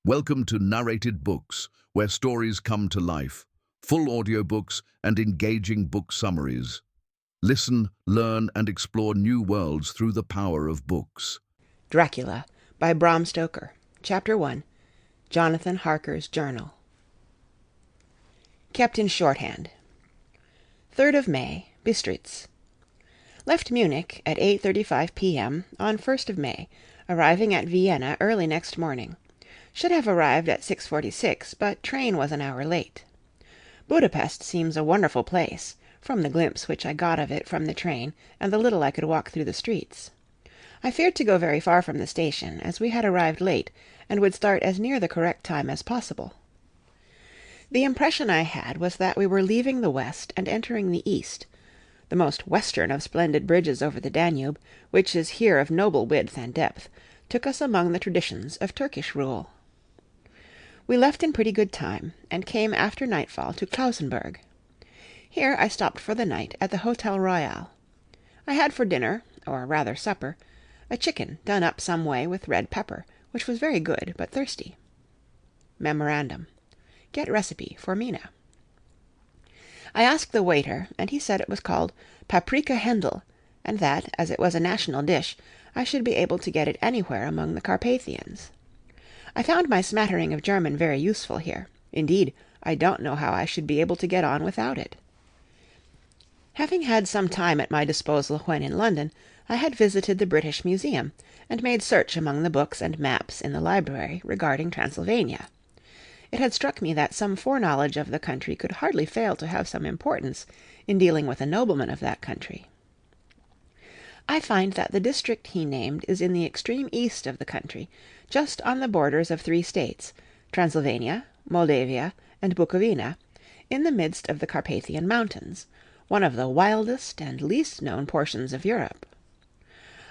Welcome to Narrated Books, where stories come to life, full audiobooks and engaging book summaries. Listen, learn and explore new worlds through the power of books. Dracula by Bram Stoker. Chapter 1. Jonathan Harker's Journal. Kept in shorthand. 3rd of May, Bistritz. Left Munich at 8:35 p.m. on 1st of May, arriving at Vienna early next morning. Should have arrived at 6:46, but train was an hour late. Budapest seems a wonderful place, from the glimpse which I got of it from the train and the little I could walk through the streets. I feared to go very far from the station, as we had arrived late, and would start as near the correct time as possible. The impression I had was that we were leaving the west and entering the east, the most western of splendid bridges over the Danube, which is here of noble width and depth, took us among the traditions of Turkish rule. We left in pretty good time, and came after nightfall to Klausenburg. Here I stopped for the night at the Hotel Royal. I had for dinner, or rather supper, a chicken done up some way with red pepper, which was very good, but thirsty. Memorandum. Get recipe for Mina. I asked the waiter, and he said it was called paprika Händel, and that, as it was a national dish, I should be able to get it anywhere among the Carpathians. I found my smattering of German very useful here. Indeed, I don't know how I should be able to get on without it. Having had some time at my disposal when in London, I had visited the British Museum, and made search among the books and maps in the library regarding Transylvania. It had struck me that some foreknowledge of the country could hardly fail to have some importance in dealing with a nobleman of that country. I find that the district he named is in the extreme east of the country, just on the borders of 3 states, Transylvania, Moldavia, and Bukovina, in the midst of the Carpathian Mountains, one of the wildest and least known portions of Europe.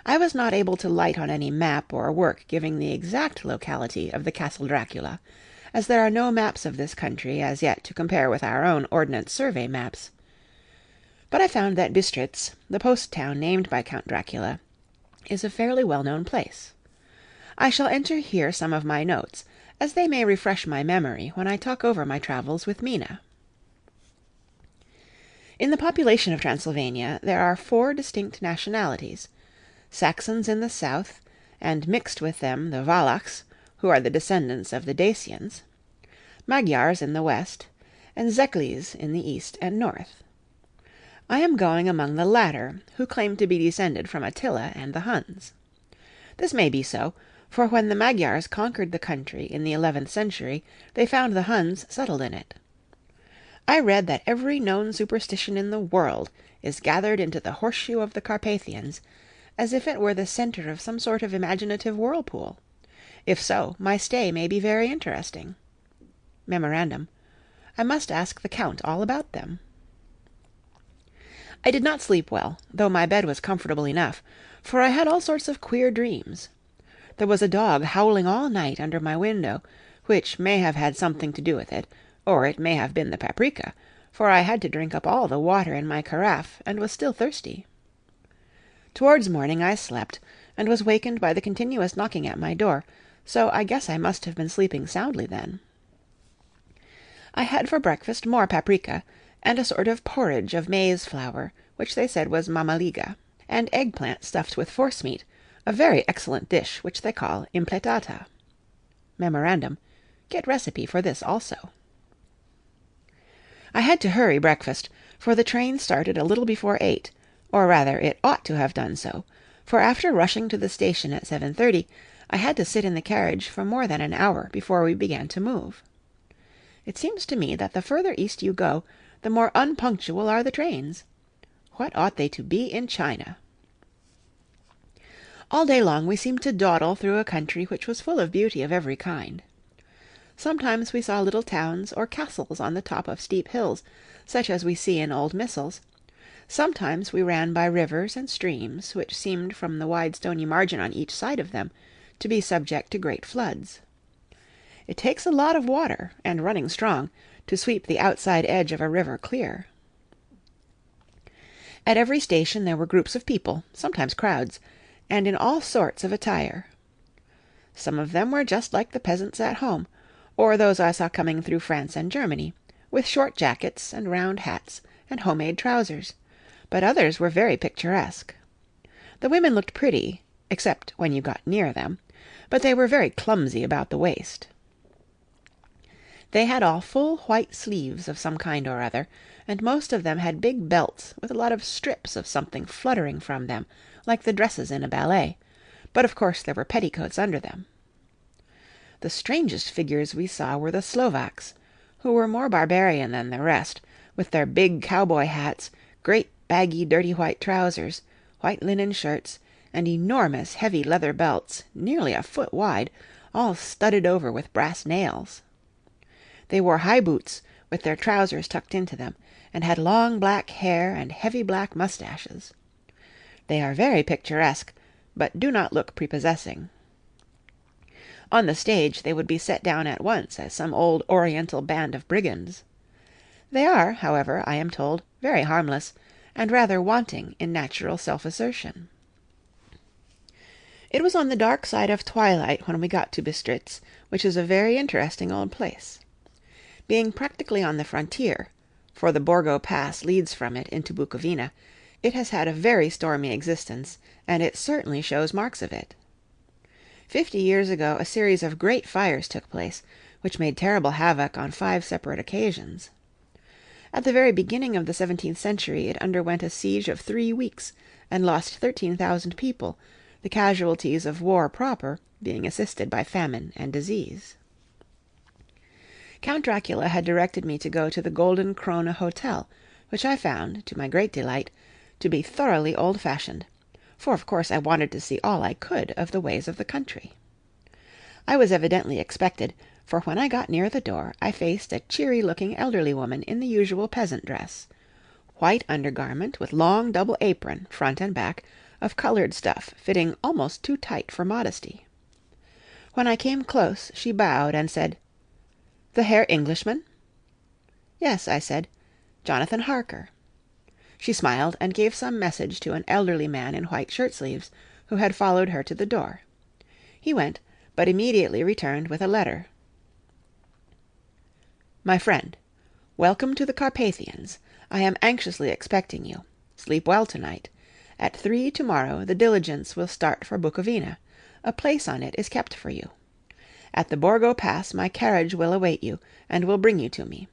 I was not able to light on any map or work giving the exact locality of the Castle Dracula, as there are no maps of this country as yet to compare with our own Ordnance Survey maps. But I found that Bistritz, the post town named by Count Dracula, is a fairly well-known place. I shall enter here some of my notes, as they may refresh my memory when I talk over my travels with Mina. In the population of Transylvania there are 4 distinct nationalities: Saxons in the south, and mixed with them the Wallachs, who are the descendants of the Dacians, Magyars in the west, and Zekles in the east and north. I am going among the latter, who claim to be descended from Attila and the Huns. This may be so, for when the Magyars conquered the country in the 11th century, they found the Huns settled in it. I read that every known superstition in the world is gathered into the horseshoe of the Carpathians, as if it were the centre of some sort of imaginative whirlpool. If so, my stay may be very interesting. Memorandum. I must ask the Count all about them. I did not sleep well, though my bed was comfortable enough, for I had all sorts of queer dreams. There was a dog howling all night under my window, which may have had something to do with it, or it may have been the paprika, for I had to drink up all the water in my carafe, and was still thirsty. Towards morning I slept, and was wakened by the continuous knocking at my door, so I guess I must have been sleeping soundly then. I had for breakfast more paprika, and a sort of porridge of maize flour, which they said was mamaliga, and eggplant stuffed with forcemeat, a very excellent dish which they call impletata. Memorandum. Get recipe for this also. I had to hurry breakfast, for the train started a little before 8, or rather it ought to have done so, for after rushing to the station at 7:30, I had to sit in the carriage for more than an hour before we began to move. It seems to me that the further east you go, the more unpunctual are the trains. What ought they to be in China? All day long we seemed to dawdle through a country which was full of beauty of every kind. Sometimes we saw little towns or castles on the top of steep hills, such as we see in old missals. Sometimes we ran by rivers and streams, which seemed from the wide stony margin on each side of them to be subject to great floods. It takes a lot of water, and running strong, to sweep the outside edge of a river clear. At every station there were groups of people, sometimes crowds, and in all sorts of attire. Some of them were just like the peasants at home, or those I saw coming through France and Germany, with short jackets and round hats and homemade trousers, but others were very picturesque. The women looked pretty, except when you got near them, but they were very clumsy about the waist. They had all full white sleeves of some kind or other, and most of them had big belts with a lot of strips of something fluttering from them, like the dresses in a ballet, but of course there were petticoats under them. The strangest figures we saw were the Slovaks, who were more barbarian than the rest, with their big cowboy hats, great baggy dirty white trousers, white linen shirts, and enormous heavy leather belts, nearly a foot wide, all studded over with brass nails. They wore high boots, with their trousers tucked into them, and had long black hair and heavy black moustaches. They are very picturesque, but do not look prepossessing. On the stage they would be set down at once as some old Oriental band of brigands. They are, however, I am told, very harmless, and rather wanting in natural self-assertion. It was on the dark side of twilight when we got to Bistritz, which is a very interesting old place. Being practically on the frontier, for the Borgo Pass leads from it into Bukovina, it has had a very stormy existence, and it certainly shows marks of it. 50 years ago a series of great fires took place, which made terrible havoc on 5 separate occasions. At the very beginning of the 17th century it underwent a siege of 3 weeks, and lost 13,000 people, the casualties of war proper being assisted by famine and disease. Count Dracula had directed me to go to the Golden Krone Hotel, which I found, to my great delight, to be thoroughly old-fashioned, for of course I wanted to see all I could of the ways of the country. I was evidently expected, for when I got near the door I faced a cheery-looking elderly woman in the usual peasant dress, white undergarment with long double apron, front and back, of coloured stuff fitting almost too tight for modesty. When I came close she bowed and said, "The Herr Englishman?" "Yes," I said, "Jonathan Harker." She smiled and gave some message to an elderly man in white shirt-sleeves, who had followed her to the door. He went, but immediately returned with a letter. "My friend, welcome to the Carpathians. I am anxiously expecting you. Sleep well tonight. At 3 tomorrow the diligence will start for Bukovina. A place on it is kept for you. At the Borgo Pass my carriage will await you, and will bring you to me.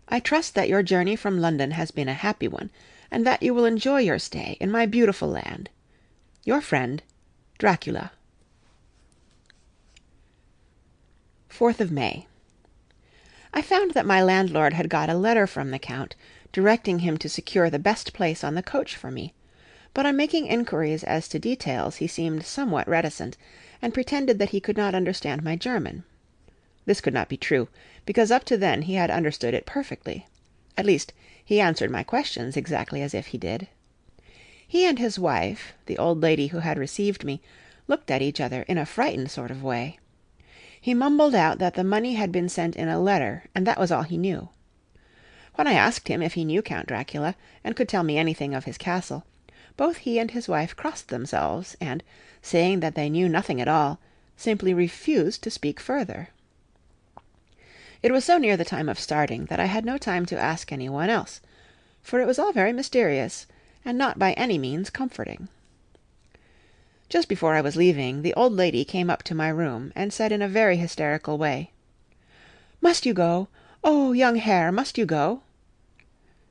I trust that your journey from London has been a happy one, and that you will enjoy your stay in my beautiful land. Your friend, Dracula." 4th of May. I found that my landlord had got a letter from the Count, directing him to secure the best place on the coach for me, but on making inquiries as to details he seemed somewhat reticent, and pretended that he could not understand my German. This could not be true, because up to then he had understood it perfectly. At least, he answered my questions exactly as if he did. He and his wife, the old lady who had received me, looked at each other in a frightened sort of way. He mumbled out that the money had been sent in a letter, and that was all he knew. When I asked him if he knew Count Dracula, and could tell me anything of his castle, both he and his wife crossed themselves, and, saying that they knew nothing at all, simply refused to speak further. It was so near the time of starting that I had no time to ask any one else, for it was all very mysterious, and not by any means comforting. Just before I was leaving, the old lady came up to my room, and said in a very hysterical way, "Must you go? Oh, young Herr, must you go?"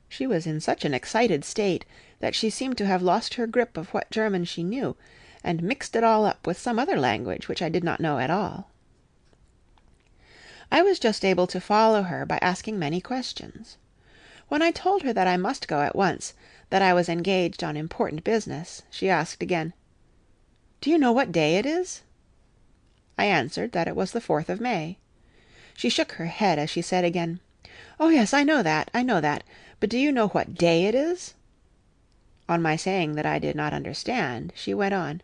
She was in such an excited state that she seemed to have lost her grip of what German she knew, and mixed it all up with some other language which I did not know at all. I was just able to follow her by asking many questions. When I told her that I must go at once, that I was engaged on important business, she asked again, "Do you know what day it is?" I answered that it was the 4th of May. She shook her head as she said again, "Oh yes, I know that, but do you know what day it is?" On my saying that I did not understand, she went on,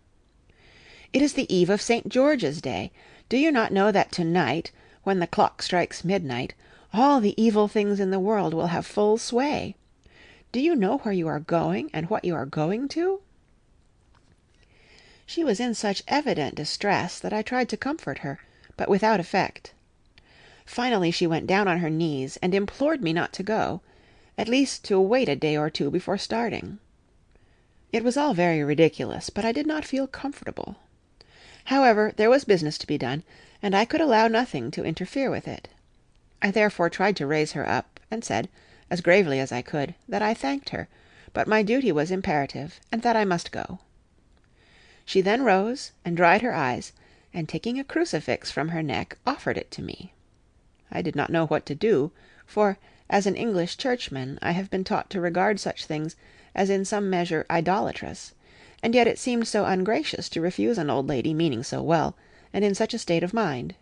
"It is the eve of St. George's Day. Do you not know that tonight, when the clock strikes midnight, all the evil things in the world will have full sway? Do you know where you are going, and what you are going to?" She was in such evident distress that I tried to comfort her, but without effect. Finally she went down on her knees and implored me not to go, at least to wait a day or two before starting. It was all very ridiculous, but I did not feel comfortable. However, there was business to be done, and I could allow nothing to interfere with it. I therefore tried to raise her up, and said, as gravely as I could, that I thanked her, but my duty was imperative, and that I must go. She then rose and dried her eyes, and taking a crucifix from her neck, offered it to me. I did not know what to do, for, as an English churchman, I have been taught to regard such things as in some measure idolatrous, and yet it seemed so ungracious to refuse an old lady meaning so well, and in such a state of mind.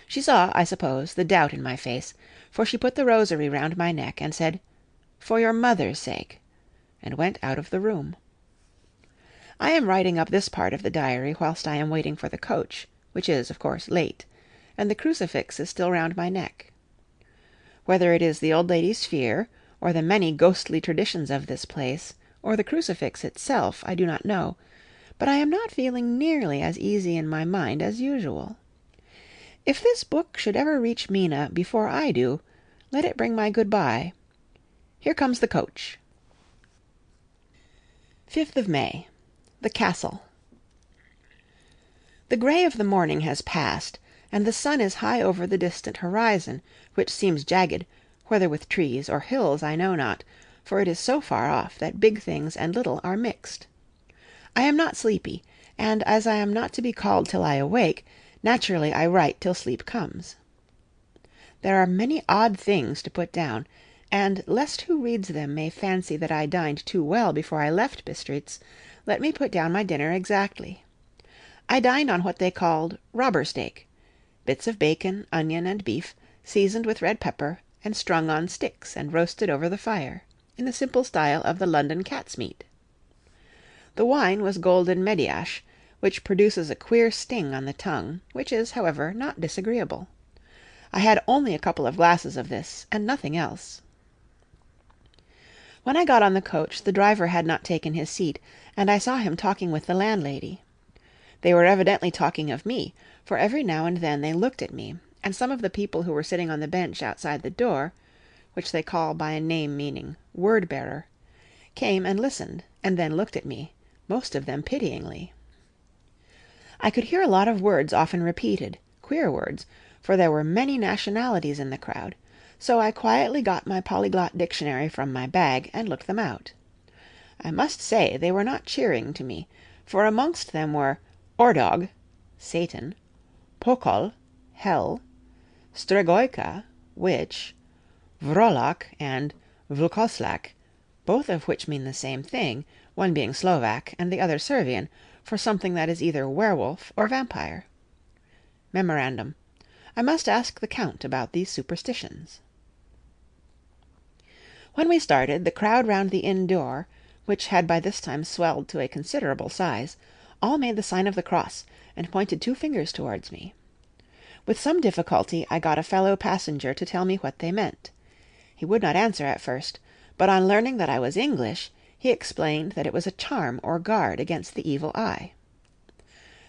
She saw, I suppose, the doubt in my face, for she put the rosary round my neck, and said, "For your mother's sake," and went out of the room. I am writing up this part of the diary whilst I am waiting for the coach, which is, of course, late, and the crucifix is still round my neck. Whether it is the old lady's fear, or the many ghostly traditions of this place, or the crucifix itself, I do not know, but I am not feeling nearly as easy in my mind as usual. If this book should ever reach Mina before I do, let it bring my good-bye. Here comes the coach. 5th of May. The Castle. The grey of the morning has passed, and the sun is high over the distant horizon, which seems jagged, whether with trees or hills I know not, for it is so far off that big things and little are mixed. I am not sleepy, and as I am not to be called till I awake, naturally I write till sleep comes. There are many odd things to put down, and lest who reads them may fancy that I dined too well before I left Bistritz, let me put down my dinner exactly. I dined on what they called robber steak, bits of bacon, onion, and beef, seasoned with red pepper, and strung on sticks and roasted over the fire, in the simple style of the London cat's meat. The wine was golden Mediasch, which produces a queer sting on the tongue, which is, however, not disagreeable. I had only a couple of glasses of this, and nothing else. When I got on the coach, the driver had not taken his seat, and I saw him talking with the landlady. They were evidently talking of me, for every now and then they looked at me, and some of the people who were sitting on the bench outside the door, which they call by a name meaning word-bearer, came and listened, and then looked at me, most of them pityingly. I could hear a lot of words often repeated, queer words, for there were many nationalities in the crowd, so I quietly got my polyglot dictionary from my bag and looked them out. I must say they were not cheering to me, for amongst them were Ordog, Satan, Pokol, Hell, Stregoica, Witch, Vrolak, and Vlkoslak, both of which mean the same thing, one being Slovak and the other Servian, for something that is either werewolf or vampire. Memorandum: I must ask the Count about these superstitions. When we started, the crowd round the inn door, which had by this time swelled to a considerable size, all made the sign of the cross, and pointed 2 fingers towards me. With some difficulty I got a fellow passenger to tell me what they meant. He would not answer at first, but on learning that I was English, he explained that it was a charm or guard against the evil eye.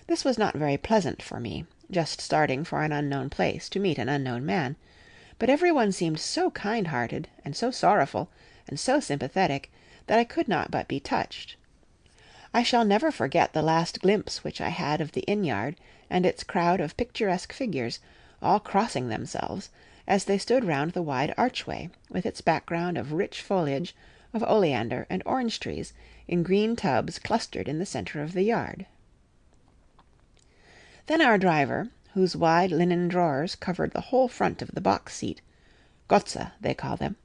This was not very pleasant for me, just starting for an unknown place to meet an unknown man, but every one seemed so kind-hearted, and so sorrowful, and so sympathetic, that I could not but be touched. I shall never forget the last glimpse which I had of the inn-yard and its crowd of picturesque figures, all crossing themselves, as they stood round the wide archway, with its background of rich foliage, of oleander and orange trees, in green tubs clustered in the centre of the yard. Then our driver, whose wide linen drawers covered the whole front of the box-seat, Gotze they call them,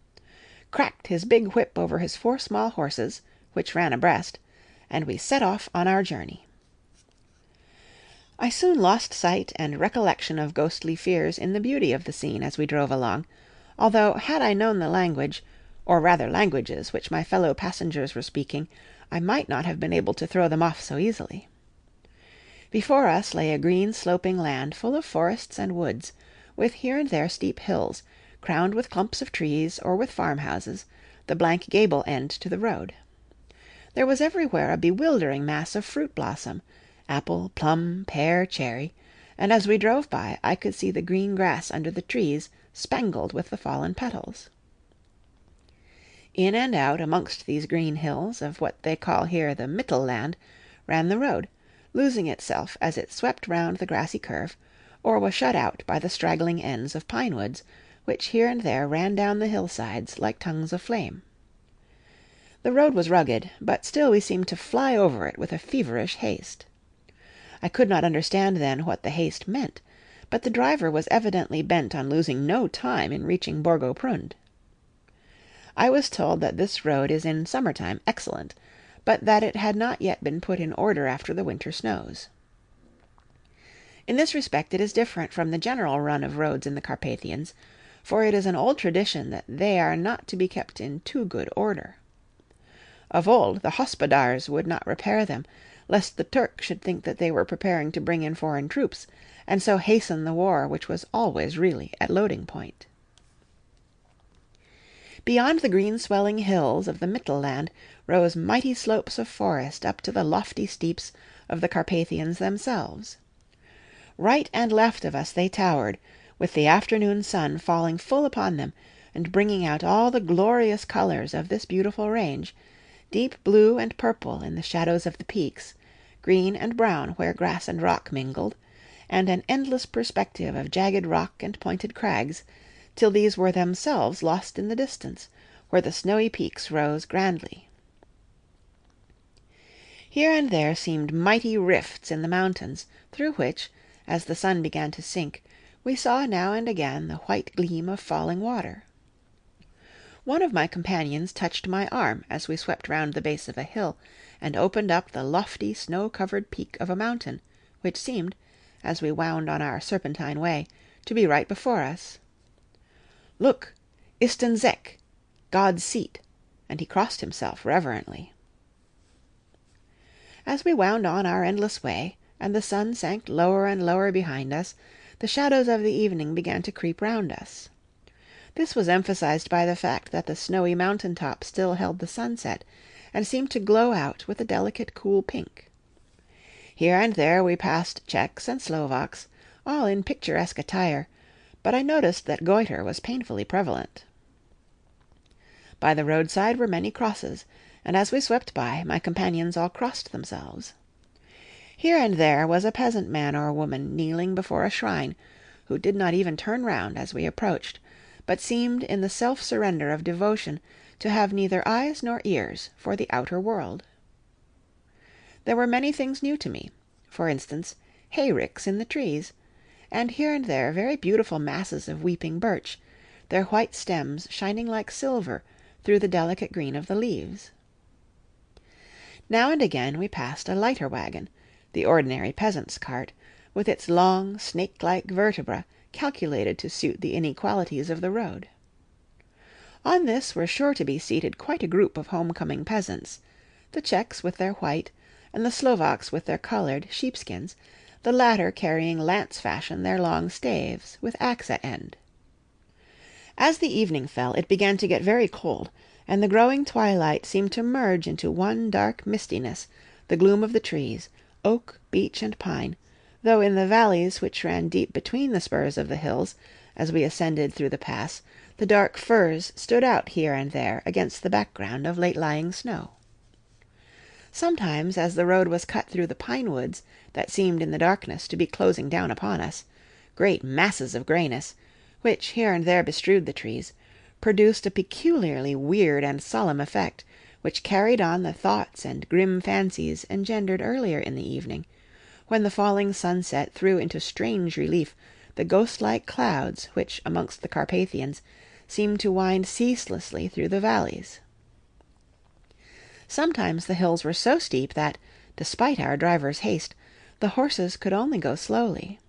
cracked his big whip over his 4 small horses, which ran abreast, and we set off on our journey. I soon lost sight and recollection of ghostly fears in the beauty of the scene as we drove along, although had I known the language, or rather languages, which my fellow passengers were speaking, I might not have been able to throw them off so easily. Before us lay a green sloping land full of forests and woods, with here and there steep hills, crowned with clumps of trees or with farmhouses, the blank gable end to the road. There was everywhere a bewildering mass of fruit blossom, apple, plum, pear, cherry, and as we drove by I could see the green grass under the trees spangled with the fallen petals. In and out amongst these green hills of what they call here the Mittelland ran the road, losing itself as it swept round the grassy curve, or was shut out by the straggling ends of pine woods, which here and there ran down the hillsides like tongues of flame. The road was rugged, but still we seemed to fly over it with a feverish haste. I could not understand then what the haste meant, but the driver was evidently bent on losing no time in reaching Borgo Prund. I was told that this road is in summer-time excellent, but that it had not yet been put in order after the winter snows. In this respect it is different from the general run of roads in the Carpathians, for it is an old tradition that they are not to be kept in too good order. Of old the hospodars would not repair them, lest the Turk should think that they were preparing to bring in foreign troops, and so hasten the war which was always really at loading point. Beyond the green swelling hills of the Mittelland rose mighty slopes of forest up to the lofty steeps of the Carpathians themselves. Right and left of us they towered, with the afternoon sun falling full upon them, and bringing out all the glorious colours of this beautiful range, deep blue and purple in the shadows of the peaks, green and brown where grass and rock mingled, and an endless perspective of jagged rock and pointed crags, till these were themselves lost in the distance, where the snowy peaks rose grandly. Here and there seemed mighty rifts in the mountains, through which, as the sun began to sink, we saw now and again the white gleam of falling water. One of my companions touched my arm as we swept round the base of a hill, and opened up the lofty snow-covered peak of a mountain, which seemed, as we wound on our serpentine way, to be right before us. "Look, Istenzek, God's seat," and he crossed himself reverently. As we wound on our endless way, and the sun sank lower and lower behind us, the shadows of the evening began to creep round us. This was emphasized by the fact that the snowy mountain top still held the sunset, and seemed to glow out with a delicate cool pink. Here and there we passed Czechs and Slovaks, all in picturesque attire, but I noticed that goitre was painfully prevalent. By the roadside were many crosses, and as we swept by, my companions all crossed themselves. Here and there was a peasant man or woman kneeling before a shrine, who did not even turn round as we approached, but seemed in the self-surrender of devotion to have neither eyes nor ears for the outer world. There were many things new to me, for instance, hayricks in the trees, and here and there very beautiful masses of weeping birch, their white stems shining like silver through the delicate green of the leaves. Now and again we passed a lighter wagon, the ordinary peasant's cart, with its long, snake-like vertebra calculated to suit the inequalities of the road. On this were sure to be seated quite a group of home-coming peasants, the Czechs with their white, and the Slovaks with their coloured, sheepskins, the latter carrying lance-fashion their long staves, with axe at end. As the evening fell, it began to get very cold, and the growing twilight seemed to merge into one dark mistiness the gloom of the trees, oak, beech, and pine, though in the valleys which ran deep between the spurs of the hills, as we ascended through the pass, the dark firs stood out here and there against the background of late-lying snow. Sometimes, as the road was cut through the pine woods that seemed in the darkness to be closing down upon us, great masses of greyness, which here and there bestrewed the trees, produced a peculiarly weird and solemn effect, which carried on the thoughts and grim fancies engendered earlier in the evening, when the falling sunset threw into strange relief the ghost-like clouds which amongst the Carpathians seemed to wind ceaselessly through the valleys. Sometimes the hills were so steep that, despite our driver's haste, the horses could only go slowly.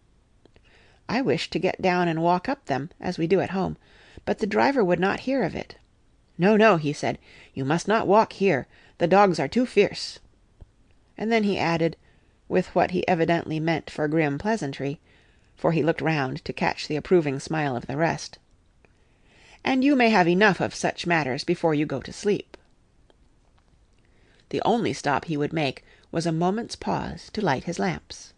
I wished to get down and walk up them, as we do at home, but the driver would not hear of it. "No, no," he said, "you must not walk here. The dogs are too fierce." And then he added, with what he evidently meant for grim pleasantry, for he looked round to catch the approving smile of the rest, "And you may have enough of such matters before you go to sleep." The only stop he would make was a moment's pause to light his lamps.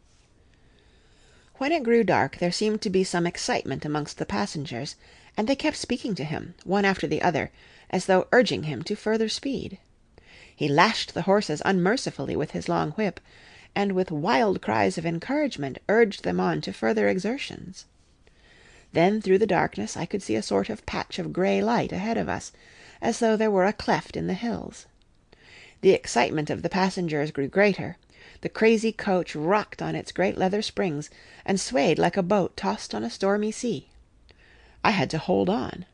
When it grew dark there seemed to be some excitement amongst the passengers, and they kept speaking to him, one after the other, as though urging him to further speed. He lashed the horses unmercifully with his long whip, and with wild cries of encouragement urged them on to further exertions. Then through the darkness I could see a sort of patch of grey light ahead of us, as though there were a cleft in the hills. The excitement of the passengers grew greater. The crazy coach rocked on its great leather springs, and swayed like a boat tossed on a stormy sea. I had to hold on.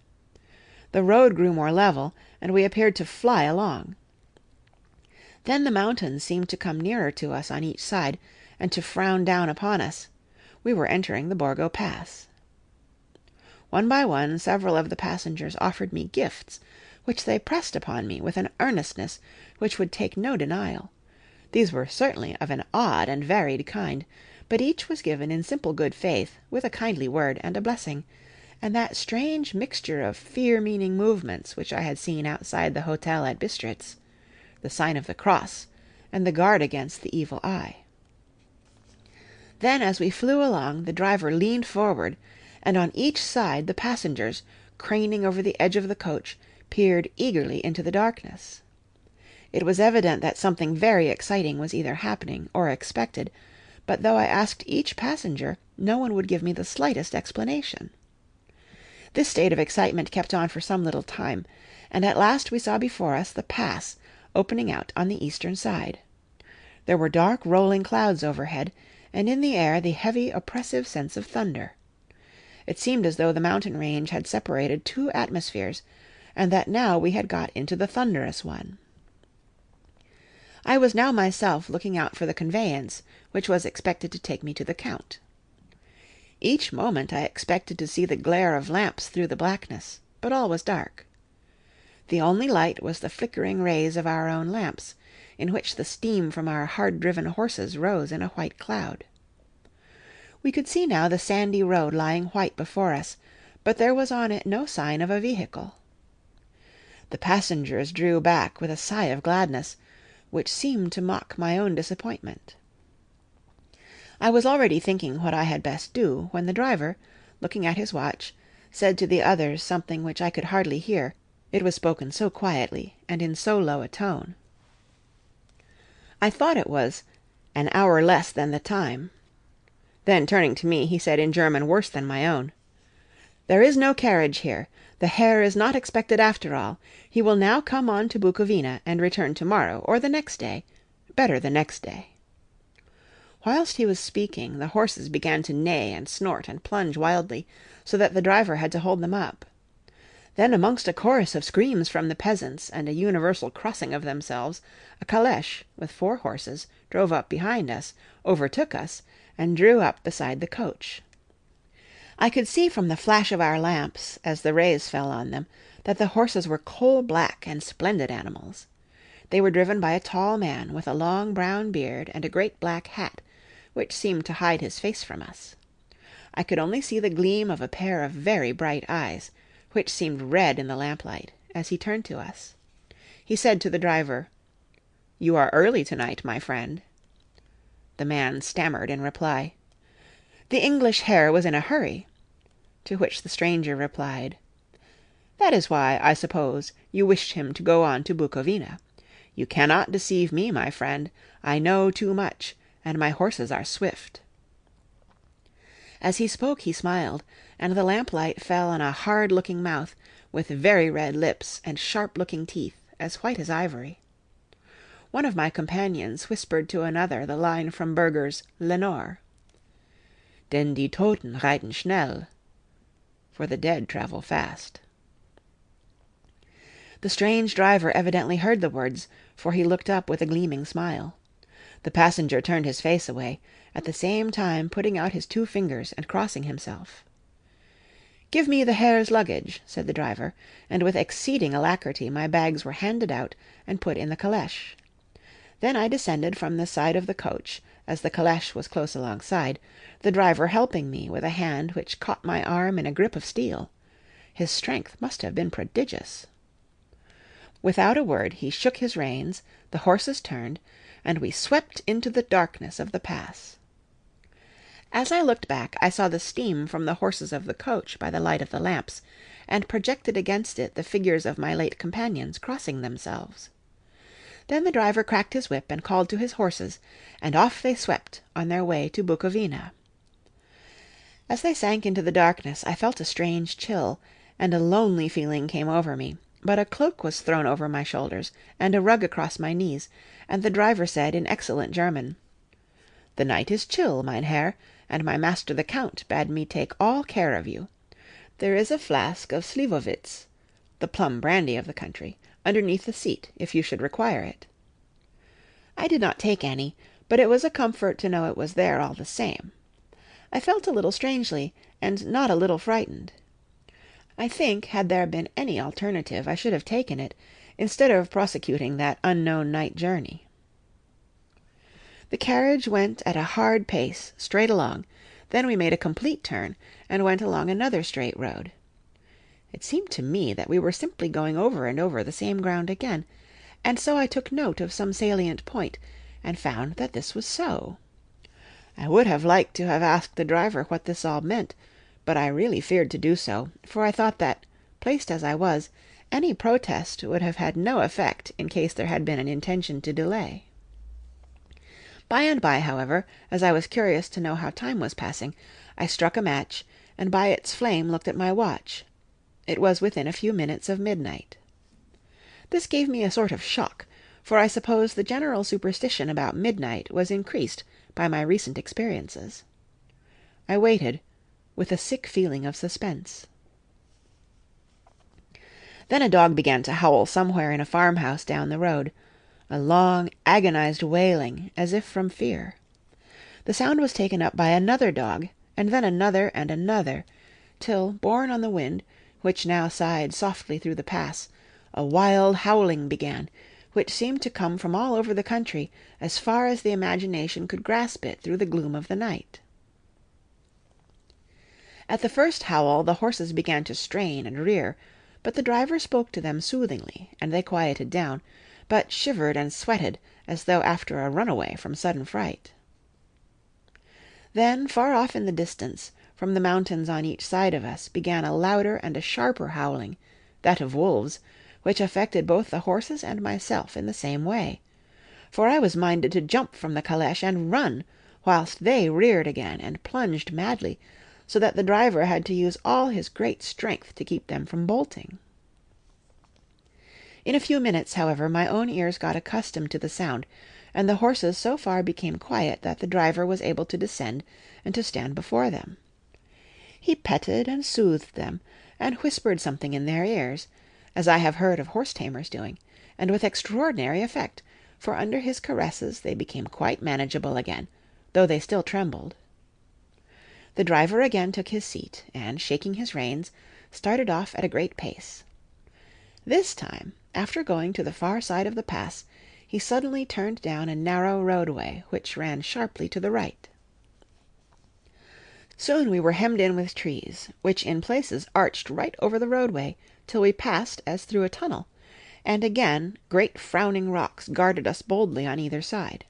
The road grew more level, and we appeared to fly along. Then the mountains seemed to come nearer to us on each side, and to frown down upon us. We were entering the Borgo Pass. One by one several of the passengers offered me gifts, which they pressed upon me with an earnestness which would take no denial. These were certainly of an odd and varied kind, but each was given in simple good faith, with a kindly word and a blessing, and that strange mixture of fear-meaning movements which I had seen outside the hotel at Bistritz, the sign of the cross, and the guard against the evil eye. Then as we flew along, the driver leaned forward, and on each side the passengers, craning over the edge of the coach, peered eagerly into the darkness. It was evident that something very exciting was either happening or expected, but though I asked each passenger, no one would give me the slightest explanation. This state of excitement kept on for some little time, and at last we saw before us the pass opening out on the eastern side. There were dark rolling clouds overhead, and in the air the heavy oppressive sense of thunder. It seemed as though the mountain range had separated two atmospheres, and that now we had got into the thunderous one. I was now myself looking out for the conveyance, which was expected to take me to the Count. Each moment I expected to see the glare of lamps through the blackness, but all was dark. The only light was the flickering rays of our own lamps, in which the steam from our hard-driven horses rose in a white cloud. We could see now the sandy road lying white before us, but there was on it no sign of a vehicle. The passengers drew back with a sigh of gladness, which seemed to mock my own disappointment. I was already thinking what I had best do, when the driver, looking at his watch, said to the others something which I could hardly hear, it was spoken so quietly and in so low a tone. I thought it was an hour less than the time. Then turning to me, he said in German worse than my own, "There is no carriage here. The Herr is not expected after all. He will now come on to Bukovina, and return tomorrow, or the next day. Better the next day." Whilst he was speaking, the horses began to neigh and snort and plunge wildly, so that the driver had to hold them up. Then amongst a chorus of screams from the peasants, and a universal crossing of themselves, a calèche, with 4 horses, drove up behind us, overtook us, and drew up beside the coach. I could see from the flash of our lamps, as the rays fell on them, that the horses were coal-black and splendid animals. They were driven by a tall man with a long brown beard and a great black hat, which seemed to hide his face from us. I could only see the gleam of a pair of very bright eyes, which seemed red in the lamplight, as he turned to us. He said to the driver, "You are early tonight, my friend." The man stammered in reply, "The English Herr was in a hurry," to which the stranger replied, "That is why, I suppose, you wished him to go on to Bukovina. You cannot deceive me, my friend. I know too much, and my horses are swift." As he spoke he smiled, and the lamplight fell on a hard-looking mouth, with very red lips and sharp-looking teeth, as white as ivory. One of my companions whispered to another the line from Burger's Lenore, "Denn die Toten reiten schnell," for the dead travel fast. The strange driver evidently heard the words, for he looked up with a gleaming smile. The passenger turned his face away, at the same time putting out his 2 fingers and crossing himself. "Give me the Herr's luggage," said the driver, and with exceeding alacrity my bags were handed out and put in the calèche. Then I descended from the side of the coach, as the calèche was close alongside, the driver helping me with a hand which caught my arm in a grip of steel. His strength must have been prodigious. Without a word he shook his reins, the horses turned, and we swept into the darkness of the pass. As I looked back, I saw the steam from the horses of the coach by the light of the lamps, and projected against it the figures of my late companions crossing themselves. Then the driver cracked his whip and called to his horses, and off they swept on their way to Bukovina. As they sank into the darkness, I felt a strange chill, and a lonely feeling came over me, but a cloak was thrown over my shoulders, and a rug across my knees, and the driver said in excellent German, "The night is chill, mein Herr, and my master the Count bade me take all care of you. There is a flask of Slivovitz, the plum brandy of the country, underneath the seat, if you should require it." I did not take any, but it was a comfort to know it was there all the same. I felt a little strangely, and not a little frightened. I think, had there been any alternative, I should have taken it, instead of prosecuting that unknown night journey. The carriage went at a hard pace, straight along, then we made a complete turn, and went along another straight road. It seemed to me that we were simply going over and over the same ground again, and so I took note of some salient point, and found that this was so. I would have liked to have asked the driver what this all meant, but I really feared to do so, for I thought that, placed as I was, any protest would have had no effect in case there had been an intention to delay. By and by, however, as I was curious to know how time was passing, I struck a match, and by its flame looked at my watch. It was within a few minutes of midnight. This gave me a sort of shock, for I suppose the general superstition about midnight was increased by my recent experiences. I waited, with a sick feeling of suspense. Then a dog began to howl somewhere in a farmhouse down the road, a long, agonized wailing, as if from fear. The sound was taken up by another dog, and then another and another, till, borne on the wind, which now sighed softly through the pass, a wild howling began, which seemed to come from all over the country, as far as the imagination could grasp it through the gloom of the night. At the first howl the horses began to strain and rear, but the driver spoke to them soothingly, and they quieted down, but shivered and sweated as though after a runaway from sudden fright. Then, far off in the distance, from the mountains on each side of us, began a louder and a sharper howling, that of wolves, which affected both the horses and myself in the same way, for I was minded to jump from the calèche and run, whilst they reared again and plunged madly, so that the driver had to use all his great strength to keep them from bolting. In a few minutes, however, my own ears got accustomed to the sound, and the horses so far became quiet that the driver was able to descend and to stand before them. He petted and soothed them, and whispered something in their ears, as I have heard of horse-tamers doing, and with extraordinary effect, for under his caresses they became quite manageable again, though they still trembled. The driver again took his seat, and, shaking his reins, started off at a great pace. This time, after going to the far side of the pass, he suddenly turned down a narrow roadway which ran sharply to the right. Soon we were hemmed in with trees, which in places arched right over the roadway, till we passed as through a tunnel, and again great frowning rocks guarded us boldly on either side.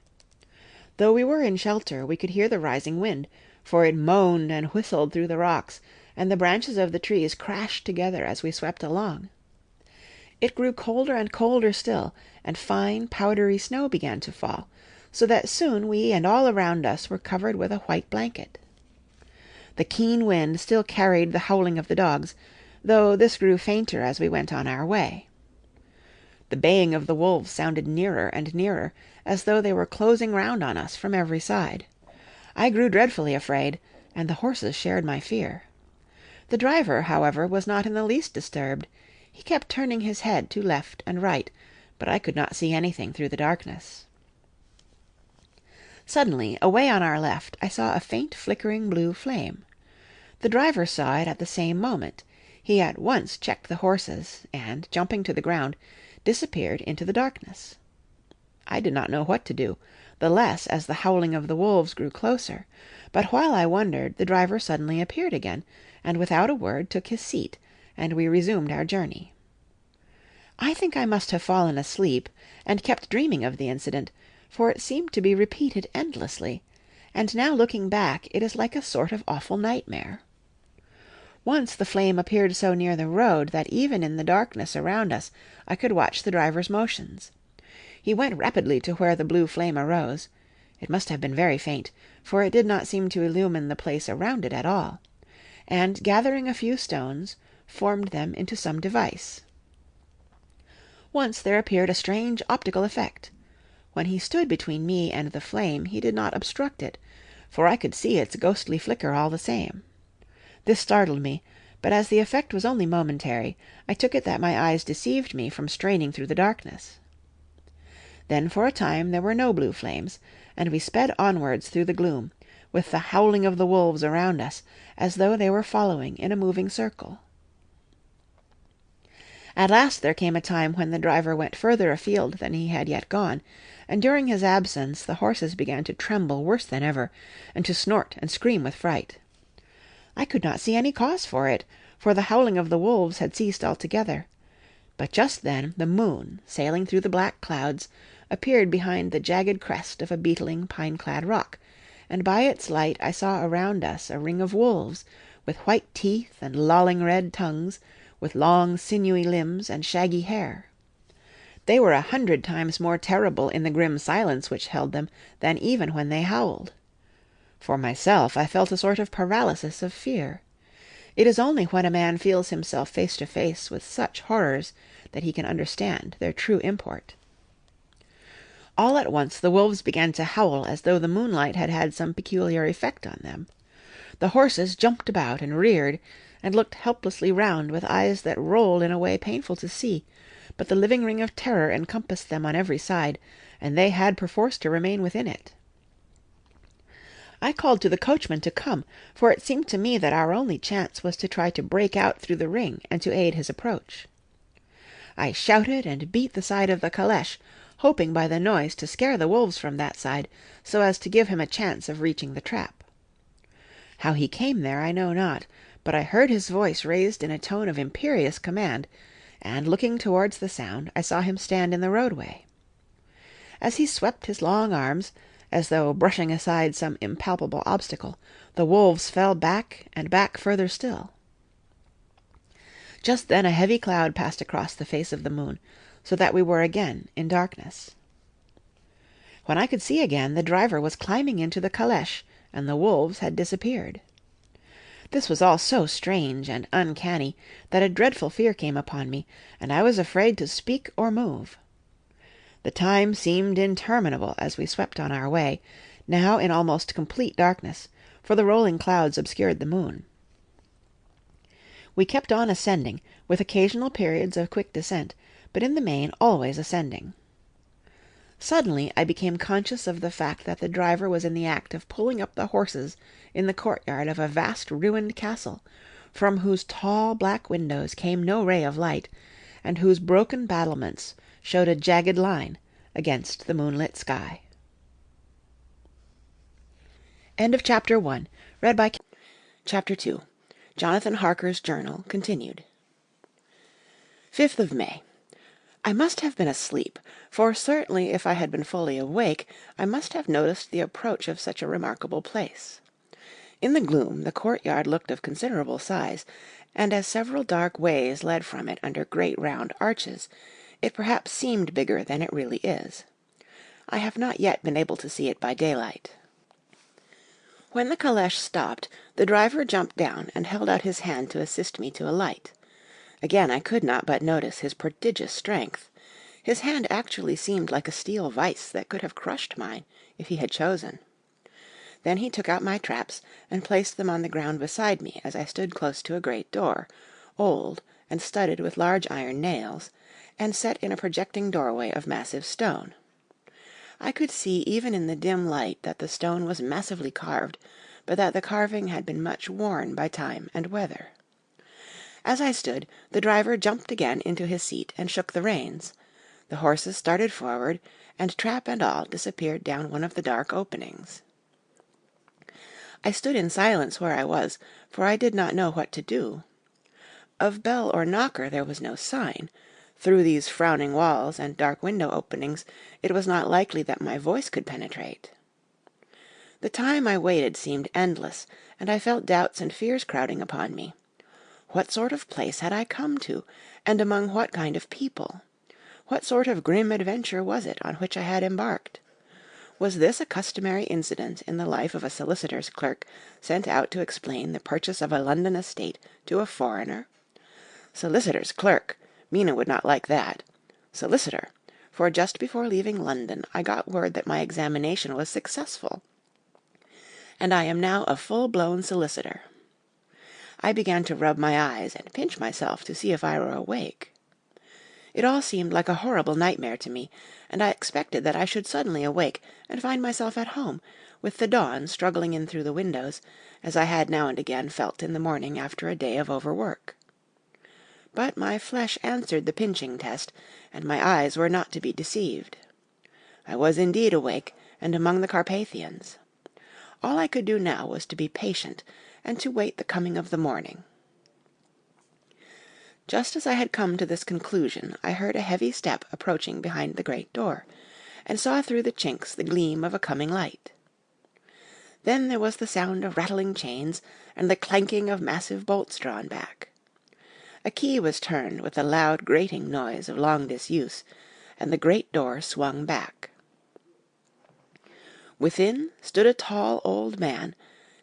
Though we were in shelter, we could hear the rising wind, for it moaned and whistled through the rocks, and the branches of the trees crashed together as we swept along. It grew colder and colder still, and fine, powdery snow began to fall, so that soon we and all around us were covered with a white blanket. The keen wind still carried the howling of the dogs, though this grew fainter as we went on our way. The baying of the wolves sounded nearer and nearer, as though they were closing round on us from every side. I grew dreadfully afraid, and the horses shared my fear. The driver, however, was not in the least disturbed. He kept turning his head to left and right, but I could not see anything through the darkness. Suddenly, away on our left, I saw a faint flickering blue flame. The driver saw it at the same moment. He at once checked the horses, and, jumping to the ground, disappeared into the darkness. I did not know what to do, the less as the howling of the wolves grew closer, but while I wondered, the driver suddenly appeared again, and without a word took his seat, and we resumed our journey. I think I must have fallen asleep, and kept dreaming of the incident, for it seemed to be repeated endlessly, and now looking back it is like a sort of awful nightmare. Once the flame appeared so near the road that even in the darkness around us I could watch the driver's motions. He went rapidly to where the blue flame arose. It must have been very faint, for it did not seem to illumine the place around it at all, and gathering a few stones, formed them into some device. Once there appeared a strange optical effect. When he stood between me and the flame he did not obstruct it, for I could see its ghostly flicker all the same. This startled me, but as the effect was only momentary, I took it that my eyes deceived me from straining through the darkness. Then for a time there were no blue flames, and we sped onwards through the gloom, with the howling of the wolves around us, as though they were following in a moving circle. At last there came a time when the driver went further afield than he had yet gone, and during his absence the horses began to tremble worse than ever, and to snort and scream with fright. I could not see any cause for it, for the howling of the wolves had ceased altogether. But just then the moon, sailing through the black clouds, appeared behind the jagged crest of a beetling, pine-clad rock, and by its light I saw around us a ring of wolves, with white teeth and lolling red tongues, with long sinewy limbs and shaggy hair. They were 100 times more terrible in the grim silence which held them than even when they howled. For myself, I felt a sort of paralysis of fear. It is only when a man feels himself face to face with such horrors that he can understand their true import. All at once the wolves began to howl as though the moonlight had had some peculiar effect on them. The horses jumped about and reared, and looked helplessly round with eyes that rolled in a way painful to see, but the living ring of terror encompassed them on every side, and they had perforce to remain within it. I called to the coachman to come, for it seemed to me that our only chance was to try to break out through the ring and to aid his approach. I shouted and beat the side of the calèche, hoping by the noise to scare the wolves from that side, so as to give him a chance of reaching the trap. How he came there I know not, but I heard his voice raised in a tone of imperious command, and looking towards the sound I saw him stand in the roadway. As he swept his long arms, as though brushing aside some impalpable obstacle, the wolves fell back and back further still. Just then a heavy cloud passed across the face of the moon, so that we were again in darkness. When I could see again, the driver was climbing into the calèche, and the wolves had disappeared. This was all so strange and uncanny that a dreadful fear came upon me, and I was afraid to speak or move. The time seemed interminable as we swept on our way, now in almost complete darkness, for the rolling clouds obscured the moon. We kept on ascending, with occasional periods of quick descent, but in the main always ascending. Suddenly I became conscious of the fact that the driver was in the act of pulling up the horses in the courtyard of a vast ruined castle, from whose tall black windows came no ray of light, and whose broken battlements showed a jagged line against the moonlit sky. End of Chapter 1. Read by Chapter 2. Jonathan Harker's Journal, continued. 5th of May. I must have been asleep, for certainly if I had been fully awake, I must have noticed the approach of such a remarkable place. In the gloom the courtyard looked of considerable size, and as several dark ways led from it under great round arches, it perhaps seemed bigger than it really is. I have not yet been able to see it by daylight. When the calèche stopped, the driver jumped down and held out his hand to assist me to alight. Again I could not but notice his prodigious strength. His hand actually seemed like a steel vice that could have crushed mine, if he had chosen. Then he took out my traps, and placed them on the ground beside me as I stood close to a great door, old, and studded with large iron nails, and set in a projecting doorway of massive stone. I could see even in the dim light that the stone was massively carved, but that the carving had been much worn by time and weather. As I stood, the driver jumped again into his seat and shook the reins. The horses started forward, and trap and all disappeared down one of the dark openings. I stood in silence where I was, for I did not know what to do. Of bell or knocker there was no sign, Through these frowning walls and dark window openings it was not likely that my voice could penetrate. The time I waited seemed endless, and I felt doubts and fears crowding upon me. What sort of place had I come to, and among what kind of people? What sort of grim adventure was it on which I had embarked? Was this a customary incident in the life of a solicitor's clerk sent out to explain the purchase of a London estate to a foreigner? Solicitor's clerk! Mina would not like that. Solicitor, for just before leaving London I got word that my examination was successful, and I am now a full-blown solicitor. I began to rub my eyes and pinch myself to see if I were awake. It all seemed like a horrible nightmare to me, and I expected that I should suddenly awake and find myself at home, with the dawn struggling in through the windows, as I had now and again felt in the morning after a day of overwork. But my flesh answered the pinching test, and my eyes were not to be deceived. I was indeed awake, and among the Carpathians. All I could do now was to be patient, and to wait the coming of the morning. Just as I had come to this conclusion, I heard a heavy step approaching behind the great door, and saw through the chinks the gleam of a coming light. Then there was the sound of rattling chains, and the clanking of massive bolts drawn back. A key was turned with a loud grating noise of long disuse, and the great door swung back. Within stood a tall old man,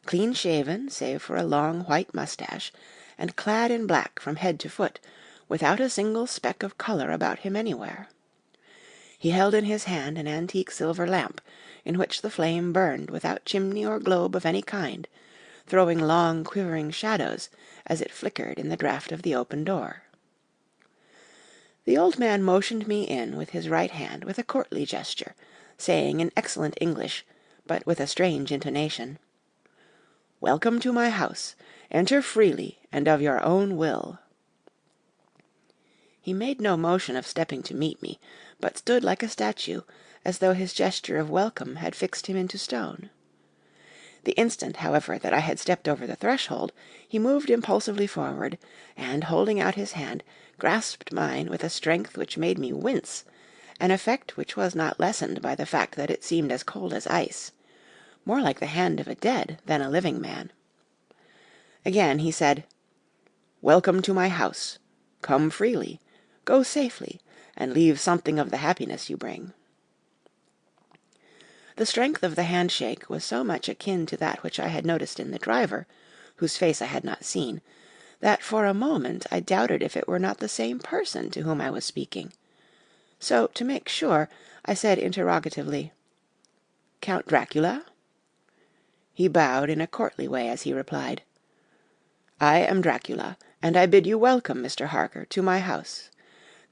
clean-shaven save for a long white moustache, and clad in black from head to foot, without a single speck of colour about him anywhere. He held in his hand an antique silver lamp, in which the flame burned without chimney or globe of any kind, throwing long quivering shadows as it flickered in the draught of the open door. The old man motioned me in with his right hand with a courtly gesture, saying in excellent English, but with a strange intonation, "Welcome to my house. Enter freely and of your own will." He made no motion of stepping to meet me, but stood like a statue, as though his gesture of welcome had fixed him into stone. The instant, however, that I had stepped over the threshold, he moved impulsively forward, and, holding out his hand, grasped mine with a strength which made me wince, an effect which was not lessened by the fact that it seemed as cold as ice, more like the hand of a dead than a living man. Again he said, "Welcome to my house. Come freely, go safely, and leave something of the happiness you bring." The strength of the handshake was so much akin to that which I had noticed in the driver, whose face I had not seen, that for a moment I doubted if it were not the same person to whom I was speaking. So, to make sure, I said interrogatively, "Count Dracula?" He bowed in a courtly way as he replied, "I am Dracula, and I bid you welcome, Mr. Harker, to my house.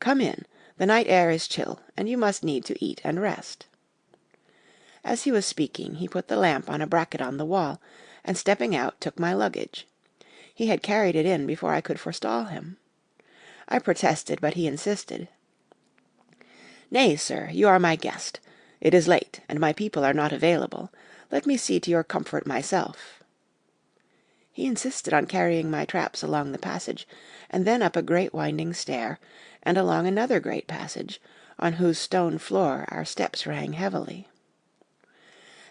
Come in, the night air is chill, and you must need to eat and rest." As he was speaking, he put the lamp on a bracket on the wall, and stepping out took my luggage. He had carried it in before I could forestall him. I protested, but he insisted. "Nay, sir, you are my guest. It is late, and my people are not available. Let me see to your comfort myself." He insisted on carrying my traps along the passage, and then up a great winding stair, and along another great passage, on whose stone floor our steps rang heavily.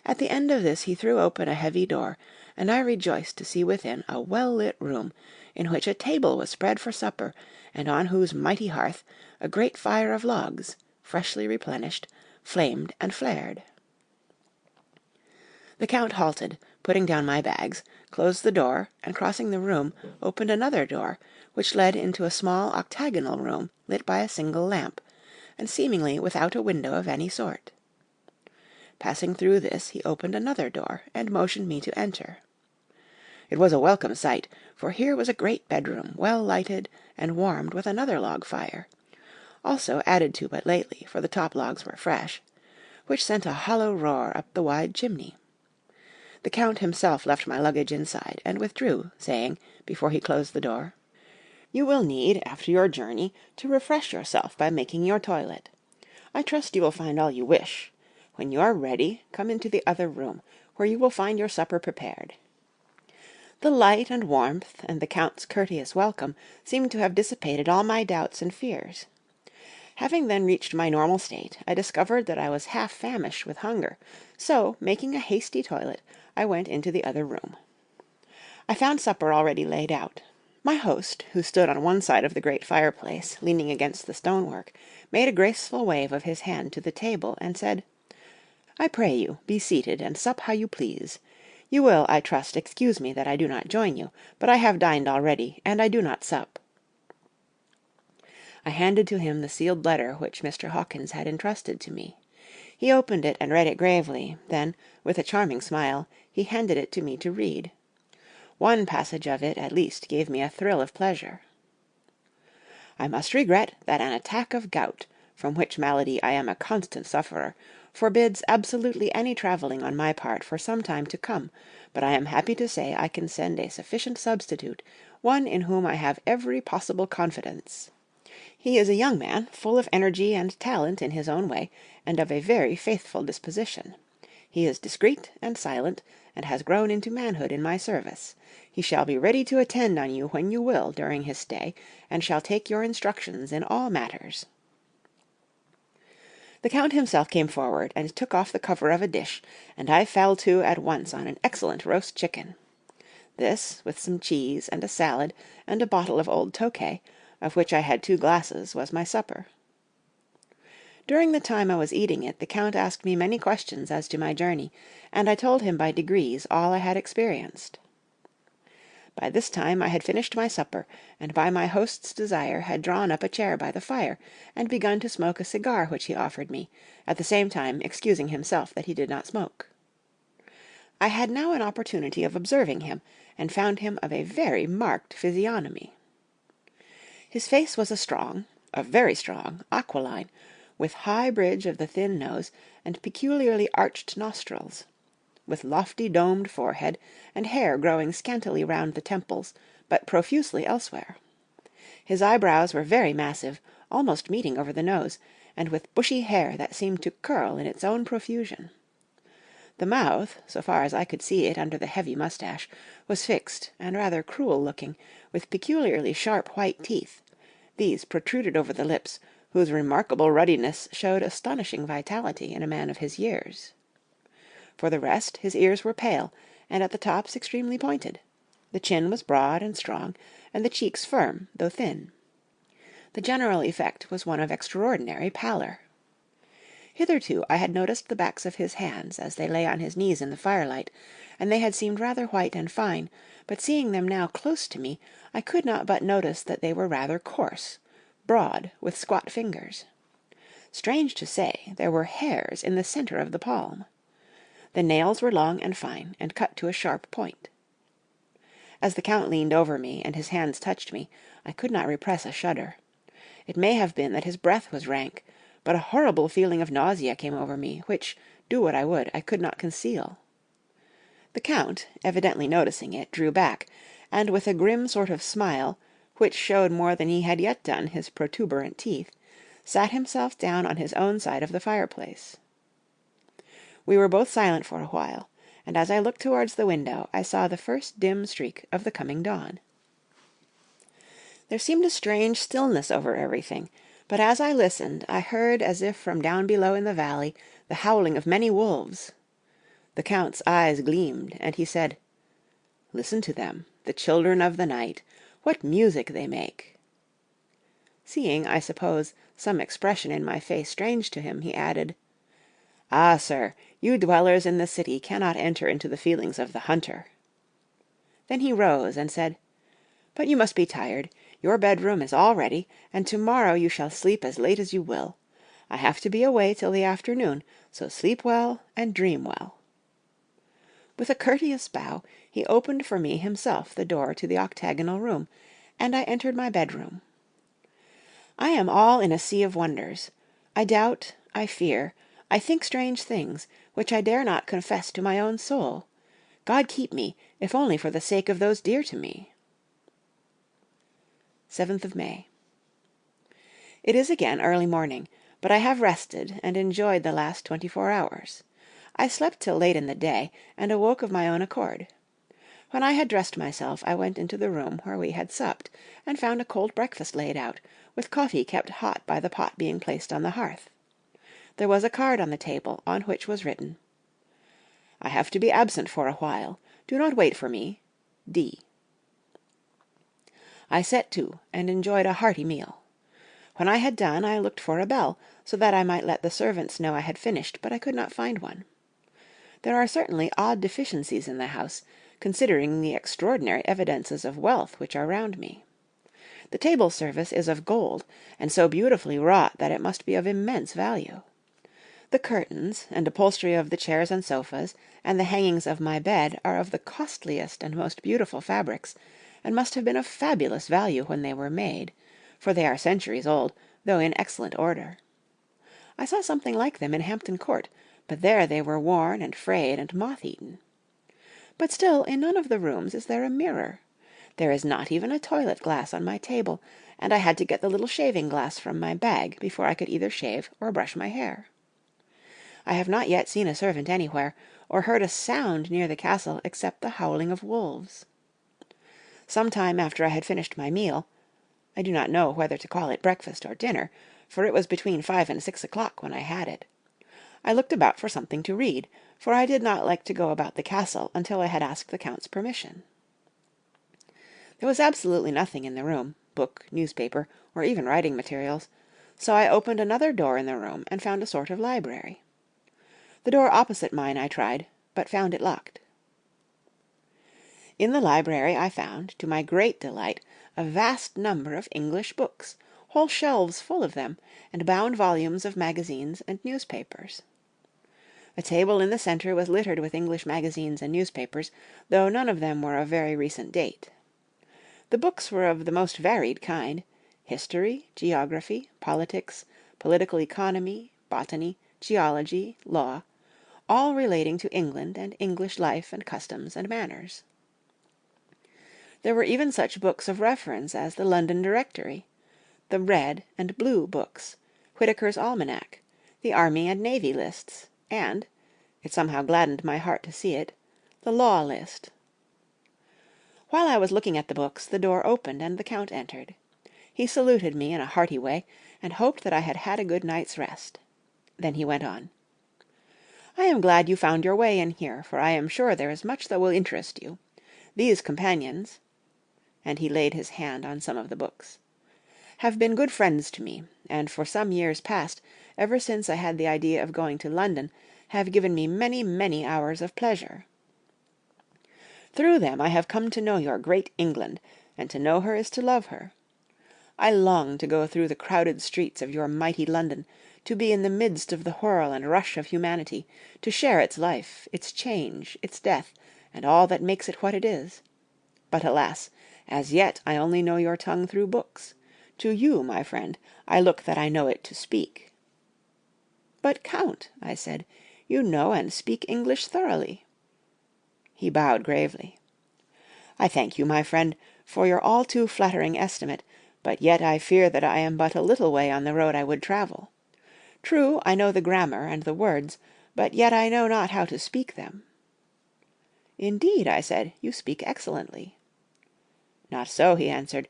At the end of this he threw open a heavy door, and I rejoiced to see within a well-lit room, in which a table was spread for supper, and on whose mighty hearth a great fire of logs, freshly replenished, flamed and flared. The Count halted, putting down my bags, closed the door, and crossing the room, opened another door, which led into a small octagonal room lit by a single lamp, and seemingly without a window of any sort. Passing through this, he opened another door, and motioned me to enter. It was a welcome sight, for here was a great bedroom, well lighted, and warmed with another log fire, also added to but lately, for the top logs were fresh, which sent a hollow roar up the wide chimney. The Count himself left my luggage inside, and withdrew, saying, before he closed the door, "You will need, after your journey, to refresh yourself by making your toilet. I trust you will find all you wish. When you are ready, come into the other room, where you will find your supper prepared." The light and warmth, and the Count's courteous welcome, seemed to have dissipated all my doubts and fears. Having then reached my normal state, I discovered that I was half famished with hunger, so, making a hasty toilet, I went into the other room. I found supper already laid out. My host, who stood on one side of the great fireplace, leaning against the stonework, made a graceful wave of his hand to the table, and said, "I pray you, be seated, and sup how you please. You will, I trust, excuse me that I do not join you, but I have dined already, and I do not sup." I handed to him the sealed letter which Mr. Hawkins had entrusted to me. He opened it and read it gravely, then, with a charming smile, he handed it to me to read. One passage of it, at least, gave me a thrill of pleasure. "I must regret that an attack of gout, from which malady I am a constant sufferer, forbids absolutely any travelling on my part for some time to come, but I am happy to say I can send a sufficient substitute, one in whom I have every possible confidence. He is a young man, full of energy and talent in his own way, and of a very faithful disposition. He is discreet and silent, and has grown into manhood in my service. He shall be ready to attend on you when you will during his stay, and shall take your instructions in all matters." The Count himself came forward and took off the cover of a dish, and I fell to at once on an excellent roast chicken. This, with some cheese and a salad and a bottle of old Tokay, of which I had 2 glasses, was my supper. During the time I was eating it, the Count asked me many questions as to my journey, and I told him by degrees all I had experienced. By this time I had finished my supper, and by my host's desire had drawn up a chair by the fire, and begun to smoke a cigar which he offered me, at the same time excusing himself that he did not smoke. I had now an opportunity of observing him, and found him of a very marked physiognomy. His face was a very strong, aquiline, with high bridge of the thin nose and peculiarly arched nostrils, with lofty domed forehead, and hair growing scantily round the temples, but profusely elsewhere. His eyebrows were very massive, almost meeting over the nose, and with bushy hair that seemed to curl in its own profusion. The mouth, so far as I could see it under the heavy moustache, was fixed and rather cruel looking, with peculiarly sharp white teeth. These protruded over the lips, whose remarkable ruddiness showed astonishing vitality in a man of his years. For the rest, his ears were pale, and at the tops extremely pointed. The chin was broad and strong, and the cheeks firm, though thin. The general effect was one of extraordinary pallor. Hitherto I had noticed the backs of his hands as they lay on his knees in the firelight, and they had seemed rather white and fine, but seeing them now close to me, I could not but notice that they were rather coarse, broad, with squat fingers. Strange to say, there were hairs in the centre of the palm. The nails were long and fine, and cut to a sharp point. As the Count leaned over me, and his hands touched me, I could not repress a shudder. It may have been that his breath was rank, but a horrible feeling of nausea came over me, which, do what I would, I could not conceal. The Count, evidently noticing it, drew back, and with a grim sort of smile, which showed more than he had yet done his protuberant teeth, sat himself down on his own side of the fireplace. We were both silent for a while, and as I looked towards the window I saw the first dim streak of the coming dawn. There seemed a strange stillness over everything, but as I listened I heard as if from down below in the valley the howling of many wolves. The Count's eyes gleamed, and he said, "Listen to them, the children of the night, what music they make!" Seeing, I suppose, some expression in my face strange to him, he added, "Ah, sir, you dwellers in the city cannot enter into the feelings of the hunter." Then he rose and said, "But you must be tired. Your bedroom is all ready, and to-morrow you shall sleep as late as you will. I have to be away till the afternoon, so sleep well and dream well." With a courteous bow, he opened for me himself the door to the octagonal room, and I entered my bedroom. I am all in a sea of wonders. I doubt, I fear, I think strange things, which I dare not confess to my own soul. God keep me, if only for the sake of those dear to me. 7th of May. It is again early morning, but I have rested and enjoyed the last 24 hours. I slept till late in the day, and awoke of my own accord. When I had dressed myself, I went into the room where we had supped, and found a cold breakfast laid out, with coffee kept hot by the pot being placed on the hearth. There was a card on the table, on which was written, "I have to be absent for a while. Do not wait for me. D." I set to, and enjoyed a hearty meal. When I had done, I looked for a bell, so that I might let the servants know I had finished, but I could not find one. There are certainly odd deficiencies in the house, considering the extraordinary evidences of wealth which are round me. The table service is of gold, and so beautifully wrought that it must be of immense value. The curtains and upholstery of the chairs and sofas, and the hangings of my bed are of the costliest and most beautiful fabrics, and must have been of fabulous value when they were made, for they are centuries old, though in excellent order. I saw something like them in Hampton Court, but there they were worn and frayed and moth-eaten. But still, in none of the rooms is there a mirror. There is not even a toilet glass on my table, and I had to get the little shaving glass from my bag before I could either shave or brush my hair. I have not yet seen a servant anywhere, or heard a sound near the castle except the howling of wolves. Some time after I had finished my meal—I do not know whether to call it breakfast or dinner, for it was between 5 and 6 o'clock when I had it—I looked about for something to read, for I did not like to go about the castle until I had asked the Count's permission. There was absolutely nothing in the room, book, newspaper, or even writing materials, so I opened another door in the room and found a sort of library. The door opposite mine I tried, but found it locked. In the library I found, to my great delight, a vast number of English books, whole shelves full of them, and bound volumes of magazines and newspapers. A table in the centre was littered with English magazines and newspapers, though none of them were of very recent date. The books were of the most varied kind: history, geography, politics, political economy, botany, geology, law, all relating to England and English life and customs and manners. There were even such books of reference as the London Directory, the Red and Blue books, Whitaker's Almanac, the Army and Navy lists, and, it somehow gladdened my heart to see it, the Law List. While I was looking at the books, the door opened and the Count entered. He saluted me in a hearty way, and hoped that I had had a good night's rest. Then he went on. "I am glad you found your way in here, for I am sure there is much that will interest you. These companions," and he laid his hand on some of the books, "have been good friends to me, and for some years past, ever since I had the idea of going to London, have given me many, many hours of pleasure. Through them I have come to know your great England, and to know her is to love her. I long to go through the crowded streets of your mighty London, to be in the midst of the whirl and rush of humanity, to share its life, its change, its death, and all that makes it what it is. But alas, as yet I only know your tongue through books. To you, my friend, I look that I know it to speak." "But, Count," I said, "you know and speak English thoroughly." He bowed gravely. "I thank you, my friend, for your all too flattering estimate, but yet I fear that I am but a little way on the road I would travel. True, I know the grammar and the words, but yet I know not how to speak them." "Indeed," I said, "you speak excellently." "Not so," he answered.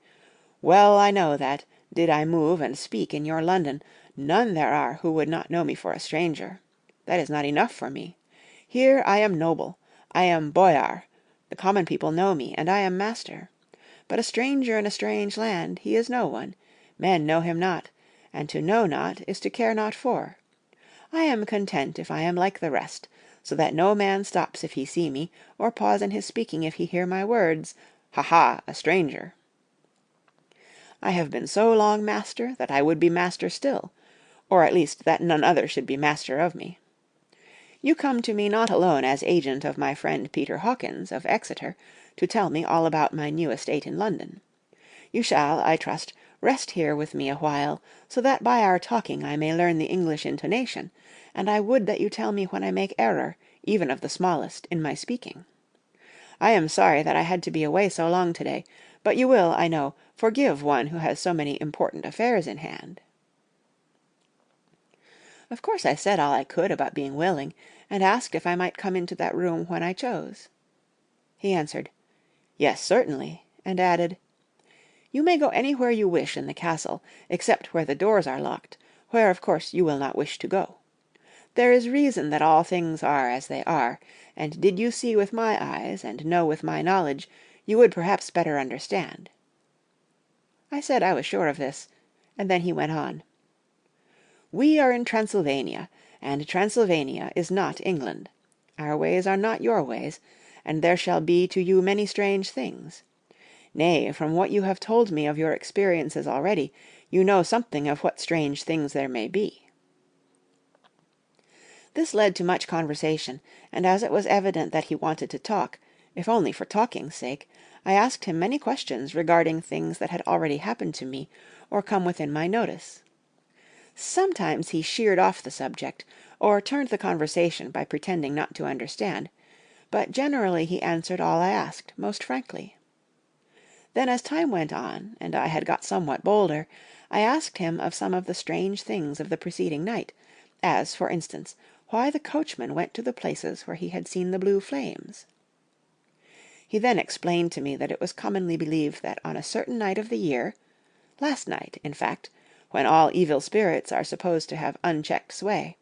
"Well I know that, did I move and speak in your London, none there are who would not know me for a stranger. That is not enough for me. Here I am noble, I am boyar, the common people know me, and I am master. But a stranger in a strange land, he is no one, men know him not, and to know not is to care not for. I am content if I am like the rest, so that no man stops if he see me, or pause in his speaking if he hear my words, 'Ha, ha, a stranger!' I have been so long master that I would be master still, or at least that none other should be master of me. You come to me not alone as agent of my friend Peter Hawkins, of Exeter, to tell me all about my new estate in London. You shall, I trust, rest here with me a while, so that by our talking I may learn the English intonation, and I would that you tell me when I make error, even of the smallest, in my speaking. I am sorry that I had to be away so long to-day, but you will, I know, forgive one who has so many important affairs in hand." Of course I said all I could about being willing, and asked if I might come into that room when I chose. He answered, "Yes, certainly," and added, "You may go anywhere you wish in the castle, except where the doors are locked, where of course you will not wish to go. There is reason that all things are as they are, and did you see with my eyes and know with my knowledge, you would perhaps better understand." I said I was sure of this, and then he went on. "We are in Transylvania, and Transylvania is not England. Our ways are not your ways, and there shall be to you many strange things. Nay, from what you have told me of your experiences already, you know something of what strange things there may be." This led to much conversation, and as it was evident that he wanted to talk, if only for talking's sake, I asked him many questions regarding things that had already happened to me, or come within my notice. Sometimes he sheered off the subject, or turned the conversation by pretending not to understand, but generally he answered all I asked most frankly. Then as time went on, and I had got somewhat bolder, I asked him of some of the strange things of the preceding night, as, for instance, why the coachman went to the places where he had seen the blue flames. He then explained to me that it was commonly believed that on a certain night of the year, last night, in fact, when all evil spirits are supposed to have unchecked sway,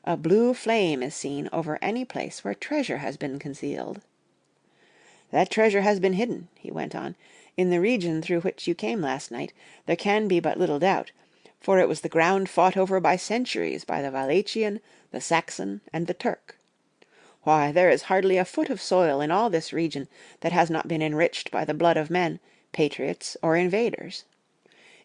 a blue flame is seen over any place where treasure has been concealed. "That treasure has been hidden," he went on, "in the region through which you came last night, there can be but little doubt, for it was the ground fought over by centuries by the Wallachian, the Saxon, and the Turk. Why, there is hardly a foot of soil in all this region that has not been enriched by the blood of men, patriots or invaders.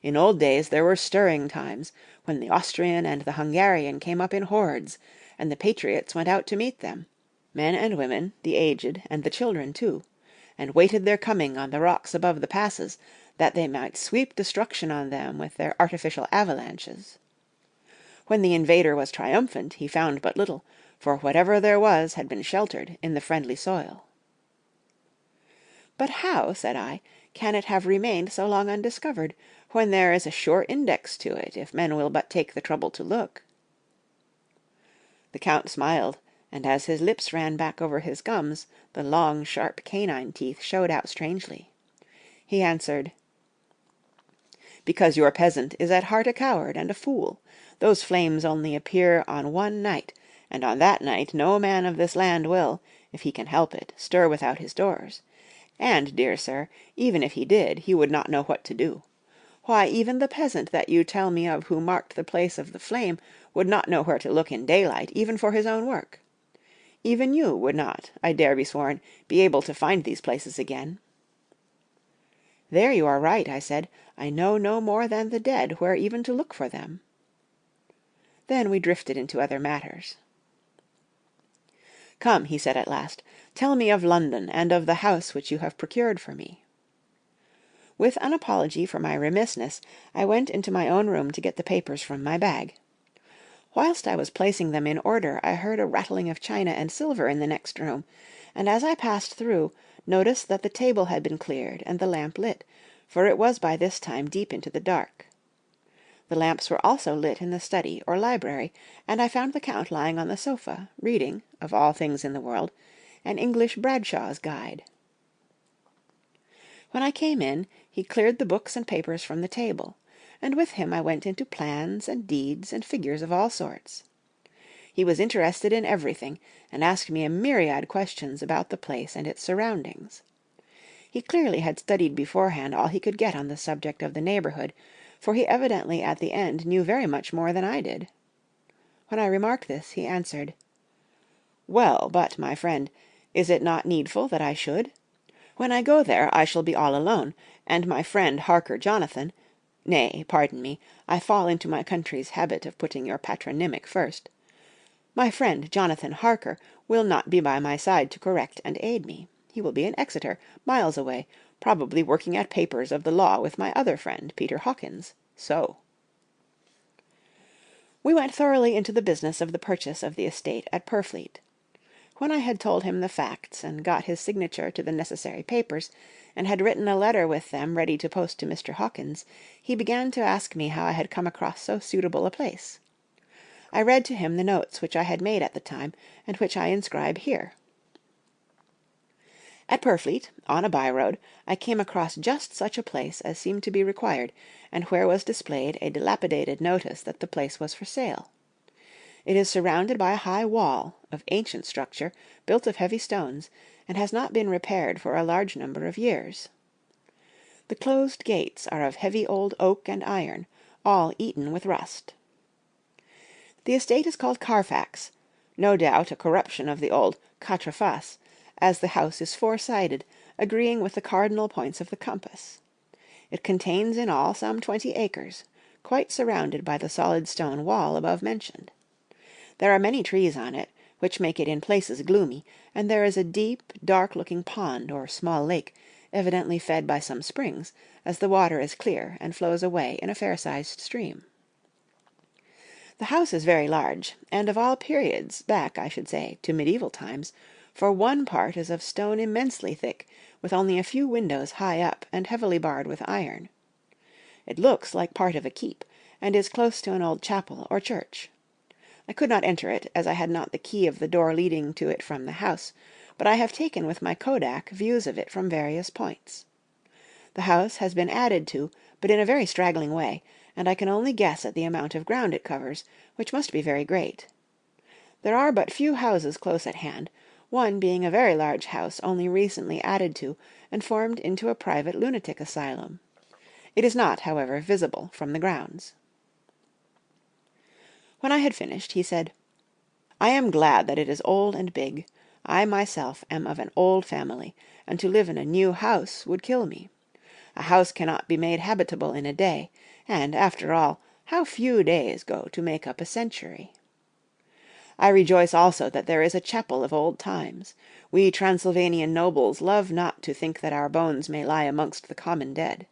In old days there were stirring times, when the Austrian and the Hungarian came up in hordes, and the patriots went out to meet them, men and women, the aged, and the children too, and waited their coming on the rocks above the passes, that they might sweep destruction on them with their artificial avalanches. When the invader was triumphant, he found but little, for whatever there was had been sheltered in the friendly soil." "But how," said I, "can it have remained so long undiscovered, when there is a sure index to it, if men will but take the trouble to look?" The Count smiled, and as his lips ran back over his gums, the long, sharp canine teeth showed out strangely. He answered, "Because your peasant is at heart a coward and a fool. Those flames only appear on one night, and on that night no man of this land will, if he can help it, stir without his doors. And, dear sir, even if he did, he would not know what to do. Why, even the peasant that you tell me of who marked the place of the flame would not know where to look in daylight, even for his own work. Even you would not, I dare be sworn, be able to find these places again." "There you are right," I said. "I know no more than the dead where even to look for them." Then we drifted into other matters. "Come," he said at last, "tell me of London, and of the house which you have procured for me." With an apology for my remissness, I went into my own room to get the papers from my bag. Whilst I was placing them in order, I heard a rattling of china and silver in the next room, and as I passed through, noticed that the table had been cleared and the lamp lit, for it was by this time deep into the dark. The lamps were also lit in the study or library, and I found the Count lying on the sofa, reading, of all things in the world, an English Bradshaw's Guide. When I came in, he cleared the books and papers from the table, and with him I went into plans and deeds and figures of all sorts. He was interested in everything, and asked me a myriad questions about the place and its surroundings. He clearly had studied beforehand all he could get on the subject of the neighbourhood, for he evidently at the end knew very much more than I did. When I remarked this, he answered, "Well, but, my friend, is it not needful that I should? When I go there I shall be all alone, and my friend Harker Jonathan—nay, pardon me, I fall into my country's habit of putting your patronymic first—my friend Jonathan Harker will not be by my side to correct and aid me. He will be in Exeter, miles away, probably working at papers of the law with my other friend, Peter Hawkins. So." We went thoroughly into the business of the purchase of the estate at Purfleet. When I had told him the facts, and got his signature to the necessary papers, and had written a letter with them ready to post to Mr. Hawkins, he began to ask me how I had come across so suitable a place. I read to him the notes which I had made at the time, and which I inscribe here. At Purfleet, on a by-road, I came across just such a place as seemed to be required, and where was displayed a dilapidated notice that the place was for sale. It is surrounded by a high wall, of ancient structure, built of heavy stones, and has not been repaired for a large number of years. The closed gates are of heavy old oak and iron, all eaten with rust. The estate is called Carfax, no doubt a corruption of the old quatre faces, as the house is four-sided, agreeing with the cardinal points of the compass. It contains in all some 20 acres, quite surrounded by the solid stone wall above mentioned. There are many trees on it, which make it in places gloomy, and there is a deep, dark-looking pond or small lake, evidently fed by some springs, as the water is clear and flows away in a fair-sized stream. The house is very large, and of all periods, back, I should say, to medieval times, for one part is of stone immensely thick, with only a few windows high up and heavily barred with iron. It looks like part of a keep, and is close to an old chapel or church. I could not enter it, as I had not the key of the door leading to it from the house, but I have taken with my kodak views of it from various points. The house has been added to, but in a very straggling way, and I can only guess at the amount of ground it covers, which must be very great. There are but few houses close at hand, one being a very large house only recently added to and formed into a private lunatic asylum. It is not, however, visible from the grounds. When I had finished, he said, "I am glad that it is old and big. I myself am of an old family, and to live in a new house would kill me. A house cannot be made habitable in a day, and, after all, how few days go to make up a century. I rejoice also that there is a chapel of old times. We Transylvanian nobles love not to think that our bones may lie amongst the common dead.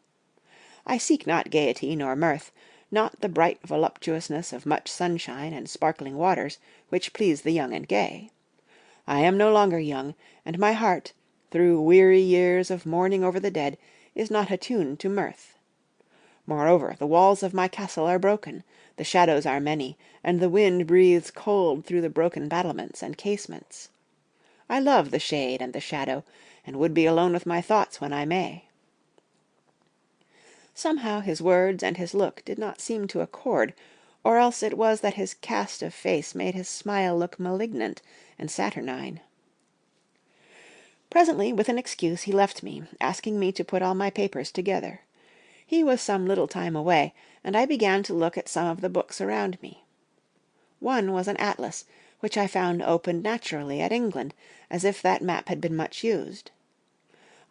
I seek not gaiety nor mirth, not the bright voluptuousness of much sunshine and sparkling waters, which please the young and gay. I am no longer young, and my heart, through weary years of mourning over the dead, is not attuned to mirth. Moreover, the walls of my castle are broken, the shadows are many, and the wind breathes cold through the broken battlements and casements. I love the shade and the shadow, and would be alone with my thoughts when I may." Somehow his words and his look did not seem to accord, or else it was that his cast of face made his smile look malignant and saturnine. Presently, with an excuse, he left me, asking me to put all my papers together. He was some little time away, and I began to look at some of the books around me. One was an atlas, which I found opened naturally at England, as if that map had been much used.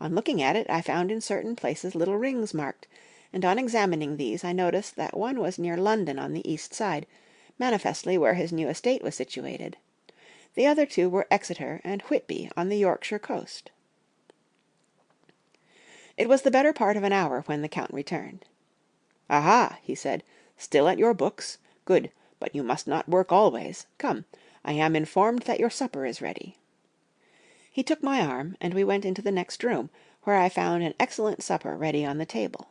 On looking at it, I found in certain places little rings marked, and on examining these I noticed that one was near London on the east side, manifestly where his new estate was situated. The other two were Exeter and Whitby on the Yorkshire coast. It was the better part of an hour when the Count returned. "Aha!" he said, "still at your books? Good, but you must not work always. Come, I am informed that your supper is ready." He took my arm, and we went into the next room, where I found an excellent supper ready on the table.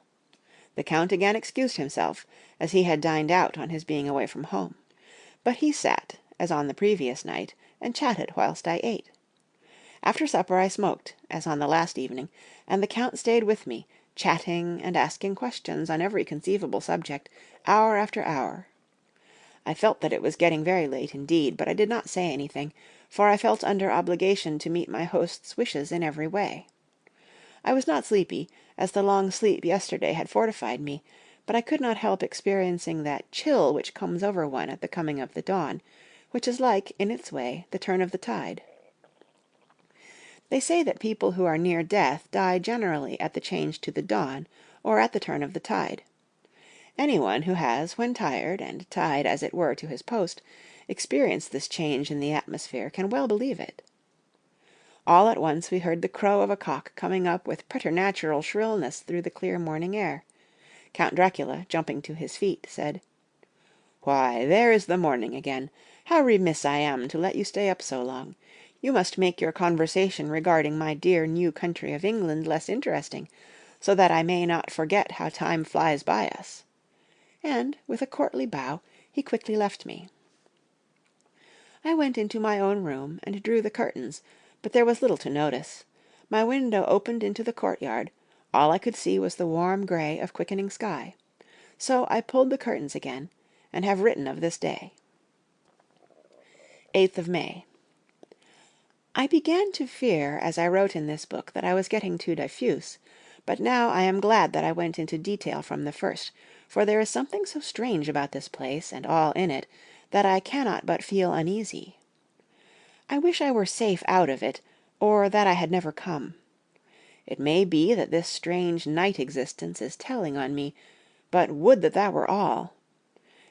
The Count again excused himself, as he had dined out on his being away from home. But he sat, as on the previous night, and chatted whilst I ate. After supper I smoked, as on the last evening, and the Count stayed with me, chatting and asking questions on every conceivable subject, hour after hour. I felt that it was getting very late indeed, but I did not say anything, for I felt under obligation to meet my host's wishes in every way. I was not sleepy, as the long sleep yesterday had fortified me, but I could not help experiencing that chill which comes over one at the coming of the dawn, which is like, in its way, the turn of the tide. They say that people who are near death die generally at the change to the dawn, or at the turn of the tide. Anyone who has, when tired, and tied as it were to his post, experienced this change in the atmosphere can well believe it. All at once we heard the crow of a cock coming up with preternatural shrillness through the clear morning air. Count Dracula, jumping to his feet, said, "Why, there is the morning again. How remiss I am to let you stay up so long. You must make your conversation regarding my dear new country of England less interesting, so that I may not forget how time flies by us." And, with a courtly bow, he quickly left me. I went into my own room and drew the curtains, but there was little to notice. My window opened into the courtyard. All I could see was the warm grey of quickening sky. So I pulled the curtains again, and have written of this day. 8th of May. I began to fear as I wrote in this book that I was getting too diffuse, but now I am glad that I went into detail from the first, for there is something so strange about this place and all in it that I cannot but feel uneasy. I wish I were safe out of it, or that I had never come. It may be that this strange night existence is telling on me, but would that that were all.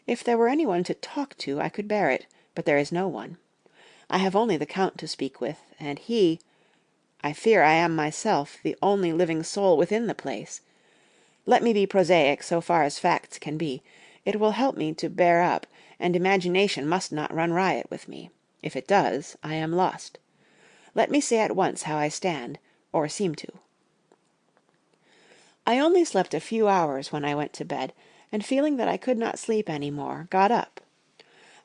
If there were anyone to talk to, I could bear it, but there is no one. I have only the Count to speak with, and I fear I am myself the only living soul within the place. Let me be prosaic so far as facts can be. It will help me to bear up, and imagination must not run riot with me. If it does, I am lost. Let me say at once how I stand, or seem to. I only slept a few hours when I went to bed, and feeling that I could not sleep any more, got up.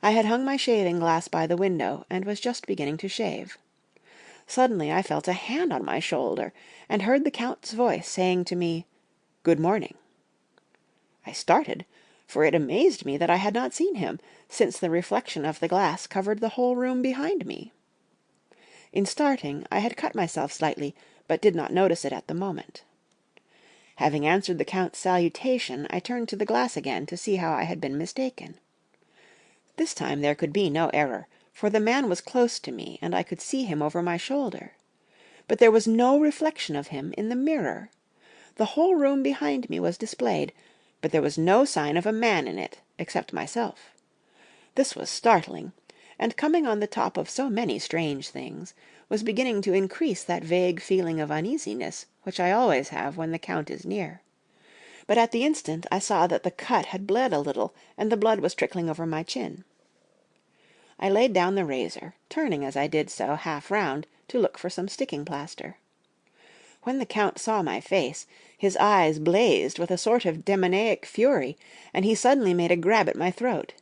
I had hung my shaving-glass by the window, and was just beginning to shave. Suddenly I felt a hand on my shoulder, and heard the Count's voice saying to me, "Good morning." I started, for it amazed me that I had not seen him, since the reflection of the glass covered the whole room behind me. In starting, I had cut myself slightly, but did not notice it at the moment. Having answered the Count's salutation, I turned to the glass again to see how I had been mistaken. This time there could be no error, for the man was close to me, and I could see him over my shoulder. But there was no reflection of him in the mirror. The whole room behind me was displayed, but there was no sign of a man in it, except myself. This was startling, and coming on the top of so many strange things, was beginning to increase that vague feeling of uneasiness which I always have when the Count is near. But at the instant I saw that the cut had bled a little, and the blood was trickling over my chin. I laid down the razor, turning as I did so half round to look for some sticking plaster. When the Count saw my face, his eyes blazed with a sort of demoniac fury, and he suddenly made a grab at my throat.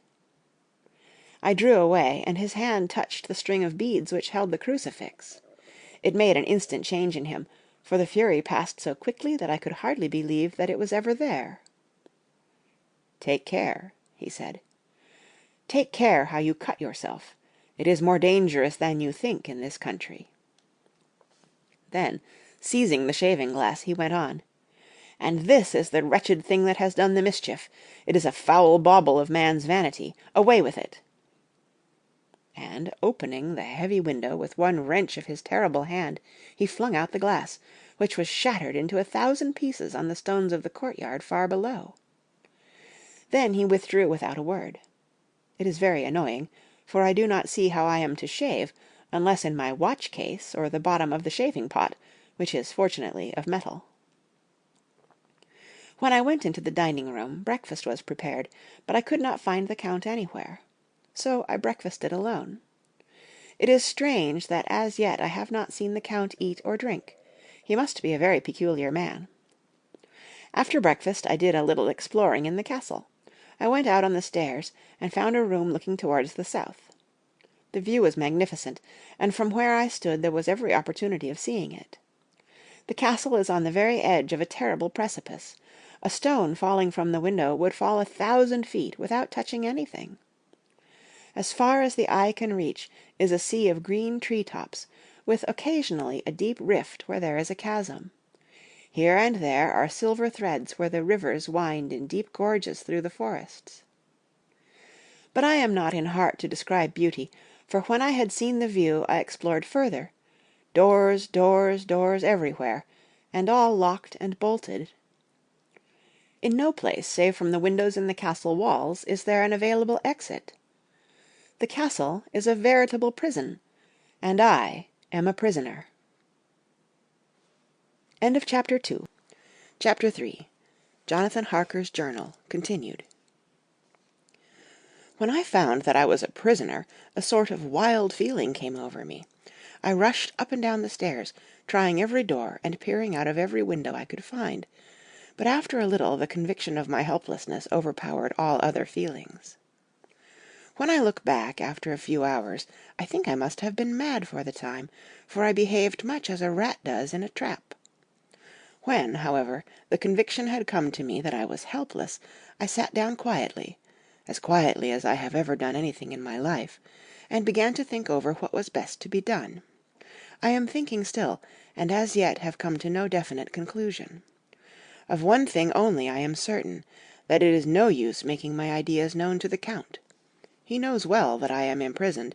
I drew away, and his hand touched the string of beads which held the crucifix. It made an instant change in him, for the fury passed so quickly that I could hardly believe that it was ever there. "Take care," he said. "Take care how you cut yourself. It is more dangerous than you think in this country." Then, seizing the shaving-glass, he went on, "And this is the wretched thing that has done the mischief. It is a foul bauble of man's vanity. Away with it!" And, opening the heavy window with one wrench of his terrible hand, he flung out the glass, which was shattered into 1,000 pieces on the stones of the courtyard far below. Then he withdrew without a word. It is very annoying, for I do not see how I am to shave, unless in my watch-case or the bottom of the shaving-pot, which is fortunately of metal. When I went into the dining-room, breakfast was prepared, but I could not find the Count anywhere. So I breakfasted alone. It is strange that as yet I have not seen the Count eat or drink. He must be a very peculiar man. After breakfast I did a little exploring in the castle. I went out on the stairs, and found a room looking towards the south. The view was magnificent, and from where I stood there was every opportunity of seeing it. The castle is on the very edge of a terrible precipice. A stone falling from the window would fall 1,000 feet without touching anything. As far as the eye can reach is a sea of green tree-tops, with occasionally a deep rift where there is a chasm. Here and there are silver threads where the rivers wind in deep gorges through the forests. But I am not in heart to describe beauty, for when I had seen the view I explored further. Doors, doors, doors everywhere, and all locked and bolted. In no place, save from the windows in the castle walls, is there an available exit. The castle is a veritable prison, and I am a prisoner. End of Chapter 2. Chapter 3. Jonathan Harker's Journal, continued. When I found that I was a prisoner, a sort of wild feeling came over me. I rushed up and down the stairs, trying every door and peering out of every window I could find, but after a little the conviction of my helplessness overpowered all other feelings. When I look back after a few hours, I think I must have been mad for the time, for I behaved much as a rat does in a trap. When, however, the conviction had come to me that I was helpless, I sat down quietly, as quietly as I have ever done anything in my life, and began to think over what was best to be done. I am thinking still, and as yet have come to no definite conclusion. Of one thing only I am certain, that it is no use making my ideas known to the Count. He knows well that I am imprisoned,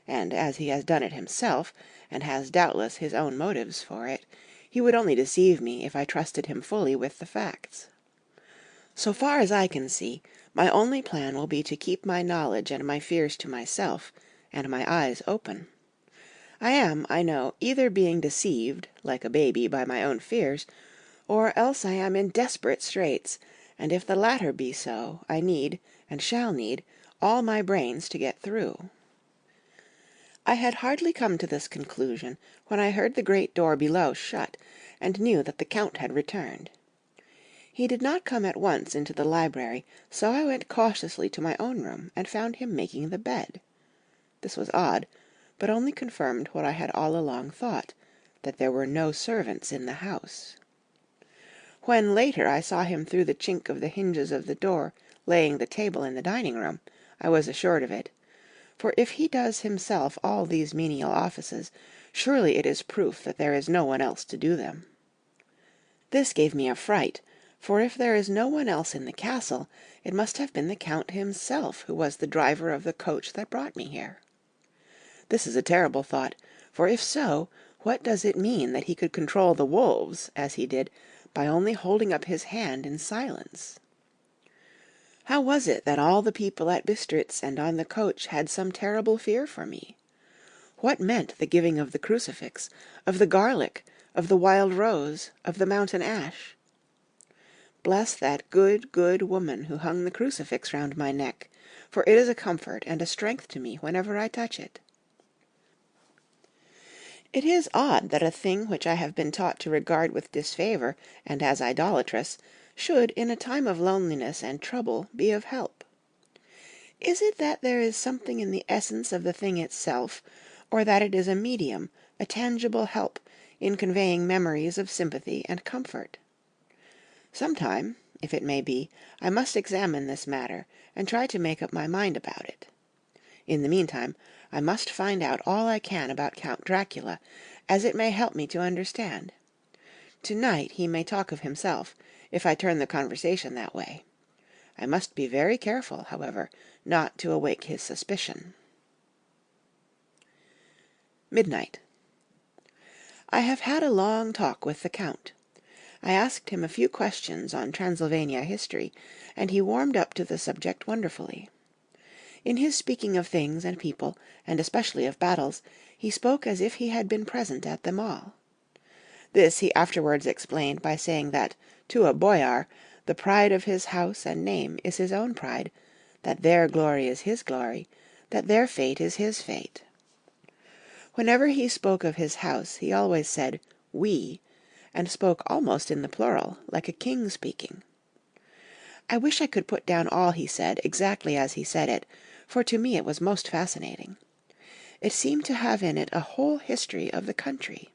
and as he has done it himself, and has doubtless his own motives for it, he would only deceive me if I trusted him fully with the facts. So far as I can see, my only plan will be to keep my knowledge and my fears to myself, and my eyes open. I am, I know, either being deceived, like a baby, by my own fears, or else I am in desperate straits, and if the latter be so, I need, and shall need, all my brains to get through. I had hardly come to this conclusion when I heard the great door below shut, and knew that the Count had returned. He did not come at once into the library, so I went cautiously to my own room and found him making the bed. This was odd, but only confirmed what I had all along thought, that there were no servants in the house. When later I saw him through the chink of the hinges of the door, laying the table in the dining room, I was assured of it. For if he does himself all these menial offices, surely it is proof that there is no one else to do them. This gave me a fright, for if there is no one else in the castle, it must have been the Count himself who was the driver of the coach that brought me here. This is a terrible thought, for if so, what does it mean that he could control the wolves, as he did, by only holding up his hand in silence? How was it that all the people at Bistritz and on the coach had some terrible fear for me? What meant the giving of the crucifix, of the garlic, of the wild rose, of the mountain ash? Bless that good, good woman who hung the crucifix round my neck, for it is a comfort and a strength to me whenever I touch it. It is odd that a thing which I have been taught to regard with disfavor and as idolatrous should in a time of loneliness and trouble be of help. Is it that there is something in the essence of the thing itself, or that it is a medium, a tangible help, in conveying memories of sympathy and comfort? Sometime, if it may be, I must examine this matter, and try to make up my mind about it. In the meantime, I must find out all I can about Count Dracula, as it may help me to understand. To-night he may talk of himself, if I turn the conversation that way. I must be very careful, however, not to awake his suspicion. Midnight. I have had a long talk with the Count. I asked him a few questions on Transylvania history, and he warmed up to the subject wonderfully. In his speaking of things and people, and especially of battles, he spoke as if he had been present at them all. This he afterwards explained by saying that, to a boyar, the pride of his house and name is his own pride, that their glory is his glory, that their fate is his fate. Whenever he spoke of his house, he always said "we," and spoke almost in the plural, like a king speaking. I wish I could put down all he said exactly as he said it, for to me it was most fascinating. It seemed to have in it a whole history of the country.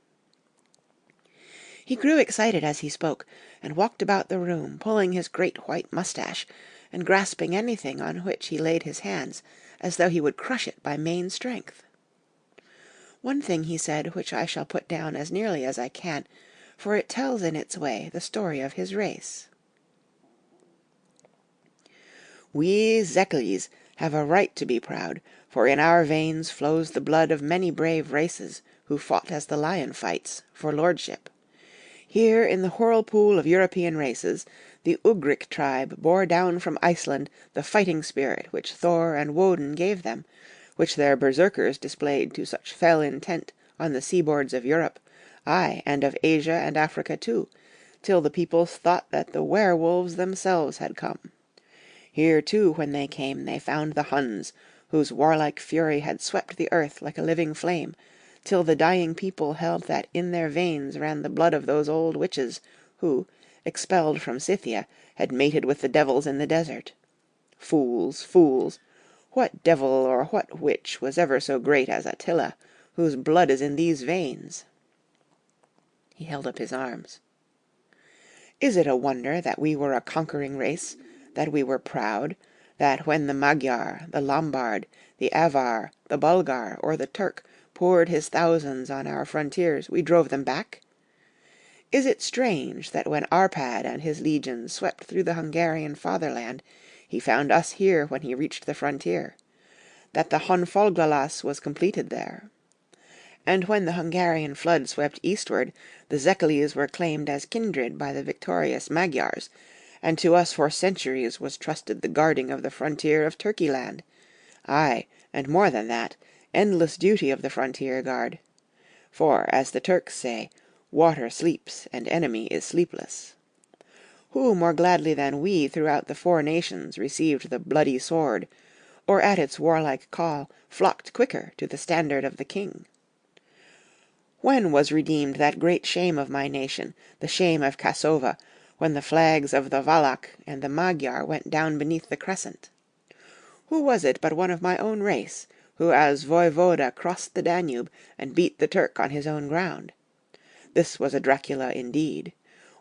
He grew excited as he spoke, and walked about the room, pulling his great white mustache, and grasping anything on which he laid his hands, as though he would crush it by main strength. One thing he said which I shall put down as nearly as I can, for it tells in its way the story of his race. We Szekelyes have a right to be proud, for in our veins flows the blood of many brave races who fought as the lion fights, for lordship. Here in the whirlpool of European races, the Ugric tribe bore down from Iceland the fighting spirit which Thor and Woden gave them, which their berserkers displayed to such fell intent on the seaboards of Europe, aye, and of Asia and Africa too, till the peoples thought that the were-wolves themselves had come. Here too, when they came, they found the Huns, whose warlike fury had swept the earth like a living flame, till the dying people held that in their veins ran the blood of those old witches, who, expelled from Scythia, had mated with the devils in the desert. Fools, fools! What devil or what witch was ever so great as Attila, whose blood is in these veins?" He held up his arms. "Is it a wonder that we were a conquering race, that we were proud, that when the Magyar, the Lombard, the Avar, the Bulgar, or the Turk poured his thousands on our frontiers, we drove them back? Is it strange that when Arpad and his legions swept through the Hungarian fatherland, he found us here when he reached the frontier, that the Honfoglalas was completed there? And when the Hungarian flood swept eastward, the Zekkelies were claimed as kindred by the victorious Magyars, and to us for centuries was trusted the guarding of the frontier of Turkeyland, aye, and more than that, endless duty of the frontier guard. For, as the Turks say, water sleeps, and enemy is sleepless. Who more gladly than we throughout the four nations received the bloody sword, or at its warlike call flocked quicker to the standard of the king? When was redeemed that great shame of my nation, the shame of Cassova, when the flags of the Wallach and the Magyar went down beneath the crescent? Who was it but one of my own race, who as voivoda crossed the Danube and beat the Turk on his own ground? This was a Dracula indeed.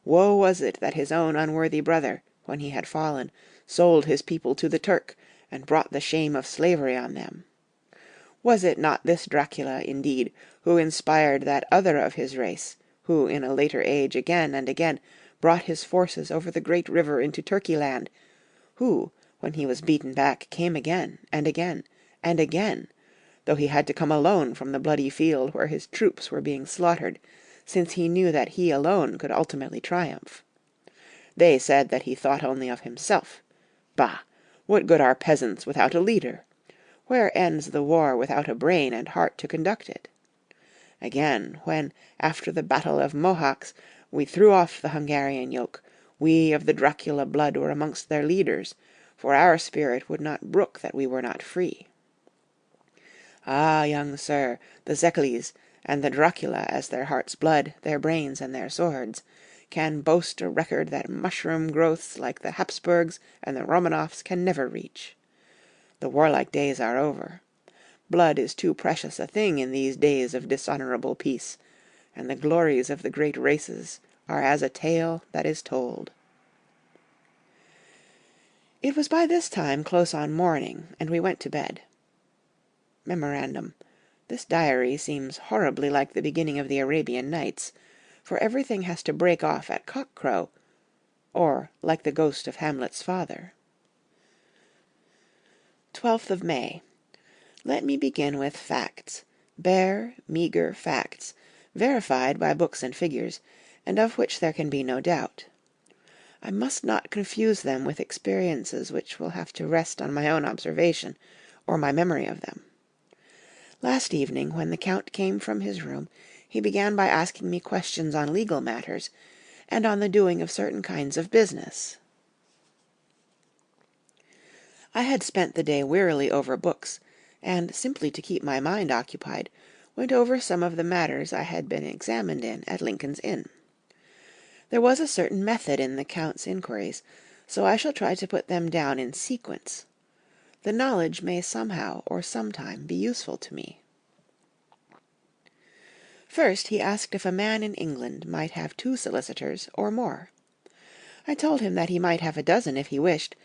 Woe was it that his own unworthy brother, when he had fallen, sold his people to the Turk, and brought the shame of slavery on them. Was it not this Dracula, indeed, who inspired that other of his race, who in a later age again and again brought his forces over the great river into Turkeyland, who, when he was beaten back, came again, and again, and again, though he had to come alone from the bloody field where his troops were being slaughtered, since he knew that he alone could ultimately triumph? They said that he thought only of himself. Bah! What good are peasants without a leader? Where ends the war without a brain and heart to conduct it? Again, when, after the battle of Mohacs, we threw off the Hungarian yoke, we of the Dracula blood were amongst their leaders, for our spirit would not brook that we were not free. Ah, young sir, the Zekkelies, and the Dracula as their heart's blood, their brains, and their swords, can boast a record that mushroom growths like the Hapsburgs and the Romanovs can never reach. The warlike days are over. Blood is too precious a thing in these days of dishonorable peace, and the glories of the great races are as a tale that is told. It was by this time close on morning, and we went to bed. Memorandum. This diary seems horribly like the beginning of the Arabian Nights, for everything has to break off at cock-crow, or like the ghost of Hamlet's father. 12th of May. Let me begin with facts, bare, meagre facts, verified by books and figures, and of which there can be no doubt. I must not confuse them with experiences which will have to rest on my own observation, or my memory of them. Last evening, when the Count came from his room, he began by asking me questions on legal matters, and on the doing of certain kinds of business. I had spent the day wearily over books, and, simply to keep my mind occupied, went over some of the matters I had been examined in at Lincoln's Inn. There was a certain method in the Count's inquiries, so I shall try to put them down in sequence. The knowledge may somehow or sometime be useful to me. First, he asked if a man in England might have 2 solicitors or more. I told him that he might have a dozen if he wished,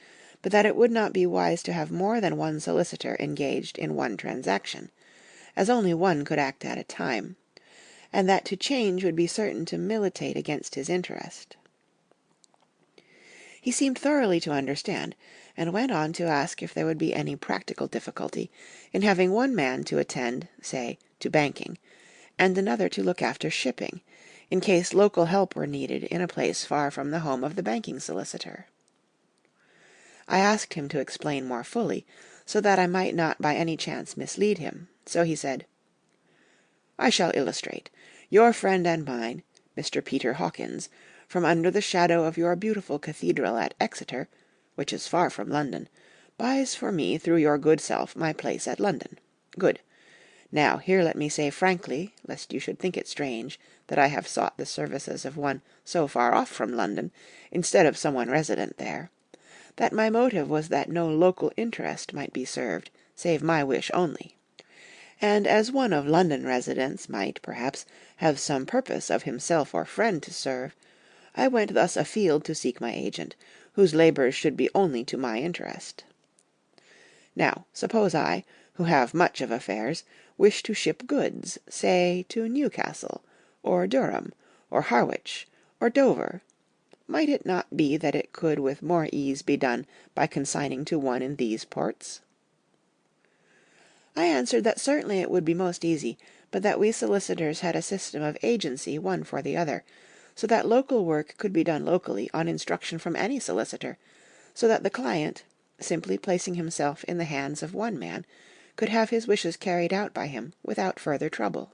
but that it would not be wise to have more than one solicitor engaged in one transaction, as only one could act at a time, and that to change would be certain to militate against his interest. He seemed thoroughly to understand, and went on to ask if there would be any practical difficulty in having one man to attend, say, to banking, and another to look after shipping, in case local help were needed in a place far from the home of the banking solicitor. I asked him to explain more fully, so that I might not by any chance mislead him, so he said, "I shall illustrate. Your friend and mine, Mr. Peter Hawkins, from under the shadow of your beautiful cathedral at Exeter, which is far from London, buys for me through your good self my place at London. Good. Now here let me say frankly, lest you should think it strange that I have sought the services of one so far off from London, instead of someone resident there, that my motive was that no local interest might be served, save my wish only. And as one of London residence might, perhaps, have some purpose of himself or friend to serve, I went thus afield to seek my agent, whose labours should be only to my interest. Now, suppose I, who have much of affairs, wish to ship goods, say, to Newcastle, or Durham, or Harwich, or Dover, might it not be that it could with more ease be done by consigning to one in these ports? I answered that certainly it would be most easy, but that we solicitors had a system of agency one for the other, so that local work could be done locally on instruction from any solicitor, so that the client, simply placing himself in the hands of one man, could have his wishes carried out by him without further trouble.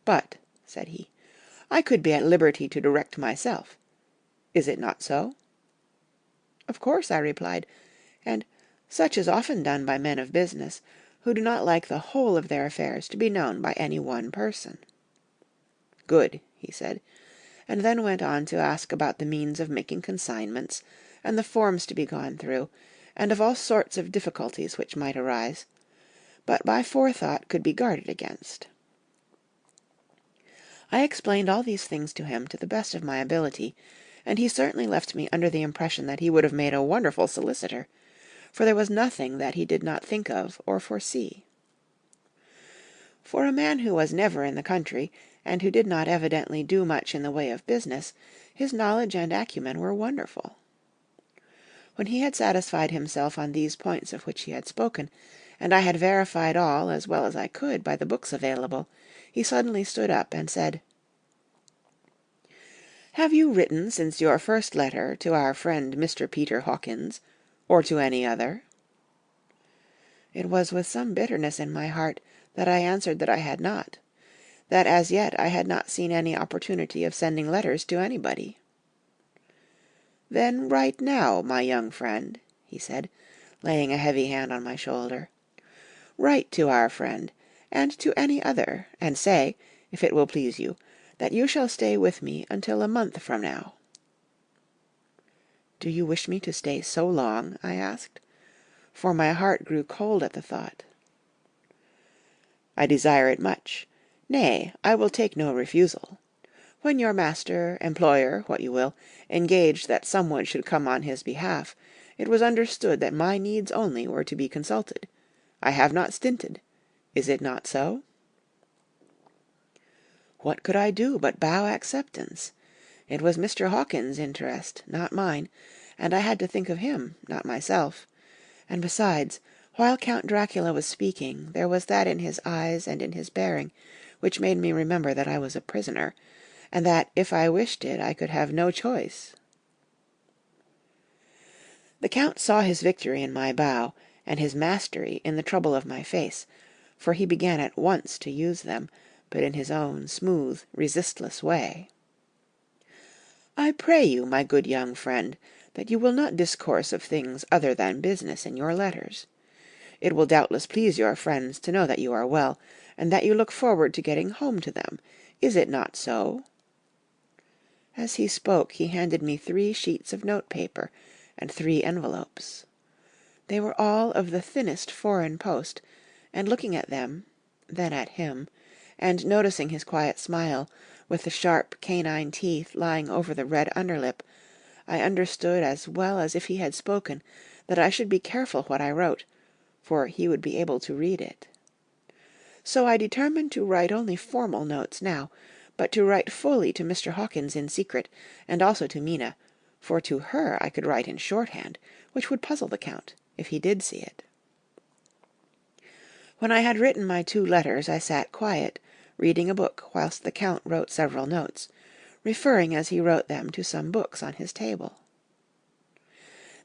"But," said he, "I could be at liberty to direct myself. Is it not so?" "Of course," I replied, "and such is often done by men of business, who do not like the whole of their affairs to be known by any one person." "Good," he said, and then went on to ask about the means of making consignments, and the forms to be gone through, and of all sorts of difficulties which might arise, but by forethought could be guarded against. I explained all these things to him to the best of my ability, and he certainly left me under the impression that he would have made a wonderful solicitor, for there was nothing that he did not think of or foresee. For a man who was never in the country, and who did not evidently do much in the way of business, his knowledge and acumen were wonderful. When he had satisfied himself on these points of which he had spoken, and I had verified all as well as I could by the books available, he suddenly stood up and said, "Have you written since your first letter to our friend Mr. Peter Hawkins, or to any other?" It was with some bitterness in my heart that I answered that I had not, that as yet I had not seen any opportunity of sending letters to anybody. "Then write now, my young friend," he said, laying a heavy hand on my shoulder. "Write to our friend, and to any other, and say, if it will please you, that you shall stay with me until a month from now." "Do you wish me to stay so long?" I asked, for my heart grew cold at the thought. "I desire it much. Nay, I will take no refusal. When your master, employer, what you will, engaged that someone should come on his behalf, it was understood that my needs only were to be consulted. I have not stinted. Is it not so?" What could I do but bow acceptance? It was Mr. Hawkins' interest, not mine, and I had to think of him, not myself. And besides, while Count Dracula was speaking, there was that in his eyes and in his bearing which made me remember that I was a prisoner, and that, if I wished it, I could have no choice. The Count saw his victory in my bow, and his mastery in the trouble of my face, for he began at once to use them, but in his own smooth, resistless way. "I pray you, my good young friend, that you will not discourse of things other than business in your letters. It will doubtless please your friends to know that you are well, and that you look forward to getting home to them. Is it not so?" As he spoke he handed me 3 sheets of note-paper and 3 envelopes. They were all of the thinnest foreign post, and looking at them, then at him, and noticing his quiet smile, with the sharp canine teeth lying over the red underlip, I understood as well as if he had spoken that I should be careful what I wrote, for he would be able to read it. So I determined to write only formal notes now, but to write fully to Mr. Hawkins in secret, and also to Mina, for to her I could write in shorthand, which would puzzle the Count, if he did see it. When I had written my 2 letters, I sat quiet, reading a book whilst the Count wrote several notes, referring as he wrote them to some books on his table.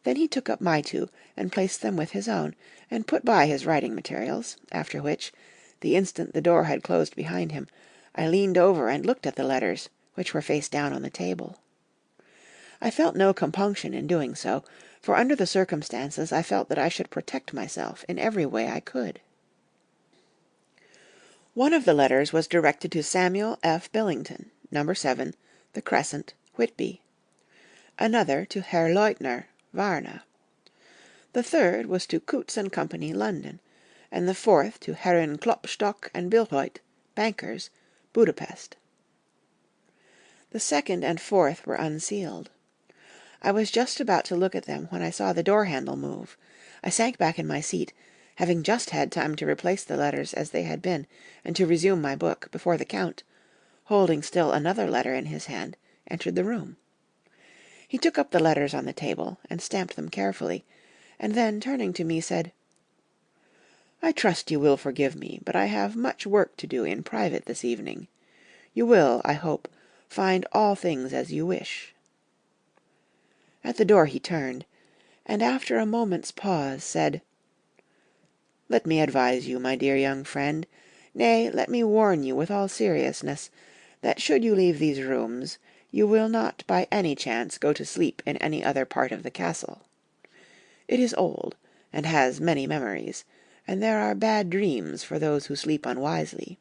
Then he took up my 2, and placed them with his own, and put by his writing materials, after which, the instant the door had closed behind him, I leaned over and looked at the letters, which were face down on the table. I felt no compunction in doing so, for under the circumstances I felt that I should protect myself in every way I could. One of the letters was directed to Samuel F. Billington, No. 7, The Crescent, Whitby. Another to Herr Leutner, Varna. The third was to Coutts and Company, London, and the fourth to Herren Klopstock and Bilhoit, bankers, Budapest. The second and fourth were unsealed. I was just about to look at them when I saw the door-handle move. I sank back in my seat, having just had time to replace the letters as they had been, and to resume my book, before the Count, holding still another letter in his hand, entered the room. He took up the letters on the table, and stamped them carefully, and then, turning to me, said, "I trust you will forgive me, but I have much work to do in private this evening. You will, I hope, find all things as you wish." At the door he turned, and after a moment's pause said, "Let me advise you, my dear young friend, nay, let me warn you with all seriousness, that should you leave these rooms, you will not by any chance go to sleep in any other part of the castle. It is old, and has many memories, and there are bad dreams for those who sleep unwisely.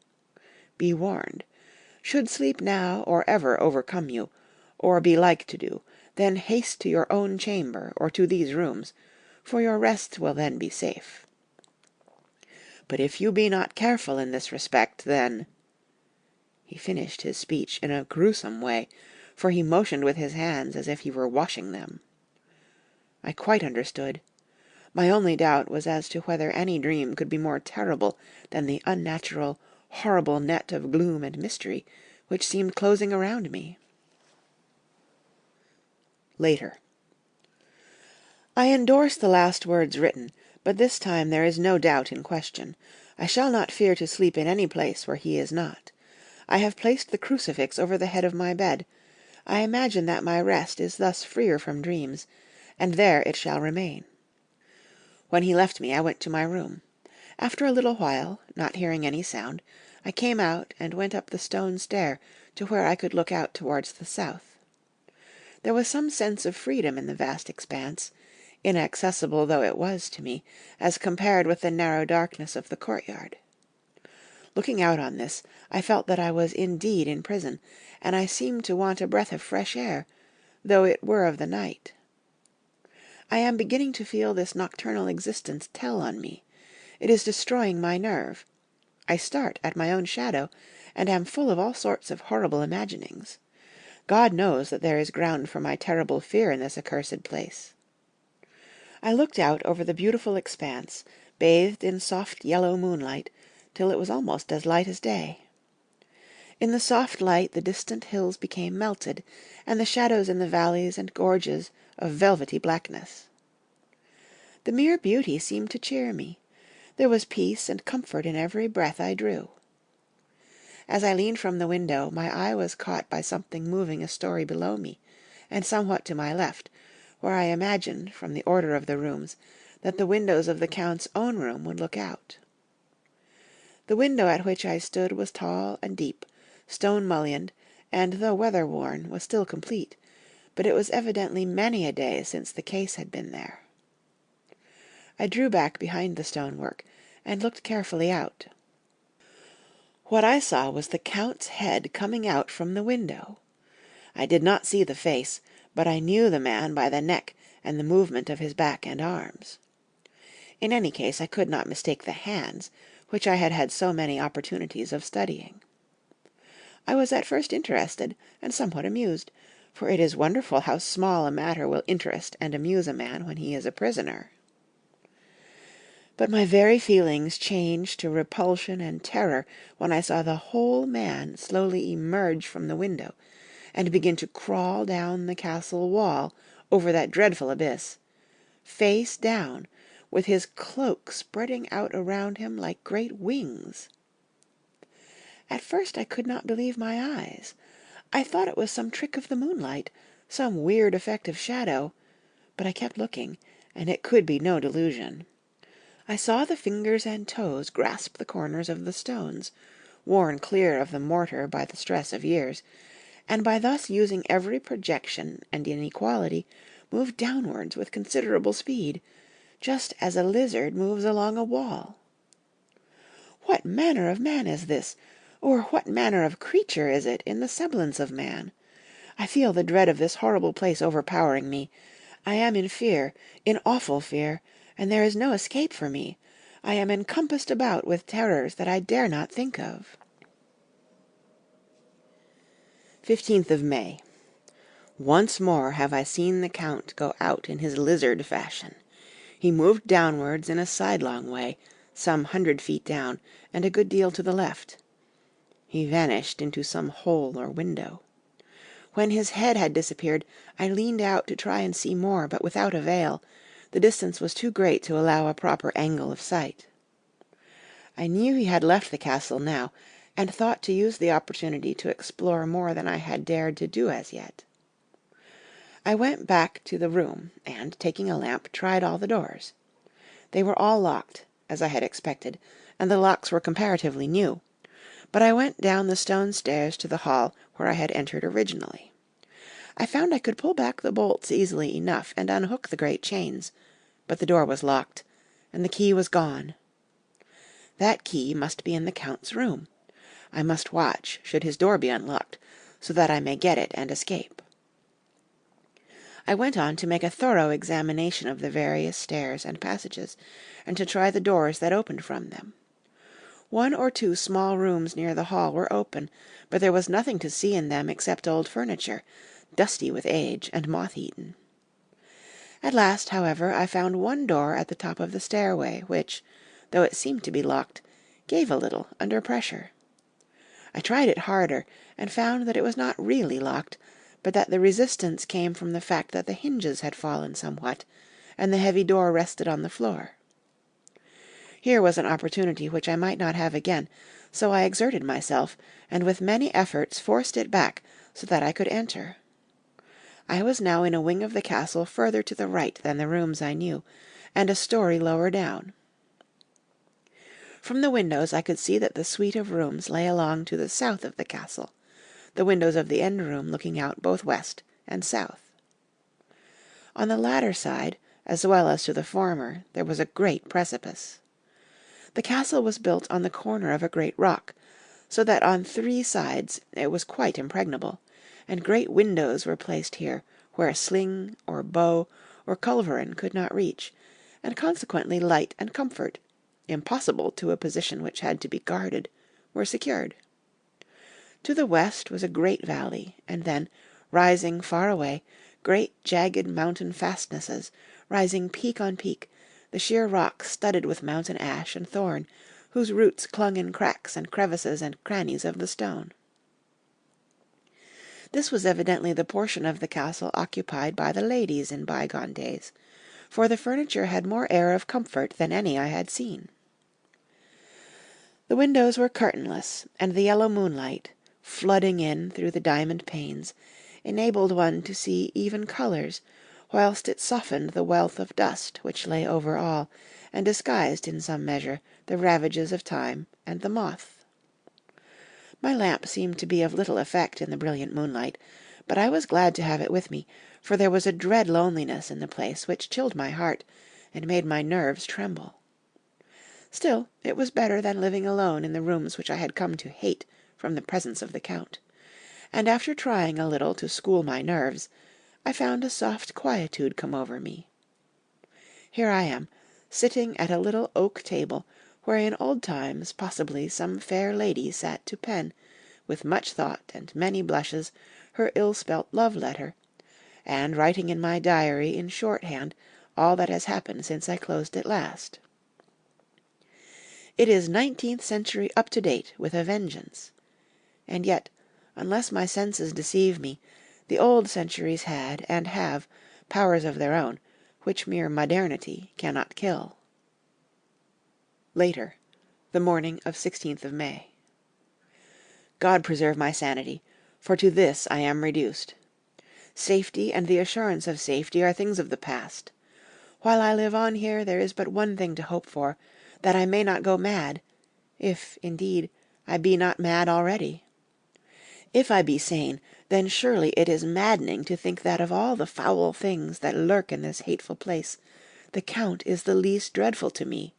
Be warned. Should sleep now or ever overcome you, or be like to do, then haste to your own chamber or to these rooms, for your rest will then be safe. But if you be not careful in this respect, then—" He finished his speech in a gruesome way, for he motioned with his hands as if he were washing them. I quite understood. My only doubt was as to whether any dream could be more terrible than the unnatural, horrible net of gloom and mystery which seemed closing around me. Later. I endorse the last words written, but this time there is no doubt in question. I shall not fear to sleep in any place where he is not. I have placed the crucifix over the head of my bed. I imagine that my rest is thus freer from dreams, and there it shall remain. When he left me, I went to my room. After a little while, not hearing any sound, I came out and went up the stone stair to where I could look out towards the south. There was some sense of freedom in the vast expanse, inaccessible though it was to me, as compared with the narrow darkness of the courtyard. Looking out on this, I felt that I was indeed in prison, and I seemed to want a breath of fresh air, though it were of the night. I am beginning to feel this nocturnal existence tell on me. It is destroying my nerve. I start at my own shadow, and am full of all sorts of horrible imaginings. God knows that there is ground for my terrible fear in this accursed place. I looked out over the beautiful expanse, bathed in soft yellow moonlight, till it was almost as light as day. In the soft light the distant hills became melted, and the shadows in the valleys and gorges of velvety blackness. The mere beauty seemed to cheer me. There was peace and comfort in every breath I drew. As I leaned from the window, my eye was caught by something moving a story below me, and somewhat to my left, where I imagined, from the order of the rooms, that the windows of the Count's own room would look out. The window at which I stood was tall and deep, stone-mullioned, and though weather-worn, was still complete, but it was evidently many a day since the case had been there. I drew back behind the stonework, and looked carefully out. What I saw was the Count's head coming out from the window. I did not see the face, but I knew the man by the neck and the movement of his back and arms. In any case, I could not mistake the hands, which I had had so many opportunities of studying. I was at first interested and somewhat amused, for it is wonderful how small a matter will interest and amuse a man when he is a prisoner. But my very feelings changed to repulsion and terror when I saw the whole man slowly emerge from the window, and begin to crawl down the castle wall over that dreadful abyss, face down, with his cloak spreading out around him like great wings. At first I could not believe my eyes. I thought it was some trick of the moonlight, some weird effect of shadow, but I kept looking, and it could be no delusion. I saw the fingers and toes grasp the corners of the stones, worn clear of the mortar by the stress of years, and by thus using every projection and inequality, move downwards with considerable speed, just as a lizard moves along a wall. What manner of man is this, or what manner of creature is it in the semblance of man? I feel the dread of this horrible place overpowering me. I am in fear, in awful fear, and there is no escape for me. I am encompassed about with terrors that I dare not think of. 15th of May. Once more have I seen the Count go out in his lizard fashion. He moved downwards in a sidelong way, some 100 feet down, and a good deal to the left. He vanished into some hole or window. When his head had disappeared, I leaned out to try and see more, but without avail. The distance was too great to allow a proper angle of sight. I knew he had left the castle now, and thought to use the opportunity to explore more than I had dared to do as yet. I went back to the room, and, taking a lamp, tried all the doors. They were all locked, as I had expected, and the locks were comparatively new. But I went down the stone stairs to the hall where I had entered originally. I found I could pull back the bolts easily enough and unhook the great chains, but the door was locked, and the key was gone. That key must be in the Count's room. I must watch, should his door be unlocked, so that I may get it and escape. I went on to make a thorough examination of the various stairs and passages, and to try the doors that opened from them. One or two small rooms near the hall were open, but there was nothing to see in them except old furniture, dusty with age and moth-eaten. At last, however, I found one door at the top of the stairway, which, though it seemed to be locked, gave a little under pressure. I tried it harder, and found that it was not really locked, but that the resistance came from the fact that the hinges had fallen somewhat, and the heavy door rested on the floor. Here was an opportunity which I might not have again, so I exerted myself, and with many efforts forced it back so that I could enter. I was now in a wing of the castle further to the right than the rooms I knew, and a story lower down. From the windows I could see that the suite of rooms lay along to the south of the castle, the windows of the end room looking out both west and south. On the latter side, as well as to the former, there was a great precipice. The castle was built on the corner of a great rock, so that on 3 sides it was quite impregnable, and great windows were placed here, where sling, or bow, or culverin could not reach, and consequently light and comfort, impossible to a position which had to be guarded, were secured. To the west was a great valley, and then, rising far away, great jagged mountain fastnesses, rising peak on peak, the sheer rock studded with mountain ash and thorn, whose roots clung in cracks and crevices and crannies of the stone. This was evidently the portion of the castle occupied by the ladies in bygone days, for the furniture had more air of comfort than any I had seen. The windows were curtainless, and the yellow moonlight, flooding in through the diamond panes, enabled one to see even colours, whilst it softened the wealth of dust which lay over all, and disguised in some measure the ravages of time and the moth. My lamp seemed to be of little effect in the brilliant moonlight, but I was glad to have it with me, for there was a dread loneliness in the place which chilled my heart and made my nerves tremble. Still, it was better than living alone in the rooms which I had come to hate from the presence of the Count, and after trying a little to school my nerves, I found a soft quietude come over me. Here I am, sitting at a little oak table, where in old times possibly some fair lady sat to pen, with much thought and many blushes, her ill-spelt love-letter, and writing in my diary in shorthand all that has happened since I closed it last. It is 19th century up to date with a vengeance. And yet, unless my senses deceive me, the old centuries had, and have, powers of their own, which mere modernity cannot kill. Later, the morning of 16th of May. God preserve my sanity, for to this I am reduced. Safety and the assurance of safety are things of the past. While I live on here, there is but one thing to hope for, that I may not go mad, if, indeed, I be not mad already. If I be sane, then surely it is maddening to think that of all the foul things that lurk in this hateful place, the Count is the least dreadful to me,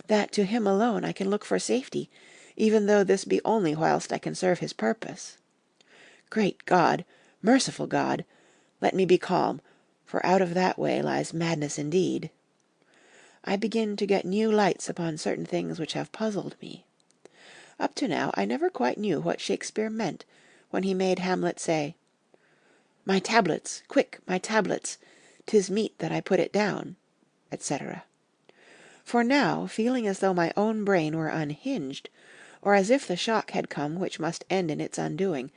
that to him alone I can look for safety, even though this be only whilst I can serve his purpose. Great God, merciful God, let me be calm, for out of that way lies madness indeed. I begin to get new lights upon certain things which have puzzled me. Up to now I never quite knew what Shakespeare meant when he made Hamlet say, "My tablets, quick, my tablets, 'tis meet that I put it down," etc. For now, feeling as though my own brain were unhinged, or as if the shock had come which must end in its undoing,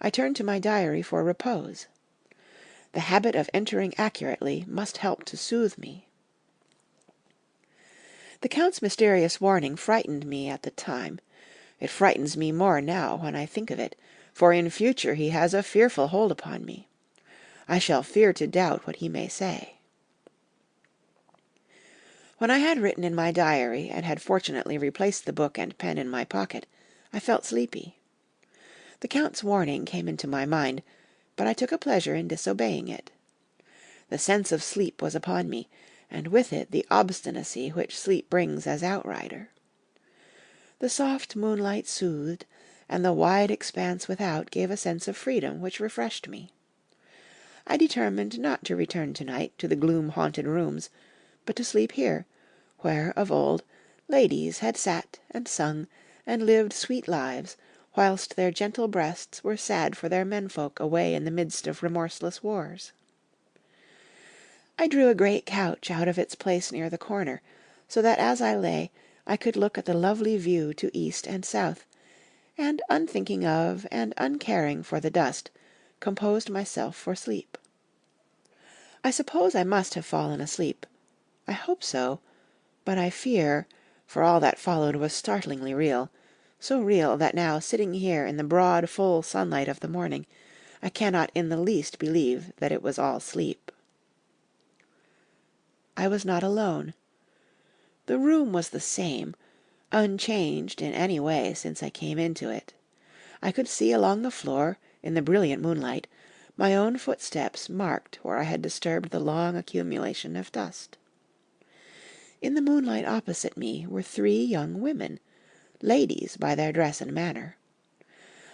I turned to my diary for repose. The habit of entering accurately must help to soothe me. The Count's mysterious warning frightened me at the time. It frightens me more now when I think of it, for in future he has a fearful hold upon me. I shall fear to doubt what he may say. When I had written in my diary, and had fortunately replaced the book and pen in my pocket, I felt sleepy. The Count's warning came into my mind, but I took a pleasure in disobeying it. The sense of sleep was upon me, and with it the obstinacy which sleep brings as outrider. The soft moonlight soothed, and the wide expanse without gave a sense of freedom which refreshed me. I determined not to return tonight to the gloom-haunted rooms, but to sleep here, where of old ladies had sat and sung and lived sweet lives, whilst their gentle breasts were sad for their menfolk away in the midst of remorseless wars. I drew a great couch out of its place near the corner, so that as I lay I could look at the lovely view to east and south, and unthinking of and uncaring for the dust, composed myself for sleep. I suppose I must have fallen asleep. I hope so, but I fear, for all that followed was startlingly real, so real that now, sitting here in the broad, full sunlight of the morning, I cannot in the least believe that it was all sleep. I was not alone. The room was the same, unchanged in any way since I came into it. I could see along the floor, in the brilliant moonlight, my own footsteps marked where I had disturbed the long accumulation of dust. In the moonlight opposite me were 3 young women, ladies by their dress and manner.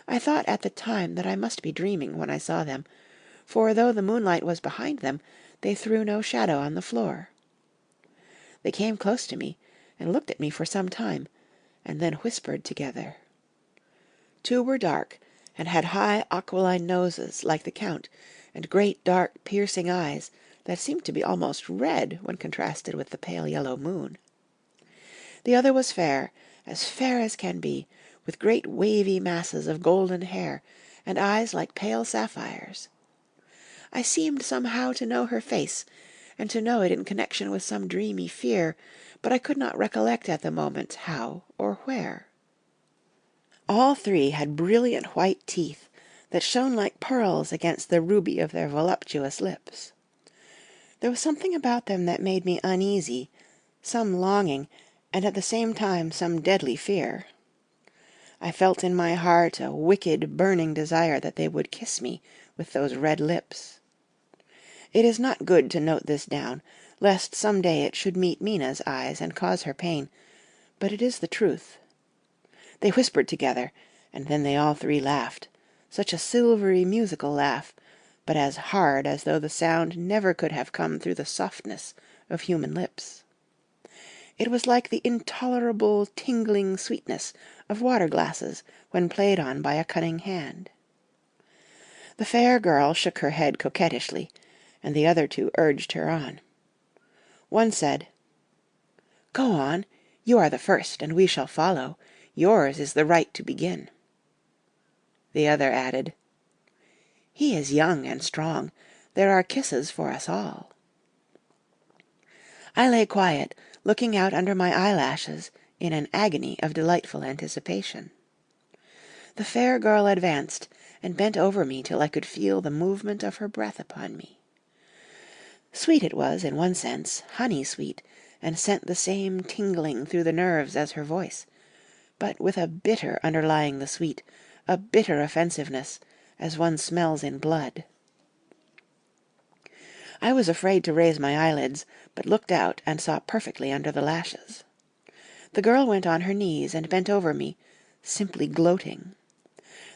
I thought at the time that I must be dreaming when I saw them, for though the moonlight was behind them, they threw no shadow on the floor. They came close to me, and looked at me for some time, and then whispered together. 2 were dark, and had high aquiline noses like the Count, and great dark piercing eyes that seemed to be almost red when contrasted with the pale yellow moon. The other was fair as can be, with great wavy masses of golden hair, and eyes like pale sapphires. I seemed somehow to know her face, and to know it in connection with some dreamy fear, but I could not recollect at the moment how or where. All 3 had brilliant white teeth that shone like pearls against the ruby of their voluptuous lips. There was something about them that made me uneasy, some longing, and at the same time some deadly fear. I felt in my heart a wicked, burning desire that they would kiss me with those red lips. It is not good to note this down, lest some day it should meet Mina's eyes and cause her pain, but it is the truth. They whispered together, and then they all 3 laughed, such a silvery musical laugh, but as hard as though the sound never could have come through the softness of human lips. It was like the intolerable tingling sweetness of water-glasses when played on by a cunning hand. The fair girl shook her head coquettishly, and the other 2 urged her on. One said, "Go on, you are the first, and we shall follow. Yours is the right to begin." The other added, "He is young and strong. There are kisses for us all." I lay quiet, looking out under my eyelashes in an agony of delightful anticipation. The fair girl advanced and bent over me till I could feel the movement of her breath upon me. Sweet it was in one sense, honey-sweet, and sent the same tingling through the nerves as her voice, but with a bitter underlying the sweet, a bitter offensiveness, as one smells in blood. I was afraid to raise my eyelids, but looked out and saw perfectly under the lashes. The girl went on her knees and bent over me, simply gloating.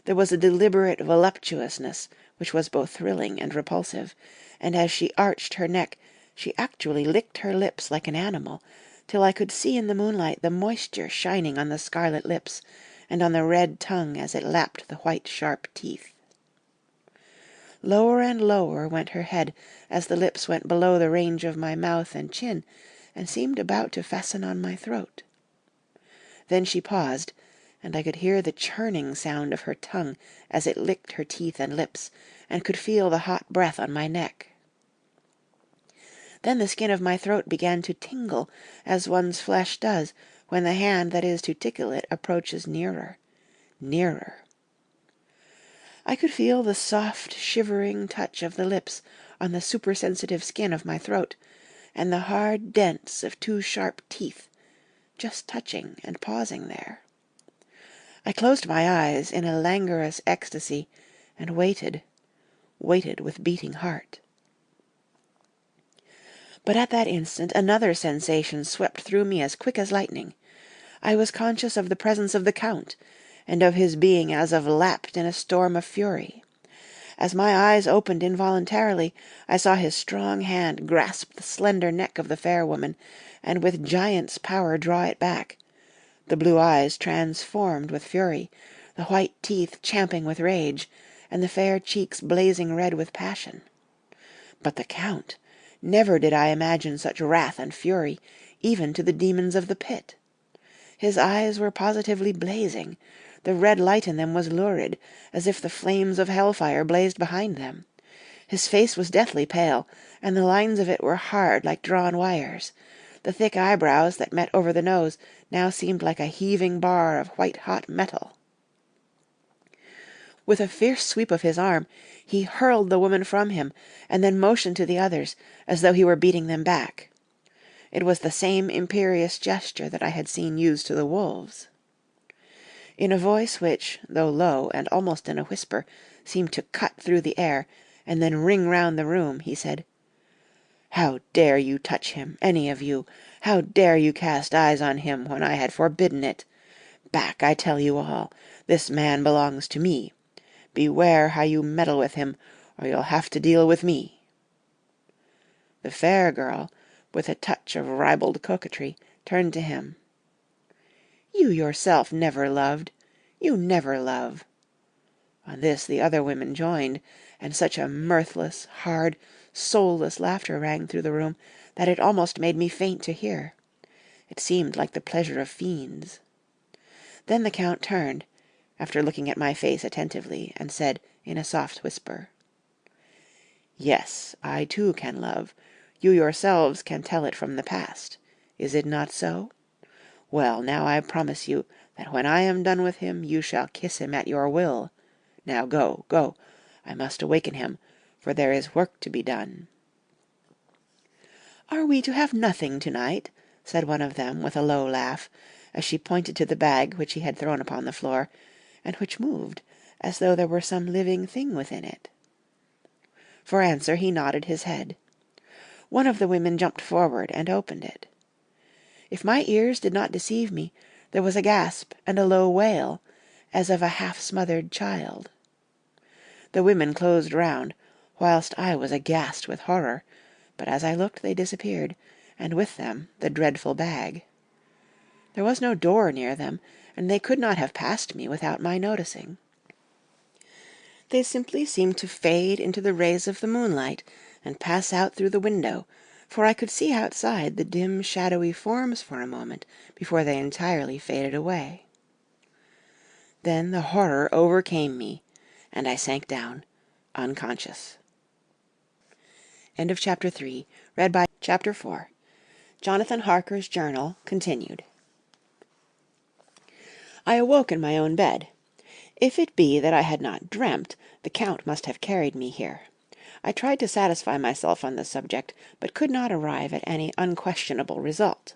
There was a deliberate voluptuousness which was both thrilling and repulsive, and as she arched her neck, she actually licked her lips like an animal, till I could see in the moonlight the moisture shining on the scarlet lips, and on the red tongue as it lapped the white sharp teeth. Lower and lower went her head as the lips went below the range of my mouth and chin, and seemed about to fasten on my throat. Then she paused, and I could hear the churning sound of her tongue as it licked her teeth and lips, and could feel the hot breath on my neck. Then the skin of my throat began to tingle, as one's flesh does when the hand that is to tickle it approaches nearer, nearer. I could feel the soft, shivering touch of the lips on the supersensitive skin of my throat, and the hard dents of two sharp teeth, just touching and pausing there. I closed my eyes in a languorous ecstasy, and waited with beating heart. But at that instant another sensation swept through me as quick as lightning. I was conscious of the presence of the Count, and of his being as of lapped in a storm of fury. As my eyes opened involuntarily, I saw his strong hand grasp the slender neck of the fair woman, and with giant's power draw it back, the blue eyes transformed with fury, the white teeth champing with rage, and the fair cheeks blazing red with passion. But the Count! Never did I imagine such wrath and fury, even to the demons of the pit. His eyes were positively blazing. The red light in them was lurid, as if the flames of hellfire blazed behind them. His face was deathly pale, and the lines of it were hard like drawn wires. The thick eyebrows that met over the nose now seemed like a heaving bar of white-hot metal. With a fierce sweep of his arm, he hurled the woman from him, and then motioned to the others, as though he were beating them back. It was the same imperious gesture that I had seen used to the wolves. In a voice which, though low and almost in a whisper, seemed to cut through the air, and then ring round the room, he said, "How dare you touch him, any of you? How dare you cast eyes on him when I had forbidden it? Back, I tell you all. This man belongs to me. Beware how you meddle with him, or you'll have to deal with me." The fair girl, with a touch of ribald coquetry, turned to him. "You yourself never loved. You never love." On this the other women joined, and such a mirthless, hard, soulless laughter rang through the room that it almost made me faint to hear. It seemed like the pleasure of fiends. Then the Count turned, after looking at my face attentively, and said in a soft whisper, "Yes, I too can love. You yourselves can tell it from the past. Is it not so? Well, now I promise you that when I am done with him you shall kiss him at your will. Now go, go. I must awaken him, for there is work to be done." "Are we to have nothing to-night?" said one of them with a low laugh, as she pointed to the bag which he had thrown upon the floor, and which moved as though there were some living thing within it. For answer he nodded his head. One of the women jumped forward and opened it. If my ears did not deceive me, there was a gasp and a low wail, as of a half-smothered child. The women closed round, whilst I was aghast with horror, but as I looked they disappeared, and with them the dreadful bag. There was no door near them, and they could not have passed me without my noticing. They simply seemed to fade into the rays of the moonlight, and pass out through the window, for I could see outside the dim shadowy forms for a moment before they entirely faded away. Then the horror overcame me, and I sank down, unconscious. End of Chapter 3. Read by Chapter 4. Jonathan Harker's Journal, continued. I awoke in my own bed. If it be that I had not dreamt, the Count must have carried me here. I tried to satisfy myself on the subject, but could not arrive at any unquestionable result.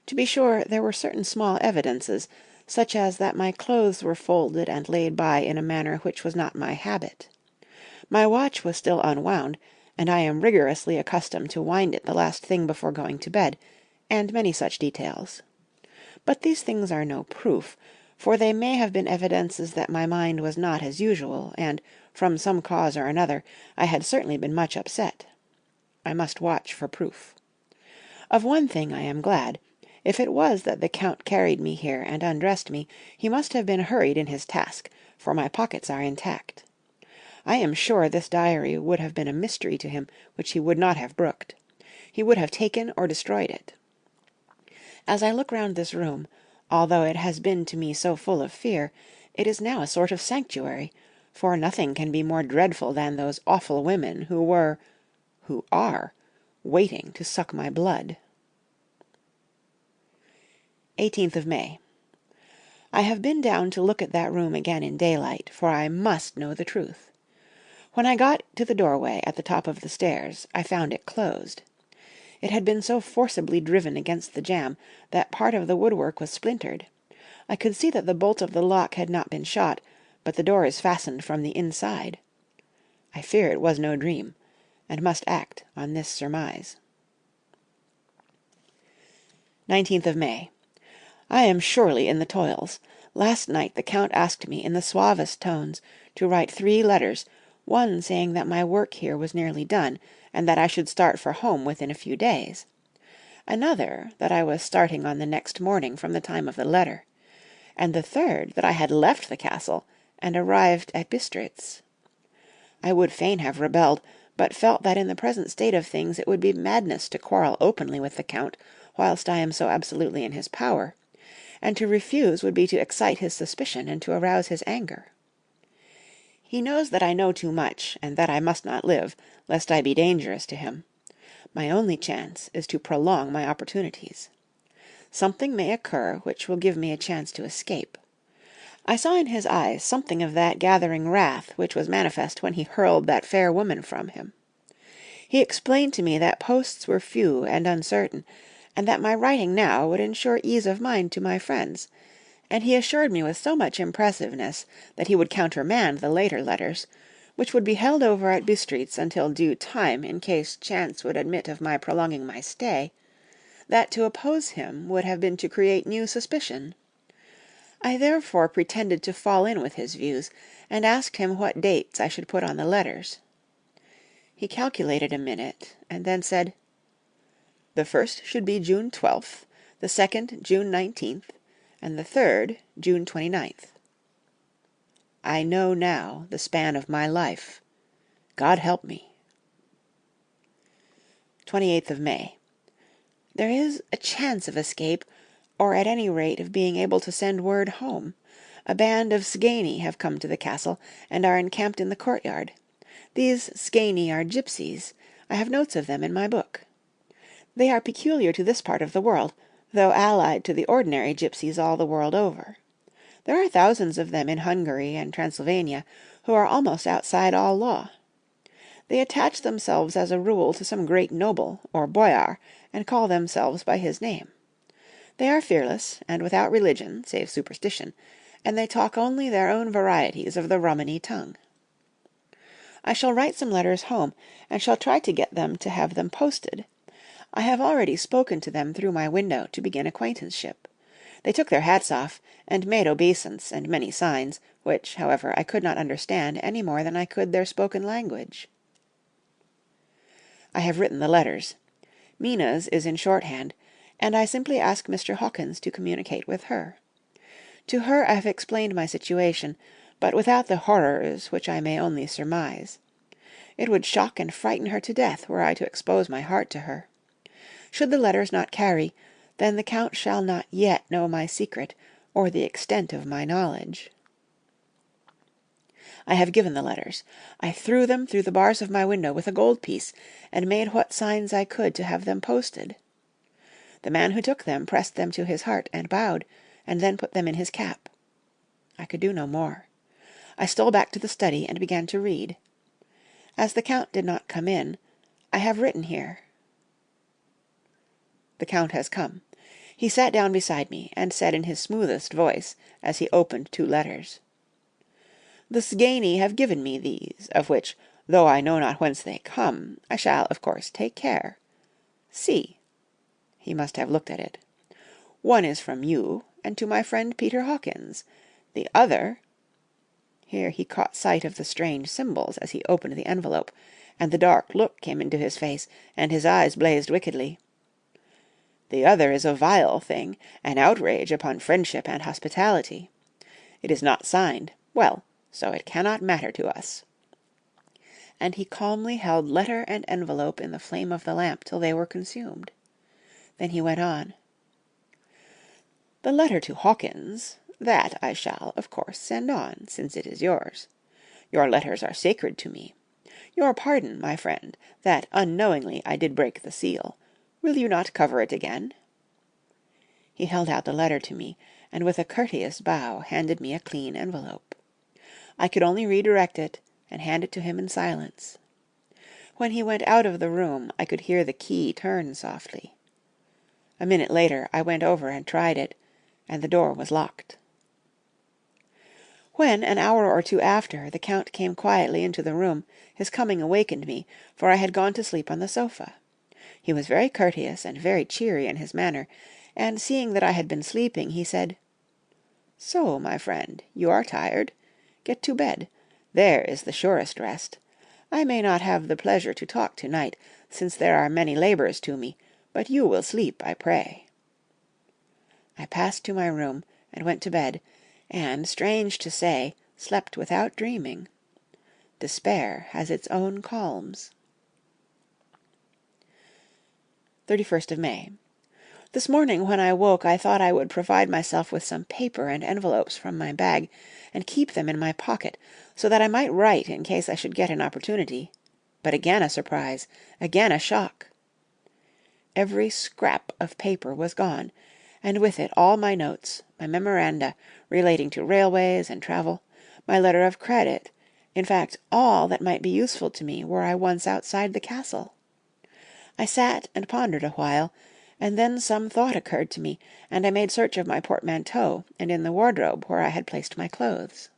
To be sure, there were certain small evidences, such as that my clothes were folded and laid by in a manner which was not my habit. My watch was still unwound, and I am rigorously accustomed to wind it the last thing before going to bed, and many such details. But these things are no proof, for they may have been evidences that my mind was not as usual, and, from some cause or another, I had certainly been much upset. I must watch for proof. Of one thing I am glad. If it was that the Count carried me here and undressed me, he must have been hurried in his task, for my pockets are intact. I am sure this diary would have been a mystery to him which he would not have brooked. He would have taken or destroyed it. As I look round this room, although it has been to me so full of fear, it is now a sort of sanctuary, for nothing can be more dreadful than those awful women who are, waiting to suck my blood. 18th of May. I have been down to look at that room again in daylight, for I must know the truth. When I got to the doorway at the top of the stairs, I found it closed. It had been so forcibly driven against the jamb that part of the woodwork was splintered. I could see that the bolt of the lock had not been shot, but the door is fastened from the inside. I fear it was no dream, and must act on this surmise. 19th of May. I am surely in the toils. Last night the Count asked me in the suavest tones to write 3 letters, one saying that my work here was nearly done, and that I should start for home within a few days. Another, that I was starting on the next morning from the time of the letter. And the third, that I had left the castle, and arrived at Bistritz. I would fain have rebelled, but felt that in the present state of things it would be madness to quarrel openly with the Count, whilst I am so absolutely in his power, and to refuse would be to excite his suspicion and to arouse his anger. He knows that I know too much, and that I must not live, lest I be dangerous to him. My only chance is to prolong my opportunities. Something may occur which will give me a chance to escape. I saw in his eyes something of that gathering wrath which was manifest when he hurled that fair woman from him. He explained to me that posts were few and uncertain, and that my writing now would ensure ease of mind to my friends, and he assured me with so much impressiveness that he would countermand the later letters, which would be held over at Bistritz until due time in case chance would admit of my prolonging my stay, that to oppose him would have been to create new suspicion. I therefore pretended to fall in with his views, and asked him what dates I should put on the letters. He calculated a minute, and then said, "The first should be June 12th, the second June 19th, and the third June 29th. I know now the span of my life. God help me." 28th of May. There is a chance of escape, or at any rate of being able to send word home. A band of Sgeni have come to the castle, and are encamped in the courtyard. These Sgeni are gipsies. I have notes of them in my book. They are peculiar to this part of the world, though allied to the ordinary gipsies all the world over. There are thousands of them in Hungary and Transylvania, who are almost outside all law. They attach themselves as a rule to some great noble, or boyar, and call themselves by his name. They are fearless, and without religion, save superstition, and they talk only their own varieties of the Romany tongue. I shall write some letters home, and shall try to get them to have them posted. I have already spoken to them through my window to begin acquaintanceship. They took their hats off, and made obeisance and many signs, which, however, I could not understand any more than I could their spoken language. I have written the letters. Mina's is in shorthand, and I simply ask Mr. Hawkins to communicate with her. To her I have explained my situation, but without the horrors which I may only surmise. It would shock and frighten her to death were I to expose my heart to her. Should the letters not carry, then the Count shall not yet know my secret, or the extent of my knowledge. I have given the letters. I threw them through the bars of my window with a gold piece, and made what signs I could to have them posted. The man who took them pressed them to his heart and bowed, and then put them in his cap. I could do no more. I stole back to the study and began to read. As the Count did not come in, I have written here. The Count has come. He sat down beside me, and said in his smoothest voice, as he opened 2 letters, "The Sgeni have given me these, of which, though I know not whence they come, I shall, of course, take care. See." He must have looked at it. "One is from you, and to my friend Peter Hawkins. The other," Here he caught sight of the strange symbols as he opened the envelope, and the dark look came into his face, and his eyes blazed wickedly. "The other is a vile thing, an outrage upon friendship and hospitality. It is not signed. Well, so it cannot matter to us." And he calmly held letter and envelope in the flame of the lamp till they were consumed. Then he went on. "The letter to Hawkins, that I shall, of course, send on, since it is yours. Your letters are sacred to me. Your pardon, my friend, that unknowingly I did break the seal. Will you not cover it again?" He held out the letter to me, and with a courteous bow handed me a clean envelope. I could only redirect it and hand it to him in silence. When he went out of the room, I could hear the key turn softly. A minute later I went over and tried it, and the door was locked. When, an hour or two after, the Count came quietly into the room, his coming awakened me, for I had gone to sleep on the sofa. He was very courteous and very cheery in his manner, and seeing that I had been sleeping, he said, "So, my friend, you are tired? Get to bed. There is the surest rest. I may not have the pleasure to talk to-night, since there are many labours to me, but you will sleep, I pray." I passed to my room, and went to bed, and, strange to say, slept without dreaming. Despair has its own calms. 31st of May. This morning when I woke I thought I would provide myself with some paper and envelopes from my bag, and keep them in my pocket, so that I might write in case I should get an opportunity. But again a surprise, again a shock. Every scrap of paper was gone, and with it all my notes, my memoranda relating to railways and travel, my letter of credit, in fact all that might be useful to me were I once outside the castle. I sat and pondered a while, and then some thought occurred to me, and I made search of my portmanteau and in the wardrobe where I had placed my clothes.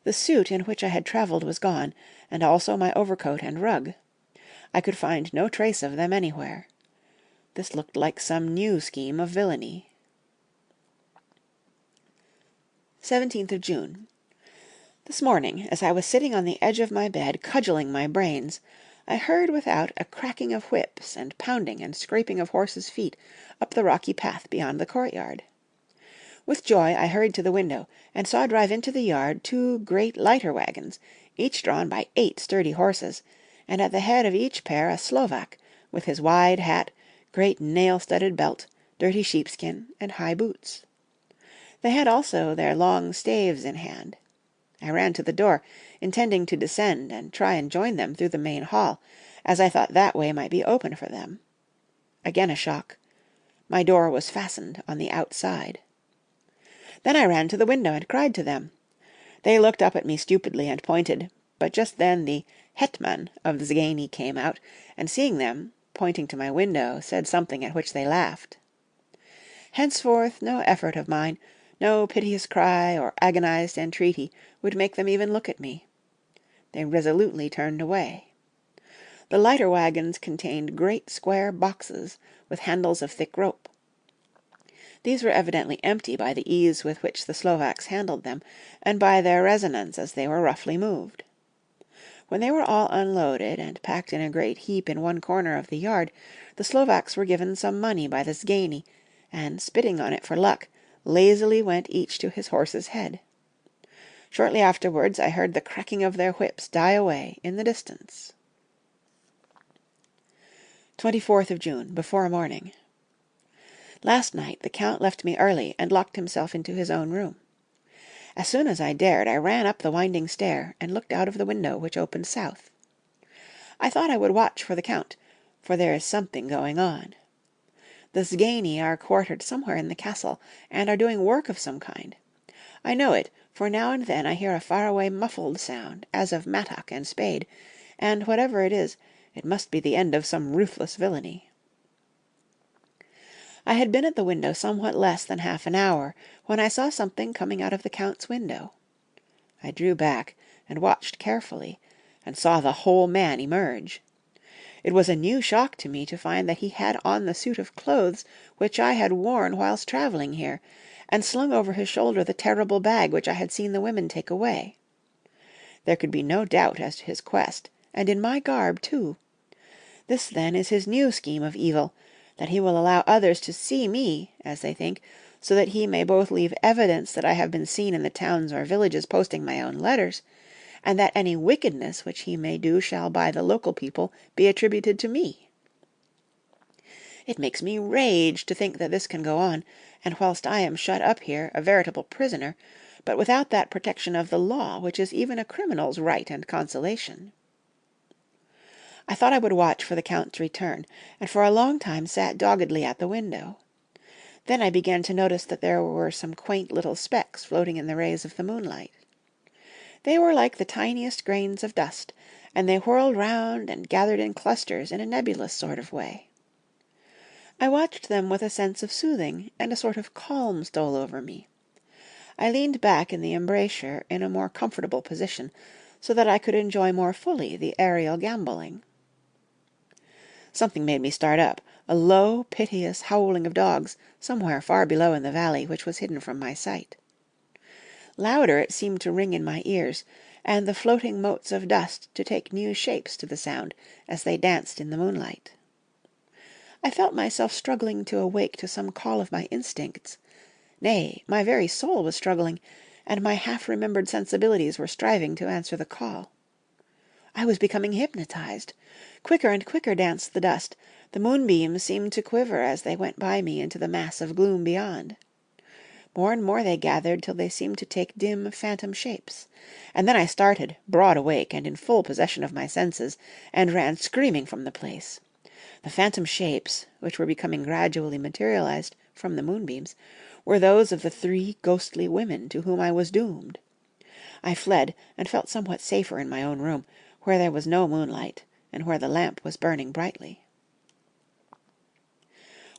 The suit in which I had travelled was gone, and also my overcoat and rug. I could find no trace of them anywhere. This looked like some new scheme of villainy. 17th of June. This morning, as I was sitting on the edge of my bed, cudgelling my brains, I heard without a cracking of whips and pounding and scraping of horses' feet up the rocky path beyond the courtyard. With joy I hurried to the window, and saw drive into the yard 2 great lighter wagons, each drawn by 8 sturdy horses, and at the head of each pair a Slovak, with his wide hat, great nail-studded belt, dirty sheepskin, and high boots. They had also their long staves in hand. I ran to the door, intending to descend and try and join them through the main hall, as I thought that way might be open for them. Again a shock. My door was fastened on the outside. Then I ran to the window and cried to them. They looked up at me stupidly and pointed, but just then the hetman of the Zgani came out, and seeing them, pointing to my window, said something at which they laughed. Henceforth no effort of mine, no piteous cry or agonized entreaty would make them even look at me. They resolutely turned away. The lighter wagons contained great square boxes with handles of thick rope. These were evidently empty by the ease with which the Slovaks handled them, and by their resonance as they were roughly moved. When they were all unloaded and packed in a great heap in one corner of the yard, the Slovaks were given some money by the Zgani, and, spitting on it for luck, lazily went each to his horse's head. Shortly afterwards I heard the cracking of their whips die away in the distance. 24th of June, before morning. Last night the Count left me early and locked himself into his own room. As soon as I dared, I ran up the winding stair and looked out of the window which opened south. I thought I would watch for the Count, for there is something going on. The Zgani are quartered somewhere in the castle, and are doing work of some kind. I know it, for now and then I hear a far-away muffled sound, as of mattock and spade, and whatever it is, it must be the end of some ruthless villainy. I had been at the window somewhat less than half an hour, when I saw something coming out of the Count's window. I drew back, and watched carefully, and saw the whole man emerge. It was a new shock to me to find that he had on the suit of clothes which I had worn whilst travelling here, and slung over his shoulder the terrible bag which I had seen the women take away. There could be no doubt as to his quest, and in my garb too. This, then, is his new scheme of evil, that he will allow others to see me, as they think, so that he may both leave evidence that I have been seen in the towns or villages posting my own letters, and that any wickedness which he may do shall by the local people be attributed to me. It makes me rage to think that this can go on, and whilst I am shut up here, a veritable prisoner, but without that protection of the law which is even a criminal's right and consolation. I thought I would watch for the Count's return, and for a long time sat doggedly at the window. Then I began to notice that there were some quaint little specks floating in the rays of the moonlight. They were like the tiniest grains of dust, and they whirled round and gathered in clusters in a nebulous sort of way. I watched them with a sense of soothing, and a sort of calm stole over me. I leaned back in the embrasure in a more comfortable position, so that I could enjoy more fully the aerial gambolling. Something made me start up, a low, piteous howling of dogs, somewhere far below in the valley, which was hidden from my sight. Louder it seemed to ring in my ears, and the floating motes of dust to take new shapes to the sound as they danced in the moonlight. I felt myself struggling to awake to some call of my instincts. Nay, my very soul was struggling, and my half-remembered sensibilities were striving to answer the call. I was becoming hypnotized. Quicker and quicker danced the dust. The moonbeams seemed to quiver as they went by me into the mass of gloom beyond. More and more they gathered till they seemed to take dim, phantom shapes. And then I started, broad awake and in full possession of my senses, and ran screaming from the place. The phantom shapes, which were becoming gradually materialized from the moonbeams, were those of the 3 ghostly women to whom I was doomed. I fled, and felt somewhat safer in my own room, where there was no moonlight, and where the lamp was burning brightly.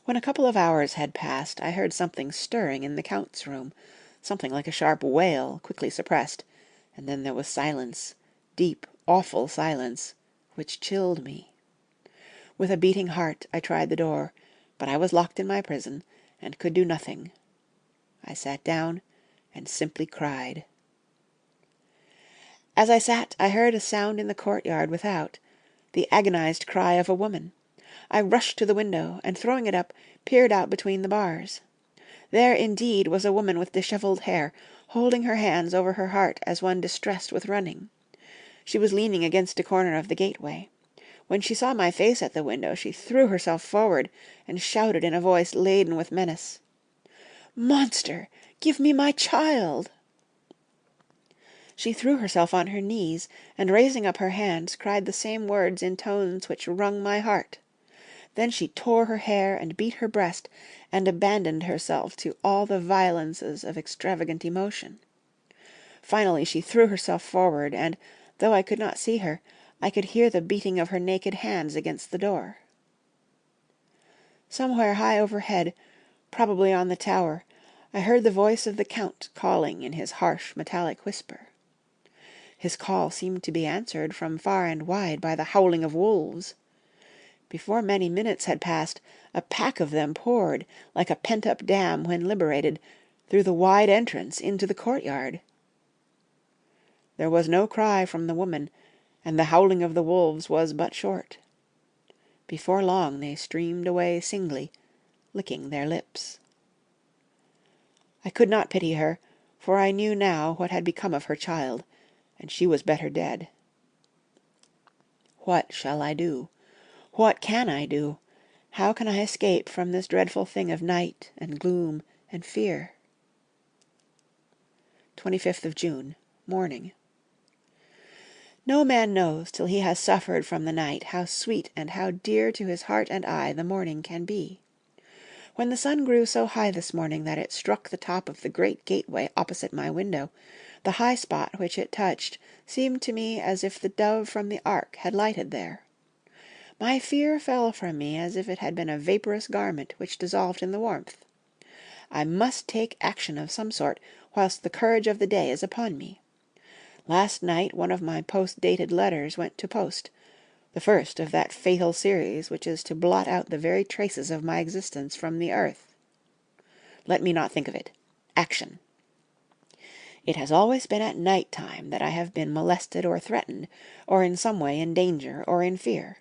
When a couple of hours had passed, I heard something stirring in the Count's room, something like a sharp wail, quickly suppressed, and then there was silence, deep, awful silence, which chilled me. With a beating heart I tried the door, but I was locked in my prison, and could do nothing. I sat down, and simply cried. As I sat, I heard a sound in the courtyard without, the agonized cry of a woman. I rushed to the window, and throwing it up, peered out between the bars. There, indeed, was a woman with dishevelled hair, holding her hands over her heart as one distressed with running. She was leaning against a corner of the gateway. When she saw my face at the window, she threw herself forward, and shouted in a voice laden with menace, "Monster, give me my child!" She threw herself on her knees, and raising up her hands, cried the same words in tones which wrung my heart. Then she tore her hair and beat her breast, and abandoned herself to all the violences of extravagant emotion. Finally she threw herself forward, and, though I could not see her, I could hear the beating of her naked hands against the door. Somewhere high overhead, probably on the tower, I heard the voice of the Count calling in his harsh, metallic whisper. His call seemed to be answered from far and wide by the howling of wolves. Before many minutes had passed, a pack of them poured, like a pent-up dam when liberated, through the wide entrance into the courtyard. There was no cry from the woman, and the howling of the wolves was but short. Before long they streamed away singly, licking their lips. I could not pity her, for I knew now what had become of her child, and she was better dead. What shall I do? What can I do? How can I escape from this dreadful thing of night and gloom and fear? 25th of June, morning. No man knows, till he has suffered from the night, how sweet and how dear to his heart and eye the morning can be. When the sun grew so high this morning that it struck the top of the great gateway opposite my window, the high spot which it touched seemed to me as if the dove from the ark had lighted there. My fear fell from me as if it had been a vaporous garment which dissolved in the warmth. I must take action of some sort whilst the courage of the day is upon me. Last night one of my post-dated letters went to post. the first of that fatal series which is to blot out the very traces of my existence from the earth. Let me not think of it. Action. It has always been at night time that I have been molested or threatened, or in some way in danger or in fear.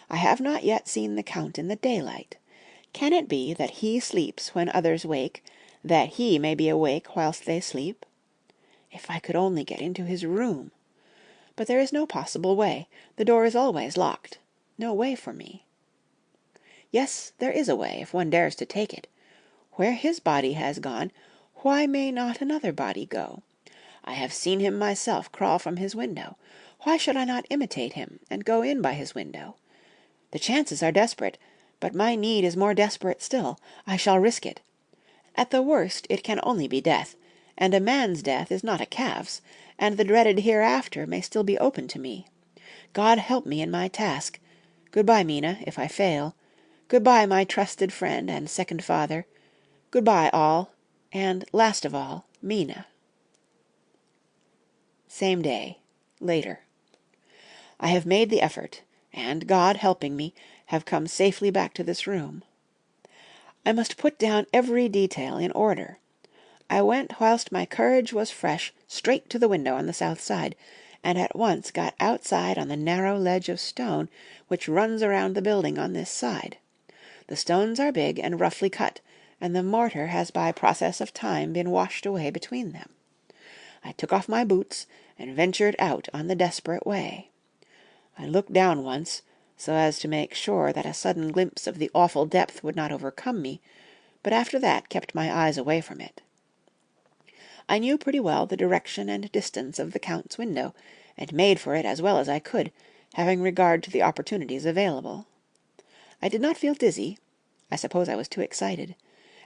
I have not yet seen the Count in the daylight. Can it be that he sleeps when others wake, that he may be awake whilst they sleep? If I could only get into his room! But there is no possible way. The door is always locked. No way for me. Yes, there is a way, if one dares to take it. Where his body has gone, why may not another body go? I have seen him myself crawl from his window. Why should I not imitate him, and go in by his window? The chances are desperate, but my need is more desperate still. I shall risk it. At the worst it can only be death, and a man's death is not a calf's, and the dreaded hereafter may still be open to me. God help me in my task. Good-bye, Mina, if I fail. Good-bye, my trusted friend and second father. Good-bye, all, and last of all, Mina. Same day. Later. I have made the effort, and, God helping me, have come safely back to this room. I must put down every detail in order. I went whilst my courage was fresh straight to the window on the south side, and at once got outside on the narrow ledge of stone which runs around the building on this side. The stones are big and roughly cut, and the mortar has by process of time been washed away between them. I took off my boots and ventured out on the desperate way. I looked down once, so as to make sure that a sudden glimpse of the awful depth would not overcome me, but after that kept my eyes away from it. I knew pretty well the direction and distance of the Count's window, and made for it as well as I could, having regard to the opportunities available. I did not feel dizzy. I suppose I was too excited,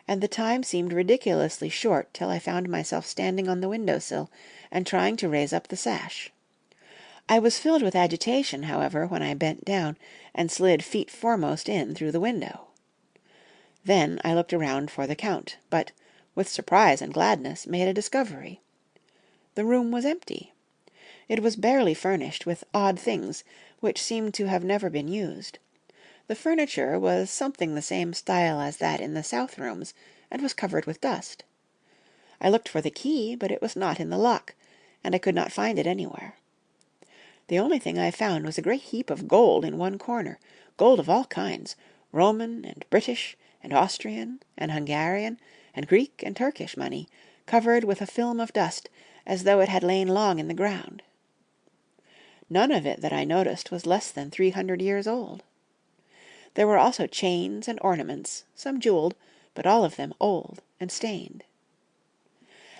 and the time seemed ridiculously short till I found myself standing on the window-sill and trying to raise up the sash. I was filled with agitation, however, when I bent down and slid feet foremost in through the window. Then I looked around for the Count, but, with surprise and gladness, made a discovery. The room was empty. It was barely furnished with odd things which seemed to have never been used. The furniture was something the same style as that in the south rooms, and was covered with dust. I looked for the key, but it was not in the lock, and I could not find it anywhere. The only thing I found was a great heap of gold in one corner, gold of all kinds, Roman and British and Austrian and Hungarian and Greek and Turkish money, covered with a film of dust, as though it had lain long in the ground. None of it that I noticed was less than 300 years old. There were also chains and ornaments, some jeweled, but all of them old and stained.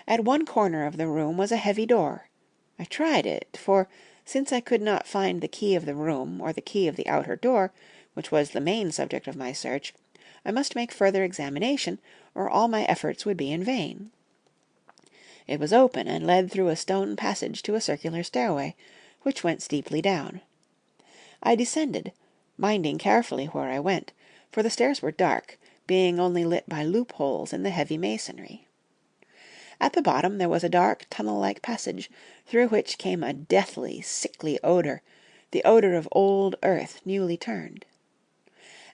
At one corner of the room was a heavy door. I tried it, for, since I could not find the key of the room or the key of the outer door, which was the main subject of my search, I must make further examination, or all my efforts would be in vain. It was open, and led through a stone passage to a circular stairway, which went steeply down. I descended, minding carefully where I went, for the stairs were dark, being only lit by loopholes in the heavy masonry. At the bottom there was a dark tunnel-like passage, through which came a deathly, sickly odour, the odour of old earth newly turned.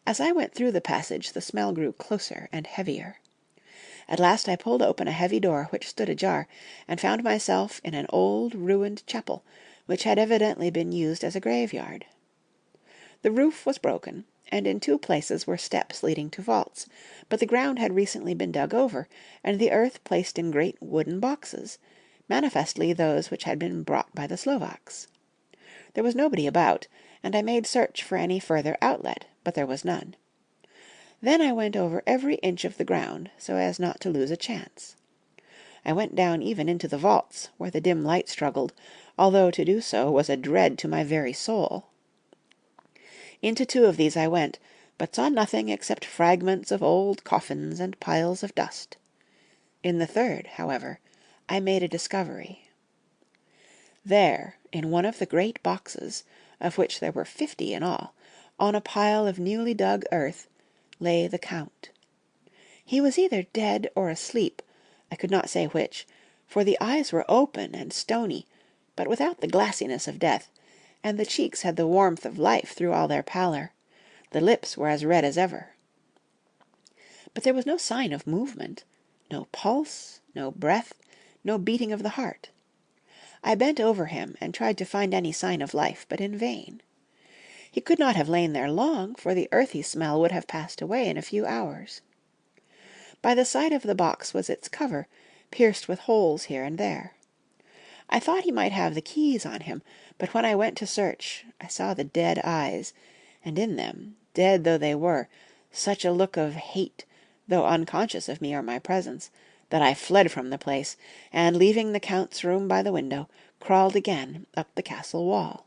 As I went through the passage the smell grew closer and heavier. At last I pulled open a heavy door which stood ajar, and found myself in an old ruined chapel, which had evidently been used as a graveyard. The roof was broken, and in two places were steps leading to vaults, but the ground had recently been dug over, and the earth placed in great wooden boxes, manifestly those which had been brought by the Slovaks. There was nobody about, and I made search for any further outlet, but there was none. Then I went over every inch of the ground, so as not to lose a chance. I went down even into the vaults, where the dim light struggled, although to do so was a dread to my very soul. Into two of these I went, but saw nothing except fragments of old coffins and piles of dust. In the third, however, I made a discovery. There, in one of the great boxes, of which there were 50 in all, on a pile of newly dug earth, lay the Count. He was either dead or asleep, I could not say which, for the eyes were open and stony, but without the glassiness of death, and the cheeks had the warmth of life through all their pallor. The lips were as red as ever. But there was no sign of movement, no pulse, no breath, no beating of the heart. I bent over him and tried to find any sign of life, but in vain. He could not have lain there long, for the earthy smell would have passed away in a few hours. By the side of the box was its cover, pierced with holes here and there. I thought he might have the keys on him, but when I went to search, I saw the dead eyes, and in them, dead though they were, such a look of hate, though unconscious of me or my presence, that I fled from the place, and leaving the Count's room by the window, crawled again up the castle wall.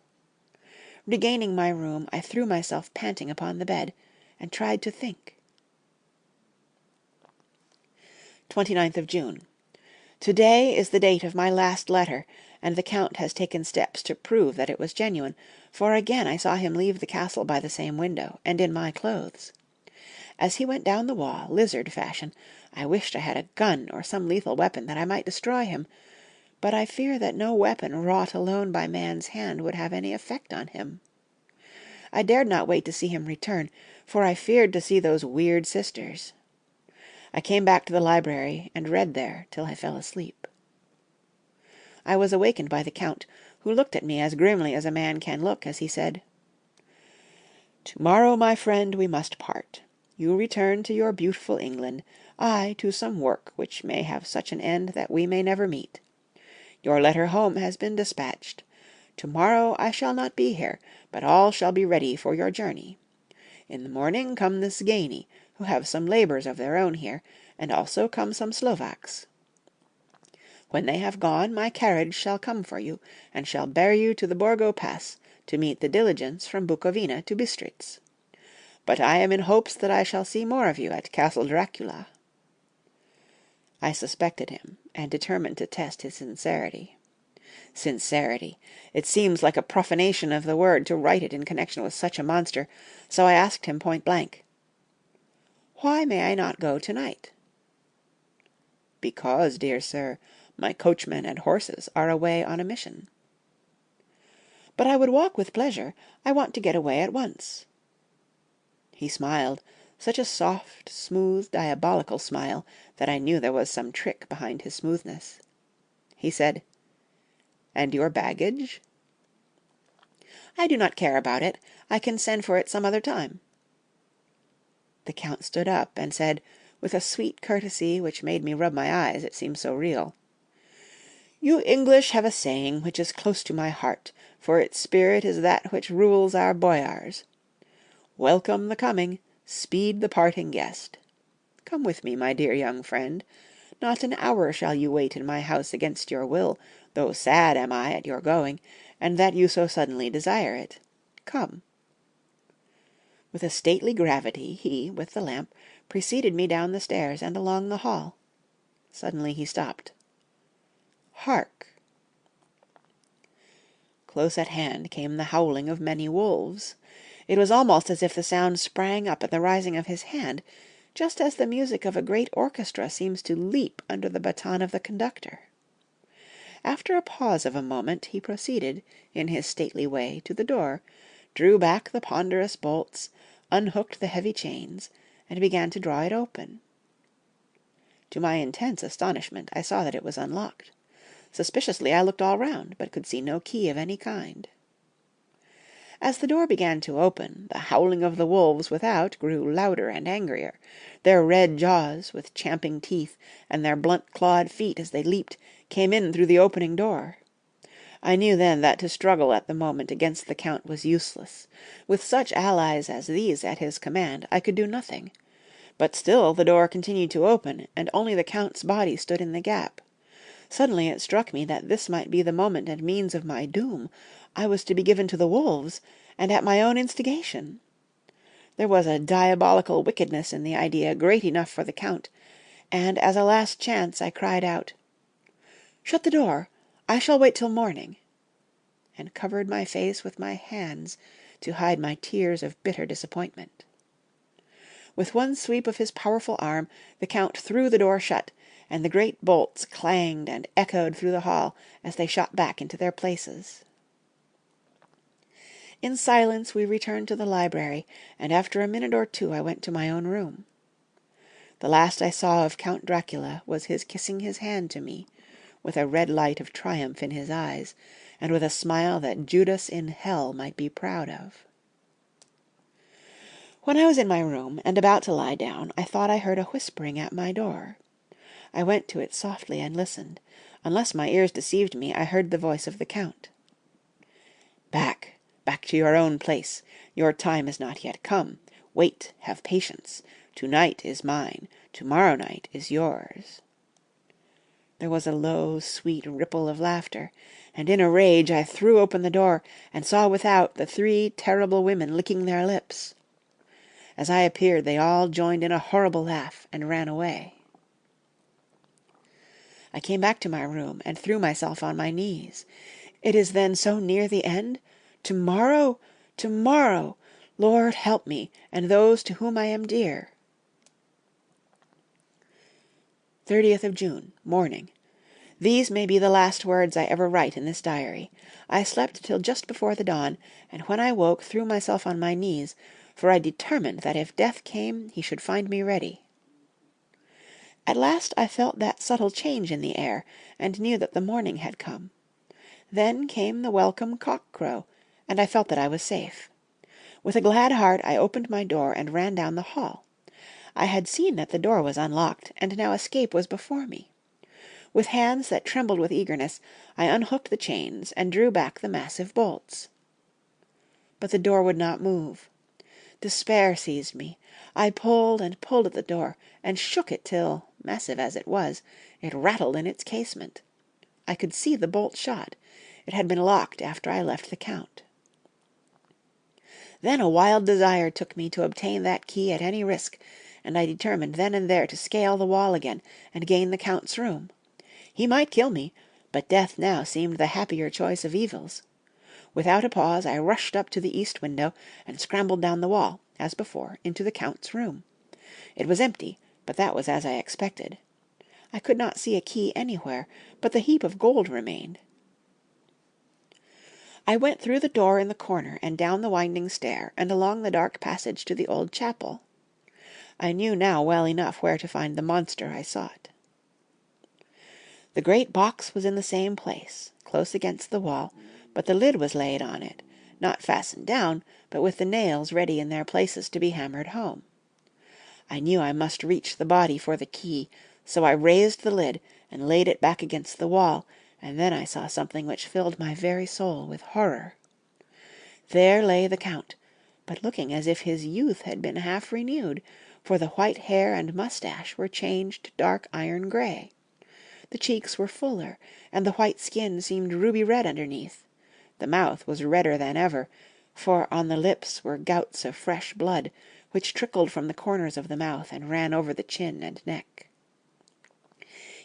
Regaining my room, I threw myself panting upon the bed, and tried to think. 29th of June. Today is the date of my last letter, and the Count has taken steps to prove that it was genuine, for again I saw him leave the castle by the same window, and in my clothes. As he went down the wall, lizard fashion, I wished I had a gun or some lethal weapon that I might destroy him, but I fear that no weapon wrought alone by man's hand would have any effect on him. I dared not wait to see him return, for I feared to see those weird sisters. I came back to the library and read there till I fell asleep. I was awakened by the Count, who looked at me as grimly as a man can look as he said, "To-morrow, my friend, we must part. You return to your beautiful England, I to some work which may have such an end that we may never meet. Your letter home has been dispatched. To-morrow I shall not be here, but all shall be ready for your journey. In the morning come the Sgeni, who have some labours of their own here, and also come some Slovaks. When they have gone, my carriage shall come for you, and shall bear you to the Borgo Pass, to meet the diligence from Bukovina to Bistritz. But I am in hopes that I shall see more of you at Castle Dracula." I suspected him, and determined to test his sincerity. Sincerity! It seems like a profanation of the word to write it in connection with such a monster, so I asked him point blank, "Why may I not go to-night?" "Because, dear sir, my coachman and horses are away on a mission." "But I would walk with pleasure. I want to get away at once." He smiled, such a soft, smooth, diabolical smile, that I knew there was some trick behind his smoothness. He said, "And your baggage?" "I do not care about it. I can send for it some other time." The Count stood up and said, with a sweet courtesy which made me rub my eyes, it seemed so real, "You English have a saying which is close to my heart, for its spirit is that which rules our boyars. Welcome the coming, speed the parting guest. Come with me, my dear young friend. Not an hour shall you wait in my house against your will, though sad am I at your going, and that you so suddenly desire it. Come." With a stately gravity, he, with the lamp, preceded me down the stairs and along the hall. Suddenly he stopped. "Hark!" Close at hand came the howling of many wolves. It was almost as if the sound sprang up at the rising of his hand, just as the music of a great orchestra seems to leap under the baton of the conductor. After a pause of a moment, he proceeded, in his stately way, to the door, drew back the ponderous bolts, unhooked the heavy chains, and began to draw it open. To my intense astonishment, I saw that it was unlocked. Suspiciously I looked all round, but could see no key of any kind. As the door began to open, the howling of the wolves without grew louder and angrier. Their red jaws, with champing teeth, and their blunt-clawed feet as they leaped, came in through the opening door. I knew then that to struggle at the moment against the Count was useless. With such allies as these at his command, I could do nothing. But still the door continued to open, and only the Count's body stood in the gap. Suddenly it struck me that this might be the moment and means of my doom. I was to be given to the wolves, and at my own instigation. There was a diabolical wickedness in the idea great enough for the Count, and as a last chance I cried out, "Shut the door! I shall wait till morning," and covered my face with my hands to hide my tears of bitter disappointment. With one sweep of his powerful arm, the Count threw the door shut, and the great bolts clanged and echoed through the hall as they shot back into their places. In silence we returned to the library, and after a minute or two I went to my own room. The last I saw of Count Dracula was his kissing his hand to me, with a red light of triumph in his eyes, and with a smile that Judas in hell might be proud of. When I was in my room, and about to lie down, I thought I heard a whispering at my door. I went to it softly and listened. Unless my ears deceived me, I heard the voice of the Count. "Back, back to your own place. Your time is not yet come. Wait, have patience. To-night is mine. To-morrow night is yours." There was a low, sweet ripple of laughter, and in a rage I threw open the door, and saw without the 3 terrible women licking their lips. As I appeared, they all joined in a horrible laugh, and ran away. I came back to my room, and threw myself on my knees. It is then so near the end? To-morrow! To-morrow! Lord, help me, and those to whom I am dear. 30th of June, morning. These may be the last words I ever write in this diary. I slept till just before the dawn, and when I woke threw myself on my knees, for I determined that if death came he should find me ready. At last I felt that subtle change in the air, and knew that the morning had come. Then came the welcome cock-crow, and I felt that I was safe. With a glad heart I opened my door and ran down the hall. I had seen that the door was unlocked, and now escape was before me. With hands that trembled with eagerness, I unhooked the chains and drew back the massive bolts. But the door would not move. Despair seized me. I pulled and pulled at the door, and shook it till, massive as it was, it rattled in its casement. I could see the bolt shot. It had been locked after I left the Count. Then a wild desire took me to obtain that key at any risk, and I determined then and there to scale the wall again and gain the Count's room. He might kill me, but death now seemed the happier choice of evils. Without a pause I rushed up to the east window, and scrambled down the wall, as before, into the Count's room. It was empty, but that was as I expected. I could not see a key anywhere, but the heap of gold remained. I went through the door in the corner, and down the winding stair, and along the dark passage to the old chapel. I knew now well enough where to find the monster I sought. The great box was in the same place, close against the wall, but the lid was laid on it, not fastened down, but with the nails ready in their places to be hammered home. I knew I must reach the body for the key, so I raised the lid and laid it back against the wall, and then I saw something which filled my very soul with horror. There lay the Count, but looking as if his youth had been half renewed, for the white hair and mustache were changed to dark iron grey. The cheeks were fuller, and the white skin seemed ruby red underneath. The mouth was redder than ever, for on the lips were gouts of fresh blood, which trickled from the corners of the mouth and ran over the chin and neck.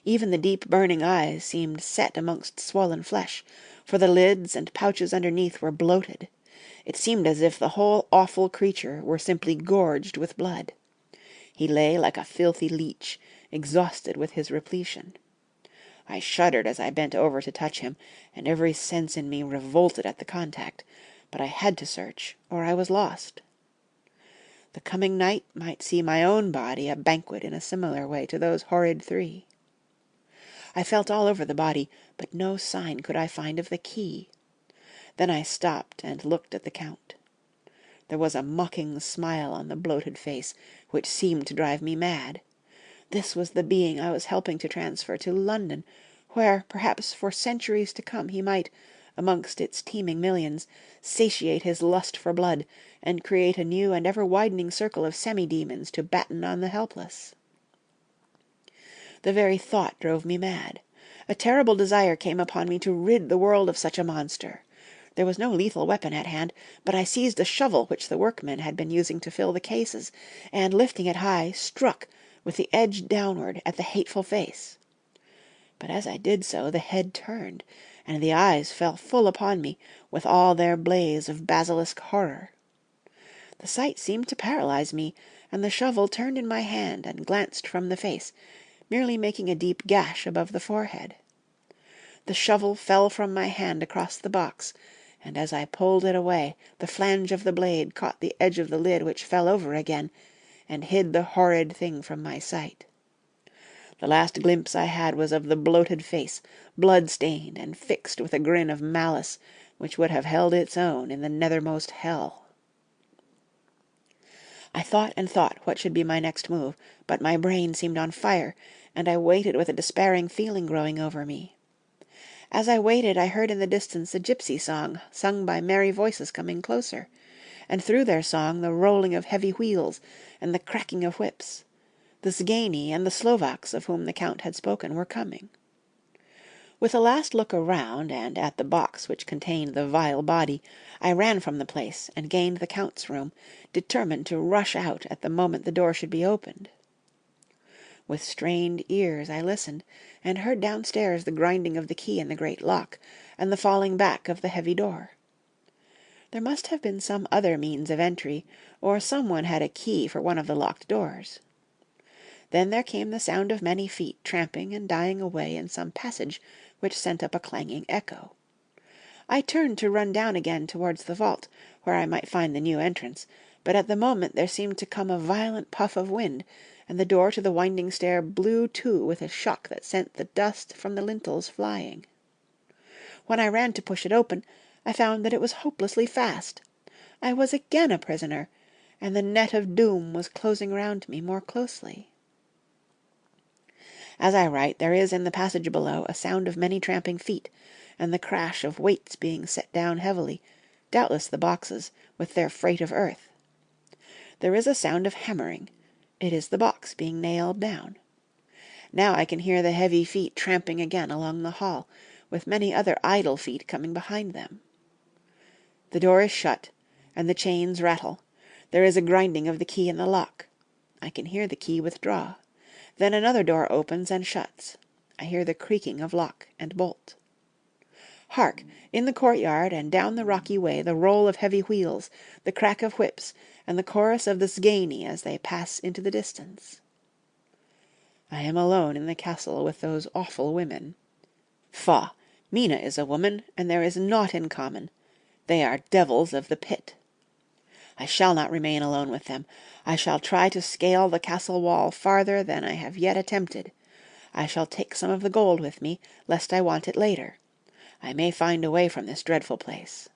Even the deep burning eyes seemed set amongst swollen flesh, for the lids and pouches underneath were bloated. It seemed as if the whole awful creature were simply gorged with blood. He lay like a filthy leech, exhausted with his repletion. I shuddered as I bent over to touch him, and every sense in me revolted at the contact, but I had to search, or I was lost. The coming night might see my own body a banquet in a similar way to those horrid 3. I felt all over the body, but no sign could I find of the key. Then I stopped and looked at the Count. There was a mocking smile on the bloated face, which seemed to drive me mad. This was the being I was helping to transfer to London, where, perhaps for centuries to come, he might, amongst its teeming millions, satiate his lust for blood, and create a new and ever-widening circle of semi-demons to batten on the helpless. The very thought drove me mad. A terrible desire came upon me to rid the world of such a monster. There was no lethal weapon at hand, but I seized a shovel which the workmen had been using to fill the cases, and, lifting it high, struck, with the edge downward, at the hateful face. But as I did so, the head turned, and the eyes fell full upon me, with all their blaze of basilisk horror. The sight seemed to paralyze me, and the shovel turned in my hand and glanced from the face, merely making a deep gash above the forehead. The shovel fell from my hand across the box, and as I pulled it away, the flange of the blade caught the edge of the lid, which fell over again, and hid the horrid thing from my sight. The last glimpse I had was of the bloated face, blood-stained and fixed with a grin of malice which would have held its own in the nethermost hell. I thought and thought what should be my next move, but my brain seemed on fire, and I waited with a despairing feeling growing over me. As I waited, I heard in the distance a gypsy song sung by merry voices coming closer, and through their song the rolling of heavy wheels and the cracking of whips. The Zgani and the Slovaks of whom the Count had spoken were coming. With a last look around and at the box which contained the vile body, I ran from the place and gained the Count's room, determined to rush out at the moment the door should be opened. With strained ears I listened, and heard downstairs the grinding of the key in the great lock, and the falling back of the heavy door. There must have been some other means of entry, or some one had a key for one of the locked doors. Then there came the sound of many feet tramping and dying away in some passage which sent up a clanging echo. I turned to run down again towards the vault, where I might find the new entrance, but at the moment there seemed to come a violent puff of wind, and the door to the winding stair blew to with a shock that sent the dust from the lintels flying. When I ran to push it open, I found that it was hopelessly fast. I was again a prisoner, and the net of doom was closing round me more closely. As I write, there is in the passage below a sound of many tramping feet, and the crash of weights being set down heavily, doubtless the boxes, with their freight of earth. There is a sound of hammering. It is the box being nailed down. Now I can hear the heavy feet tramping again along the hall, with many other idle feet coming behind them. The door is shut, and the chains rattle. There is a grinding of the key in the lock. I can hear the key withdraw. Then another door opens and shuts. I hear the creaking of lock and bolt. Hark! In the courtyard and down the rocky way the roll of heavy wheels, the crack of whips, and the chorus of the Zgani as they pass into the distance. I am alone in the castle with those awful women. Faugh! Mina is a woman, and there is naught in common. They are devils of the pit. I shall not remain alone with them. I shall try to scale the castle wall farther than I have yet attempted. I shall take some of the gold with me, lest I want it later. I may find a way from this dreadful place.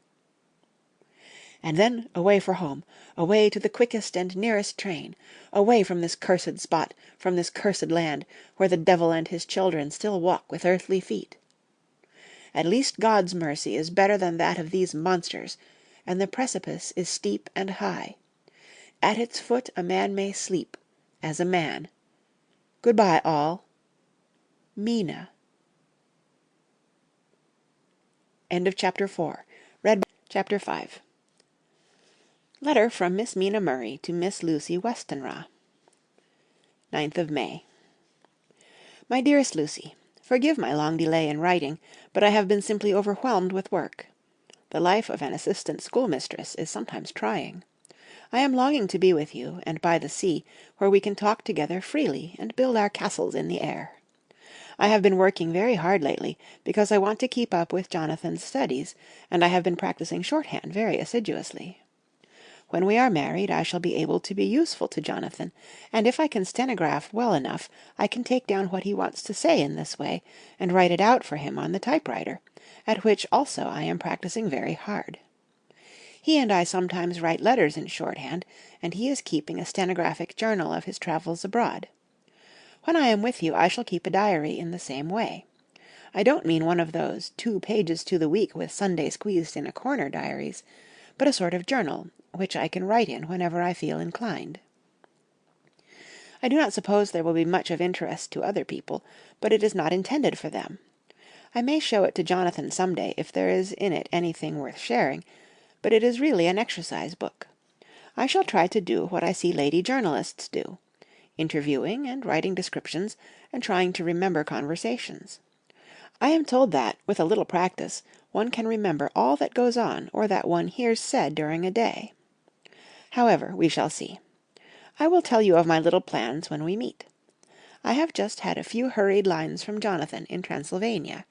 And then away for home, away to the quickest and nearest train, away from this cursed spot, from this cursed land, where the devil and his children still walk with earthly feet. At least God's mercy is better than that of these monsters, and the precipice is steep and high. At its foot a man may sleep, as a man. Goodbye, all. Mina. End of chapter 4. Read chapter 5. Letter from Miss Mina Murray to Miss Lucy Westenra. 9th of May. My dearest Lucy, forgive my long delay in writing, but I have been simply overwhelmed with work. The life of an assistant schoolmistress is sometimes trying. I am longing to be with you, and by the sea, where we can talk together freely and build our castles in the air. I have been working very hard lately, because I want to keep up with Jonathan's studies, and I have been practicing shorthand very assiduously. When we are married, I shall be able to be useful to Jonathan, and if I can stenograph well enough, I can take down what he wants to say in this way, and write it out for him on the typewriter, at which also I am practicing very hard. He and I sometimes write letters in shorthand, and he is keeping a stenographic journal of his travels abroad. When I am with you, I shall keep a diary in the same way. I don't mean one of those 2 pages to the week with Sunday squeezed in a corner diaries, but a sort of journal, which I can write in whenever I feel inclined. I do not suppose there will be much of interest to other people, but it is not intended for them. I may show it to Jonathan some day if there is in it anything worth sharing, but it is really an exercise book. I shall try to do what I see lady journalists do, interviewing and writing descriptions and trying to remember conversations. I am told that, with a little practice, one can remember all that goes on or that one hears said during a day. However, we shall see. I will tell you of my little plans when we meet. I have just had a few hurried lines from Jonathan in Transylvania.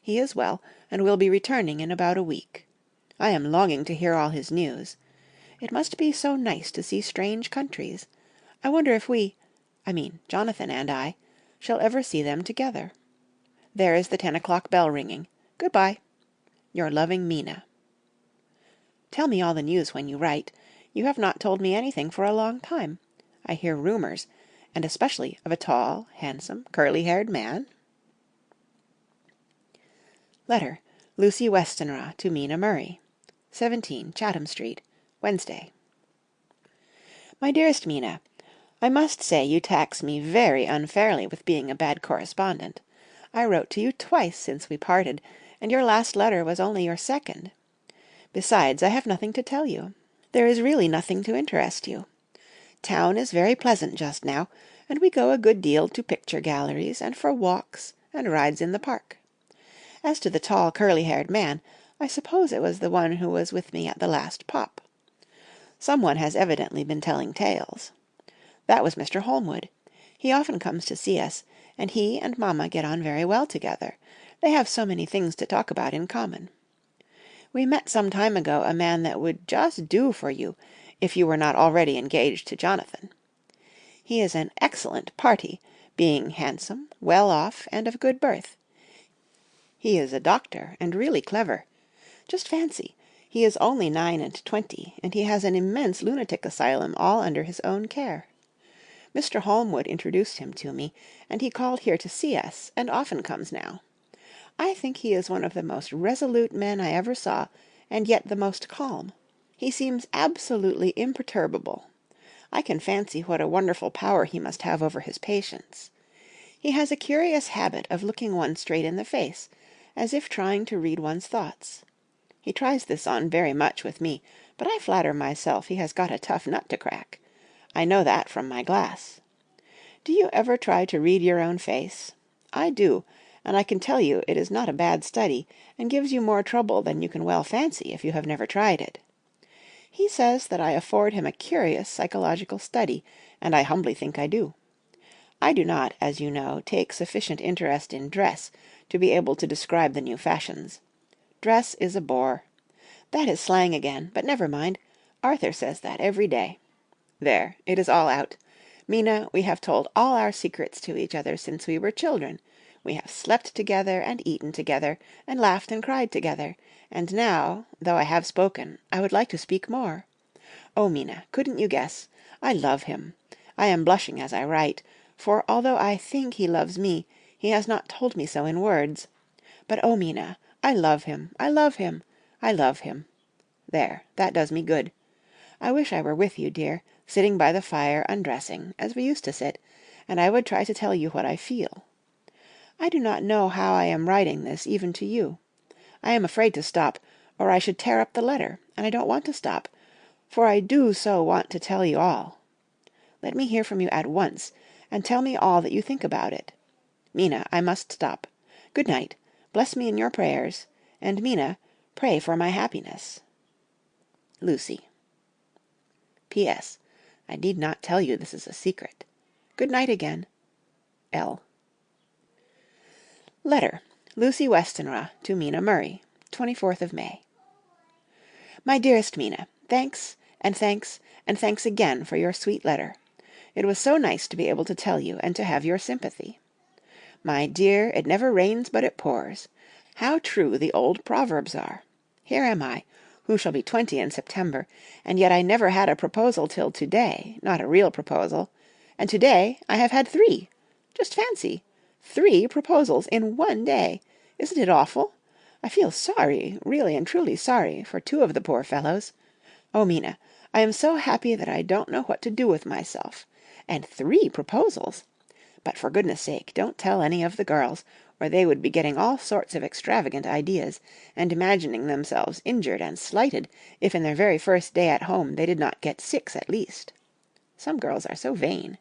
He is well, and will be returning in about a week. I am longing to hear all his news. It must be so nice to see strange countries. I wonder if Jonathan and I, shall ever see them together. There is the 10 o'clock bell ringing. Good-bye. Your loving Mina. Tell me all the news when you write. You have not told me anything for a long time. I hear rumors, and especially of a tall, handsome, curly-haired man. Letter, Lucy Westenra to Mina Murray, 17 Chatham Street, Wednesday. My dearest Mina, I must say you tax me very unfairly with being a bad correspondent. I wrote to you twice since we parted, and your last letter was only your second. Besides, I have nothing to tell you. There is really nothing to interest you. Town is very pleasant just now, and we go a good deal to picture galleries, and for walks, and rides in the park. As to the tall, curly-haired man, I suppose it was the one who was with me at the last pop. Some one has evidently been telling tales. That was Mr. Holmwood. He often comes to see us, and he and mamma get on very well together. They have so many things to talk about in common. We met some time ago a man that would just do for you, if you were not already engaged to Jonathan. He is an excellent party, being handsome, well off, and of good birth. He is a doctor, and really clever. Just fancy, he is only 29, and he has an immense lunatic asylum all under his own care. Mr. Holmwood introduced him to me, and he called here to see us, and often comes now. I think he is one of the most resolute men I ever saw, and yet the most calm. He seems absolutely imperturbable. I can fancy what a wonderful power he must have over his patients. He has a curious habit of looking one straight in the face, as if trying to read one's thoughts. He tries this on very much with me, but I flatter myself he has got a tough nut to crack. I know that from my glass. Do you ever try to read your own face? I do, and I can tell you it is not a bad study, and gives you more trouble than you can well fancy if you have never tried it. He says that I afford him a curious psychological study, and I humbly think I do. I do not, as you know, take sufficient interest in dress to be able to describe the new fashions. Dress is a bore. That is slang again, but never mind. Arthur says that every day. There, it is all out. Mina, we have told all our secrets to each other since we were children. We have slept together, and eaten together, and laughed and cried together, and now, though I have spoken, I would like to speak more. Oh, Mina, couldn't you guess? I love him. I am blushing as I write, for although I think he loves me, he has not told me so in words. But oh, Mina, I love him, I love him, I love him. There, that does me good. I wish I were with you, dear, sitting by the fire undressing, as we used to sit, and I would try to tell you what I feel. I do not know how I am writing this even to you. I am afraid to stop, or I should tear up the letter, and I don't want to stop, for I do so want to tell you all. Let me hear from you at once, and tell me all that you think about it. Mina, I must stop. Good night. Bless me in your prayers, and Mina, pray for my happiness. Lucy. P.S. I need not tell you this is a secret. Good night again. L. Letter, Lucy Westenra to Mina Murray, 24th May. My dearest Mina, thanks, and thanks, and thanks again for your sweet letter. It was so nice to be able to tell you and to have your sympathy. My dear, it never rains but it pours. How true the old proverbs are. Here am I, who shall be 20 in September, and yet I never had a proposal till to-day, not a real proposal, and to-day I have had 3. Just fancy, 3 proposals in one day. Isn't it awful? I feel sorry, really and truly sorry, for 2 of the poor fellows. Oh, Mina, I am so happy that I don't know what to do with myself. And 3 proposals! But for goodness sake, don't tell any of the girls, or they would be getting all sorts of extravagant ideas, and imagining themselves injured and slighted if in their very first day at home they did not get 6 at least. Some girls are so vain.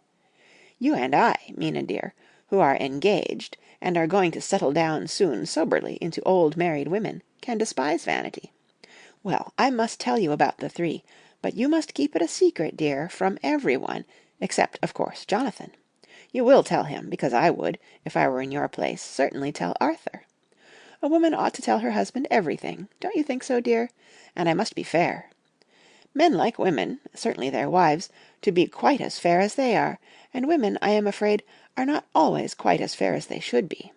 You and I, Mina dear, who are engaged, and are going to settle down soon soberly into old married women, can despise vanity. Well, I must tell you about the 3, but you must keep it a secret, dear, from every one, except, of course, Jonathan. You will tell him, because I would, if I were in your place, certainly tell Arthur. A woman ought to tell her husband everything. Don't you think so, dear? And I must be fair. Men like women, certainly their wives, to be quite as fair as they are, and women, I am afraid, are not always quite as fair as they should be.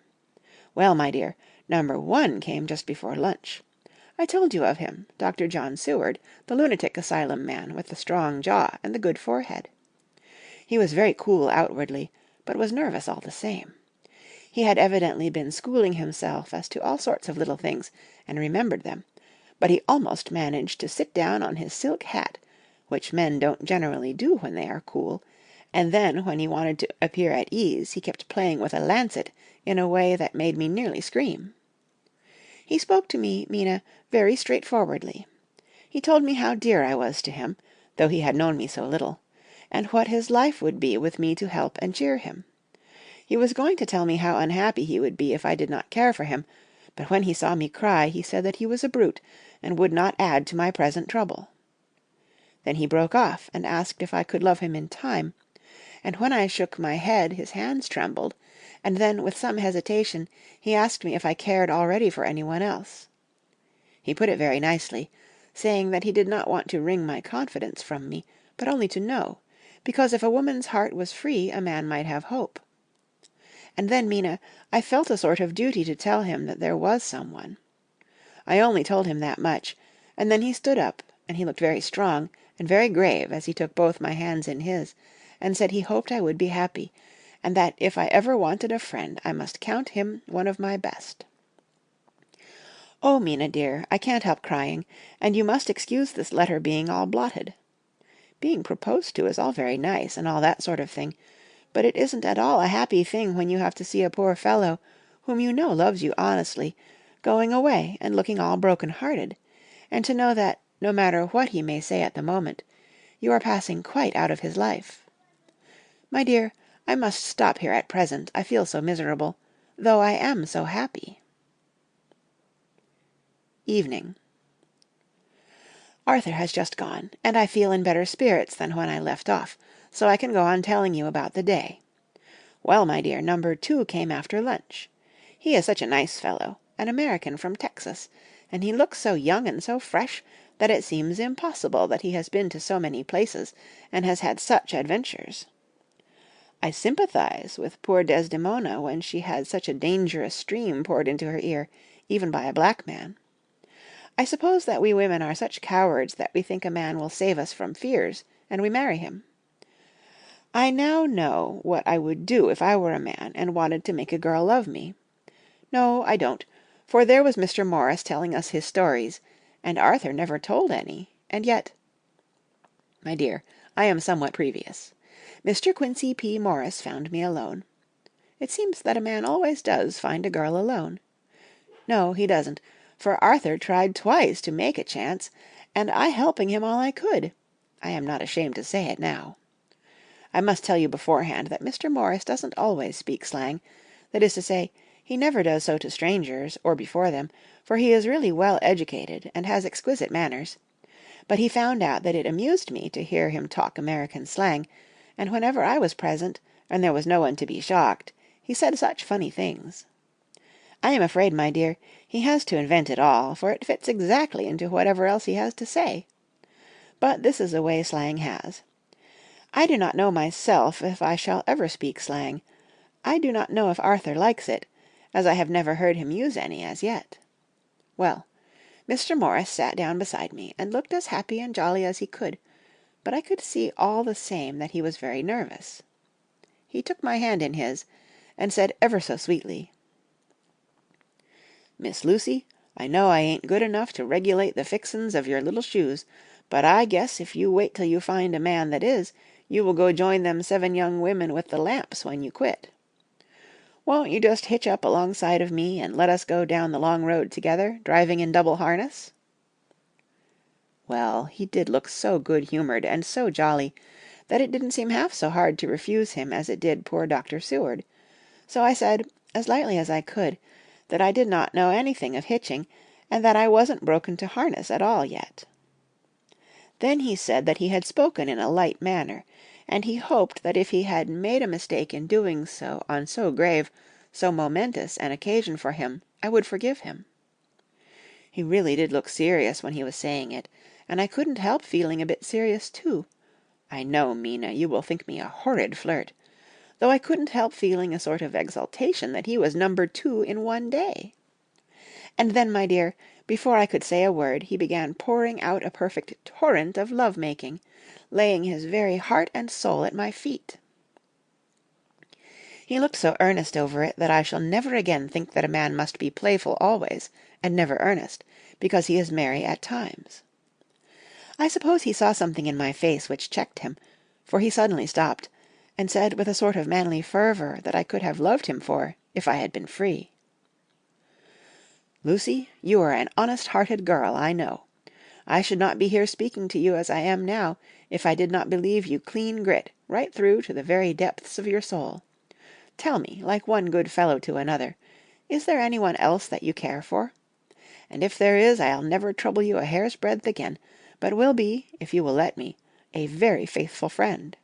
Well, my dear, number 1 came just before lunch. I told you of him, Dr. John Seward, the lunatic asylum man with the strong jaw and the good forehead. He was very cool outwardly, but was nervous all the same. He had evidently been schooling himself as to all sorts of little things, and remembered them, but he almost managed to sit down on his silk hat, which men don't generally do when they are cool, and then when he wanted to appear at ease he kept playing with a lancet in a way that made me nearly scream. He spoke to me, Mina, very straightforwardly. He told me how dear I was to him, though he had known me so little, and what his life would be with me to help and cheer him. He was going to tell me how unhappy he would be if I did not care for him, but when he saw me cry he said that he was a brute, and would not add to my present trouble. Then he broke off and asked if I could love him in time, and when I shook my head his hands trembled, and then with some hesitation he asked me if I cared already for anyone else. He put it very nicely, saying that he did not want to wring my confidence from me, but only to know, because if a woman's heart was free a man might have hope. And then, Mina, I felt a sort of duty to tell him that there was someone. I only told him that much, and then he stood up, and he looked very strong and very grave as he took both my hands in his, and said he hoped I would be happy, and that if I ever wanted a friend I must count him one of my best. Oh, Mina dear, I can't help crying, and you must excuse this letter being all blotted. Being proposed to is all very nice, and all that sort of thing, but it isn't at all a happy thing when you have to see a poor fellow, whom you know loves you honestly, going away and looking all broken-hearted, and to know that, no matter what he may say at the moment, you are passing quite out of his life. My dear, I must stop here at present, I feel so miserable, though I am so happy. Evening. Arthur has just gone, and I feel in better spirits than when I left off, so I can go on telling you about the day. Well, my dear, number 2 came after lunch. He is such a nice fellow, an American from Texas, and he looks so young and so fresh that it seems impossible that he has been to so many places and has had such adventures. I sympathize with poor Desdemona when she had such a dangerous stream poured into her ear, even by a black man. I suppose that we women are such cowards that we think a man will save us from fears, and we marry him. I now know what I would do if I were a man and wanted to make a girl love me. No, I don't, for there was Mr. Morris telling us his stories, and Arthur never told any, and yet... My dear, I am somewhat previous. Mr. Quincy P. Morris found me alone. It seems that a man always does find a girl alone. No, he doesn't, for Arthur tried twice to make a chance, and I helping him all I could. I am not ashamed to say it now. I must tell you beforehand that Mr. Morris doesn't always speak slang, that is to say, he never does so to strangers, or before them, for he is really well educated and has exquisite manners. But he found out that it amused me to hear him talk American slang, and whenever I was present, and there was no one to be shocked, he said such funny things. I am afraid, my dear, he has to invent it all, for it fits exactly into whatever else he has to say. But this is a way slang has. I do not know myself if I shall ever speak slang. I do not know if Arthur likes it, as I have never heard him use any as yet. Well, Mr. Morris sat down beside me, and looked as happy and jolly as he could, but I could see all the same that he was very nervous. He took my hand in his, and said ever so sweetly, "Miss Lucy, I know I ain't good enough to regulate the fixin's of your little shoes, but I guess if you wait till you find a man that is, you will go join them 7 young women with the lamps when you quit. Won't you just hitch up alongside of me and let us go down the long road together, driving in double harness?" Well, he did look so good-humored and so jolly that it didn't seem half so hard to refuse him as it did poor Dr. Seward. So I said, as lightly as I could, that I did not know anything of hitching, and that I wasn't broken to harness at all yet. Then he said that he had spoken in a light manner, and he hoped that if he had made a mistake in doing so on so grave, so momentous an occasion for him, I would forgive him. He really did look serious when he was saying it, and I couldn't help feeling a bit serious too. I know, Mina, you will think me a horrid flirt, though I couldn't help feeling a sort of exultation that he was number 2 in one day. And then, my dear, before I could say a word, he began pouring out a perfect torrent of love-making, laying his very heart and soul at my feet. He looked so earnest over it that I shall never again think that a man must be playful always, and never earnest, because he is merry at times. I suppose he saw something in my face which checked him, for he suddenly stopped, and said with a sort of manly fervour that I could have loved him for, if I had been free. "Lucy, you are an honest-hearted girl, I know. I should not be here speaking to you as I am now, if I did not believe you clean grit, right through to the very depths of your soul. Tell me, like one good fellow to another, is there any one else that you care for? And if there is, I'll never trouble you a hair's breadth again, but will be, if you will let me, a very faithful friend."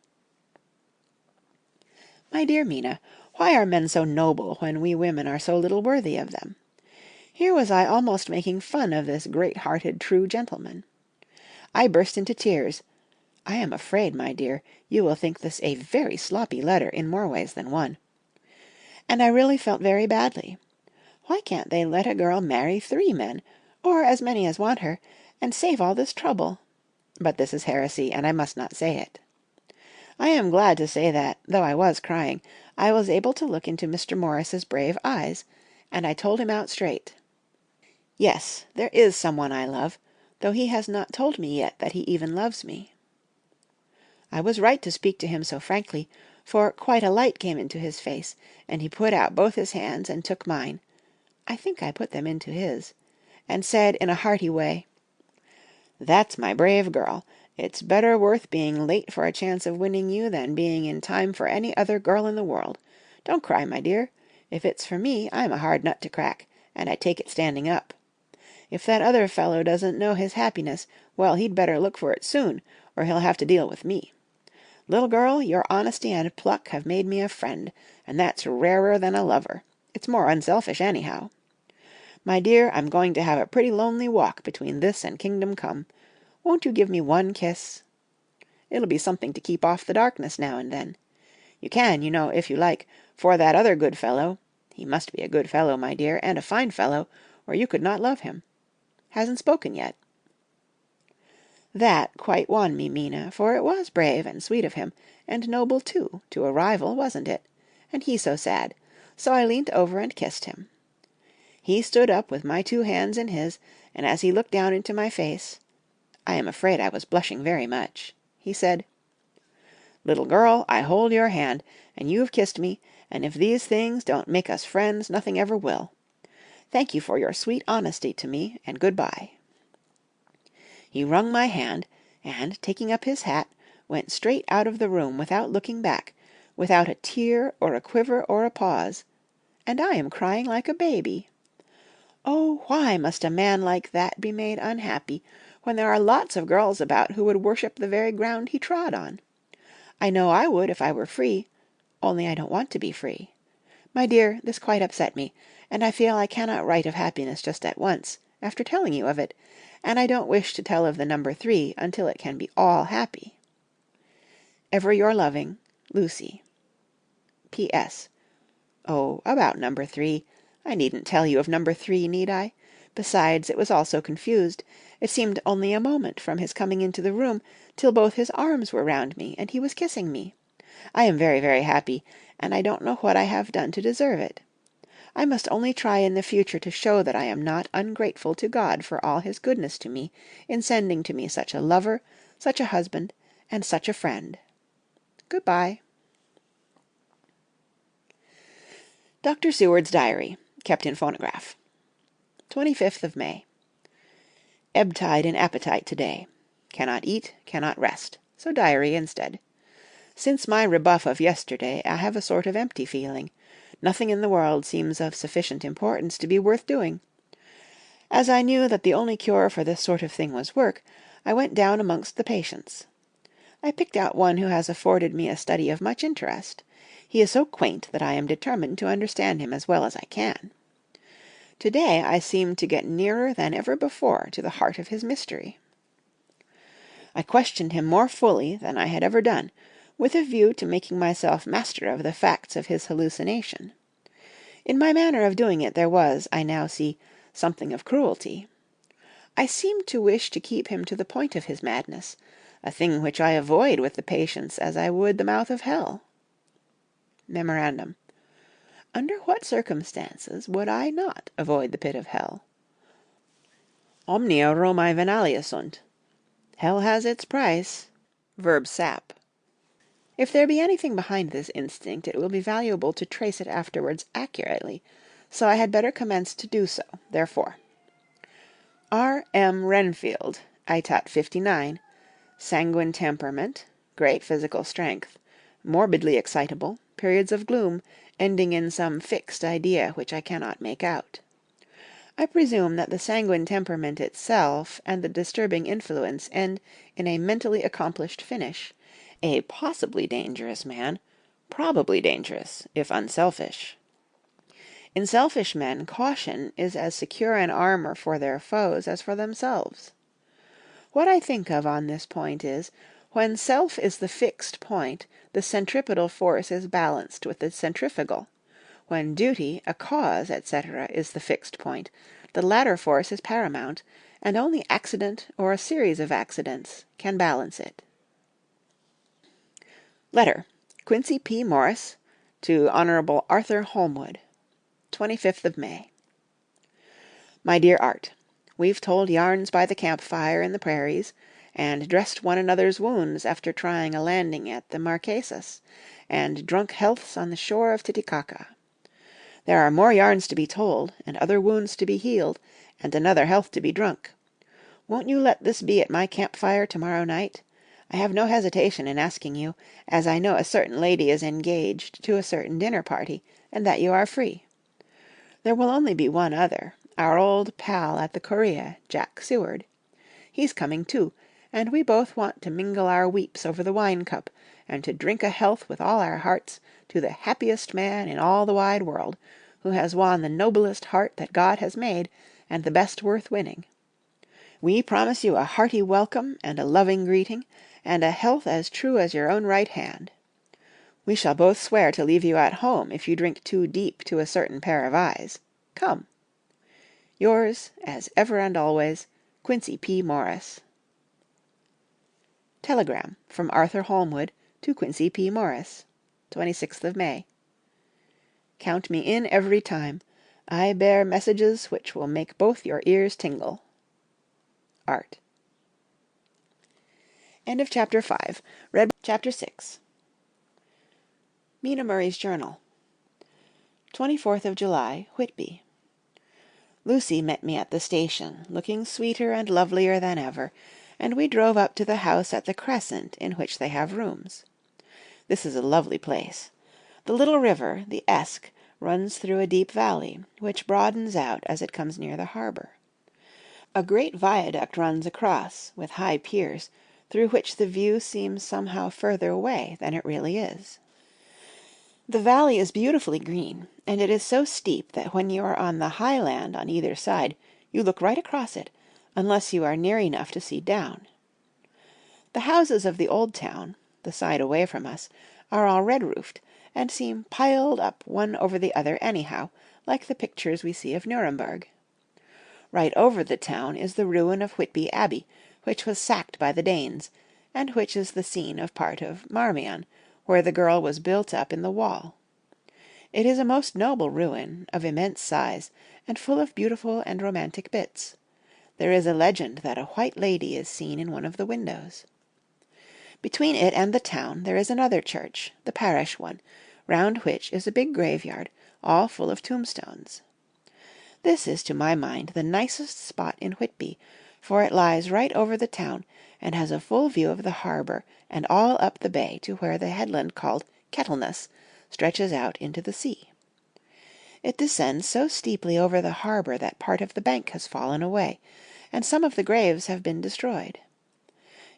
My dear Mina, why are men so noble when we women are so little worthy of them? Here was I almost making fun of this great-hearted true gentleman. I burst into tears. I am afraid, my dear, you will think this a very sloppy letter in more ways than one. And I really felt very badly. Why can't they let a girl marry 3 men, or as many as want her, and save all this trouble? But this is heresy, and I must not say it. I am glad to say that, though I was crying, I was able to look into Mr. Morris's brave eyes, and I told him out straight. Yes, there is someone I love, though he has not told me yet that he even loves me. I was right to speak to him so frankly, for quite a light came into his face, and he put out both his hands and took mine, I think I put them into his, and said in a hearty way, "That's my brave girl. It's better worth being late for a chance of winning you than being in time for any other girl in the world. Don't cry, my dear. If it's for me, I'm a hard nut to crack, and I take it standing up. If that other fellow doesn't know his happiness, well, he'd better look for it soon, or he'll have to deal with me. Little girl, your honesty and pluck have made me a friend, and that's rarer than a lover. It's more unselfish, anyhow. My dear, I'm going to have a pretty lonely walk between this and kingdom come. Won't you give me one kiss? It'll be something to keep off the darkness now and then. You can, you know, if you like, for that other good fellow, he must be a good fellow, my dear, and a fine fellow, or you could not love him, hasn't spoken yet." That quite won me, Mina, for it was brave and sweet of him, and noble too, to a rival, wasn't it? And he so sad, so I leant over and kissed him. He stood up with my 2 hands in his, and as he looked down into my face, I am afraid I was blushing very much, he said, "Little girl, I hold your hand, and you have kissed me, and if these things don't make us friends, nothing ever will. Thank you for your sweet honesty to me, and good-bye." He wrung my hand, and, taking up his hat, went straight out of the room without looking back, without a tear or a quiver or a pause, and I am crying like a baby. Oh, why must a man like that be made unhappy, when there are lots of girls about who would worship the very ground he trod on? I know I would if I were free, only I don't want to be free. My dear, this quite upset me, and I feel I cannot write of happiness just at once, after telling you of it, and I don't wish to tell of the number 3 until it can be all happy. Ever your loving, Lucy. P.S. Oh, about number 3. I needn't tell you of number 3, need I? Besides, it was all so confused. It seemed only a moment from his coming into the room till both his arms were round me, and he was kissing me. I am very, very happy, and I don't know what I have done to deserve it. I must only try in the future to show that I am not ungrateful to God for all his goodness to me in sending to me such a lover, such a husband, and such a friend. Good-bye. Dr. Seward's Diary, kept in phonograph. 25th of May. Ebb tide in appetite today. Cannot eat, cannot rest, so diary instead. Since my rebuff of yesterday, I have a sort of empty feeling. Nothing in the world seems of sufficient importance to be worth doing. As I knew that the only cure for this sort of thing was work, I went down amongst the patients. I picked out one who has afforded me a study of much interest. He is so quaint that I am determined to understand him as well as I can. Today I seemed to get nearer than ever before to the heart of his mystery. I questioned him more fully than I had ever done, with a view to making myself master of the facts of his hallucination. In my manner of doing it there was, I now see, something of cruelty. I seemed to wish to keep him to the point of his madness, a thing which I avoid with the patience as I would the mouth of hell. Memorandum. Under what circumstances would I not avoid the pit of hell? Omnia Romae venalia sunt. Hell has its price. Verb. sap. If there be anything behind this instinct, it will be valuable to trace it afterwards accurately, so I had better commence to do so, therefore. R. M. Renfield, Ætat 59, sanguine temperament, great physical strength, morbidly excitable, periods of gloom, ending in some fixed idea which I cannot make out. I presume that the sanguine temperament itself and the disturbing influence end in a mentally accomplished finish, a possibly dangerous man, probably dangerous, if unselfish. In selfish men, caution is as secure an armor for their foes as for themselves. What I think of on this point is, when self is the fixed point, the centripetal force is balanced with the centrifugal. When duty, a cause, etc., is the fixed point, the latter force is paramount, and only accident or a series of accidents can balance it. Letter. Quincy P. Morris to Hon. Arthur Holmwood. 25th of May. My dear Art, we've told yarns by the campfire in the prairies, and dressed one another's wounds after trying a landing at the Marquesas, and drunk healths on the shore of Titicaca. There are more yarns to be told, and other wounds to be healed, and another health to be drunk. Won't you let this be at my campfire tomorrow night? I have no hesitation in asking you, as I know a certain lady is engaged to a certain dinner party, and that you are free. There will only be one other, our old pal at the Corea, Jack Seward. He's coming too, and we both want to mingle our weeps over the wine cup, and to drink a health with all our hearts to the happiest man in all the wide world, who has won the noblest heart that God has made, and the best worth winning. We promise you a hearty welcome and a loving greeting, and a health as true as your own right hand. We shall both swear to leave you at home if you drink too deep to a certain pair of eyes. Come. Yours, as ever and always, Quincy P. Morris. Telegram from Arthur Holmwood to Quincy P. Morris. 26th of May. Count me in every time. I bear messages which will make both your ears tingle. Art. End of Chapter 5. Read Chapter 6. Mina Murray's Journal. 24th of July, Whitby. Lucy met me at the station, looking sweeter and lovelier than ever, and we drove up to the house at the Crescent in which they have rooms. This is a lovely place. The little river, the Esk, runs through a deep valley, which broadens out as it comes near the harbour. A great viaduct runs across, with high piers, through which the view seems somehow further away than it really is. The valley is beautifully green, and it is so steep that when you are on the high land on either side, you look right across it, unless you are near enough to see down. The houses of the old town, the side away from us, are all red-roofed, and seem piled up one over the other anyhow, like the pictures we see of Nuremberg. Right over the town is the ruin of Whitby Abbey, which was sacked by the Danes, and which is the scene of part of Marmion, where the girl was built up in the wall. It is a most noble ruin, of immense size, and full of beautiful and romantic bits. There is a legend that a white lady is seen in one of the windows. Between it and the town there is another church, the parish one, round which is a big graveyard, all full of tombstones. This is to my mind the nicest spot in Whitby, for it lies right over the town, and has a full view of the harbour and all up the bay to where the headland called Kettleness stretches out into the sea. It descends so steeply over the harbour that part of the bank has fallen away, and some of the graves have been destroyed.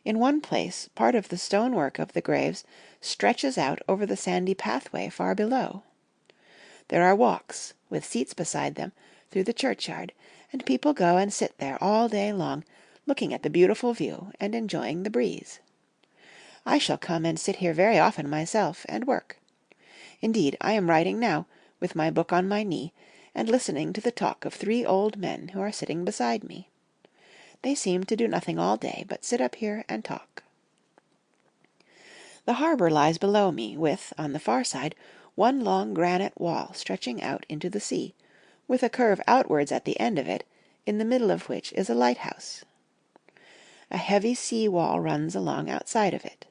In one place part of the stonework of the graves stretches out over the sandy pathway far below. There are walks, with seats beside them, through the churchyard, and people go and sit there all day long, looking at the beautiful view and enjoying the breeze. I shall come and sit here very often myself, and work. Indeed, I am writing now, with my book on my knee, and listening to the talk of 3 old men who are sitting beside me. They seem to do nothing all day but sit up here and talk. The harbour lies below me, with, on the far side, one long granite wall stretching out into the sea, with a curve outwards at the end of it, in the middle of which is a lighthouse. A heavy sea wall runs along outside of it.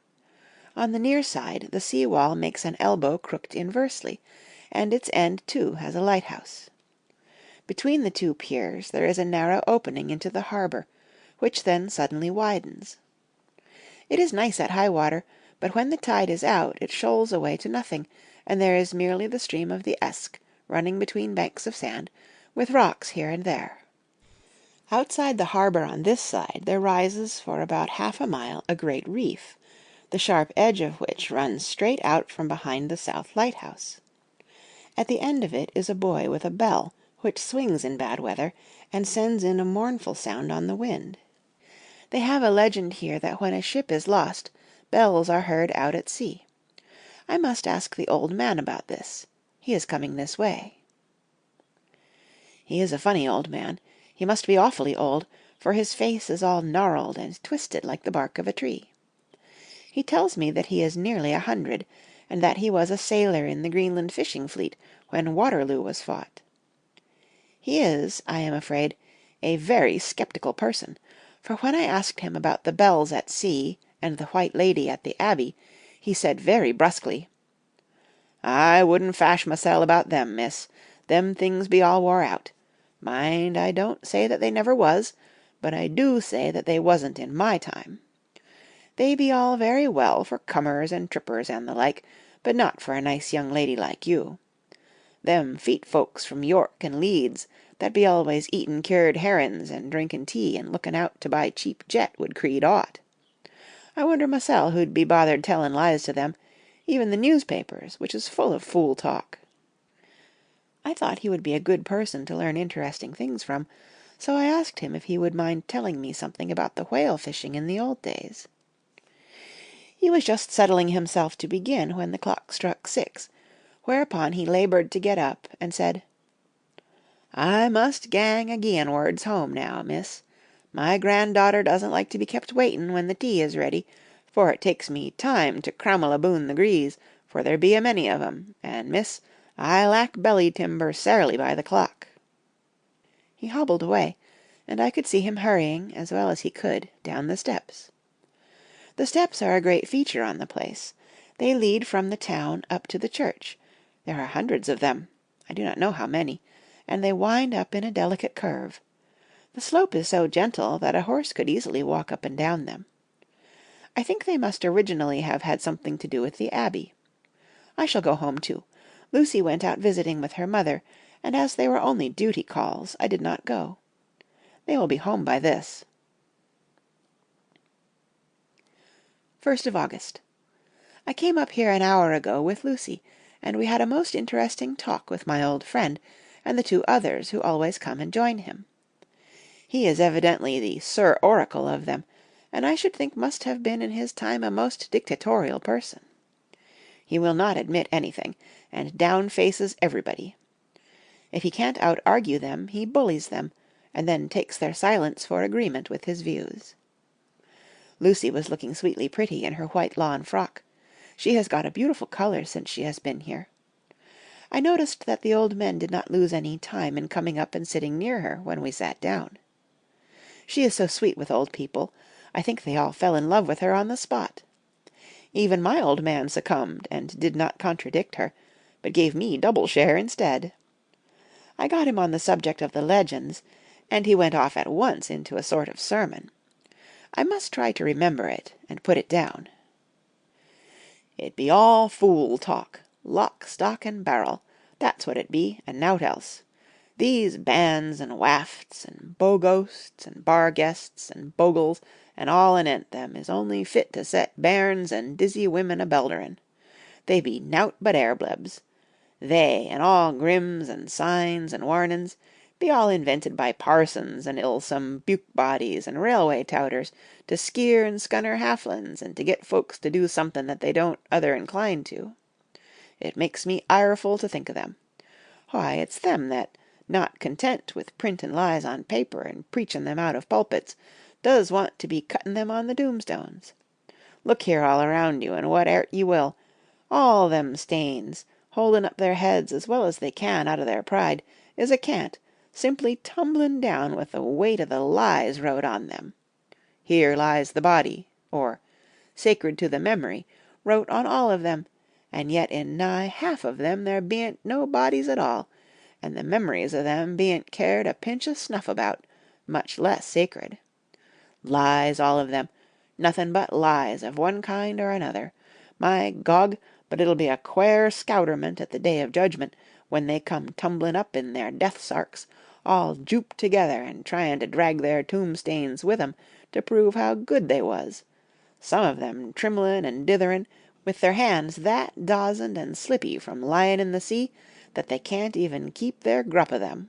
On the near side the sea wall makes an elbow crooked inversely, and its end too has a lighthouse. Between the 2 piers there is a narrow opening into the harbour, which then suddenly widens. It is nice at high water, but when the tide is out it shoals away to nothing, and there is merely the stream of the Esk running between banks of sand, with rocks here and there. Outside the harbour on this side there rises for about half a mile a great reef, the sharp edge of which runs straight out from behind the south lighthouse. At the end of it is a buoy with a bell, which swings in bad weather, and sends in a mournful sound on the wind. They have a legend here that when a ship is lost, bells are heard out at sea. I must ask the old man about this. He is coming this way. He is a funny old man. He must be awfully old, for his face is all gnarled and twisted like the bark of a tree. He tells me that he is nearly 100, and that he was a sailor in the Greenland fishing fleet when Waterloo was fought. He is, I am afraid, a very sceptical person, for when I asked him about the bells at sea and the White Lady at the Abbey, he said very brusquely, "I wouldn't fash mysel' about them, miss. Them things be all wore out. Mind, I don't say that they never was, but I do say that they wasn't in my time. They be all very well for cummers and trippers and the like, but not for a nice young lady like you. Them feet folks from York and Leeds that be always eatin' cured herrin's and drinkin' tea and lookin' out to buy cheap jet would creed aught. I wonder mysel' who'd be bothered tellin' lies to them, even the newspapers, which is full of fool talk." I thought he would be a good person to learn interesting things from, so I asked him if he would mind telling me something about the whale fishing in the old days. He was just settling himself to begin when the clock struck 6, whereupon he laboured to get up, and said, "I must gang againwards home now, miss. My granddaughter doesn't like to be kept waitin' when the tea is ready, for it takes me time to crammel aboon the grees, for there be a many of 'em, and, miss, I lack belly timber sairly by the clock." He hobbled away, and I could see him hurrying, as well as he could, down the steps. The steps are a great feature on the place. They lead from the town up to the church. There are hundreds of them, I do not know how many, and they wind up in a delicate curve. The slope is so gentle that a horse could easily walk up and down them. I think they must originally have had something to do with the Abbey. I shall go home too. Lucy went out visiting with her mother, and as they were only duty calls, I did not go. They will be home by this. 1st of August. I came up here an hour ago with Lucy, and we had a most interesting talk with my old friend, and the 2 others who always come and join him. He is evidently the Sir Oracle of them, and I should think must have been in his time a most dictatorial person. He will not admit anything, and down-faces everybody. If he can't out-argue them, he bullies them, and then takes their silence for agreement with his views. Lucy was looking sweetly pretty in her white lawn frock. She has got a beautiful colour since she has been here. I noticed that the old men did not lose any time in coming up and sitting near her when we sat down. She is so sweet with old people, I think they all fell in love with her on the spot. Even my old man succumbed and did not contradict her, but gave me double share instead. I got him on the subject of the legends, and he went off at once into a sort of sermon. I must try to remember it and put it down. "It be all fool talk, lock, stock, and barrel, that's what it be, and nowt else. These banns and wafts, and bow-ghosts, and bar-guests, and bogles, and all anent them is only fit to set bairns and dizzy women a belderin'. They be nowt but airblebs. They, and all grimms and signs and warnin's, be all invented by parsons and ilsome buke bodies and railway touters to skeer and scunner halflins and to get folks to do something that they don't other incline to. It makes me ireful to think of them. Why, it's them that, not content with printin' lies on paper and preachin' them out of pulpits, does want to be cuttin' them on the tombstones. Look here all around you, and whate'er ye will, all them stains, holdin' up their heads as well as they can out of their pride, is a cant, simply tumblin' down with the weight of the lies wrote on them. Here lies the body, or sacred to the memory, wrote on all of them, and yet in nigh half of them there bean't no bodies at all, and the memories of them bean't cared a pinch of snuff about, much less sacred. Lies, all of them, nothin' but lies of one kind or another. My Gog, but it'll be a quare scouterment at the day of judgment, when they come tumblin' up in their death sarks, all jooped together and tryin' to drag their tombstains with 'em to prove how good they was. Some of them trimlin' and ditherin', with their hands that dozened and slippy from lyin' in the sea that they can't even keep their grup of them.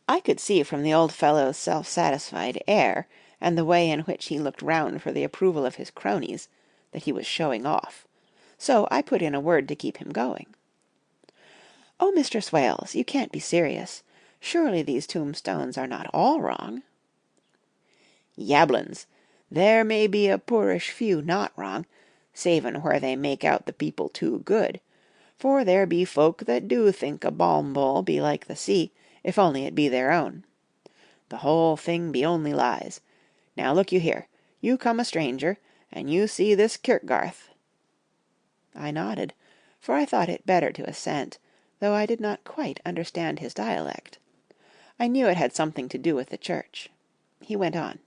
I could see from the old fellow's self-satisfied air, and the way in which he looked round for the approval of his cronies, that he was showing off. So I put in a word to keep him going. "Oh, Mr. Swales, you can't be serious. Surely these tombstones are not all wrong?" "Yablins! There may be a poorish few not wrong, savin' where they make out the people too good. For there be folk that do think a balm bowl be like the sea, if only it be their own. The whole thing be only lies. Now look you here, you come a stranger, and you see this kirkgarth." I nodded, for I thought it better to assent, though I did not quite understand his dialect. I knew it had something to do with the church. He went on.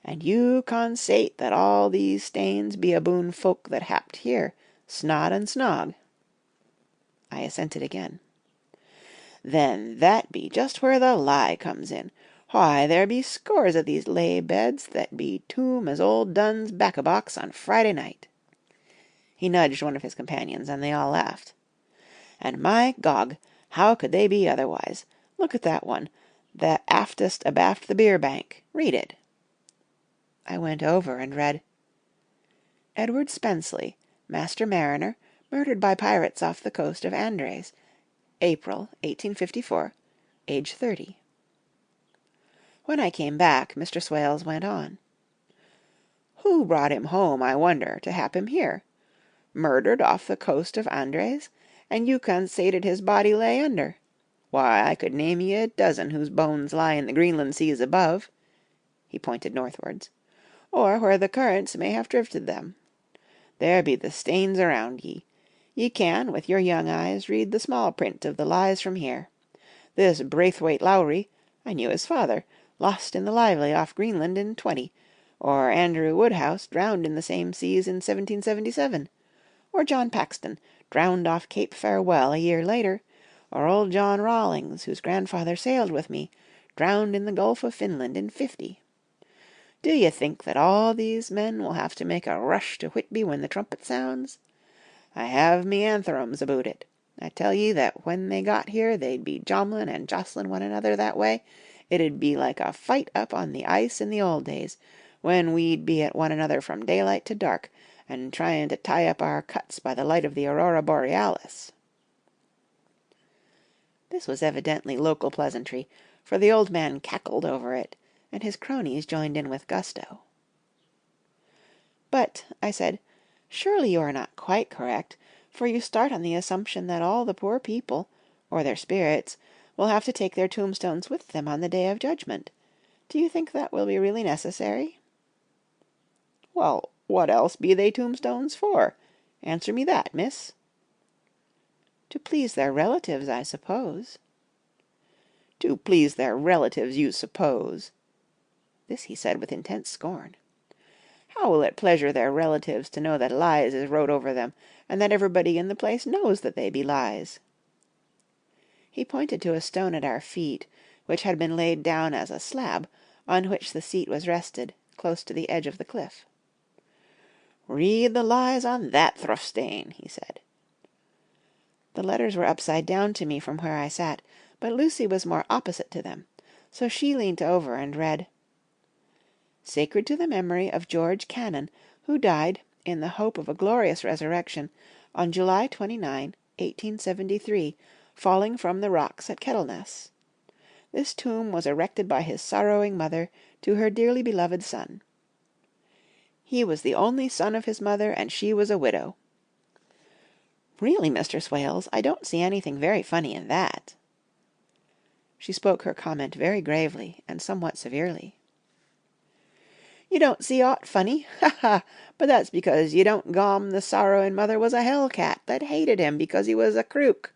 "And you consate that all these stains be aboon folk that happed here, snod and snog." I assented again. "Then that be just where the lie comes in. Why, there be scores of these lay beds that be toom as old Dun's bacca-box on Friday night." He nudged one of his companions, and they all laughed. "And my Gog, how could they be otherwise? Look at that one, the aftest abaft the bier bank. Read it." I went over and read: "Edward Spenceley, Master Mariner, murdered by pirates off the coast of Andres, April, 1854, age 30. When I came back, Mr. Swales went on: "Who brought him home, I wonder, to hap him here? Murdered off the coast of Andres, and you consated his body lay under. Why, I could name ye a dozen whose bones lie in the Greenland seas above," he pointed northwards, "or where the currents may have drifted them. There be the stains around ye. Ye can, with your young eyes, read the small print of the lies from here. This Braithwaite Lowry, I knew his father, lost in the Lively off Greenland in '20, or Andrew Woodhouse, drowned in the same seas in 1777, or John Paxton, drowned off Cape Farewell a year later, or old John Rawlings, whose grandfather sailed with me, drowned in the Gulf of Finland in '50. Do ye think that all these men will have to make a rush to Whitby when the trumpet sounds? I have me antherums aboot it. I tell ye that when they got here they'd be jomlin' and jostlin' one another that way, it'd be like a fight up on the ice in the old days, when we'd be at one another from daylight to dark, and tryin' to tie up our cuts by the light of the aurora borealis." This was evidently local pleasantry, for the old man cackled over it, and his cronies joined in with gusto. "But," I said, "surely you are not quite correct, for you start on the assumption that all the poor people, or their spirits, will have to take their tombstones with them on the day of judgment. Do you think that will be really necessary?" "Well, what else be they tombstones for? Answer me that, miss." "To please their relatives, I suppose." "To please their relatives, you suppose!" This he said with intense scorn. "How will it pleasure their relatives to know that lies is wrote over them, and that everybody in the place knows that they be lies?" He pointed to a stone at our feet, which had been laid down as a slab, on which the seat was rested, close to the edge of the cliff. "Read the lies on that thruff stane," he said. The letters were upside down to me from where I sat, but Lucy was more opposite to them, so she leant over and read: "Sacred to the memory of George Cannon, who died, in the hope of a glorious resurrection, on July 29, 1873, falling from the rocks at Kettleness. This tomb was erected by his sorrowing mother to her dearly beloved son. He was the only son of his mother, and she was a widow." "Really, Mr. Swales, I don't see anything very funny in that." She spoke her comment very gravely and somewhat severely. "You don't see aught funny? Ha ha! But that's because you don't gom the sorrowing mother was a hell cat that hated him because he was a crook,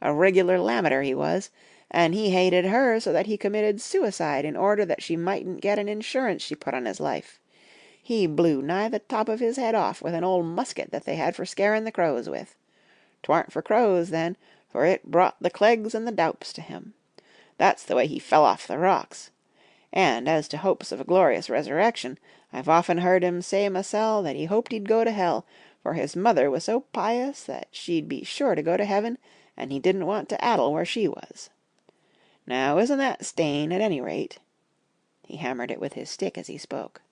a regular lammeter he was, and he hated her so that he committed suicide in order that she mightn't get an insurance she put on his life. He blew nigh the top of his head off with an old musket that they had for scaring the crows with. 'Twarn't for crows then, for it brought the clegs and the doups to him. That's the way he fell off the rocks. And as to hopes of a glorious resurrection, I've often heard him say masel that he hoped he'd go to hell, for his mother was so pious that she'd be sure to go to heaven, and he didn't want to addle where she was. Now isn't that stane, at any rate," he hammered it with his stick as he spoke,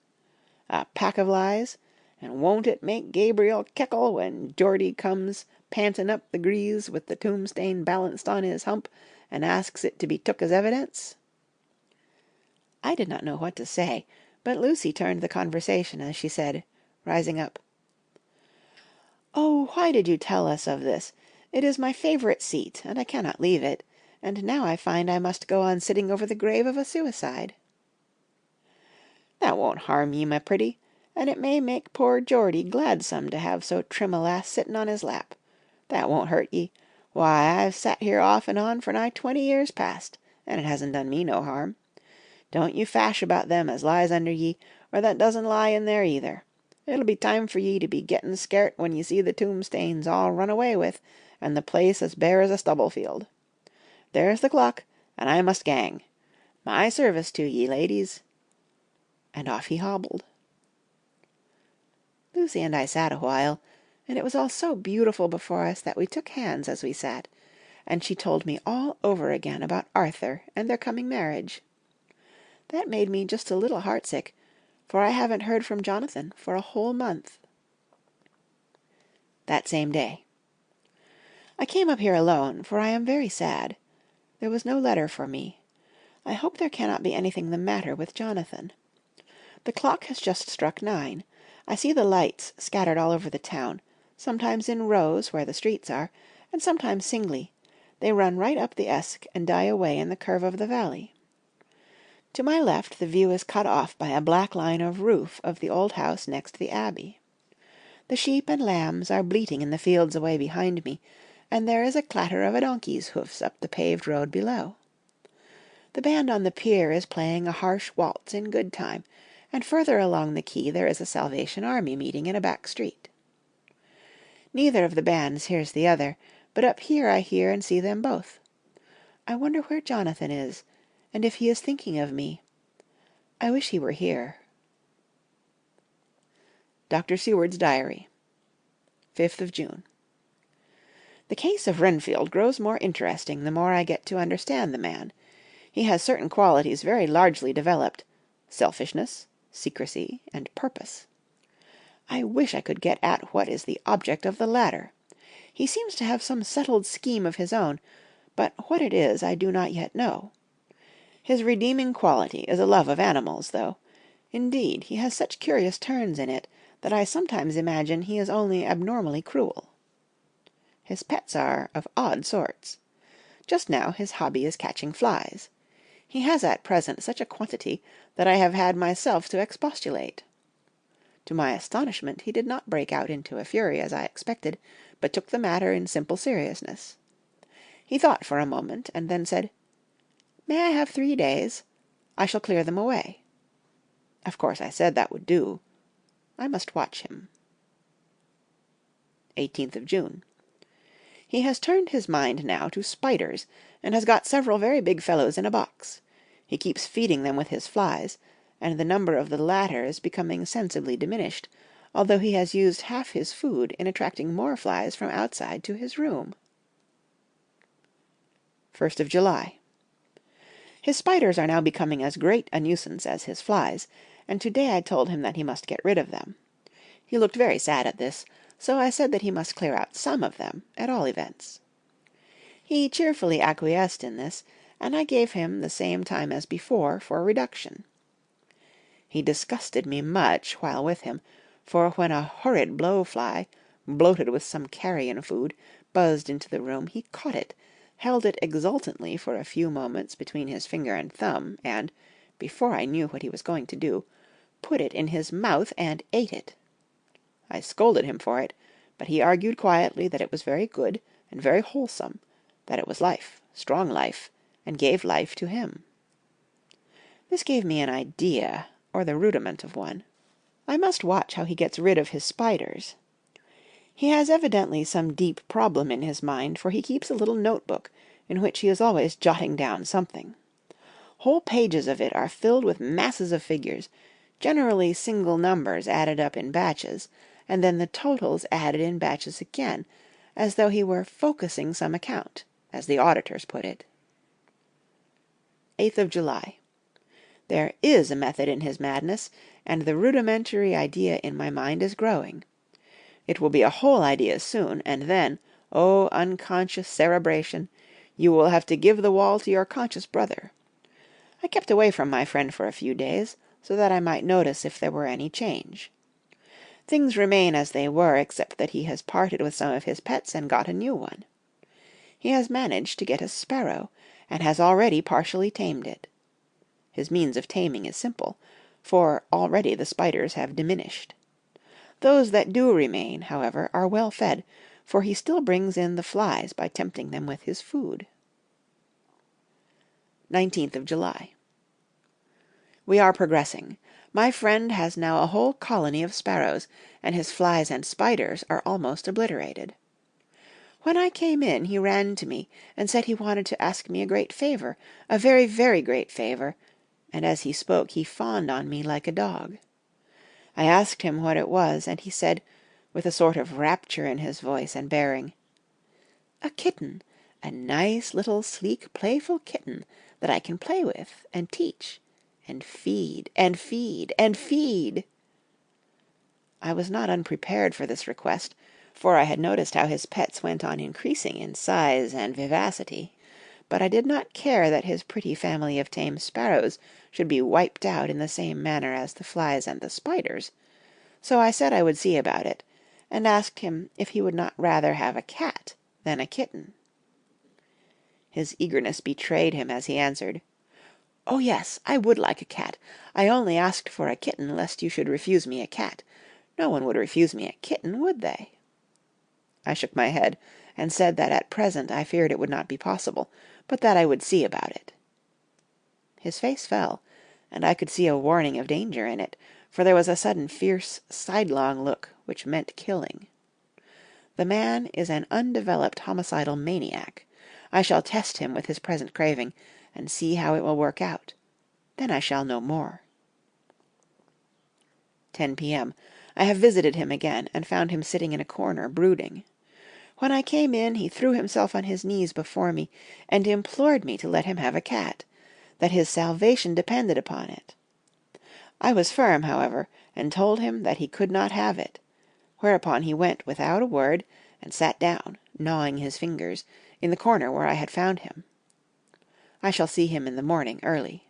"a pack of lies, and won't it make Gabriel keckle when Geordie comes panting up the grease with the tombstane balanced on his hump, and asks it to be took as evidence?" I did not know what to say, but Lucy turned the conversation as she said, rising up: "Oh, why did you tell us of this? It is my favourite seat, and I cannot leave it, and now I find I must go on sitting over the grave of a suicide." "That won't harm ye, my pretty, and it may make poor Geordie gladsome to have so trim a lass sitting on his lap. That won't hurt ye. Why, I've sat here off and on for nigh 20 years past, and it hasn't done me no harm. Don't you fash about them as lies under ye, or that doesn't lie in there either. It'll be time for ye to be getting scairt when ye see the tombstanes all run away with, and the place as bare as a stubble field. There's the clock, and I must gang. My service to ye, ladies." And off he hobbled. Lucy and I sat a while, and it was all so beautiful before us that we took hands as we sat, and she told me all over again about Arthur and their coming marriage. That made me just a little heartsick, for I haven't heard from Jonathan for a whole month. That same day. I came up here alone, for I am very sad. There was no letter for me. I hope there cannot be anything the matter with Jonathan. The clock has just struck 9. I see the lights scattered all over the town, sometimes in rows where the streets are, and sometimes singly. They run right up the Esk and die away in the curve of the valley. To my left the view is cut off by a black line of roof of the old house next the abbey. The sheep and lambs are bleating in the fields away behind me, and there is a clatter of a donkey's hoofs up the paved road below. The band on the pier is playing a harsh waltz in good time, and further along the quay there is a Salvation Army meeting in a back street. Neither of the bands hears the other, but up here I hear and see them both. I wonder where Jonathan is, and if he is thinking of me. I wish he were here. Dr. Seward's Diary, 5th of June. The case of Renfield grows more interesting the more I get to understand the man. He has certain qualities very largely developed: selfishness, secrecy, and purpose. I wish I could get at what is the object of the latter. He seems to have some settled scheme of his own, but what it is I do not yet know. His redeeming quality is a love of animals, though. Indeed, he has such curious turns in it that I sometimes imagine he is only abnormally cruel. His pets are of odd sorts. Just now his hobby is catching flies. He has at present such a quantity that I have had myself to expostulate. To my astonishment he did not break out into a fury as I expected, but took the matter in simple seriousness. He thought for a moment, and then said, "May I have 3 days? I shall clear them away." Of course I said that would do. I must watch him. 18th of June. He has turned his mind now to spiders, and has got several very big fellows in a box. He keeps feeding them with his flies, and the number of the latter is becoming sensibly diminished, although he has used half his food in attracting more flies from outside to his room. 1st of July. His spiders are now becoming as great a nuisance as his flies, and today I told him that he must get rid of them. He looked very sad at this, so I said that he must clear out some of them, at all events. He cheerfully acquiesced in this, and I gave him the same time as before for a reduction. He disgusted me much while with him, for when a horrid blowfly, bloated with some carrion food, buzzed into the room, he caught it, held it exultantly for a few moments between his finger and thumb, and, before I knew what he was going to do, put it in his mouth and ate it. I scolded him for it, but he argued quietly that it was very good and very wholesome, that it was life, strong life, and gave life to him. This gave me an idea, or the rudiment of one. I must watch how he gets rid of his spiders. He has evidently some deep problem in his mind, for he keeps a little notebook in which he is always jotting down something. Whole pages of it are filled with masses of figures, generally single numbers added up in batches, and then the totals added in batches again, as though he were focusing some account, as the auditors put it. 8th of July. There is a method in his madness, and the rudimentary idea in my mind is growing. It will be a whole idea soon, and then, oh, unconscious cerebration, you will have to give the wall to your conscious brother. I kept away from my friend for a few days, so that I might notice if there were any change. Things remain as they were, except that he has parted with some of his pets and got a new one. He has managed to get a sparrow, and has already partially tamed it. His means of taming is simple, for already the spiders have diminished. Those that do remain, however, are well fed, for he still brings in the flies by tempting them with his food. 19th of July. We are progressing. My friend has now a whole colony of sparrows, and his flies and spiders are almost obliterated. When I came in he ran to me and said he wanted to ask me a great favour, a very, very great favour, and as he spoke he fawned on me like a dog. I asked him what it was, and he said, with a sort of rapture in his voice and bearing, "A kitten, a nice little sleek, playful kitten that I can play with and teach, and feed, and feed, and feed." I was not unprepared for this request, for I had noticed how his pets went on increasing in size and vivacity, but I did not care that his pretty family of tame sparrows should be wiped out in the same manner as the flies and the spiders, so I said I would see about it, and asked him if he would not rather have a cat than a kitten. His eagerness betrayed him as he answered, "Oh yes, I would like a cat. I only asked for a kitten lest you should refuse me a cat. No one would refuse me a kitten, would they?" I shook my head, and said that at present I feared it would not be possible, but that I would see about it. His face fell, and I could see a warning of danger in it, for there was a sudden fierce, sidelong look which meant killing. The man is an undeveloped homicidal maniac. I shall test him with his present craving, and see how it will work out. Then I shall know more. 10 p.m. I have visited him again, and found him sitting in a corner, brooding. When I came in, he threw himself on his knees before me, and implored me to let him have a cat, that his salvation depended upon it. I was firm, however, and told him that he could not have it, whereupon he went without a word, and sat down, gnawing his fingers, in the corner where I had found him. I shall see him in the morning early.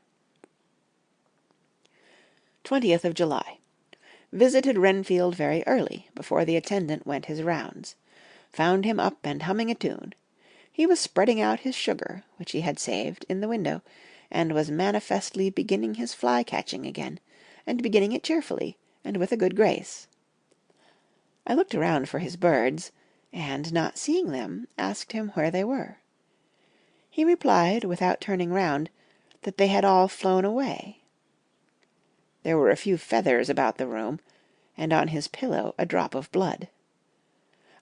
20th of July. Visited Renfield very early, before the attendant went his rounds. Found him up and humming a tune. He was spreading out his sugar, which he had saved, in the window, and was manifestly beginning his fly-catching again, and beginning it cheerfully, and with a good grace. I looked around for his birds, and, not seeing them, asked him where they were. He replied, without turning round, that they had all flown away. There were a few feathers about the room, and on his pillow a drop of blood.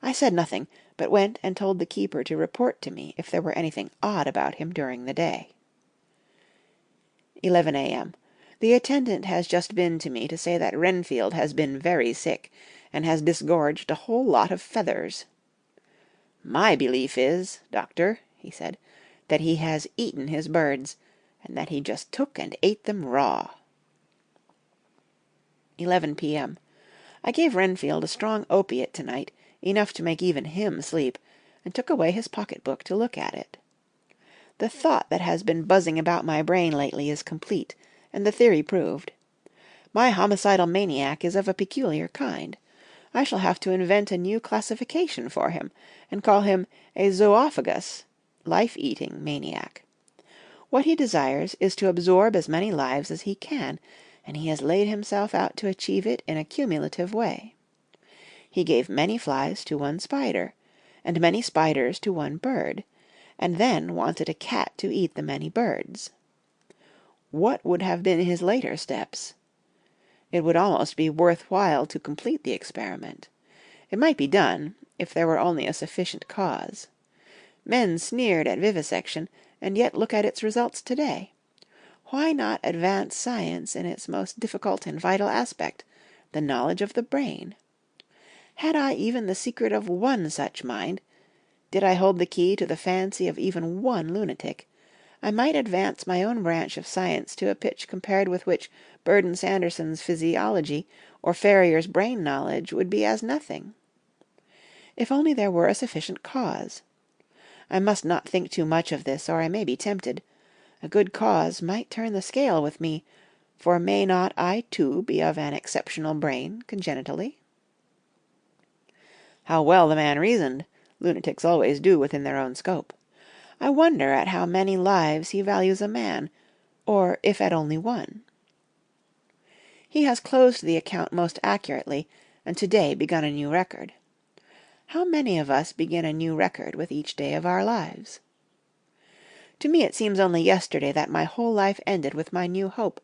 I said nothing, but went and told the keeper to report to me if there were anything odd about him during the day. 11 a.m. The attendant has just been to me to say that Renfield has been very sick, and has disgorged a whole lot of feathers. "My belief is, doctor," he said, that he has eaten his birds, and that he just took and ate them raw. 11 p.m. I gave Renfield a strong opiate tonight, enough to make even him sleep, and took away his pocket-book to look at it. The thought that has been buzzing about my brain lately is complete, and the theory proved. My homicidal maniac is of a peculiar kind. I shall have to invent a new classification for him, and call him a zoophagous, life-eating maniac. What he desires is to absorb as many lives as he can, and he has laid himself out to achieve it in a cumulative way. He gave many flies to one spider, and many spiders to one bird, and then wanted a cat to eat the many birds. What would have been his later steps? It would almost be worth while to complete the experiment. It might be done, if there were only a sufficient cause. Men sneered at vivisection, and yet look at its results today. Why not advance science in its most difficult and vital aspect, the knowledge of the brain? Had I even the secret of one such mind, did I hold the key to the fancy of even one lunatic, I might advance my own branch of science to a pitch compared with which Burdon Sanderson's physiology or Ferrier's brain knowledge would be as nothing. If only there were a sufficient cause. I must not think too much of this, or I may be tempted. A good cause might turn the scale with me, for may not I too be of an exceptional brain congenitally? How well the man reasoned! Lunatics always do within their own scope. I wonder at how many lives he values a man, or if at only one. He has closed the account most accurately, and to-day begun a new record. How many of us begin a new record with each day of our lives? To me it seems only yesterday that my whole life ended with my new hope,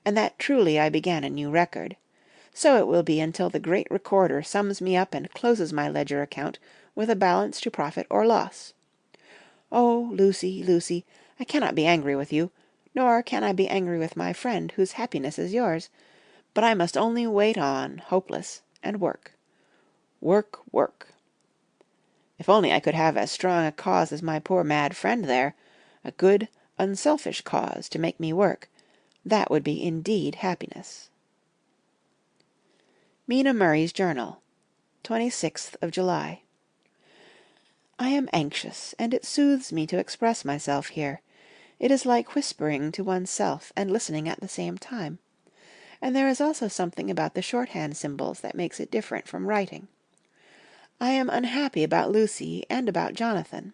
and that truly I began a new record. So it will be until the great Recorder sums me up and closes my ledger account with a balance to profit or loss. Oh, Lucy, Lucy, I cannot be angry with you, nor can I be angry with my friend whose happiness is yours, but I must only wait on, hopeless, and work. Work, work. If only I could have as strong a cause as my poor mad friend there, a good, unselfish cause to make me work, that would be indeed happiness. Mina Murray's Journal, 26th of July. I am anxious, and it soothes me to express myself here. It is like whispering to one's self and listening at the same time. And there is also something about the shorthand symbols that makes it different from writing. I am unhappy about Lucy and about Jonathan.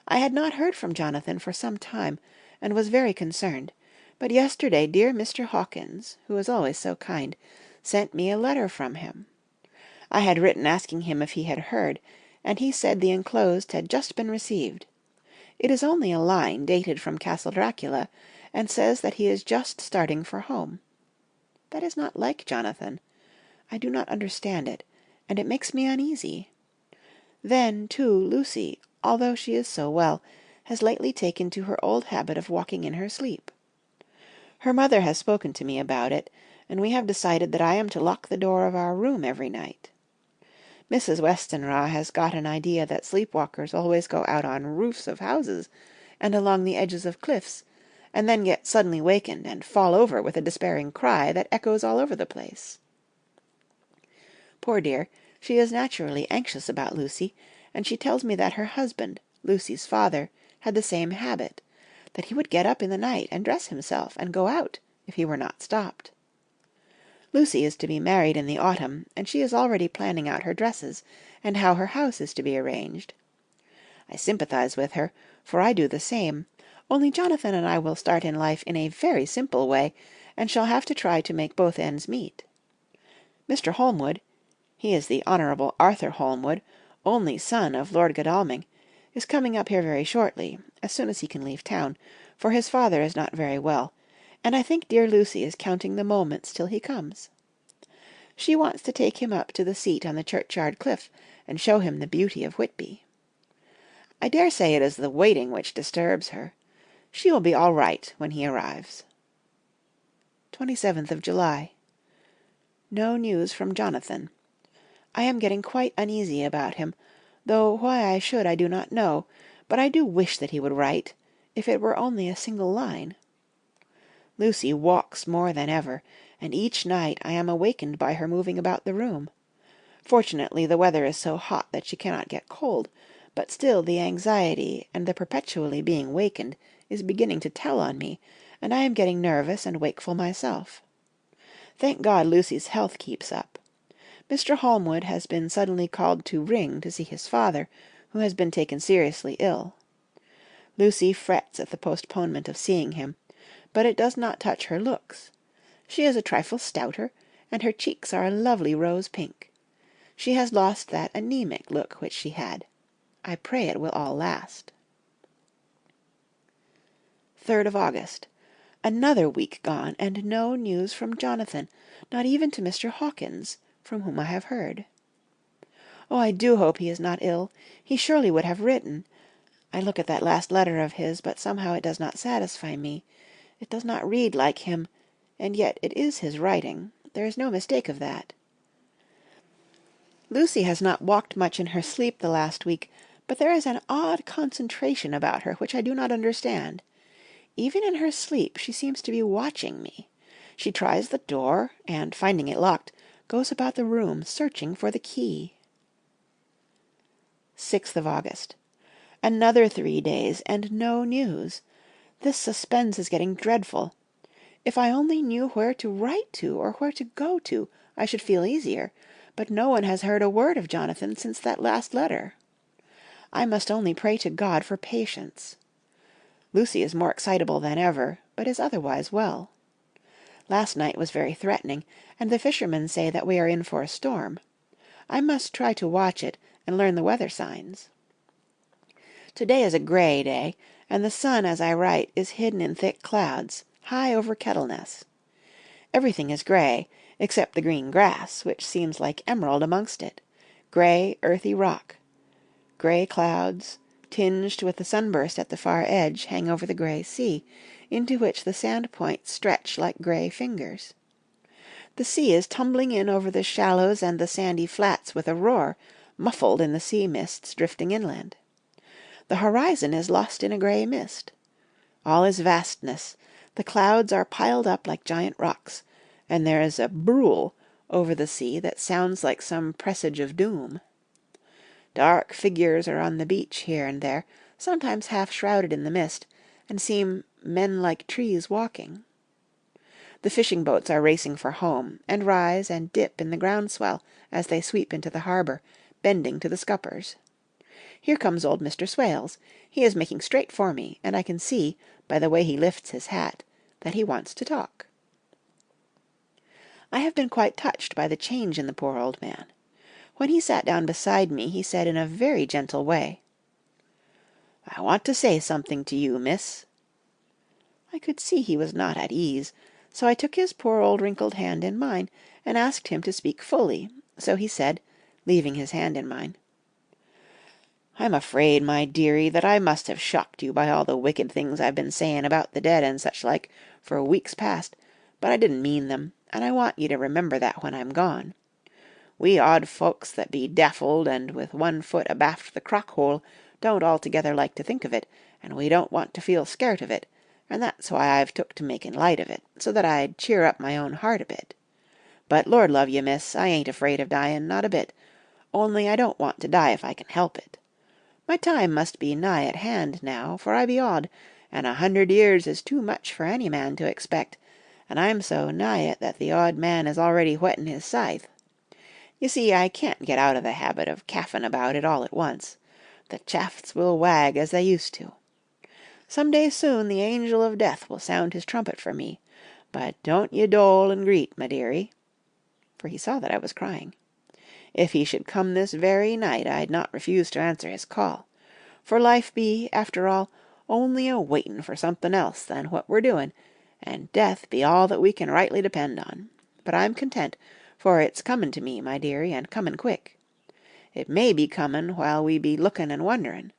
I had not heard from Jonathan for some time, and was very concerned, but yesterday dear Mr. Hawkins, who is always so kind, sent me a letter from him. I had written asking him if he had heard, and he said the enclosed had just been received. It is only a line dated from Castle Dracula, and says that he is just starting for home. That is not like Jonathan. I do not understand it, and it makes me uneasy. Then, too, Lucy, although she is so well, has lately taken to her old habit of walking in her sleep. Her mother has spoken to me about it, and we have decided that I am to lock the door of our room every night. Mrs. Westenra has got an idea that sleep-walkers always go out on roofs of houses and along the edges of cliffs, and then get suddenly wakened and fall over with a despairing cry that echoes all over the place. Poor dear, she is naturally anxious about Lucy, and she tells me that her husband, Lucy's father, had the same habit, that he would get up in the night and dress himself and go out if he were not stopped. Lucy is to be married in the autumn, and she is already planning out her dresses, and how her house is to be arranged. I sympathize with her, for I do the same, only Jonathan and I will start in life in a very simple way, and shall have to try to make both ends meet. Mr. Holmwood, he is the Honourable Arthur Holmwood, only son of Lord Godalming, is coming up here very shortly, as soon as he can leave town, for his father is not very well, and I think dear Lucy is counting the moments till he comes. She wants to take him up to the seat on the churchyard cliff, and show him the beauty of Whitby. I dare say it is the waiting which disturbs her. She will be all right when he arrives. 27th of July. No news from Jonathan. I am getting quite uneasy about him, though why I should I do not know, but I do wish that he would write, if it were only a single line. Lucy walks more than ever, and each night I am awakened by her moving about the room. Fortunately the weather is so hot that she cannot get cold, but still the anxiety and the perpetually being wakened is beginning to tell on me, and I am getting nervous and wakeful myself. Thank God Lucy's health keeps up. Mr. Holmwood has been suddenly called to Ring to see his father, who has been taken seriously ill. Lucy frets at the postponement of seeing him, but it does not touch her looks. She is a trifle stouter, and her cheeks are a lovely rose pink. She has lost that anemic look which she had. I pray it will all last. 3rd of August. Another week gone, and no news from Jonathan, not even to Mr. Hawkins, from whom I have heard. Oh, I do hope he is not ill. He surely would have written. I look at that last letter of his, but somehow it does not satisfy me. It does not read like him, and yet it is his writing. There is no mistake of that. Lucy has not walked much in her sleep the last week, but there is an odd concentration about her which I do not understand. Even in her sleep she seems to be watching me. She tries the door, and, finding it locked, goes about the room searching for the key. 6th of August. Another 3 days, and no news. This suspense is getting dreadful. If I only knew where to write to, or where to go to, I should feel easier, but no one has heard a word of Jonathan since that last letter. I must only pray to God for patience. Lucy is more excitable than ever, but is otherwise well. Last night was very threatening, and the fishermen say that we are in for a storm. I must try to watch it, and learn the weather signs. Today is a grey day, and the sun, as I write, is hidden in thick clouds, high over Kettleness. Everything is grey, except the green grass, which seems like emerald amongst it. Grey, earthy rock. Grey clouds, tinged with the sunburst at the far edge, hang over the grey sea, into which the sand points stretch like grey fingers. The sea is tumbling in over the shallows and the sandy flats with a roar, muffled in the sea mists drifting inland. The horizon is lost in a grey mist. All is vastness. The clouds are piled up like giant rocks, and there is a brool over the sea that sounds like some presage of doom. Dark figures are on the beach here and there, sometimes half shrouded in the mist, and seem men like trees walking. The fishing boats are racing for home, and rise and dip in the groundswell as they sweep into the harbour, bending to the scuppers. Here comes old Mr. Swales. He is making straight for me, and I can see, by the way he lifts his hat, that he wants to talk. I have been quite touched by the change in the poor old man. When he sat down beside me, he said in a very gentle way, "I want to say something to you, miss." I could see he was not at ease, so I took his poor old wrinkled hand in mine, and asked him to speak fully, so he said, leaving his hand in mine, "I'm afraid, my dearie, that I must have shocked you by all the wicked things I've been saying about the dead and such like for weeks past, but I didn't mean them, and I want you to remember that when I'm gone. We odd folks that be daffled and with one foot abaft the crock-hole don't altogether like to think of it, and we don't want to feel scart of it, and that's why I've took to making light of it, so that I'd cheer up my own heart a bit. But Lord love you, miss, I ain't afraid of dying, not a bit, only I don't want to die if I can help it. My time must be nigh at hand now, for I be odd, and 100 years is too much for any man to expect, and I'm so nigh it that the odd man is already whetting his scythe. You see, I can't get out of the habit of caffin about it all at once. The chafts will wag as they used to. Some day soon the angel of death will sound his trumpet for me, but don't ye dole and greet, my dearie," for he saw that I was crying. "If he should come this very night, I'd not refuse to answer his call. For life be, after all, only a waitin' for something else than what we're doing, and death be all that we can rightly depend on. But I'm content, for it's comin' to me, my dearie, and comin' quick. It may be comin' while we be lookin' and wonderin'.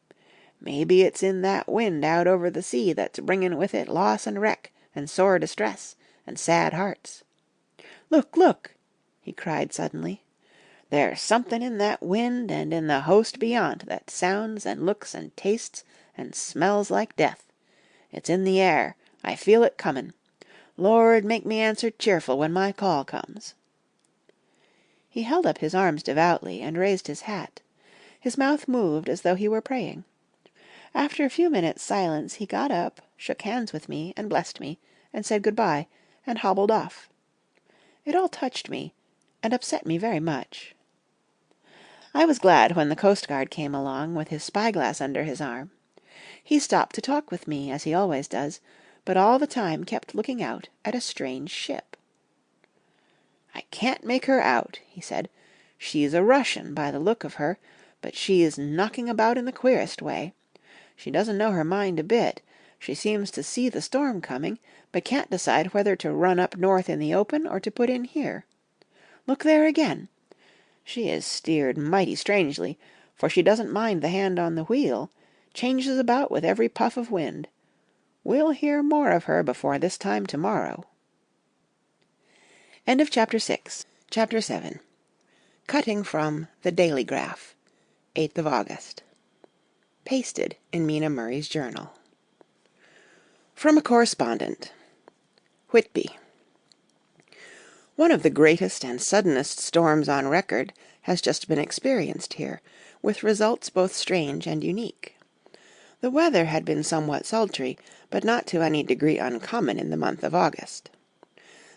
Maybe it's in that wind out over the sea that's bringin' with it loss and wreck, and sore distress, and sad hearts. Look, look!" he cried suddenly. There's something in that wind and in the host beyond that sounds and looks and tastes and smells like death. It's in the air. I feel it comin'. Lord, make me answer cheerful when my call comes." He held up his arms devoutly and raised his hat. His mouth moved as though he were praying. After a few minutes' silence he got up, shook hands with me, and blessed me, and said good-bye, and hobbled off. It all touched me, and upset me very much. I was glad when the coastguard came along, with his spyglass under his arm. He stopped to talk with me, as he always does, but all the time kept looking out at a strange ship. "I can't make her out," he said. "She's a Russian, by the look of her, but she is knocking about in the queerest way. She doesn't know her mind a bit. She seems to see the storm coming, but can't decide whether to run up north in the open or to put in here. Look there again! She is steered mighty strangely, for she doesn't mind the hand on the wheel, changes about with every puff of wind. We'll hear more of her before this time tomorrow." End of Chapter 6. Chapter 7. Cutting from The Daily Graph, 8th of August. Pasted in Mina Murray's journal. From a correspondent. Whitby. One of the greatest and suddenest storms on record has just been experienced here, with results both strange and unique. The weather had been somewhat sultry, but not to any degree uncommon in the month of August.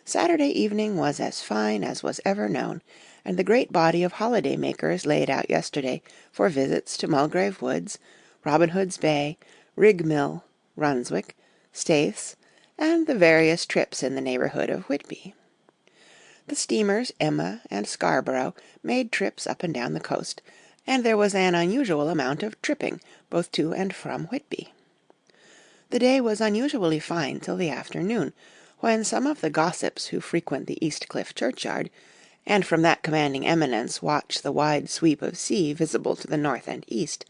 Saturday evening was as fine as was ever known, and the great body of holiday-makers laid out yesterday for visits to Mulgrave Woods, Robin Hood's Bay, Rig Mill, Runswick, Staithes, and the various trips in the neighbourhood of Whitby. The steamers Emma and Scarborough made trips up and down the coast, and there was an unusual amount of tripping both to and from Whitby. The day was unusually fine till the afternoon, when some of the gossips who frequent the East Cliff churchyard, and from that commanding eminence watch the wide sweep of sea visible to the north and east,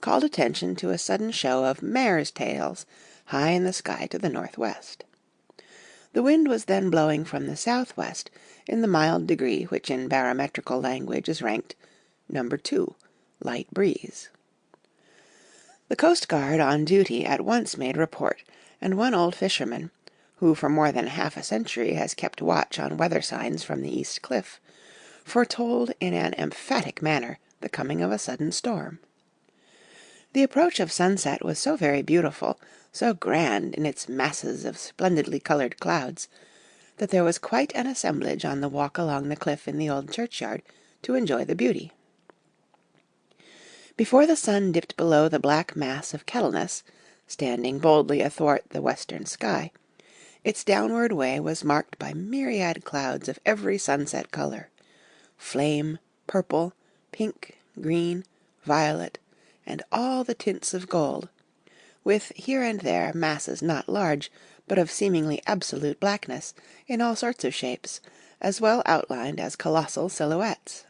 called attention to a sudden show of mares' tails high in the sky to the northwest. The wind was then blowing from the southwest in the mild degree which in barometrical language is ranked No. 2, light breeze. The coastguard on duty at once made report, and one old fisherman, who for more than half a century has kept watch on weather signs from the East Cliff, foretold in an emphatic manner the coming of a sudden storm. The approach of sunset was so very beautiful, so grand in its masses of splendidly coloured clouds, that there was quite an assemblage on the walk along the cliff in the old churchyard to enjoy the beauty. Before the sun dipped below the black mass of Kettleness, standing boldly athwart the western sky, its downward way was marked by myriad clouds of every sunset colour, flame, purple, pink, green, violet, and all the tints of gold, with here and there masses not large, but of seemingly absolute blackness, in all sorts of shapes, as well outlined as colossal silhouettes.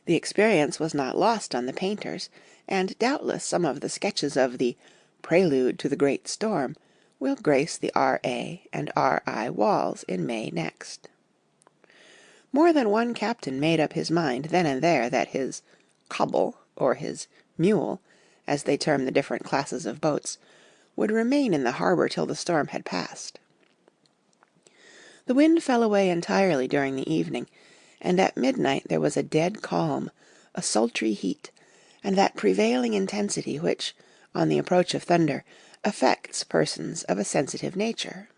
The experience was not lost on the painters, and doubtless some of the sketches of the "Prelude to the Great Storm" will grace the R.A. and R.I. walls in May next. More than one captain made up his mind then and there that his "cobble," or his "mule," as they term the different classes of boats, would remain in the harbour till the storm had passed. The wind fell away entirely during the evening, and at midnight there was a dead calm, a sultry heat, and that prevailing intensity which, on the approach of thunder, affects persons of a sensitive nature.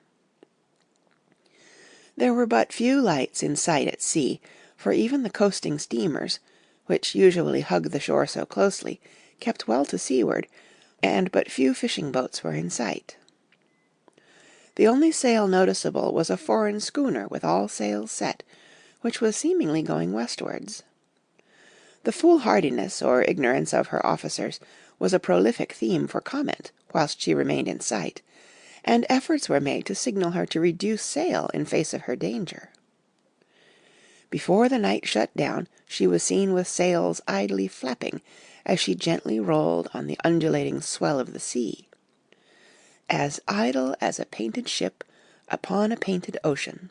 There were but few lights in sight at sea, for even the coasting steamers, which usually hug the shore so closely, kept well to seaward, and but few fishing boats were in sight. The only sail noticeable was a foreign schooner with all sails set, which was seemingly going westwards. The foolhardiness or ignorance of her officers was a prolific theme for comment whilst she remained in sight, and efforts were made to signal her to reduce sail in face of her danger. Before the night shut down, she was seen with sails idly flapping as she gently rolled on the undulating swell of the sea. As idle as a painted ship upon a painted ocean.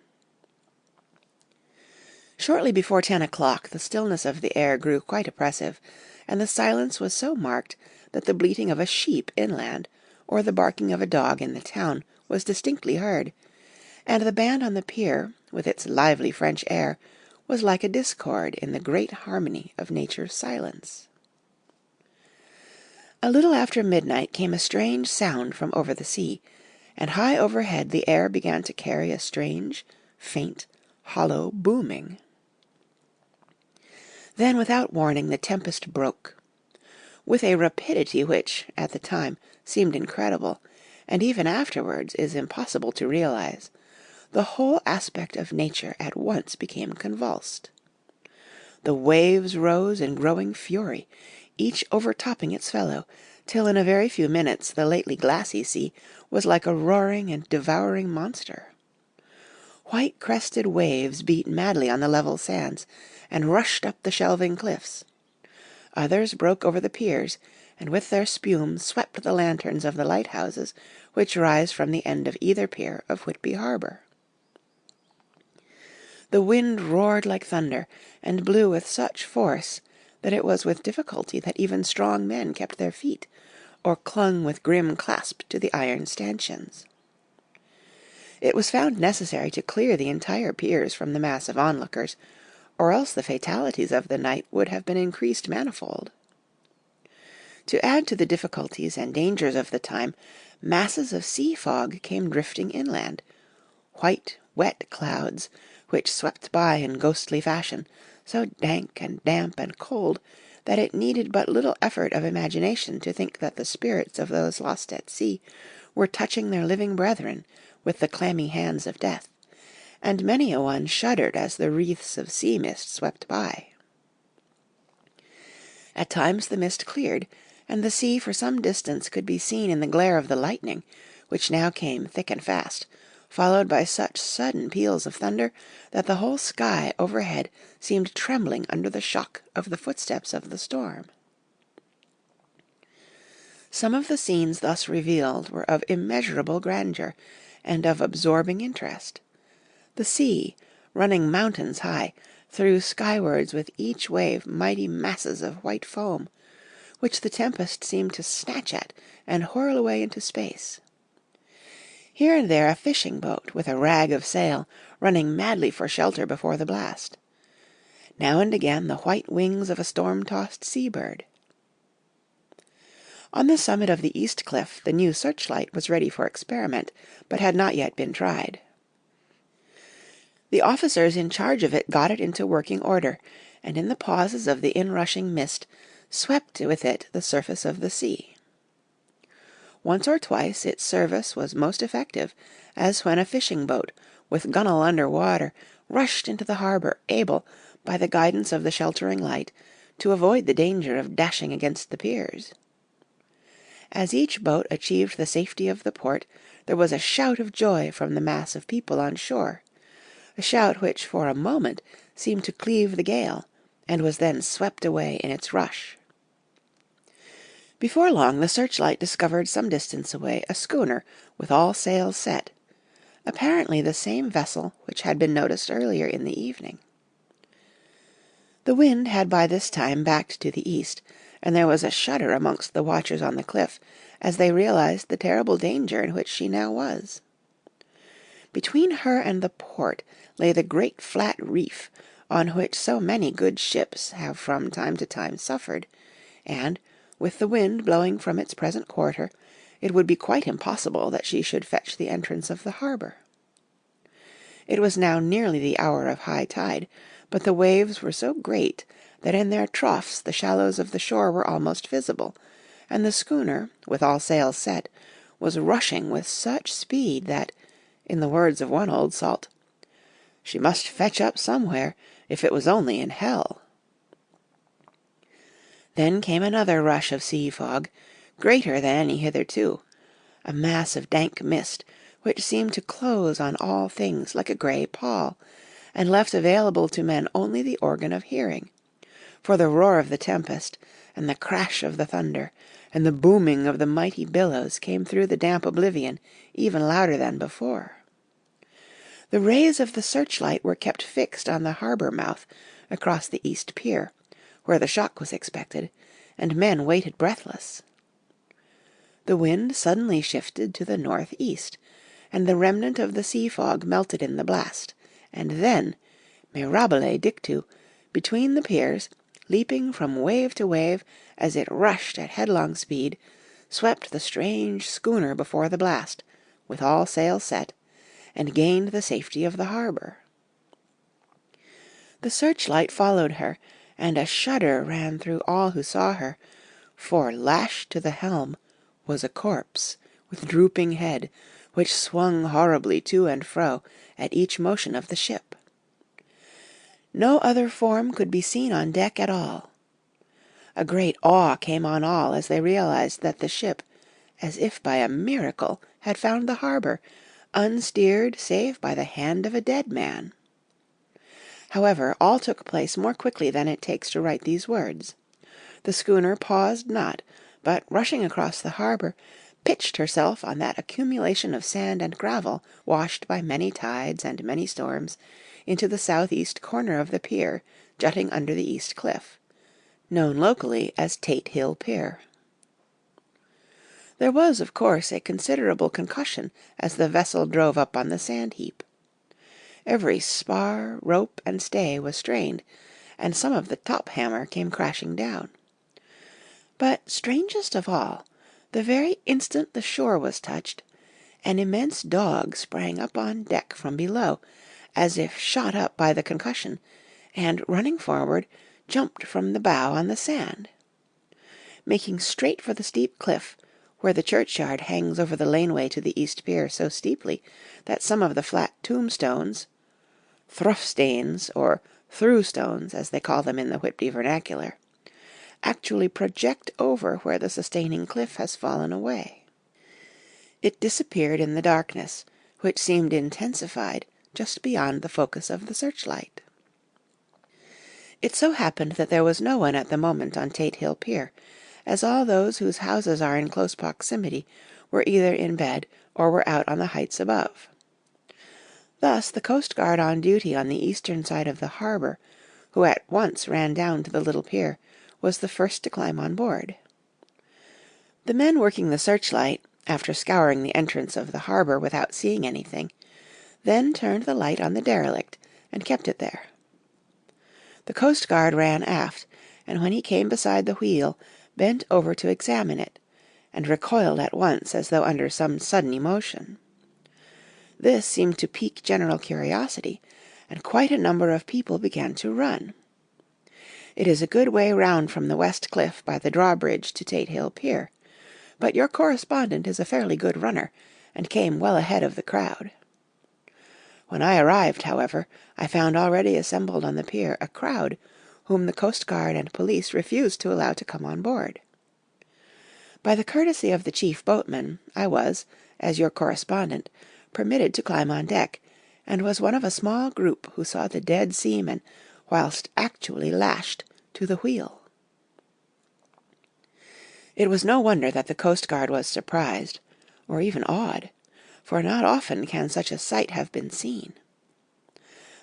Shortly before 10 o'clock the stillness of the air grew quite oppressive, and the silence was so marked that the bleating of a sheep inland, or the barking of a dog in the town, was distinctly heard, and the band on the pier, with its lively French air, was like a discord in the great harmony of nature's silence. A little after midnight came a strange sound from over the sea, and high overhead the air began to carry a strange, faint, hollow booming. Then, without warning, the tempest broke. With a rapidity which, at the time, seemed incredible, and even afterwards is impossible to realize, the whole aspect of nature at once became convulsed. The waves rose in growing fury, each overtopping its fellow, till in a very few minutes the lately glassy sea was like a roaring and devouring monster. White-crested waves beat madly on the level sands, and rushed up the shelving cliffs. Others broke over the piers, and with their spume swept the lanterns of the lighthouses which rise from the end of either pier of Whitby harbour. The wind roared like thunder, and blew with such force that it was with difficulty that even strong men kept their feet, or clung with grim clasp to the iron stanchions. It was found necessary to clear the entire piers from the mass of onlookers, or else the fatalities of the night would have been increased manifold. To add to the difficulties and dangers of the time, masses of sea fog came drifting inland, white, wet clouds, which swept by in ghostly fashion, so dank and damp and cold that it needed but little effort of imagination to think that the spirits of those lost at sea were touching their living brethren with the clammy hands of death, and many a one shuddered as the wreaths of sea mist swept by. At times the mist cleared, and the sea for some distance could be seen in the glare of the lightning, which now came thick and fast, followed by such sudden peals of thunder that the whole sky overhead seemed trembling under the shock of the footsteps of the storm. Some of the scenes thus revealed were of immeasurable grandeur, and of absorbing interest. The sea, running mountains high, threw skywards with each wave mighty masses of white foam, which the tempest seemed to snatch at and whirl away into space. Here and there a fishing boat with a rag of sail, running madly for shelter before the blast. Now and again the white wings of a storm-tossed sea-bird. On the summit of the east cliff the new searchlight was ready for experiment, but had not yet been tried. The officers in charge of it got it into working order, and in the pauses of the inrushing mist swept with it the surface of the sea. Once or twice its service was most effective, as when a fishing boat, with gunwale under water, rushed into the harbour, able, by the guidance of the sheltering light, to avoid the danger of dashing against the piers. As each boat achieved the safety of the port, there was a shout of joy from the mass of people on shore, a shout which for a moment seemed to cleave the gale, and was then swept away in its rush. Before long the searchlight discovered some distance away a schooner with all sails set, apparently the same vessel which had been noticed earlier in the evening. The wind had by this time backed to the east, and there was a shudder amongst the watchers on the cliff as they realized the terrible danger in which she now was. Between her and the port lay the great flat reef on which so many good ships have from time to time suffered, and, with the wind blowing from its present quarter, it would be quite impossible that she should fetch the entrance of the harbour. It was now nearly the hour of high tide, but the waves were so great that in their troughs the shallows of the shore were almost visible, and the schooner, with all sails set, was rushing with such speed that, in the words of one old salt, "she must fetch up somewhere, if it was only in hell." Then came another rush of sea fog, greater than any hitherto, a mass of dank mist, which seemed to close on all things like a grey pall, and left available to men only the organ of hearing, for the roar of the tempest, and the crash of the thunder, and the booming of the mighty billows came through the damp oblivion even louder than before. The rays of the searchlight were kept fixed on the harbour mouth across the east pier, where the shock was expected, and men waited breathless. The wind suddenly shifted to the north-east, and the remnant of the sea fog melted in the blast, and then, mirabile dictu, between the piers, leaping from wave to wave as it rushed at headlong speed, swept the strange schooner before the blast, with all sails set, and gained the safety of the harbour. The searchlight followed her, and a shudder ran through all who saw her, for lashed to the helm was a corpse with drooping head, which swung horribly to and fro at each motion of the ship. No other form could be seen on deck at all. A great awe came on all as they realized that the ship, as if by a miracle, had found the harbour, unsteered save by the hand of a dead man. However, all took place more quickly than it takes to write these words. The schooner paused not, but rushing across the harbour, pitched herself on that accumulation of sand and gravel, washed by many tides and many storms, into the south-east corner of the pier, jutting under the east cliff, known locally as Tate Hill Pier. There was, of course, a considerable concussion as the vessel drove up on the sand-heap. Every spar, rope, and stay was strained, and some of the top-hammer came crashing down. But, strangest of all, the very instant the shore was touched, an immense dog sprang up on deck from below, as if shot up by the concussion, and, running forward, jumped from the bow on the sand. Making straight for the steep cliff, where the churchyard hangs over the laneway to the east pier so steeply that some of the flat tombstones, thruffstanes, or throughstones, as they call them in the Whitby vernacular, actually project over where the sustaining cliff has fallen away. It disappeared in the darkness, which seemed intensified just beyond the focus of the searchlight. It so happened that there was no one at the moment on Tate Hill Pier, as all those whose houses are in close proximity were either in bed or were out on the heights above. Thus the coast guard on duty on the eastern side of the harbour, who at once ran down to the little pier, was the first to climb on board. The men working the searchlight, after scouring the entrance of the harbour without seeing anything, then turned the light on the derelict and kept it there. The coast guard ran aft, and when he came beside the wheel, bent over to examine it, and recoiled at once as though under some sudden emotion. This seemed to pique general curiosity, and quite a number of people began to run. It is a good way round from the west cliff by the drawbridge to Tate Hill Pier, but your correspondent is a fairly good runner, and came well ahead of the crowd. When I arrived, however, I found already assembled on the pier a crowd whom the coast guard and police refused to allow to come on board. By the courtesy of the chief boatman, I was, as your correspondent, permitted to climb on deck, and was one of a small group who saw the dead seaman whilst actually lashed to the wheel. It was no wonder that the coast guard was surprised, or even awed, for not often can such a sight have been seen.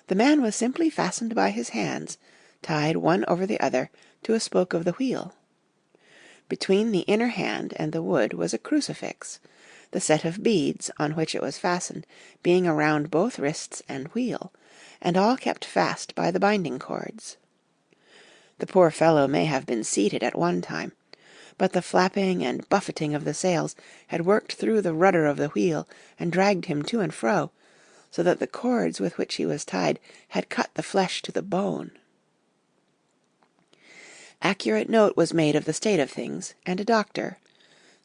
The man was simply fastened by his hands, tied one over the other, to a spoke of the wheel. Between the inner hand and the wood was a crucifix, the set of beads on which it was fastened being around both wrists and wheel, and all kept fast by the binding cords. The poor fellow may have been seated at one time, but the flapping and buffeting of the sails had worked through the rudder of the wheel and dragged him to and fro, so that the cords with which he was tied had cut the flesh to the bone. Accurate note was made of the state of things, and a doctor,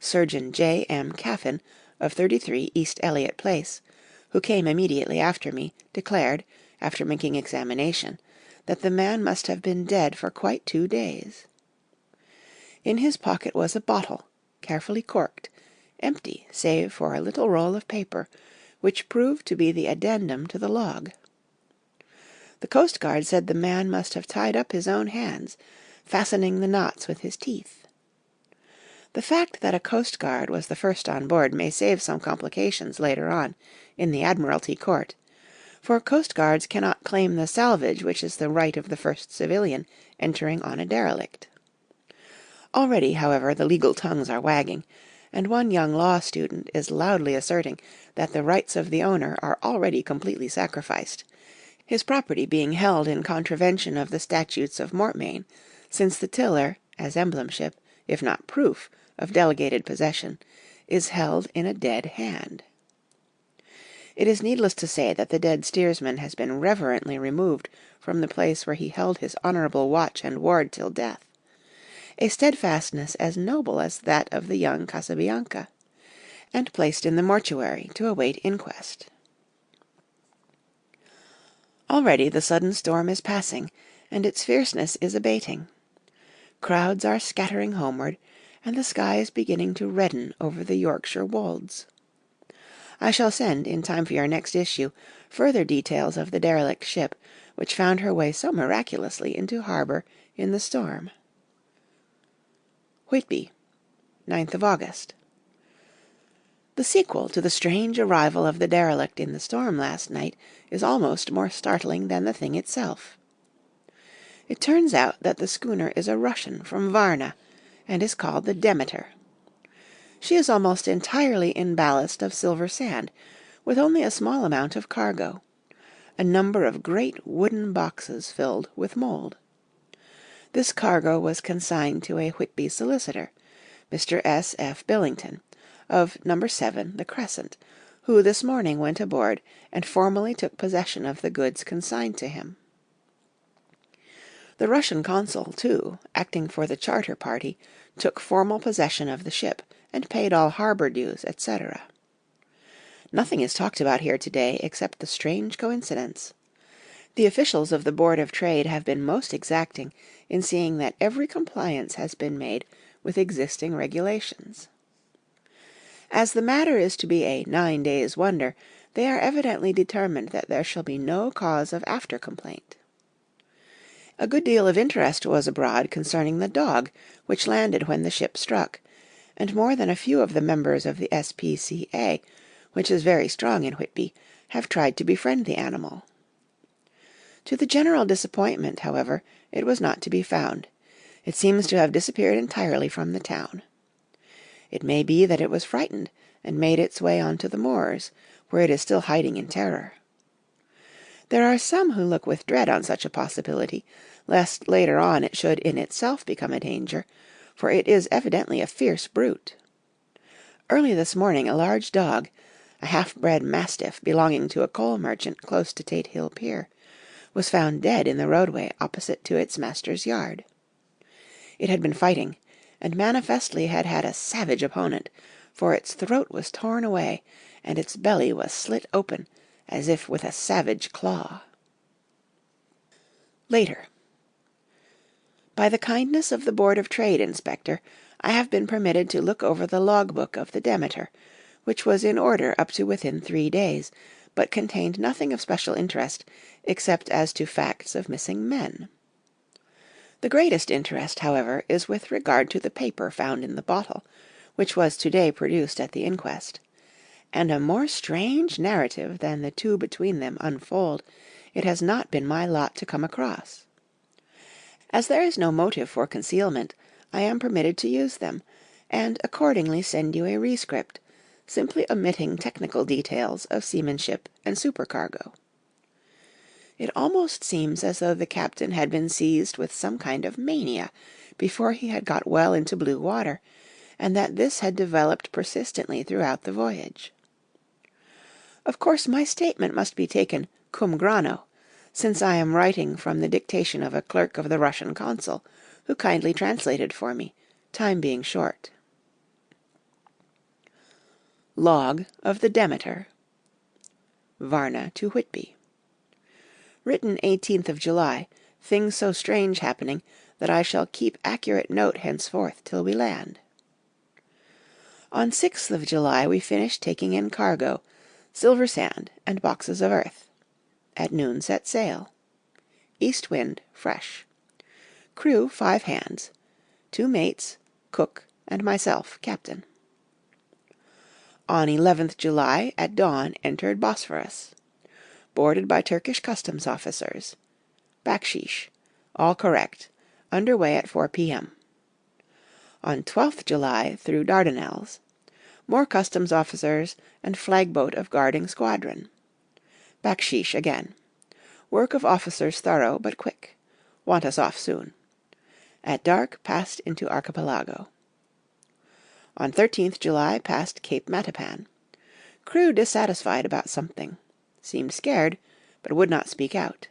Surgeon J. M. Caffin, of 33 East Eliot Place, who came immediately after me, declared, after making examination, that the man must have been dead for quite 2 days. In his pocket was a bottle, carefully corked, empty save for a little roll of paper, which proved to be the addendum to the log. The coast guard said the man must have tied up his own hands, fastening the knots with his teeth. The fact that a coast guard was the first on board may save some complications later on in the Admiralty Court, for coastguards cannot claim the salvage which is the right of the first civilian entering on a derelict. Already, however, the legal tongues are wagging, and one young law student is loudly asserting that the rights of the owner are already completely sacrificed, his property being held in contravention of the statutes of Mortmain, since the tiller, as emblemship, if not proof, of delegated possession, is held in a dead hand. It is needless to say that the dead steersman has been reverently removed from the place where he held his honourable watch and ward till death, a steadfastness as noble as that of the young Casabianca, and placed in the mortuary to await inquest. Already the sudden storm is passing, and its fierceness is abating. Crowds are scattering homeward, and the sky is beginning to redden over the Yorkshire wolds. I shall send, in time for your next issue, further details of the derelict ship, which found her way so miraculously into harbour in the storm. Whitby, 9th of August. The sequel to the strange arrival of the derelict in the storm last night is almost more startling than the thing itself. It turns out that the schooner is a Russian from Varna, and is called the Demeter. She is almost entirely in ballast of silver sand, with only a small amount of cargo, a number of great wooden boxes filled with mould. This cargo was consigned to a Whitby solicitor, Mr. S. F. Billington, of No. 7 the Crescent, who this morning went aboard and formally took possession of the goods consigned to him. The Russian consul, too, acting for the charter party, took formal possession of the ship, and paid all harbour dues, etc. Nothing is talked about here today except the strange coincidence. The officials of the Board of Trade have been most exacting in seeing that every compliance has been made with existing regulations. As the matter is to be a 9 days' wonder, they are evidently determined that there shall be no cause of after-complaint. A good deal of interest was abroad concerning the dog which landed when the ship struck, and more than a few of the members of the S.P.C.A., which is very strong in Whitby, have tried to befriend the animal. To the general disappointment, however, it was not to be found. It seems to have disappeared entirely from the town. It may be that it was frightened, and made its way on to the moors, where it is still hiding in terror. There are some who look with dread on such a possibility, lest later on it should in itself become a danger, for it is evidently a fierce brute. Early this morning a large dog, a half-bred mastiff belonging to a coal merchant close to Tate Hill Pier, was found dead in the roadway opposite to its master's yard. It had been fighting, and manifestly had had a savage opponent, for its throat was torn away, and its belly was slit open, as if with a savage claw. Later. By the kindness of the Board of Trade Inspector, I have been permitted to look over the log-book of the Demeter, which was in order up to within 3 days, but contained nothing of special interest, except as to facts of missing men. The greatest interest, however, is with regard to the paper found in the bottle, which was to-day produced at the inquest, and a more strange narrative than the two between them unfold it has not been my lot to come across. As there is no motive for concealment, I am permitted to use them, and accordingly send you a rescript, simply omitting technical details of seamanship and supercargo. It almost seems as though the captain had been seized with some kind of mania before he had got well into blue water, and that this had developed persistently throughout the voyage. Of course my statement must be taken cum grano, since I am writing from the dictation of a clerk of the Russian consul, who kindly translated for me, time being short. Log of the Demeter. Varna to Whitby. Written 18th of July, things so strange happening that I shall keep accurate note henceforth till we land. On 6th of July we finished taking in cargo, silver sand and boxes of earth. At noon set sail. East wind, fresh. Crew 5 hands, 2 mates, cook, and myself, captain. On 11th July, at dawn, entered Bosphorus. Boarded by Turkish customs officers. Bakshish. All correct. Underway at 4 p.m. On 12th July through Dardanelles. More customs officers and flagboat of guarding squadron. Bakshish again. Work of officers thorough but quick. Want us off soon. At dark passed into archipelago. On 13th July passed Cape Matapan. Crew dissatisfied about something. Seemed scared, but would not speak out.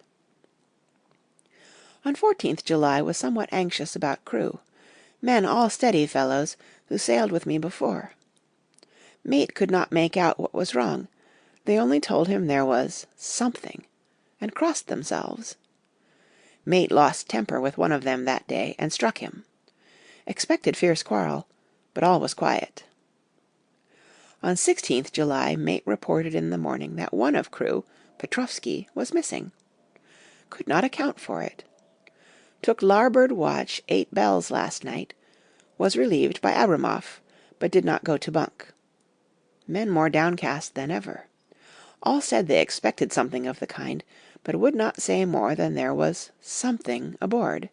On 14th July was somewhat anxious about crew. Men all steady fellows, who sailed with me before. Mate could not make out what was wrong. They only told him there was something, and crossed themselves. Mate lost temper with one of them that day, and struck him. Expected fierce quarrel, but all was quiet. On 16th July Mate reported in the morning that one of crew, Petrovsky, was missing. Could not account for it. Took larboard watch 8 bells last night. Was relieved by Abramov, but did not go to bunk. Men more downcast than ever. All said they expected something of the kind, but would not say more than there was something aboard.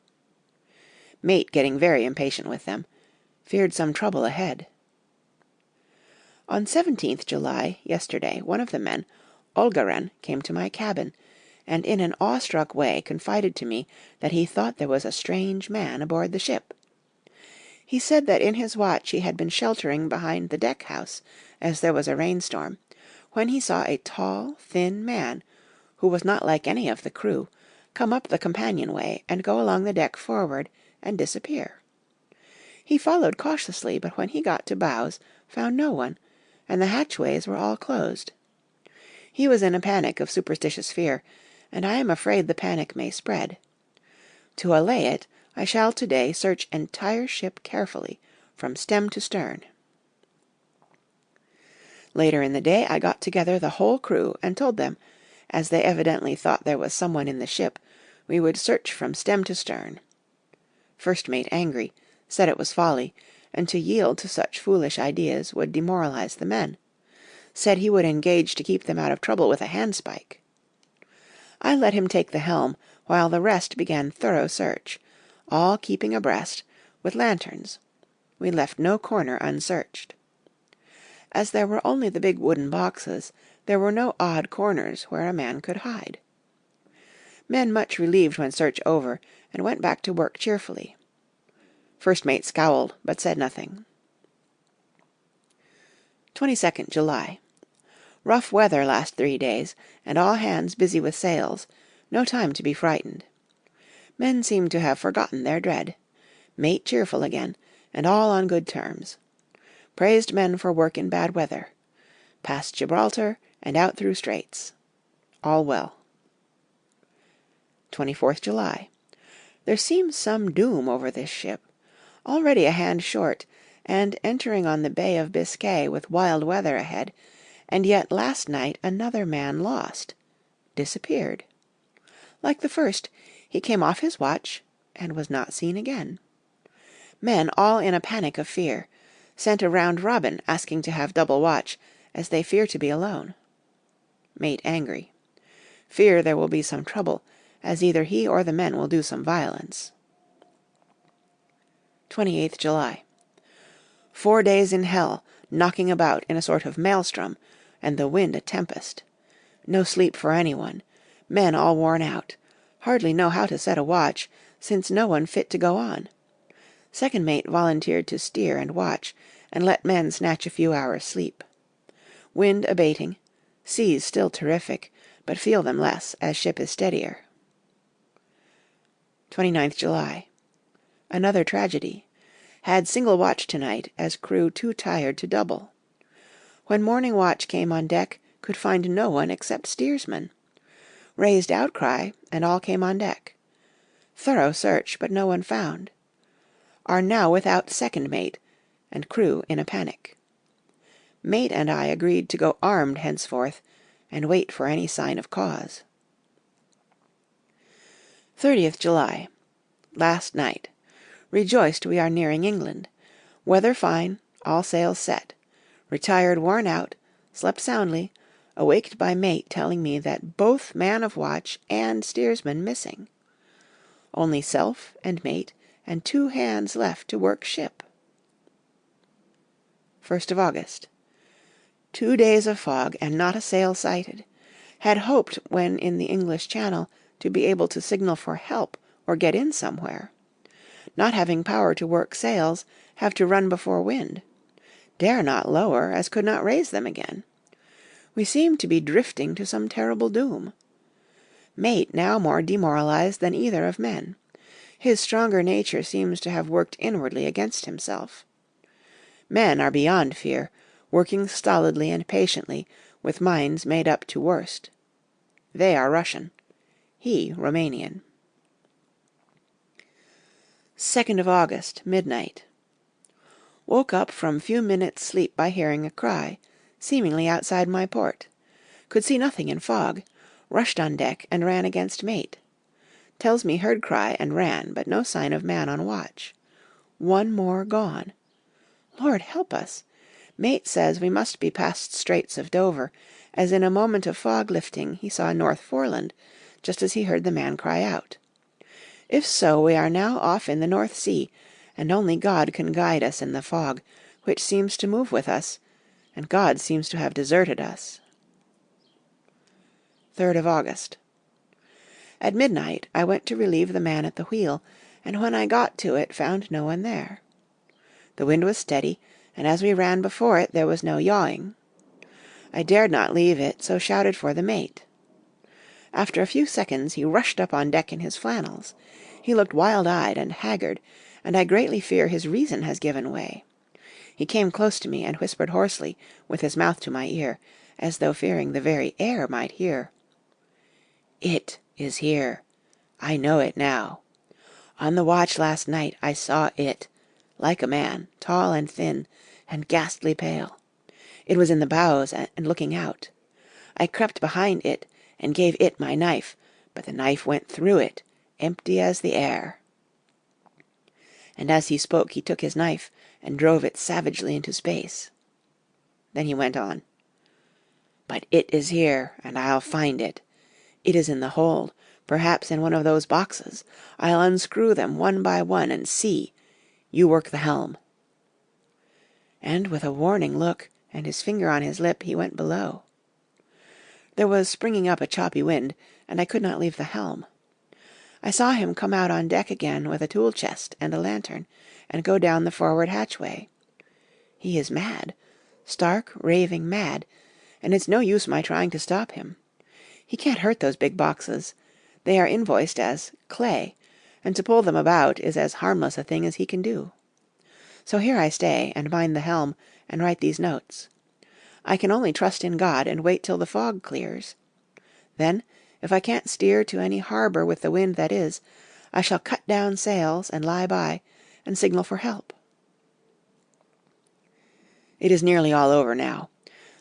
Mate getting very impatient with them. Feared some trouble ahead. On 17th July, yesterday, one of the men, Olgaren, came to my cabin, and in an awestruck way confided to me that he thought there was a strange man aboard the ship. He said that in his watch he had been sheltering behind the deck-house, as there was a rainstorm, when he saw a tall, thin man, who was not like any of the crew, come up the companionway and go along the deck forward and disappear. He followed cautiously, but when he got to bows, found no one, and the hatchways were all closed. He was in a panic of superstitious fear, and I am afraid the panic may spread. To allay it, I shall today search entire ship carefully, from stem to stern. Later in the day I got together the whole crew and told them, as they evidently thought there was someone in the ship, we would search from stem to stern. First mate angry, said it was folly, and to yield to such foolish ideas would demoralize the men. Said he would engage to keep them out of trouble with a handspike. I let him take the helm, while the rest began thorough search, all keeping abreast, with lanterns. We left no corner unsearched. As there were only the big wooden boxes, there were no odd corners where a man could hide. Men much relieved when search over, and went back to work cheerfully. First mate scowled, but said nothing. 22nd July. Rough weather last 3 days, and all hands busy with sails, no time to be frightened. Men seem to have forgotten their dread. Mate cheerful again, and all on good terms. Praised men for work in bad weather. Past Gibraltar and out through straits. All well. 24th July. There seems some doom over this ship. Already a hand short, and entering on the Bay of Biscay with wild weather ahead, and yet last night another man lost. Disappeared. Like the first, he came off his watch, and was not seen again. Men all in a panic of fear. Sent a round robin asking to have double watch, as they fear to be alone. Mate angry. Fear there will be some trouble, as either he or the men will do some violence. 28th July. 4 days in hell, knocking about in a sort of maelstrom, and the wind a tempest. No sleep for anyone. Men all worn out. Hardly know how to set a watch, since no one fit to go on. Second mate volunteered to steer and watch, and let men snatch a few hours' sleep. Wind abating. Seas still terrific, but feel them less, as ship is steadier. 29th July. Another tragedy. Had single watch tonight, as crew too tired to double. When morning watch came on deck, could find no one except steersman. Raised outcry, and all came on deck. Thorough search, but no one found. Are now without second mate, and crew in a panic. Mate and I agreed to go armed henceforth, and wait for any sign of cause. 30th July. Last night. Rejoiced we are nearing England. Weather fine, all sails set. Retired worn out, slept soundly, awaked by mate telling me that both man of watch and steersman missing. Only self and mate and 2 hands left to work ship. 1st of August. 2 days of fog and not a sail sighted. Had hoped when in the English Channel to be able to signal for help or get in somewhere. Not having power to work sails, have to run before wind. Dare not lower, as could not raise them again. We seem to be drifting to some terrible doom. Mate now more demoralized than either of men. His stronger nature seems to have worked inwardly against himself. Men are beyond fear, working stolidly and patiently, with minds made up to worst. They are Russian. He Romanian. 2nd of August, midnight. Woke up from few minutes' sleep by hearing a cry, seemingly outside my port. Could see nothing in fog. Rushed on deck and ran against mate. Tells me heard cry and ran, but no sign of man on watch. 1 more gone. Lord help us! Mate says we must be past Straits of Dover, as in a moment of fog lifting he saw North Foreland, just as he heard the man cry out. If so, we are now off in the North Sea, and only God can guide us in the fog, which seems to move with us, and God seems to have deserted us. 3rd of August. At midnight I went to relieve the man at the wheel, and when I got to it found no one there. The wind was steady, and as we ran before it there was no yawing. I dared not leave it, so shouted for the mate. After a few seconds he rushed up on deck in his flannels. He looked wild-eyed and haggard, and I greatly fear his reason has given way. He came close to me and whispered hoarsely, with his mouth to my ear, as though fearing the very air might hear. "It is here. I know it now. On the watch last night I saw it, like a man, tall and thin, and ghastly pale. It was in the bows and looking out. I crept behind it and gave it my knife, but the knife went through it, empty as the air." And as he spoke he took his knife and drove it savagely into space. Then he went on. "But it is here, and I'll find it. It is in the hold, perhaps in one of those boxes. I'll unscrew them one by one and see. You work the helm." And with a warning look and his finger on his lip he went below. There was springing up a choppy wind, and I could not leave the helm. I saw him come out on deck again with a tool chest and a lantern, and go down the forward hatchway. He is mad, stark, raving mad, and it's no use my trying to stop him. He can't hurt those big boxes. They are invoiced as clay, and to pull them about is as harmless a thing as he can do. So here I stay, and mind the helm, and write these notes. I can only trust in God and wait till the fog clears. Then, if I can't steer to any harbour with the wind that is, I shall cut down sails and lie by, and signal for help. It is nearly all over now.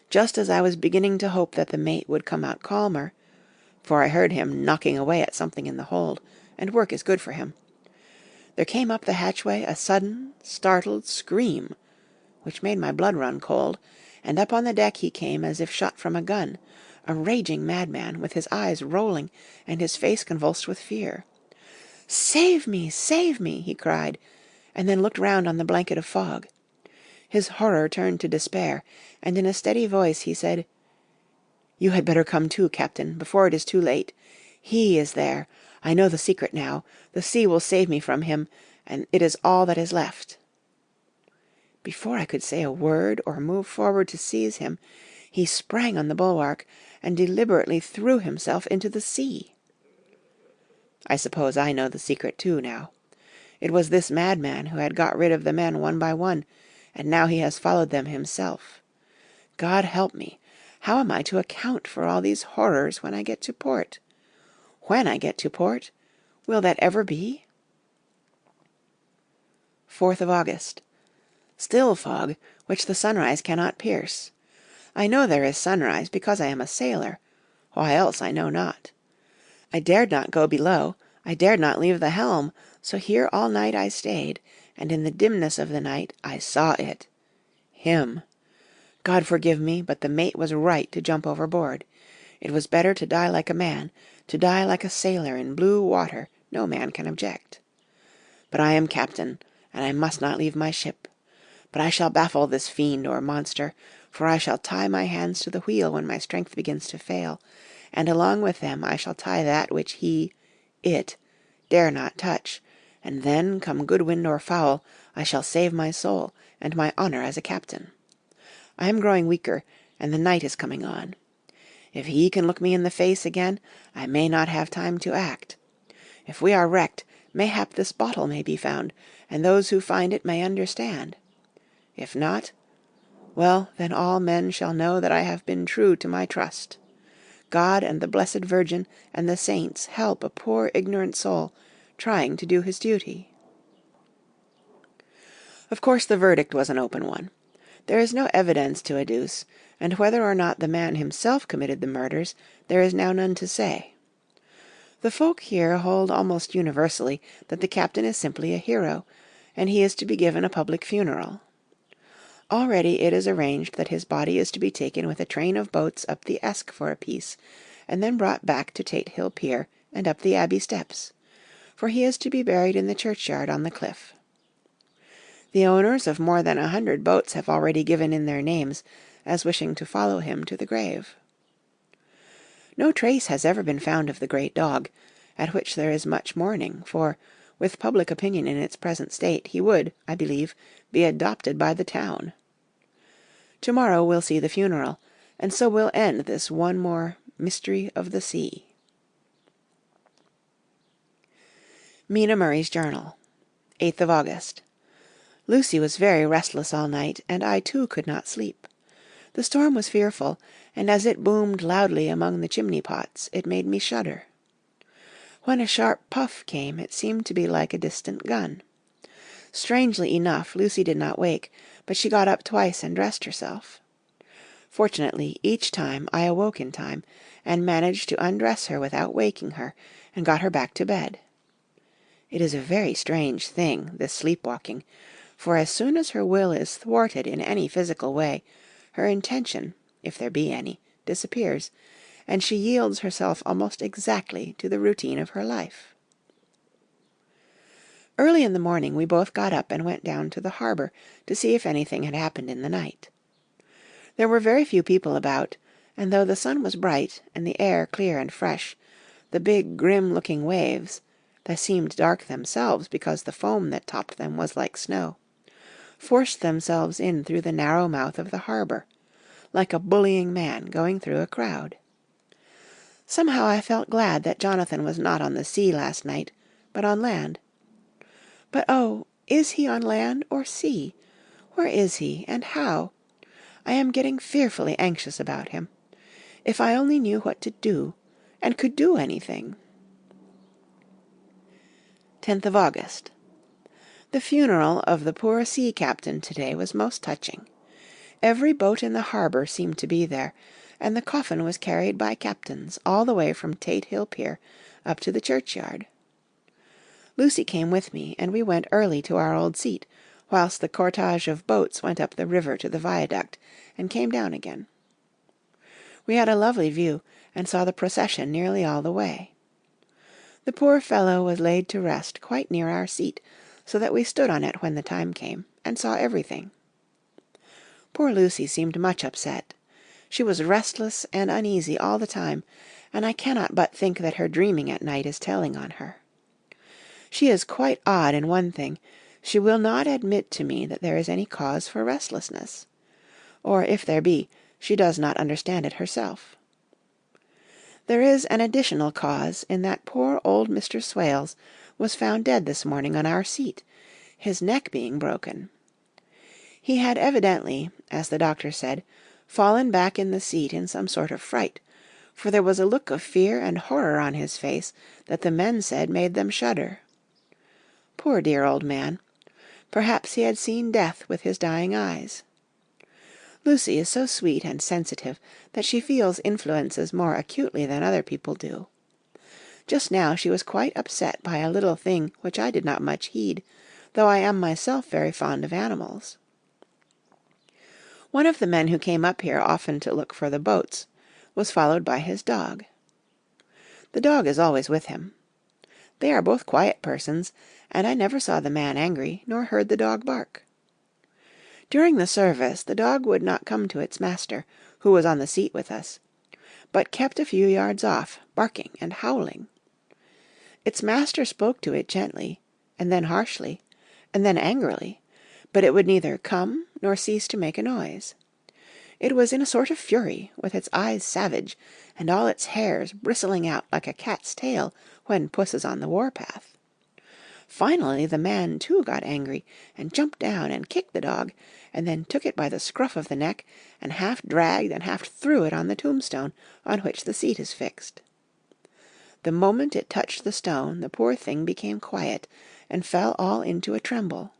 Just as I was beginning to hope that the mate would come out calmer, for I heard him knocking away at something in the hold, and work is good for him, there came up the hatchway a sudden, startled scream, which made my blood run cold, and up on the deck he came as if shot from a gun, a raging madman, with his eyes rolling and his face convulsed with fear. "Save me! Save me!" he cried, and then looked round on the blanket of fog. His horror turned to despair, and in a steady voice he said, "You had better come too, Captain, before it is too late. He is there. I know the secret now. The sea will save me from him, and it is all that is left." Before I could say a word or move forward to seize him, he sprang on the bulwark and deliberately threw himself into the sea. I suppose I know the secret too now. It was this madman who had got rid of the men one by one, and now he has followed them himself. God help me! How am I to account for all these horrors when I get to port? When I get to port? Will that ever be? 4th of August. Still fog, which the sunrise cannot pierce. I know there is sunrise because I am a sailor. Why else I know not. I dared not go below, I dared not leave the helm, so here all night I stayed, and in the dimness of the night I saw it. Him. God forgive me, but the mate was right to jump overboard. It was better to die like a man, to die like a sailor in blue water, no man can object. But I am captain, and I must not leave my ship. But I shall baffle this fiend or monster, for I shall tie my hands to the wheel when my strength begins to fail, and along with them I shall tie that which it, dare not touch, and then, come good wind or foul, I shall save my soul, and my honour as a captain. I am growing weaker, and the night is coming on. If he can look me in the face again, I may not have time to act. If we are wrecked, mayhap this bottle may be found, and those who find it may understand. If not, well, then all men shall know that I have been true to my trust. God and the Blessed Virgin and the saints help a poor ignorant soul trying to do his duty." Of course the verdict was an open one. There is no evidence to adduce, and whether or not the man himself committed the murders, there is now none to say. The folk here hold almost universally that the captain is simply a hero, and he is to be given a public funeral. Already it is arranged that his body is to be taken with a train of boats up the Esk for a piece, and then brought back to Tate Hill Pier and up the Abbey steps, for he is to be buried in the churchyard on the cliff. The owners of more than 100 boats have already given in their names, as wishing to follow him to the grave. No trace has ever been found of the great dog, at which there is much mourning, for, with public opinion in its present state, he would, I believe, be adopted by the town. To-morrow we'll see the funeral, and so we'll end this one more Mystery of the Sea. Mina Murray's Journal, 8th of August. Lucy was very restless all night, and I too could not sleep. The storm was fearful, and as it boomed loudly among the chimney-pots, it made me shudder. When a sharp puff came, it seemed to be like a distant gun. Strangely enough, Lucy did not wake, but she got up twice and dressed herself. Fortunately, each time I awoke in time, and managed to undress her without waking her, and got her back to bed. It is a very strange thing, this sleep-walking, for as soon as her will is thwarted in any physical way, her intention, if there be any, disappears, and she yields herself almost exactly to the routine of her life. Early in the morning we both got up and went down to the harbour to see if anything had happened in the night. There were very few people about, and though the sun was bright and the air clear and fresh, the big grim-looking waves, that seemed dark themselves because the foam that topped them was like snow, forced themselves in through the narrow mouth of the harbour, like a bullying man going through a crowd. Somehow I felt glad that Jonathan was not on the sea last night, but on land. But oh, is he on land or sea? Where is he, and how? I am getting fearfully anxious about him. If I only knew what to do, and could do anything. 10th of August. The funeral of the poor sea captain today was most touching. Every boat in the harbour seemed to be there, and the coffin was carried by captains all the way from Tate Hill Pier up to the churchyard. Lucy came with me, and we went early to our old seat, whilst the cortege of boats went up the river to the viaduct, and came down again. We had a lovely view, and saw the procession nearly all the way. The poor fellow was laid to rest quite near our seat, so that we stood on it when the time came, and saw everything. Poor Lucy seemed much upset. She was restless and uneasy all the time, and I cannot but think that her dreaming at night is telling on her. She is quite odd in one thing. She will not admit to me that there is any cause for restlessness. Or, if there be, she does not understand it herself. There is an additional cause in that poor old Mr. Swales was found dead this morning on our seat, his neck being broken. He had evidently, as the doctor said, fallen back in the seat in some sort of fright, for there was a look of fear and horror on his face that the men said made them shudder. Poor dear old man! Perhaps he had seen death with his dying eyes. Lucy is so sweet and sensitive that she feels influences more acutely than other people do. Just now she was quite upset by a little thing which I did not much heed, though I am myself very fond of animals. One of the men who came up here often to look for the boats was followed by his dog. The dog is always with him. They are both quiet persons, and I never saw the man angry, nor heard the dog bark. During the service the dog would not come to its master, who was on the seat with us, but kept a few yards off, barking and howling. Its master spoke to it gently, and then harshly, and then angrily, but it would neither come nor cease to make a noise. It was in a sort of fury, with its eyes savage, and all its hairs bristling out like a cat's tail when puss is on the war-path. Finally the man too got angry, and jumped down and kicked the dog, and then took it by the scruff of the neck, and half dragged and half threw it on the tombstone on which the seat is fixed. The moment it touched the stone, the poor thing became quiet, and fell all into a tremble.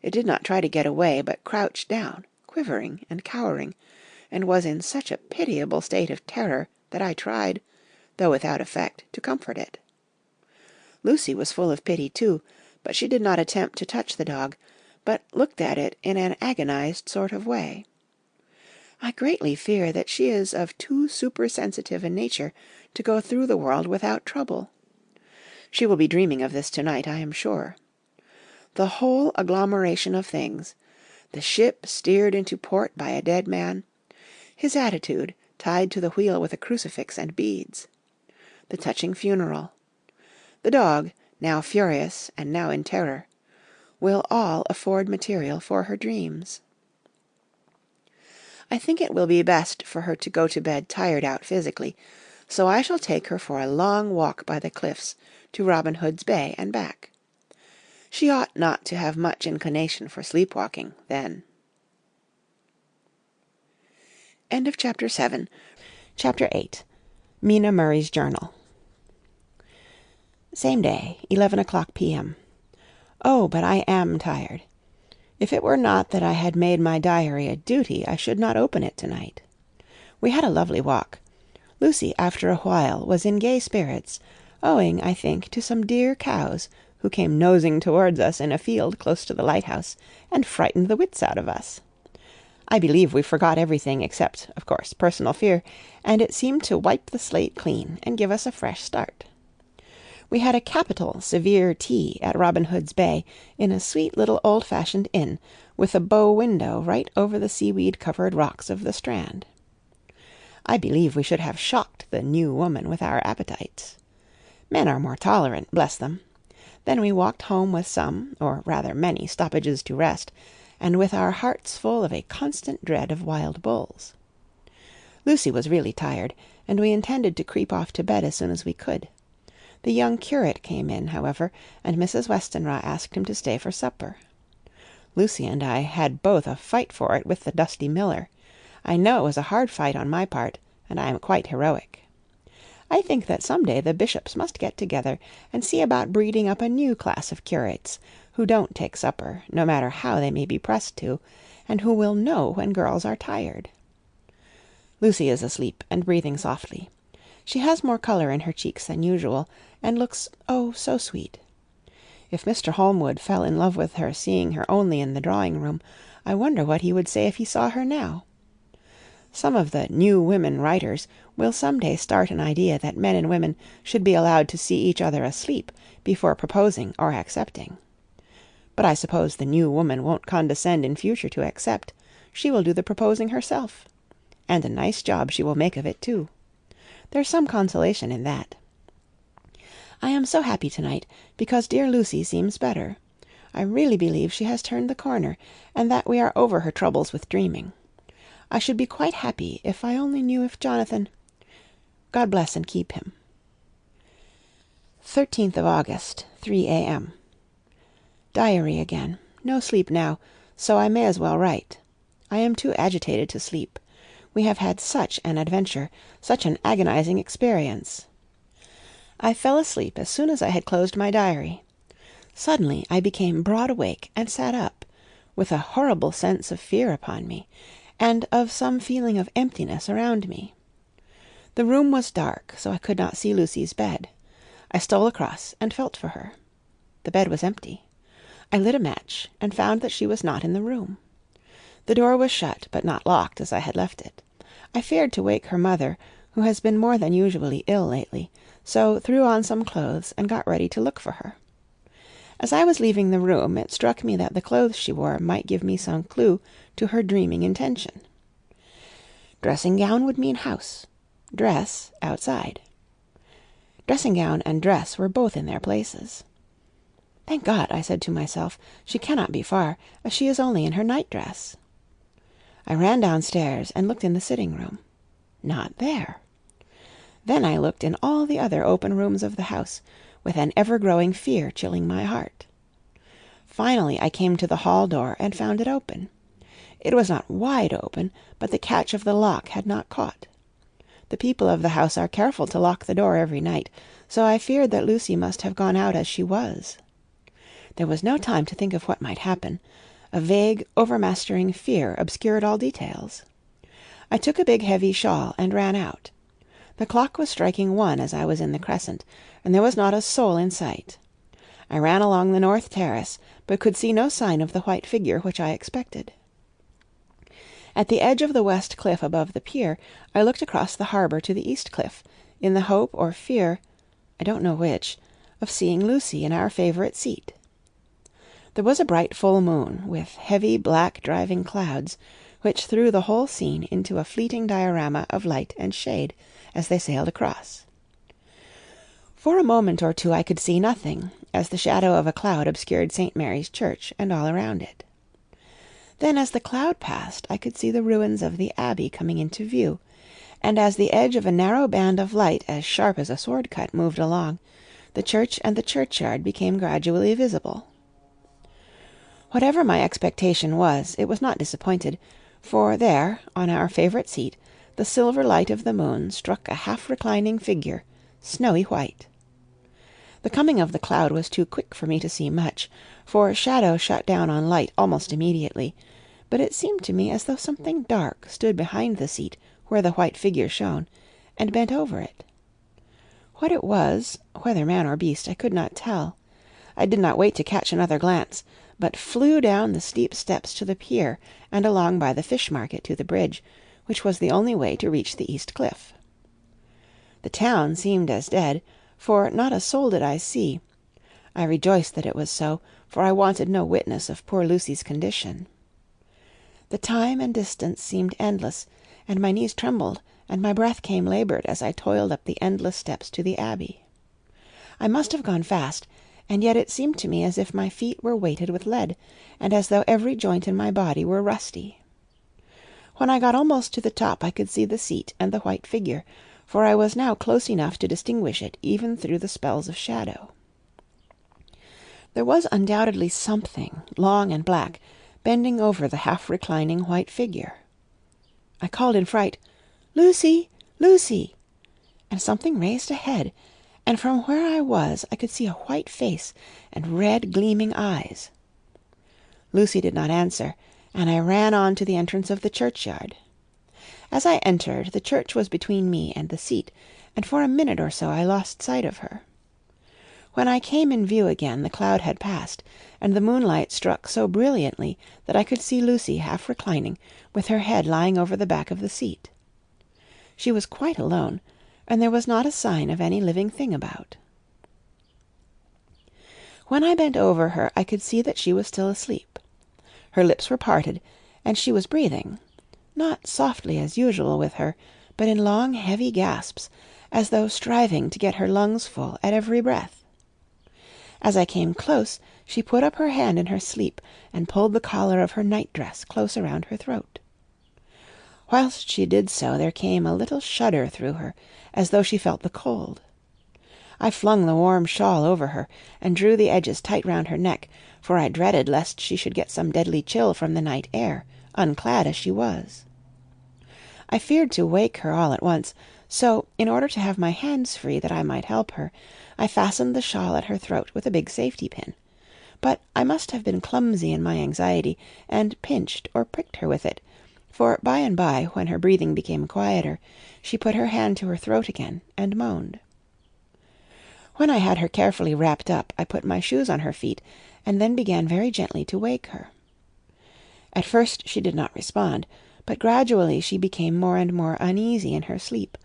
It did not try to get away, but crouched down, quivering and cowering, and was in such a pitiable state of terror that I tried, though without effect, to comfort it. Lucy was full of pity too, but she did not attempt to touch the dog, but looked at it in an agonized sort of way. I greatly fear that she is of too supersensitive a nature to go through the world without trouble. She will be dreaming of this tonight, I am sure. The whole agglomeration of things, the ship steered into port by a dead man, his attitude tied to the wheel with a crucifix and beads, the touching funeral, the dog, now furious and now in terror, will all afford material for her dreams. I think it will be best for her to go to bed tired out physically, so I shall take her for a long walk by the cliffs to Robin Hood's Bay and back. She ought not to have much inclination for sleepwalking, then. End of Chapter 7. Chapter 8. Mina Murray's Journal. Same day, 11:00 p.m. Oh, but I am tired. If it were not that I had made my diary a duty, I should not open it tonight. We had a lovely walk. Lucy, after a while, was in gay spirits, owing, I think, to some dear cows who came nosing towards us in a field close to the lighthouse, and frightened the wits out of us. I believe we forgot everything except, of course, personal fear, and it seemed to wipe the slate clean and give us a fresh start. We had a capital severe tea at Robin Hood's Bay in a sweet little old-fashioned inn, with a bow window right over the seaweed-covered rocks of the Strand. I believe we should have shocked the new woman with our appetites. Men are more tolerant, bless them. Then we walked home with some, or rather many, stoppages to rest, and with our hearts full of a constant dread of wild bulls. Lucy was really tired, and we intended to creep off to bed as soon as we could. The young curate came in, however, and Mrs. Westenra asked him to stay for supper. Lucy and I had both a fight for it with the dusty miller. I know it was a hard fight on my part, and I am quite heroic. I think that some day the bishops must get together and see about breeding up a new class of curates, who don't take supper, no matter how they may be pressed to, and who will know when girls are tired. Lucy is asleep and breathing softly. She has more colour in her cheeks than usual, and looks, oh, so sweet. If Mr. Holmwood fell in love with her seeing her only in the drawing-room, I wonder what he would say if he saw her now. Some of the new women writers will some day start an idea that men and women should be allowed to see each other asleep before proposing or accepting. But I suppose the new woman won't condescend in future to accept. She will do the proposing herself. And a nice job she will make of it, too. There's some consolation in that. I am so happy tonight, because dear Lucy seems better. I really believe she has turned the corner, and that we are over her troubles with dreaming. I should be quite happy if I only knew if Jonathan... God bless and keep him. 13th of August, 3 a.m. Diary again. No sleep now, so I may as well write. I am too agitated to sleep. We have had such an adventure, such an agonizing experience. I fell asleep as soon as I had closed my diary. Suddenly I became broad awake and sat up, with a horrible sense of fear upon me, and of some feeling of emptiness around me. The room was dark, so I could not see Lucy's bed. I stole across and felt for her. The bed was empty. I lit a match and found that she was not in the room. The door was shut, but not locked as I had left it. I feared to wake her mother, who has been more than usually ill lately, so threw on some clothes and got ready to look for her. As I was leaving the room, it struck me that the clothes she wore might give me some clue to her dreaming intention. Dressing-gown would mean house. Dress, outside. Dressing-gown and dress were both in their places. Thank God, I said to myself, she cannot be far, as she is only in her night-dress. I ran downstairs and looked in the sitting-room. Not there. Then I looked in all the other open rooms of the house, with an ever-growing fear chilling my heart. Finally I came to the hall door and found it open. It was not wide open, but the catch of the lock had not caught. The people of the house are careful to lock the door every night, so I feared that Lucy must have gone out as she was. There was no time to think of what might happen. A vague, overmastering fear obscured all details. I took a big heavy shawl and ran out. The clock was striking 1 as I was in the crescent, and there was not a soul in sight. I ran along the north terrace, but could see no sign of the white figure which I expected. At the edge of the west cliff above the pier, I looked across the harbour to the east cliff, in the hope or fear, I don't know which, of seeing Lucy in our favourite seat. There was a bright full moon, with heavy black driving clouds, which threw the whole scene into a fleeting diorama of light and shade as they sailed across. For a moment or two I could see nothing, as the shadow of a cloud obscured St. Mary's Church and all around it. Then as the cloud passed I could see the ruins of the abbey coming into view, and as the edge of a narrow band of light as sharp as a sword cut moved along, the church and the churchyard became gradually visible. Whatever my expectation was, it was not disappointed, for there, on our favourite seat, the silver light of the moon struck a half-reclining figure, snowy white. The coming of the cloud was too quick for me to see much, for shadow shut down on light almost immediately, but it seemed to me as though something dark stood behind the seat where the white figure shone, and bent over it. What it was, whether man or beast, I could not tell. I did not wait to catch another glance, but flew down the steep steps to the pier and along by the fish market to the bridge, which was the only way to reach the east cliff. The town seemed as dead, for not a soul did I see. I rejoiced that it was so, for I wanted no witness of poor Lucy's condition. The time and distance seemed endless, and my knees trembled, and my breath came laboured as I toiled up the endless steps to the abbey. I must have gone fast, and yet it seemed to me as if my feet were weighted with lead, and as though every joint in my body were rusty. When I got almost to the top I could see the seat and the white figure, for I was now close enough to distinguish it even through the spells of shadow. There was undoubtedly something, long and black, bending over the half-reclining white figure. I called in fright, "Lucy! Lucy!" and something raised a head, and from where I was I could see a white face and red gleaming eyes. Lucy did not answer, and I ran on to the entrance of the churchyard. As I entered, the church was between me and the seat, and for a minute or so I lost sight of her. When I came in view again, the cloud had passed, and the moonlight struck so brilliantly that I could see Lucy half reclining, with her head lying over the back of the seat. She was quite alone, and there was not a sign of any living thing about. When I bent over her, I could see that she was still asleep. Her lips were parted, and she was breathing, not softly as usual with her, but in long, heavy gasps, as though striving to get her lungs full at every breath. As I came close, she put up her hand in her sleep and pulled the collar of her night-dress close around her throat. Whilst she did so, there came a little shudder through her, as though she felt the cold. I flung the warm shawl over her, and drew the edges tight round her neck, for I dreaded lest she should get some deadly chill from the night air, unclad as she was. I feared to wake her all at once, so, in order to have my hands free that I might help her, I fastened the shawl at her throat with a big safety-pin. But I must have been clumsy in my anxiety, and pinched or pricked her with it, for by and by, when her breathing became quieter, she put her hand to her throat again, and moaned. When I had her carefully wrapped up, I put my shoes on her feet, and then began very gently to wake her. At first she did not respond, but gradually she became more and more uneasy in her sleep,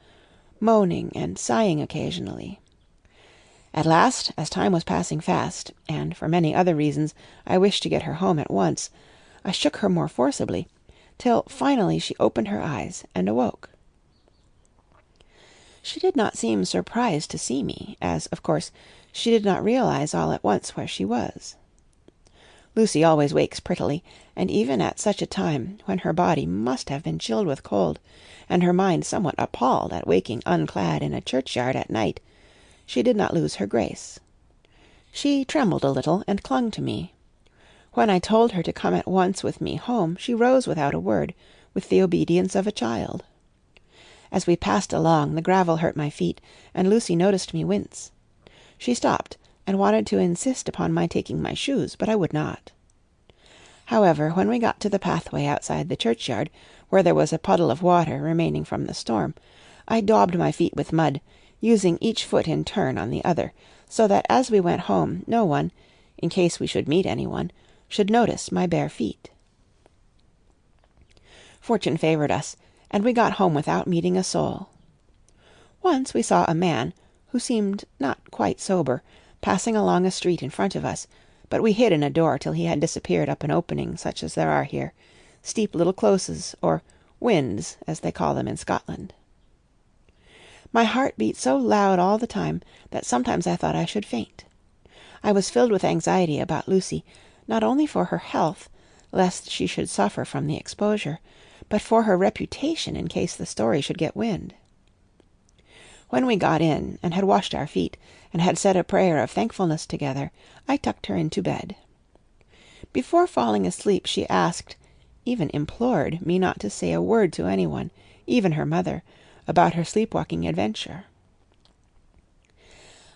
moaning and sighing occasionally. At last, as time was passing fast, and for many other reasons I wished to get her home at once, I shook her more forcibly, till finally she opened her eyes and awoke. She did not seem surprised to see me, as, of course, she did not realize all at once where she was. Lucy always wakes prettily, and even at such a time, when her body must have been chilled with cold, and her mind somewhat appalled at waking unclad in a churchyard at night, she did not lose her grace. She trembled a little and clung to me. When I told her to come at once with me home, she rose without a word, with the obedience of a child. As we passed along, the gravel hurt my feet, and Lucy noticed me wince. She stopped, and wanted to insist upon my taking my shoes, but I would not. However, when we got to the pathway outside the churchyard, where there was a puddle of water remaining from the storm, I daubed my feet with mud, using each foot in turn on the other, so that as we went home no one, in case we should meet anyone, should notice my bare feet. Fortune favored us, and we got home without meeting a soul. Once we saw a man, who seemed not quite sober, passing along a street in front of us, but we hid in a door till he had disappeared up an opening such as there are here, steep little closes, or wynds, as they call them in Scotland. My heart beat so loud all the time that sometimes I thought I should faint. I was filled with anxiety about Lucy, not only for her health, lest she should suffer from the exposure, but for her reputation in case the story should get wind. When we got in, and had washed our feet, and had said a prayer of thankfulness together, I tucked her into bed. Before falling asleep she asked, even implored, me not to say a word to anyone, even her mother, about her sleepwalking adventure.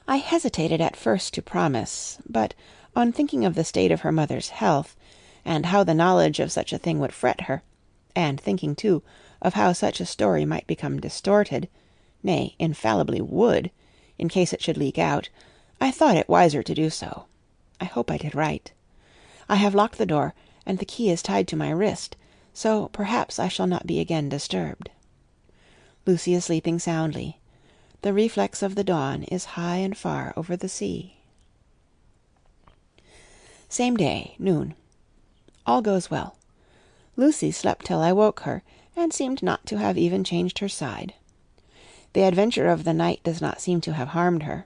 I hesitated at first to promise, but on thinking of the state of her mother's health, and how the knowledge of such a thing would fret her, and thinking, too, of how such a story might become distorted, nay, infallibly would, in case it should leak out, I thought it wiser to do so. I hope I did right. I have locked the door, and the key is tied to my wrist, so perhaps I shall not be again disturbed. Lucy is sleeping soundly. The reflex of the dawn is high and far over the sea. Same day, noon. All goes well. Lucy slept till I woke her, and seemed not to have even changed her side. The adventure of the night does not seem to have harmed her.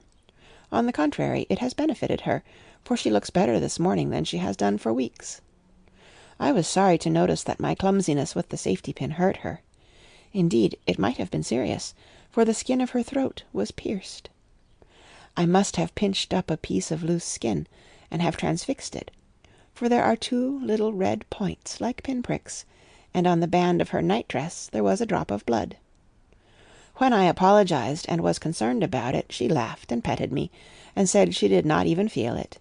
On the contrary, it has benefited her, for she looks better this morning than she has done for weeks. I was sorry to notice that my clumsiness with the safety-pin hurt her. Indeed, it might have been serious, for the skin of her throat was pierced. I must have pinched up a piece of loose skin, and have transfixed it, for there are 2 little red points like pinpricks, and on the band of her night-dress there was a drop of blood. When I apologized and was concerned about it, she laughed and petted me, and said she did not even feel it.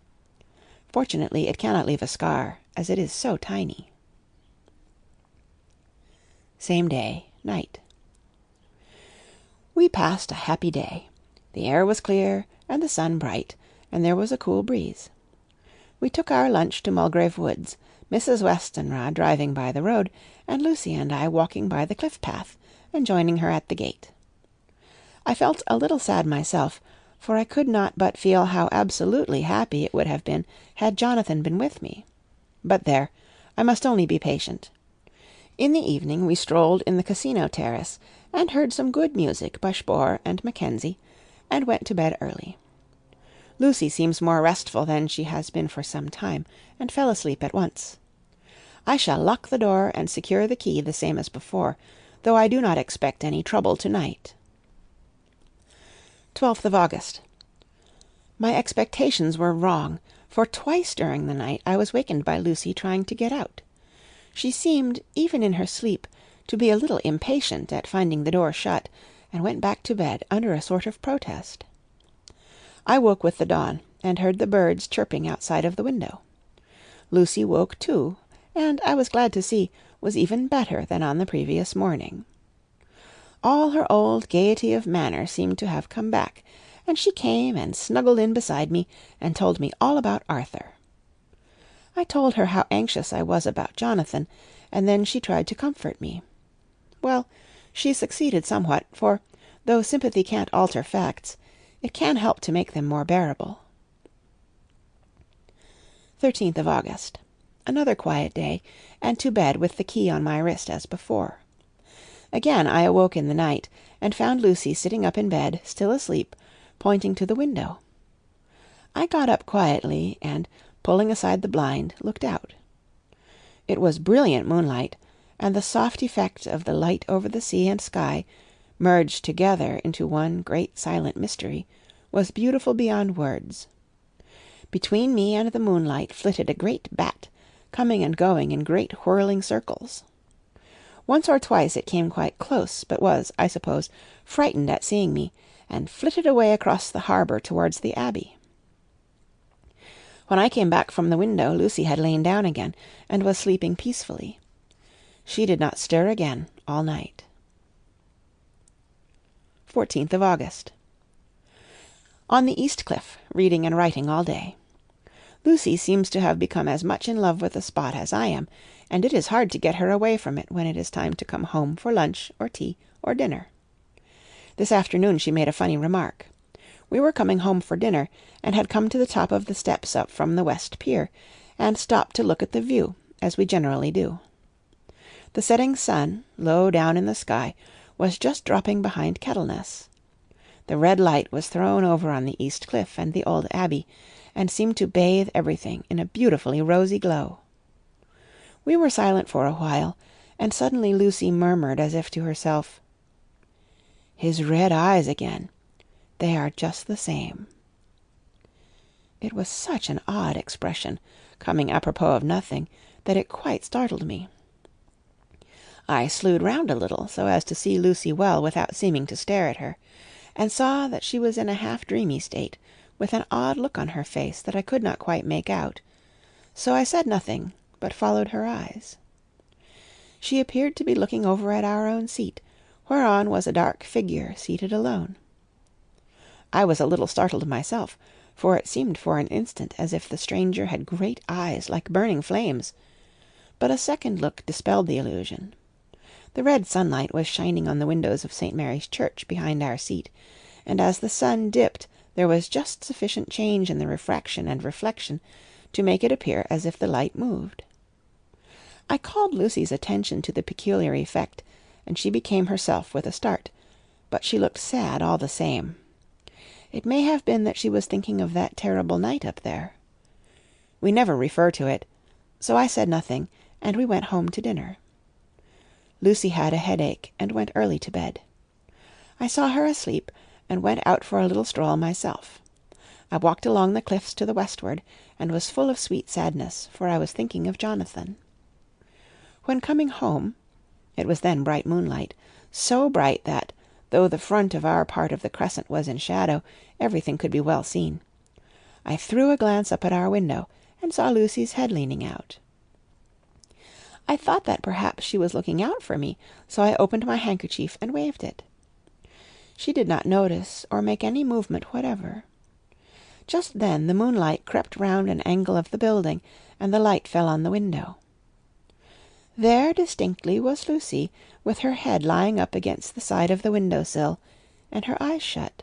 Fortunately, it cannot leave a scar, as it is so tiny. Same day, night. We passed a happy day. The air was clear, and the sun bright, and there was a cool breeze. We took our lunch to Mulgrave Woods, Mrs. Westenra driving by the road, and Lucy and I walking by the cliff path, and joining her at the gate. I felt a little sad myself, for I could not but feel how absolutely happy it would have been had Jonathan been with me. But there, I must only be patient. In the evening we strolled in the casino terrace, and heard some good music by Spohr and Mackenzie, and went to bed early. Lucy seems more restful than she has been for some time, and fell asleep at once. I shall lock the door and secure the key the same as before, though I do not expect any trouble to-night. 12th of August. My expectations were wrong, for twice during the night I was wakened by Lucy trying to get out. She seemed, even in her sleep, to be a little impatient at finding the door shut, and went back to bed under a sort of protest. I woke with the dawn, and heard the birds chirping outside of the window. Lucy woke too, and I was glad to see, was even better than on the previous morning. All her old gaiety of manner seemed to have come back, and she came and snuggled in beside me, and told me all about Arthur. I told her how anxious I was about Jonathan, and then she tried to comfort me. Well, she succeeded somewhat, for, though sympathy can't alter facts, it can help to make them more bearable. 13th of August. Another quiet day, and to bed with the key on my wrist as before. Again I awoke in the night, and found Lucy sitting up in bed, still asleep, pointing to the window. I got up quietly, and, pulling aside the blind, looked out. It was brilliant moonlight, and the soft effect of the light over the sea and sky, merged together into one great silent mystery, was beautiful beyond words. Between me and the moonlight flitted a great bat, coming and going in great whirling circles. Once or twice it came quite close, but was, I suppose, frightened at seeing me, and flitted away across the harbour towards the Abbey. When I came back from the window, Lucy had lain down again, and was sleeping peacefully. She did not stir again all night. 14th of August. On the East Cliff, reading and writing all day. Lucy seems to have become as much in love with the spot as I am, and it is hard to get her away from it when it is time to come home for lunch or tea or dinner. This afternoon she made a funny remark. We were coming home for dinner, and had come to the top of the steps up from the West Pier, and stopped to look at the view, as we generally do. The setting sun, low down in the sky, was just dropping behind Kettleness. The red light was thrown over on the East Cliff and the old Abbey, and seemed to bathe everything in a beautifully rosy glow. We were silent for a while, and suddenly Lucy murmured as if to herself, "His red eyes again. They are just the same." It was such an odd expression, coming apropos of nothing, that it quite startled me. I slewed round a little, so as to see Lucy well without seeming to stare at her, and saw that she was in a half-dreamy state, with an odd look on her face that I could not quite make out, so I said nothing, but followed her eyes. She appeared to be looking over at our own seat, whereon was a dark figure seated alone. I was a little startled myself, for it seemed for an instant as if the stranger had great eyes like burning flames, but a second look dispelled the illusion. The red sunlight was shining on the windows of St. Mary's Church behind our seat, and as the sun dipped there was just sufficient change in the refraction and reflection to make it appear as if the light moved. I called Lucy's attention to the peculiar effect, and she became herself with a start, but she looked sad all the same. It may have been that she was thinking of that terrible night up there. We never refer to it, so I said nothing, and we went home to dinner. Lucy had a headache, and went early to bed. I saw her asleep, and went out for a little stroll myself. I walked along the cliffs to the westward, and was full of sweet sadness, for I was thinking of Jonathan. When coming home, it was then bright moonlight, so bright that, though the front of our part of the crescent was in shadow, everything could be well seen. I threw a glance up at our window, and saw Lucy's head leaning out. I thought that perhaps she was looking out for me, so I opened my handkerchief and waved it. She did not notice or make any movement whatever. Just then the moonlight crept round an angle of the building, and the light fell on the window. There distinctly was Lucy, with her head lying up against the side of the window-sill, and her eyes shut.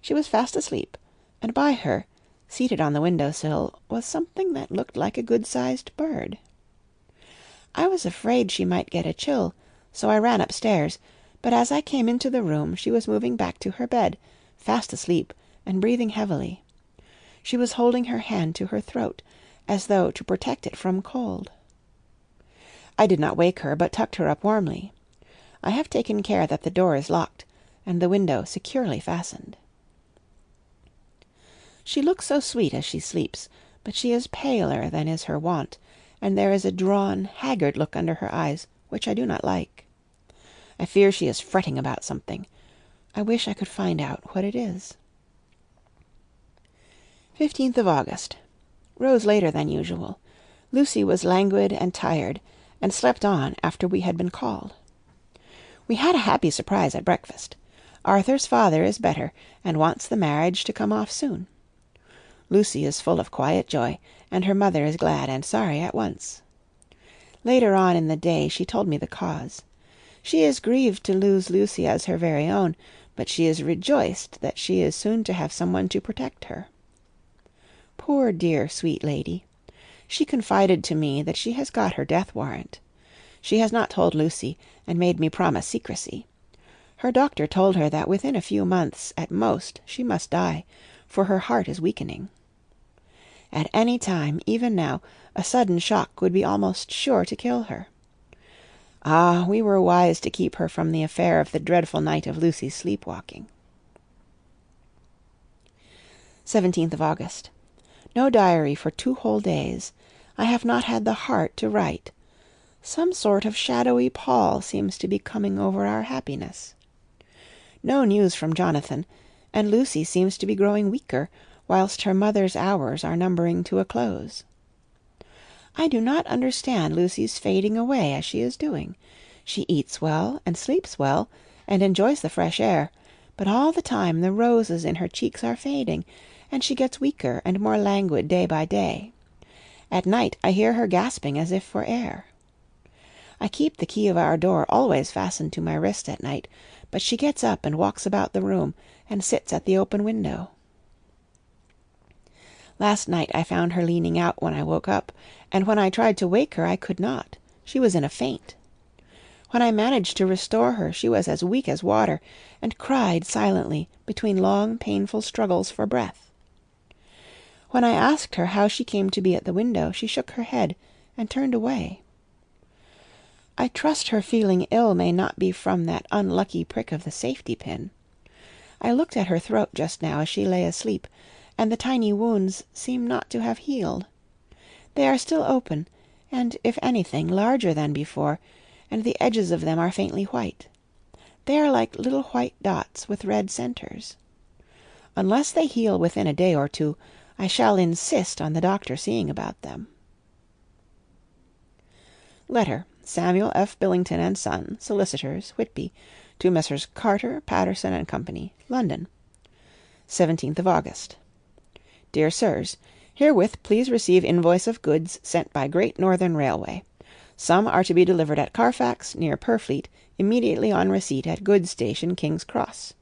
She was fast asleep, and by her, seated on the window-sill, was something that looked like a good-sized bird. I was afraid she might get a chill, so I ran upstairs, but as I came into the room she was moving back to her bed, fast asleep, and breathing heavily. She was holding her hand to her throat, as though to protect it from cold. I did not wake her, but tucked her up warmly. I have taken care that the door is locked, and the window securely fastened. She looks so sweet as she sleeps, but she is paler than is her wont, and there is a drawn, haggard look under her eyes, which I do not like. I fear she is fretting about something. I wish I could find out what it is. 15th of August. Rose later than usual. Lucy was languid and tired, and slept on after we had been called. We had a happy surprise at breakfast. Arthur's father is better, and wants the marriage to come off soon. Lucy is full of quiet joy, and her mother is glad and sorry at once. Later on in the day she told me the cause. She is grieved to lose Lucy as her very own, but she is rejoiced that she is soon to have someone to protect her. Poor dear sweet lady! She confided to me that she has got her death warrant. She has not told Lucy, and made me promise secrecy. Her doctor told her that within a few months at most she must die, for her heart is weakening. At any time, even now, a sudden shock would be almost sure to kill her. Ah, we were wise to keep her from the affair of the dreadful night of Lucy's sleepwalking. 17th of August. No diary for 2 whole days. I have not had the heart to write. Some sort of shadowy pall seems to be coming over our happiness. No news from Jonathan, and Lucy seems to be growing weaker, whilst her mother's hours are numbering to a close. I do not understand Lucy's fading away as she is doing. She eats well, and sleeps well, and enjoys the fresh air, but all the time the roses in her cheeks are fading, and she gets weaker and more languid day by day. At night I hear her gasping as if for air. I keep the key of our door always fastened to my wrist at night, but she gets up and walks about the room, and sits at the open window. Last night I found her leaning out when I woke up, and when I tried to wake her I could not. She was in a faint. When I managed to restore her she was as weak as water, and cried silently between long painful struggles for breath. When I asked her how she came to be at the window, she shook her head and turned away. I trust her feeling ill may not be from that unlucky prick of the safety-pin. I looked at her throat just now as she lay asleep, and the tiny wounds seem not to have healed. They are still open, and, if anything, larger than before, and the edges of them are faintly white. They are like little white dots with red centres. Unless they heal within a day or 2, I shall insist on the doctor seeing about them. Letter, Samuel F. Billington and Son, Solicitors, Whitby, to Messrs. Carter, Patterson and Company, London. 17th of August. Dear Sirs, herewith please receive invoice of goods sent by Great Northern Railway. Some are to be delivered at Carfax, near Purfleet, immediately on receipt at goods station, King's Cross.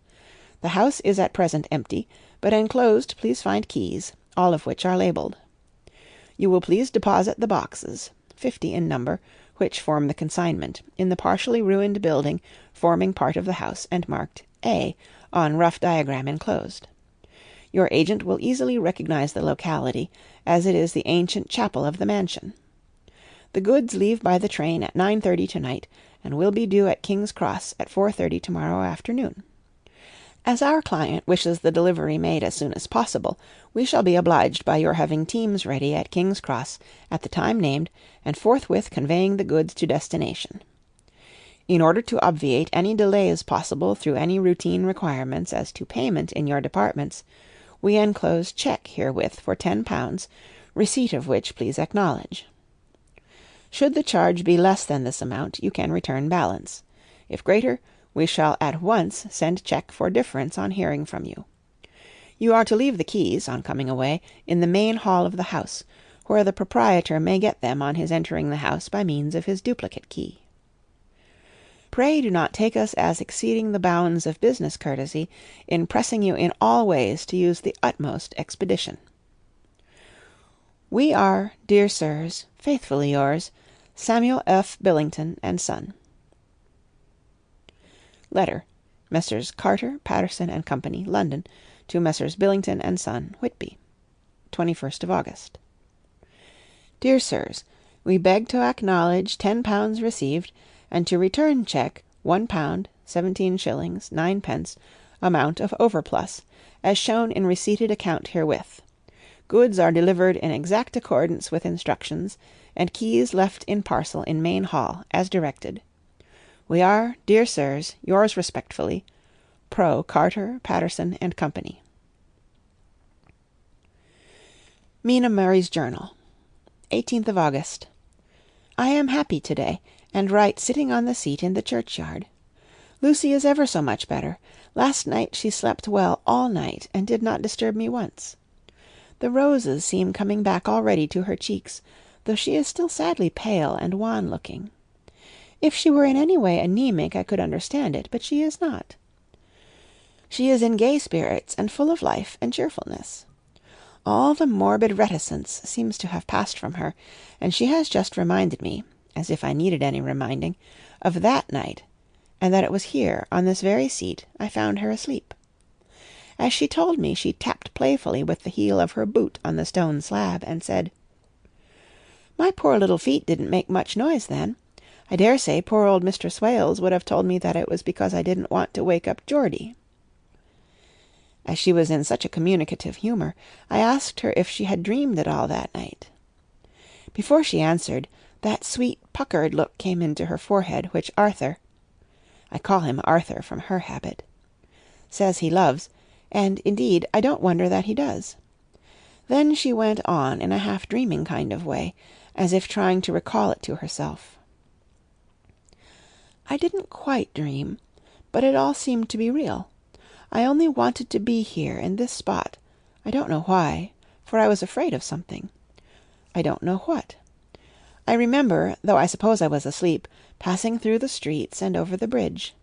The house is at present empty, but enclosed please find keys, all of which are labelled. You will please deposit the boxes, 50 in number, which form the consignment, in the partially ruined building forming part of the house, and marked A on rough diagram enclosed. Your agent will easily recognize the locality, as it is the ancient chapel of the mansion. The goods leave by the train at 9:30 tonight, and will be due at King's Cross at 4:30 tomorrow afternoon. As our client wishes the delivery made as soon as possible, we shall be obliged by your having teams ready at King's Cross at the time named, and forthwith conveying the goods to destination. In order to obviate any delays possible through any routine requirements as to payment in your departments, we enclose cheque herewith for £10, receipt of which please acknowledge. Should the charge be less than this amount, you can return balance. If greater, we shall at once send cheque for difference on hearing from you. You are to leave the keys, on coming away, in the main hall of the house, where the proprietor may get them on his entering the house by means of his duplicate key. Pray do not take us as exceeding the bounds of business courtesy in pressing you in all ways to use the utmost expedition. We are, dear sirs, faithfully yours, Samuel F. Billington and Son. Letter, Messrs. Carter, Patterson and Company, London, to Messrs. Billington and Son, Whitby, 21st of August. Dear Sirs, we beg to acknowledge £10 received, and to return cheque £1, 17 shillings, 9 pence, amount of overplus, as shown in receipted account herewith. Goods are delivered in exact accordance with instructions, and keys left in parcel in main hall, as directed. We are, dear sirs, yours respectfully, Pro. Carter, Patterson and Company. Mina Murray's Journal, 18th of August. I am happy to-day, and write sitting on the seat in the churchyard. Lucy is ever so much better. Last night she slept well all night, and did not disturb me once. The roses seem coming back already to her cheeks, though she is still sadly pale and wan-looking. If she were in any way anemic I could understand it, but she is not. She is in gay spirits and full of life and cheerfulness. All the morbid reticence seems to have passed from her, and she has just reminded me, as if I needed any reminding, of that night, and that it was here, on this very seat, I found her asleep. As she told me, she tapped playfully with the heel of her boot on the stone slab, and said, "My poor little feet didn't make much noise then. I dare say poor old Mr. Swales would have told me that it was because I didn't want to wake up Geordie." As she was in such a communicative humour, I asked her if she had dreamed at all that night. Before she answered, that sweet puckered look came into her forehead which Arthur (I call him Arthur from her habit) says he loves, and indeed I don't wonder that he does. Then she went on in a half-dreaming kind of way, as if trying to recall it to herself. "I didn't quite dream, but it all seemed to be real. I only wanted to be here in this spot. I don't know why, for I was afraid of something. I don't know what. I remember, though I suppose I was asleep, passing through the streets and over the bridge.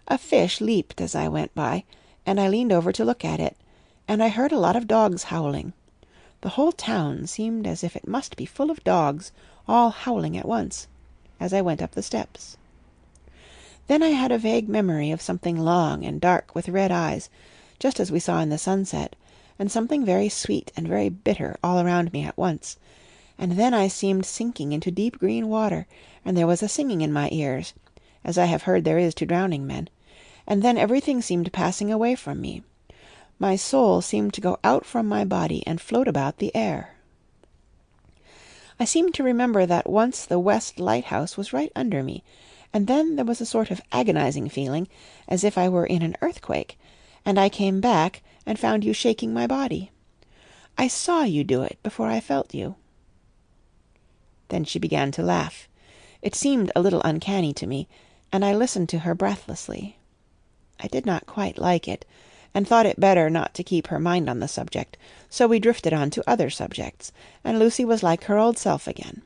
A fish leaped as I went by, and I leaned over to look at it, and I heard a lot of dogs howling. The whole town seemed as if it must be full of dogs, all howling at once, as I went up the steps. Then I had a vague memory of something long and dark with red eyes, just as we saw in the sunset, and something very sweet and very bitter all around me at once, and then I seemed sinking into deep green water, and there was a singing in my ears, as I have heard there is to drowning men, and then everything seemed passing away from me. My soul seemed to go out from my body and float about the air. I seem to remember that once the west lighthouse was right under me, and then there was a sort of agonizing feeling, as if I were in an earthquake, and I came back and found you shaking my body. I saw you do it before I felt you." Then she began to laugh. It seemed a little uncanny to me, and I listened to her breathlessly. I did not quite like it, and thought it better not to keep her mind on the subject, so we drifted on to other subjects, and Lucy was like her old self again.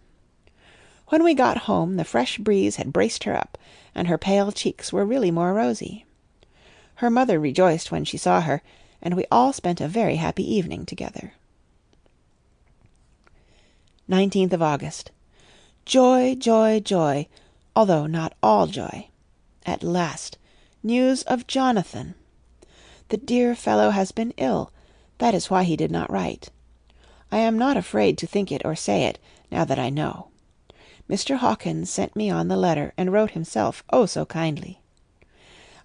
When we got home, the fresh breeze had braced her up, and her pale cheeks were really more rosy. Her mother rejoiced when she saw her, and we all spent a very happy evening together. 19th of August. Joy, joy, joy, although not all joy. At last, news of Jonathan. The dear fellow has been ill. That is why he did not write. I am not afraid to think it or say it, now that I know. Mr. Hawkins sent me on the letter, and wrote himself, oh so kindly.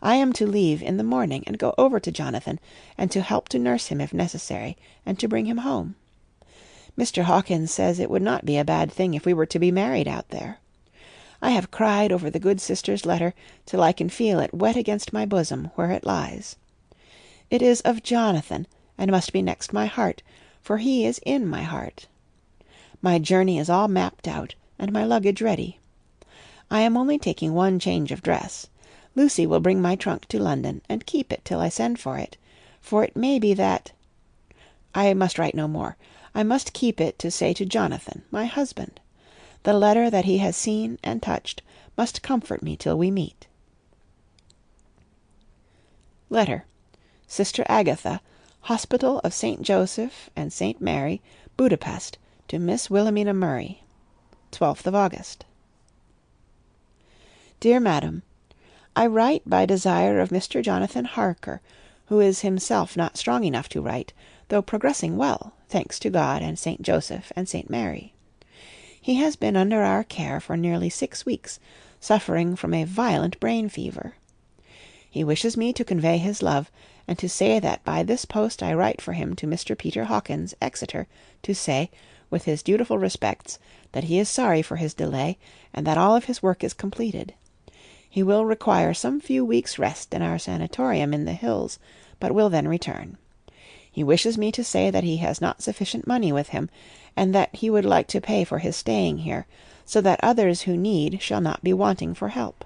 I am to leave in the morning, and go over to Jonathan, and to help to nurse him if necessary, and to bring him home. Mr. Hawkins says it would not be a bad thing if we were to be married out there. I have cried over the good sister's letter till I can feel it wet against my bosom where it lies. It is of Jonathan, and must be next my heart, for he is in my heart. My journey is all mapped out, and my luggage ready. I am only taking one change of dress. Lucy will bring my trunk to London, and keep it till I send for it may be that... I must write no more. I must keep it to say to Jonathan, my husband. The letter that he has seen and touched must comfort me till we meet. Letter. Sister Agatha, Hospital of St. Joseph and St. Mary, Budapest, to Miss Wilhelmina Murray. 12th of August. Dear Madam, I write by desire of Mr. Jonathan Harker, who is himself not strong enough to write, though progressing well, thanks to God and St. Joseph and St. Mary. He has been under our care for nearly 6 weeks, suffering from a violent brain fever. He wishes me to convey his love, and to say that by this post I write for him to Mr. Peter Hawkins, Exeter, to say, with his dutiful respects, that he is sorry for his delay, and that all of his work is completed. He will require some few weeks' rest in our sanatorium in the hills, but will then return. He wishes me to say that he has not sufficient money with him, and that he would like to pay for his staying here, so that others who need shall not be wanting for help.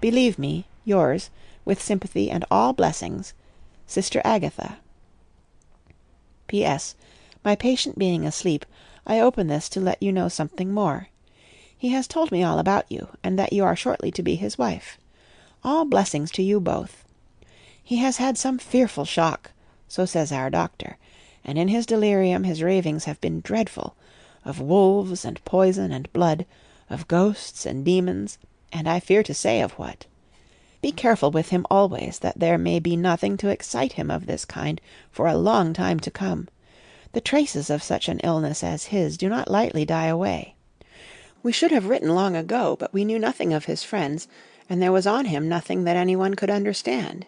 Believe me, yours, with sympathy and all blessings, Sister Agatha. P.S. My patient being asleep, I open this to let you know something more. He has told me all about you, and that you are shortly to be his wife. All blessings to you both. He has had some fearful shock, so says our doctor, and in his delirium his ravings have been dreadful, of wolves and poison and blood, of ghosts and demons, and I fear to say of what. Be careful with him always, that there may be nothing to excite him of this kind for a long time to come. The traces of such an illness as his do not lightly die away. We should have written long ago, but we knew nothing of his friends, and there was on him nothing that anyone could understand.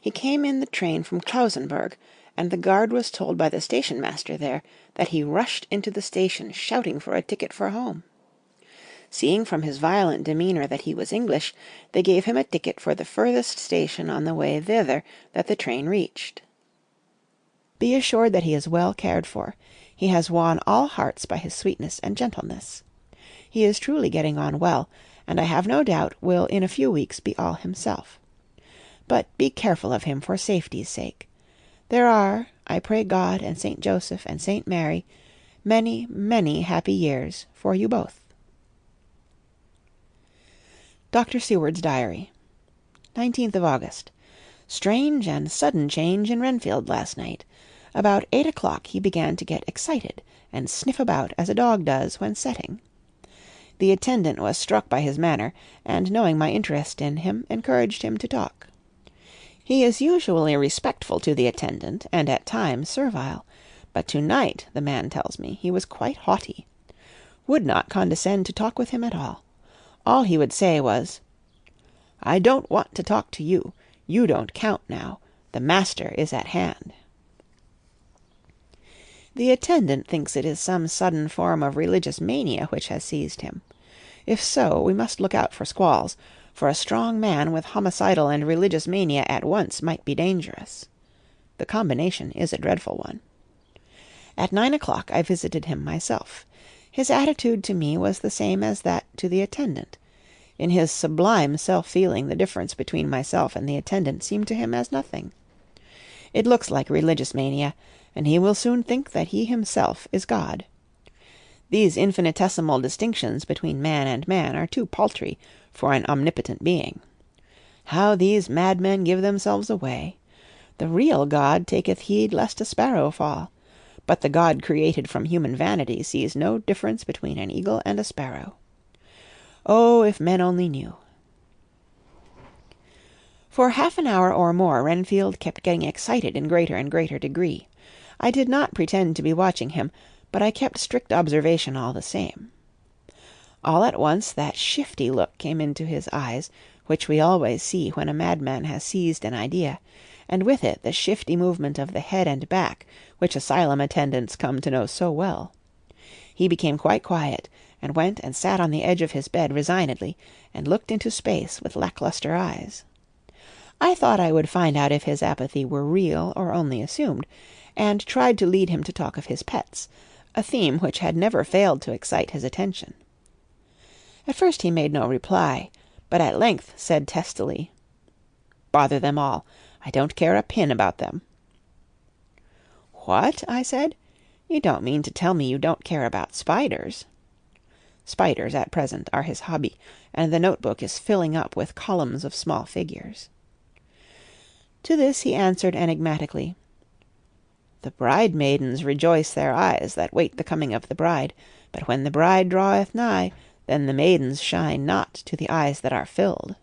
He came in the train from Klausenburg, and the guard was told by the station-master there that he rushed into the station shouting for a ticket for home. Seeing from his violent demeanour that he was English, they gave him a ticket for the furthest station on the way thither that the train reached. Be assured that he is well cared for. He has won all hearts by his sweetness and gentleness. He is truly getting on well, and I have no doubt will in a few weeks be all himself. But be careful of him for safety's sake. There are, I pray God and St. Joseph and St. Mary, many, many happy years for you both. Dr. Seward's Diary. 19th of August. Strange and sudden change in Renfield last night. About 8 o'clock he began to get excited, and sniff about as a dog does when setting. The attendant was struck by his manner, and knowing my interest in him, encouraged him to talk. He is usually respectful to the attendant, and at times servile, but to-night, the man tells me, he was quite haughty. Would not condescend to talk with him at all. All he would say was, "I don't want to talk to you. You don't count now. The master is at hand." The attendant thinks it is some sudden form of religious mania which has seized him. If so, we must look out for squalls, for a strong man with homicidal and religious mania at once might be dangerous. The combination is a dreadful one. At 9 o'clock I visited him myself. His attitude to me was the same as that to the attendant. In his sublime self-feeling, the difference between myself and the attendant seemed to him as nothing. It looks like religious mania, and he will soon think that he himself is God. These infinitesimal distinctions between man and man are too paltry for an omnipotent being. How these madmen give themselves away! The real God taketh heed lest a sparrow fall, but the God created from human vanity sees no difference between an eagle and a sparrow. Oh, if men only knew! For half an hour or more Renfield kept getting excited in greater and greater degree. I did not pretend to be watching him, but I kept strict observation all the same. All at once that shifty look came into his eyes, which we always see when a madman has seized an idea, and with it the shifty movement of the head and back, which asylum attendants come to know so well. He became quite quiet, and went and sat on the edge of his bed resignedly, and looked into space with lacklustre eyes. I thought I would find out if his apathy were real or only assumed, and tried to lead him to talk of his pets, a theme which had never failed to excite his attention. At first he made no reply, but at length said testily, "Bother them all. I don't care a pin about them." "What?" I said. "You don't mean to tell me you don't care about spiders?" Spiders, at present, are his hobby, and the notebook is filling up with columns of small figures. To this he answered enigmatically, "The bride-maidens rejoice their eyes that wait the coming of the bride, but when the bride draweth nigh, then the maidens shine not to the eyes that are filled."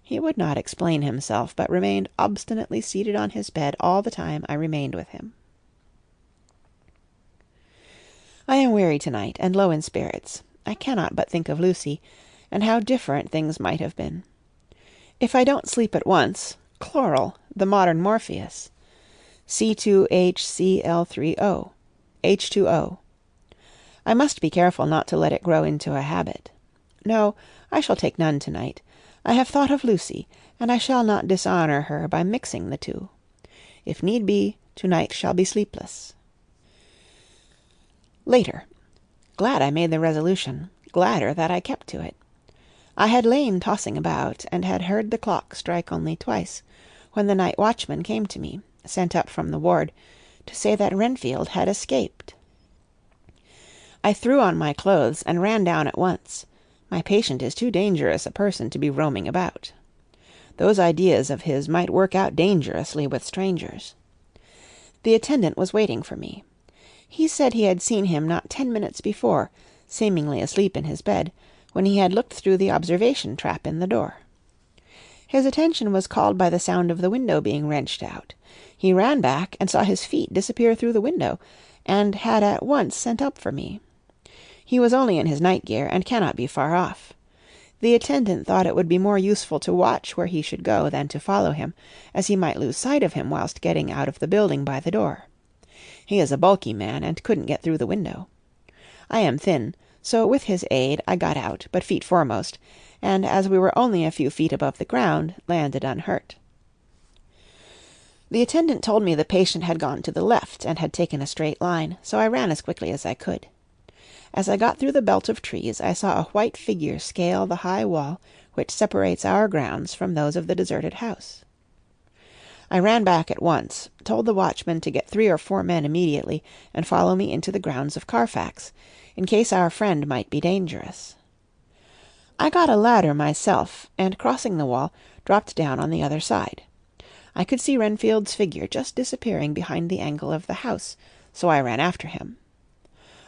He would not explain himself, but remained obstinately seated on his bed all the time I remained with him. I am weary tonight, and low in spirits. I cannot but think of Lucy, and how different things might have been. If I don't sleep at once, chloral, the modern Morpheus. C2HCl3O, H2O. I must be careful not to let it grow into a habit. No, I shall take none tonight. I have thought of Lucy, and I shall not dishonour her by mixing the two. If need be, tonight shall be sleepless. Later. Glad I made the resolution, gladder that I kept to it. I had lain tossing about, and had heard the clock strike only twice, when the night watchman came to me, sent up from the ward, to say that Renfield had escaped. I threw on my clothes and ran down at once. My patient is too dangerous a person to be roaming about. Those ideas of his might work out dangerously with strangers. The attendant was waiting for me. He said he had seen him not 10 minutes before, seemingly asleep in his bed, when he had looked through the observation trap in the door. His attention was called by the sound of the window being wrenched out. He ran back and saw his feet disappear through the window, and had at once sent up for me. He was only in his night-gear, and cannot be far off. The attendant thought it would be more useful to watch where he should go than to follow him, as he might lose sight of him whilst getting out of the building by the door. He is a bulky man, and couldn't get through the window. I am thin, so with his aid I got out, but feet foremost, and as we were only a few feet above the ground, landed unhurt. The attendant told me the patient had gone to the left, and had taken a straight line, so I ran as quickly as I could. As I got through the belt of trees, I saw a white figure scale the high wall which separates our grounds from those of the deserted house. I ran back at once, told the watchman to get 3 or 4 men immediately, and follow me into the grounds of Carfax, in case our friend might be dangerous. I got a ladder myself, and crossing the wall, dropped down on the other side. I could see Renfield's figure just disappearing behind the angle of the house, so I ran after him.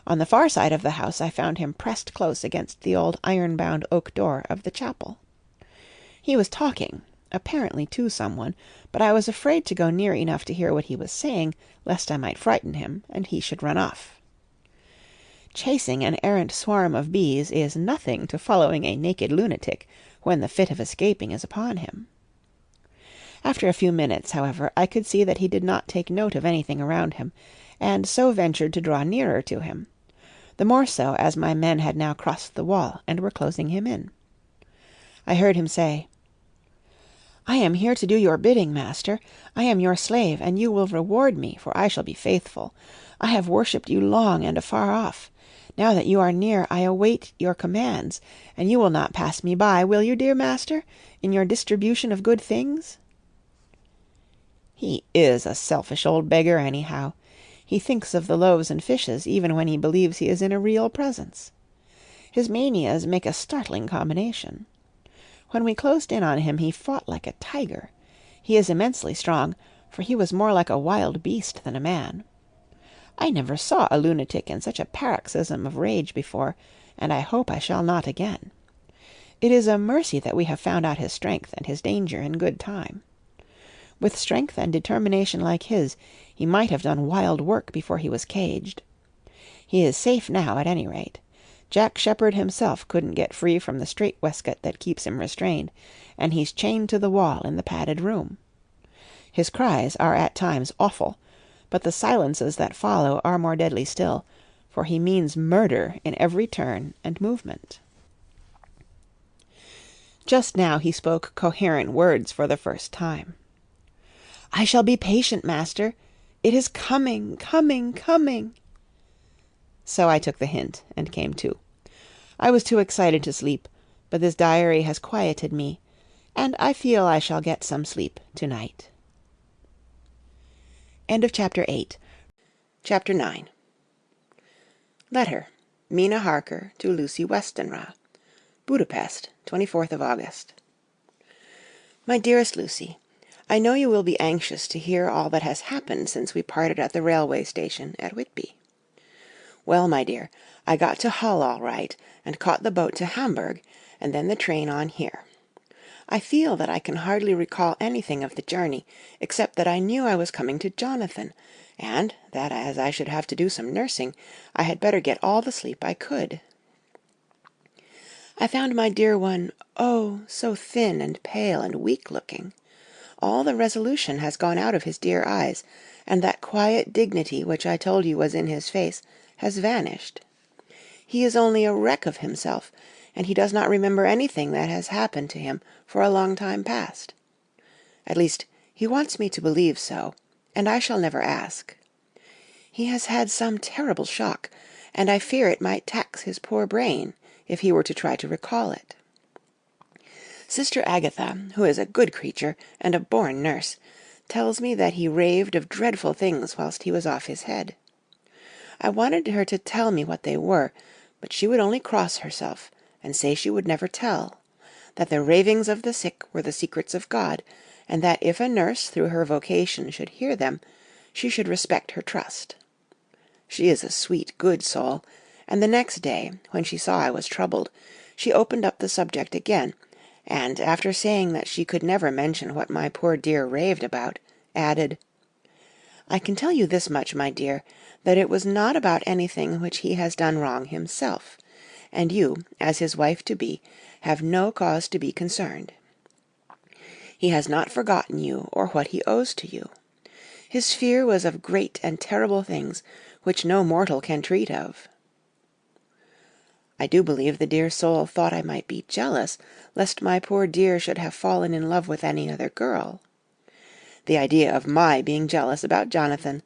On the far side of the house I found him pressed close against the old iron-bound oak door of the chapel. He was talking, apparently to someone, but I was afraid to go near enough to hear what he was saying, lest I might frighten him, and he should run off. Chasing an errant swarm of bees is nothing to following a naked lunatic when the fit of escaping is upon him. After a few minutes, however, I could see that he did not take note of anything around him, and so ventured to draw nearer to him, the more so as my men had now crossed the wall and were closing him in. I heard him say, "I am here to do your bidding, master. I am your slave, and you will reward me, for I shall be faithful. I have worshipped you long and afar off. Now that you are near, I await your commands, and you will not pass me by, will you, dear master, in your distribution of good things?" He is a selfish old beggar, anyhow. He thinks of the loaves and fishes even when he believes he is in a real presence. His manias make a startling combination. When we closed in on him he fought like a tiger. He is immensely strong, for he was more like a wild beast than a man. I never saw a lunatic in such a paroxysm of rage before, and I hope I shall not again. It is a mercy that we have found out his strength and his danger in good time. With strength and determination like his, he might have done wild work before he was caged. He is safe now, at any rate. Jack Sheppard himself couldn't get free from the strait-waistcoat that keeps him restrained, and he's chained to the wall in the padded room. His cries are at times awful, but the silences that follow are more deadly still, for he means murder in every turn and movement. Just now he spoke coherent words for the first time. "I shall be patient, master. It is coming, coming, coming." So I took the hint, and came to. I was too excited to sleep, but this diary has quieted me, and I feel I shall get some sleep tonight. End of Chapter 8. Chapter 9. Letter. Mina Harker to Lucy Westenra. Budapest, 24th of August. My dearest Lucy, I know you will be anxious to hear all that has happened since we parted at the railway station at Whitby. Well, my dear, I got to Hull all right, and caught the boat to Hamburg, and then the train on here. I feel that I can hardly recall anything of the journey, except that I knew I was coming to Jonathan, and that as I should have to do some nursing, I had better get all the sleep I could. I found my dear one, oh, so thin and pale and weak-looking. All the resolution has gone out of his dear eyes, and that quiet dignity which I told you was in his face has vanished. He is only a wreck of himself, and he does not remember anything that has happened to him for a long time past. At least, he wants me to believe so, and I shall never ask. He has had some terrible shock, and I fear it might tax his poor brain if he were to try to recall it. Sister Agatha, who is a good creature and a born nurse, tells me that he raved of dreadful things whilst he was off his head. I wanted her to tell me what they were, but she would only cross herself, and say she would never tell, that the ravings of the sick were the secrets of God, and that if a nurse through her vocation should hear them, she should respect her trust. She is a sweet, good soul, and the next day, when she saw I was troubled, she opened up the subject again, and, after saying that she could never mention what my poor dear raved about, added, "I can tell you this much, my dear, that it was not about anything which he has done wrong himself, and you, as his wife-to-be, have no cause to be concerned. He has not forgotten you or what he owes to you. His fear was of great and terrible things, which no mortal can treat of." I do believe the dear soul thought I might be jealous, lest my poor dear should have fallen in love with any other girl. The idea of my being jealous about Jonathan!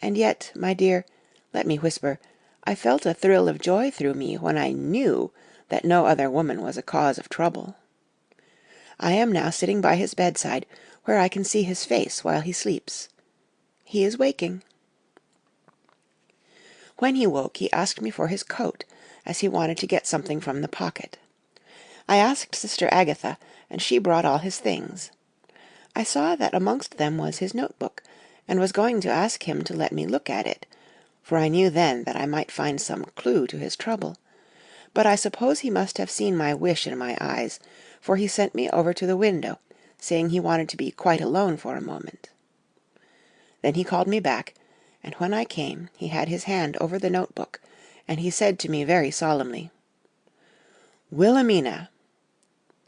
And yet, my dear, let me whisper, I felt a thrill of joy through me when I knew that no other woman was a cause of trouble. I am now sitting by his bedside, where I can see his face while he sleeps. He is waking. When he woke, he asked me for his coat, as he wanted to get something from the pocket. I asked Sister Agatha, and she brought all his things. I saw that amongst them was his notebook, and was going to ask him to let me look at it, for I knew then that I might find some clue to his trouble. But I suppose he must have seen my wish in my eyes, for he sent me over to the window, saying he wanted to be quite alone for a moment. Then he called me back, and when I came he had his hand over the notebook, and he said to me very solemnly, "Wilhelmina."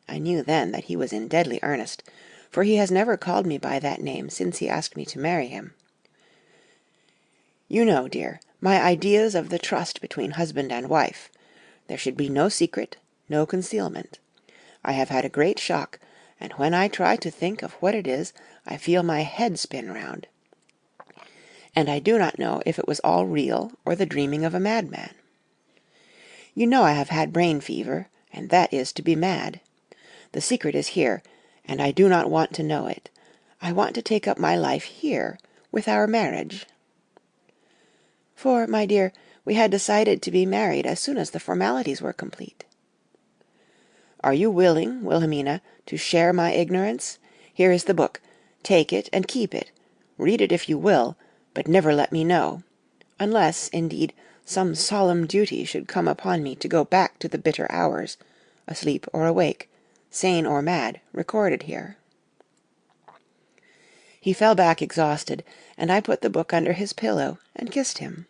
I knew then that he was in deadly earnest, for he has never called me by that name since he asked me to marry him. "You know, dear, my ideas of the trust between husband and wife. There should be no secret, no concealment. I have had a great shock, and when I try to think of what it is, I feel my head spin round. And I do not know if it was all real or the dreaming of a madman. You know I have had brain fever, and that is to be mad. The secret is here, and I do not want to know it. I want to take up my life here, with our marriage." For, my dear, we had decided to be married as soon as the formalities were complete. "Are you willing, Wilhelmina, to share my ignorance? Here is the book. Take it and keep it. Read it if you will, but never let me know. Unless, indeed, some solemn duty should come upon me to go back to the bitter hours, asleep or awake, sane or mad, recorded here." He fell back exhausted, and I put the book under his pillow and kissed him.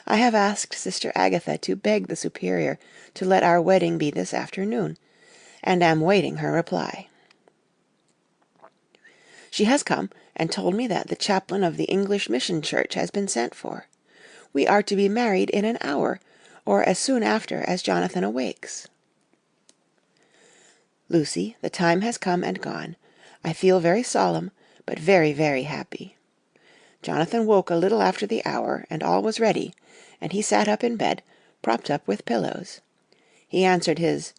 I have asked Sister Agatha to beg the Superior to let our wedding be this afternoon, and am waiting her reply. She has come and told me that the chaplain of the English Mission Church has been sent for. We are to be married in an hour, or as soon after as Jonathan awakes. Lucy, the time has come and gone. I feel very solemn, but very, very happy. Jonathan woke a little after the hour, and all was ready, and he sat up in bed, propped up with pillows. He answered his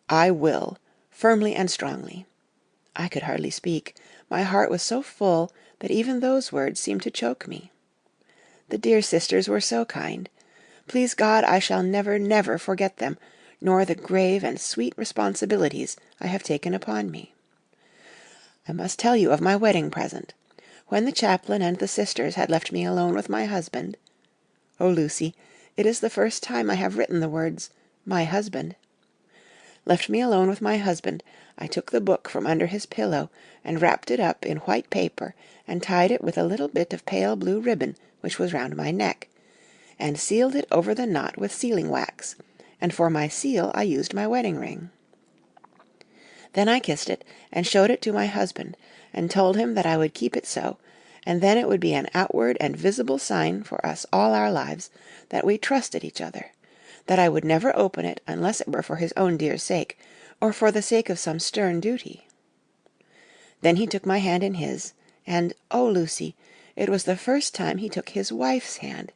"I will," firmly and strongly. I could hardly speak. My heart was so full that even those words seemed to choke me. The dear sisters were so kind. Please God, I shall never, never forget them, nor the grave and sweet responsibilities I have taken upon me. I must tell you of my wedding present. When the chaplain and the sisters had left me alone with my husband— oh, Lucy, it is the first time I have written the words, my husband— left me alone with my husband, I took the book from under his pillow, and wrapped it up in white paper, and tied it with a little bit of pale blue ribbon which was round my neck, and sealed it over the knot with sealing wax, and for my seal I used my wedding ring. Then I kissed it, and showed it to my husband, and told him that I would keep it so, and then it would be an outward and visible sign for us all our lives that we trusted each other, that I would never open it unless it were for his own dear sake, or for the sake of some stern duty. Then he took my hand in his, and, oh, Lucy, it was the first time he took his wife's hand,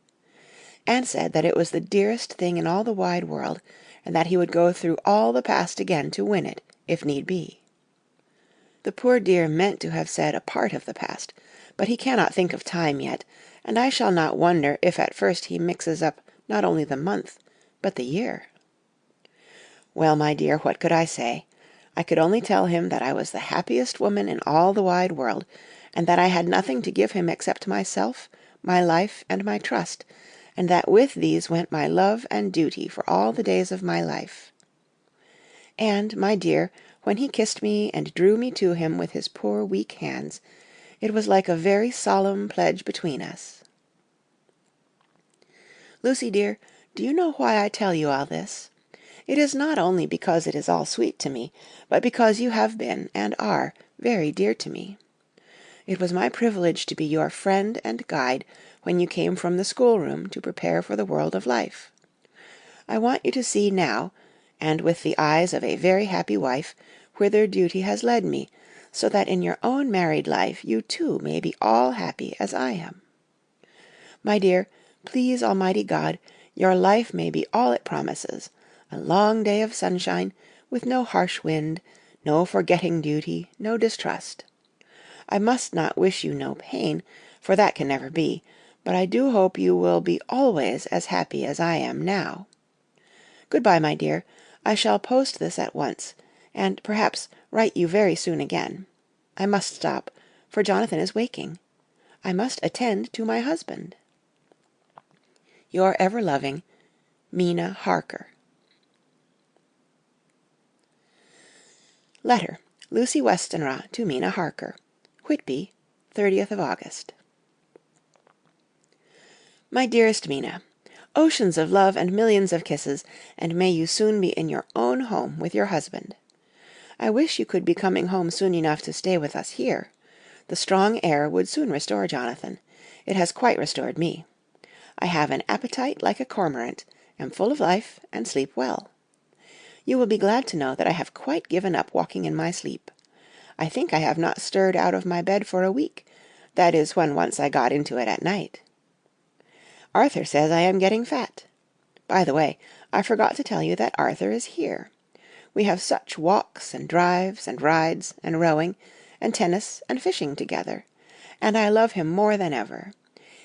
and said that it was the dearest thing in all the wide world, and that he would go through all the past again to win it, if need be. The poor dear meant to have said a part of the past, but he cannot think of time yet, and I shall not wonder if at first he mixes up not only the month, but the year. Well, my dear, what could I say? I could only tell him that I was the happiest woman in all the wide world, and that I had nothing to give him except myself, my life, and my trust, and that with these went my love and duty for all the days of my life. And, my dear, when he kissed me and drew me to him with his poor weak hands, it was like a very solemn pledge between us. Lucy, dear, do you know why I tell you all this? It is not only because it is all sweet to me, but because you have been, and are, very dear to me. It was my privilege to be your friend and guide when you came from the schoolroom to prepare for the world of life. I want you to see now, and with the eyes of a very happy wife, whither duty has led me, so that in your own married life you too may be all happy as I am. My dear, please Almighty God, your life may be all it promises, a long day of sunshine, with no harsh wind, no forgetting duty, no distrust. I must not wish you no pain, for that can never be, but I do hope you will be always as happy as I am now. Good-bye, my dear. I shall post this at once, and perhaps write you very soon again. I must stop, for Jonathan is waking. I must attend to my husband. Your ever-loving Mina Harker. Letter, Lucy Westenra to Mina Harker. Whitby, 30th of August. My dearest Mina, oceans of love and millions of kisses, and may you soon be in your own home with your husband. I wish you could be coming home soon enough to stay with us here. The strong air would soon restore Jonathan. It has quite restored me. I have an appetite like a cormorant, am full of life, and sleep well. You will be glad to know that I have quite given up walking in my sleep. I think I have not stirred out of my bed for a week, that is when once I got into it at night. Arthur says I am getting fat. By the way, I forgot to tell you that Arthur is here. We have such walks and drives and rides and rowing and tennis and fishing together, and I love him more than ever.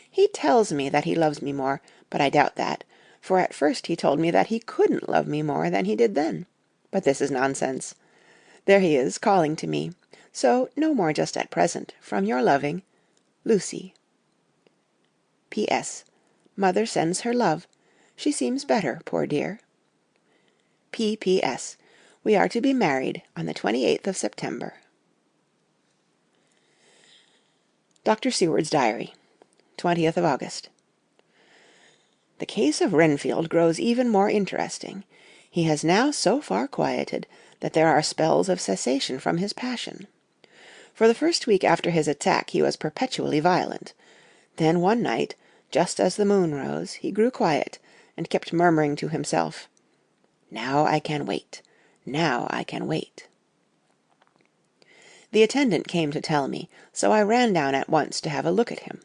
He tells me that he loves me more, but I doubt that, for at first he told me that he couldn't love me more than he did then. But this is nonsense. There he is, calling to me. So no more just at present, from your loving Lucy. P.S. Mother sends her love. She seems better, poor dear. P.P.S. We are to be married on the 28th of September. Dr. Seward's Diary, 20th of August. The case of Renfield grows even more interesting. He has now so far quieted that there are spells of cessation from his passion. For the first week after his attack he was perpetually violent. Then one night, just as the moon rose, he grew quiet, and kept murmuring to himself, "Now I can wait. Now I can wait." The attendant came to tell me, so I ran down at once to have a look at him.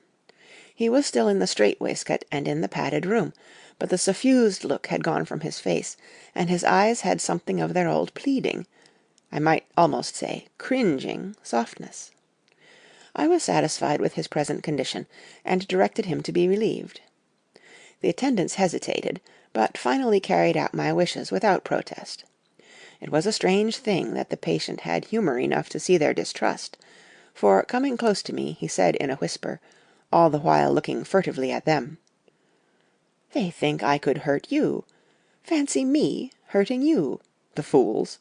He was still in the strait-waistcoat and in the padded room, but the suffused look had gone from his face, and his eyes had something of their old pleading, I might almost say cringing, softness. I was satisfied with his present condition, and directed him to be relieved. The attendants hesitated, but finally carried out my wishes without protest. It was a strange thing that the patient had humour enough to see their distrust, for, coming close to me, he said in a whisper, all the while looking furtively at them, "They think I could hurt you. Fancy me hurting you, the fools!"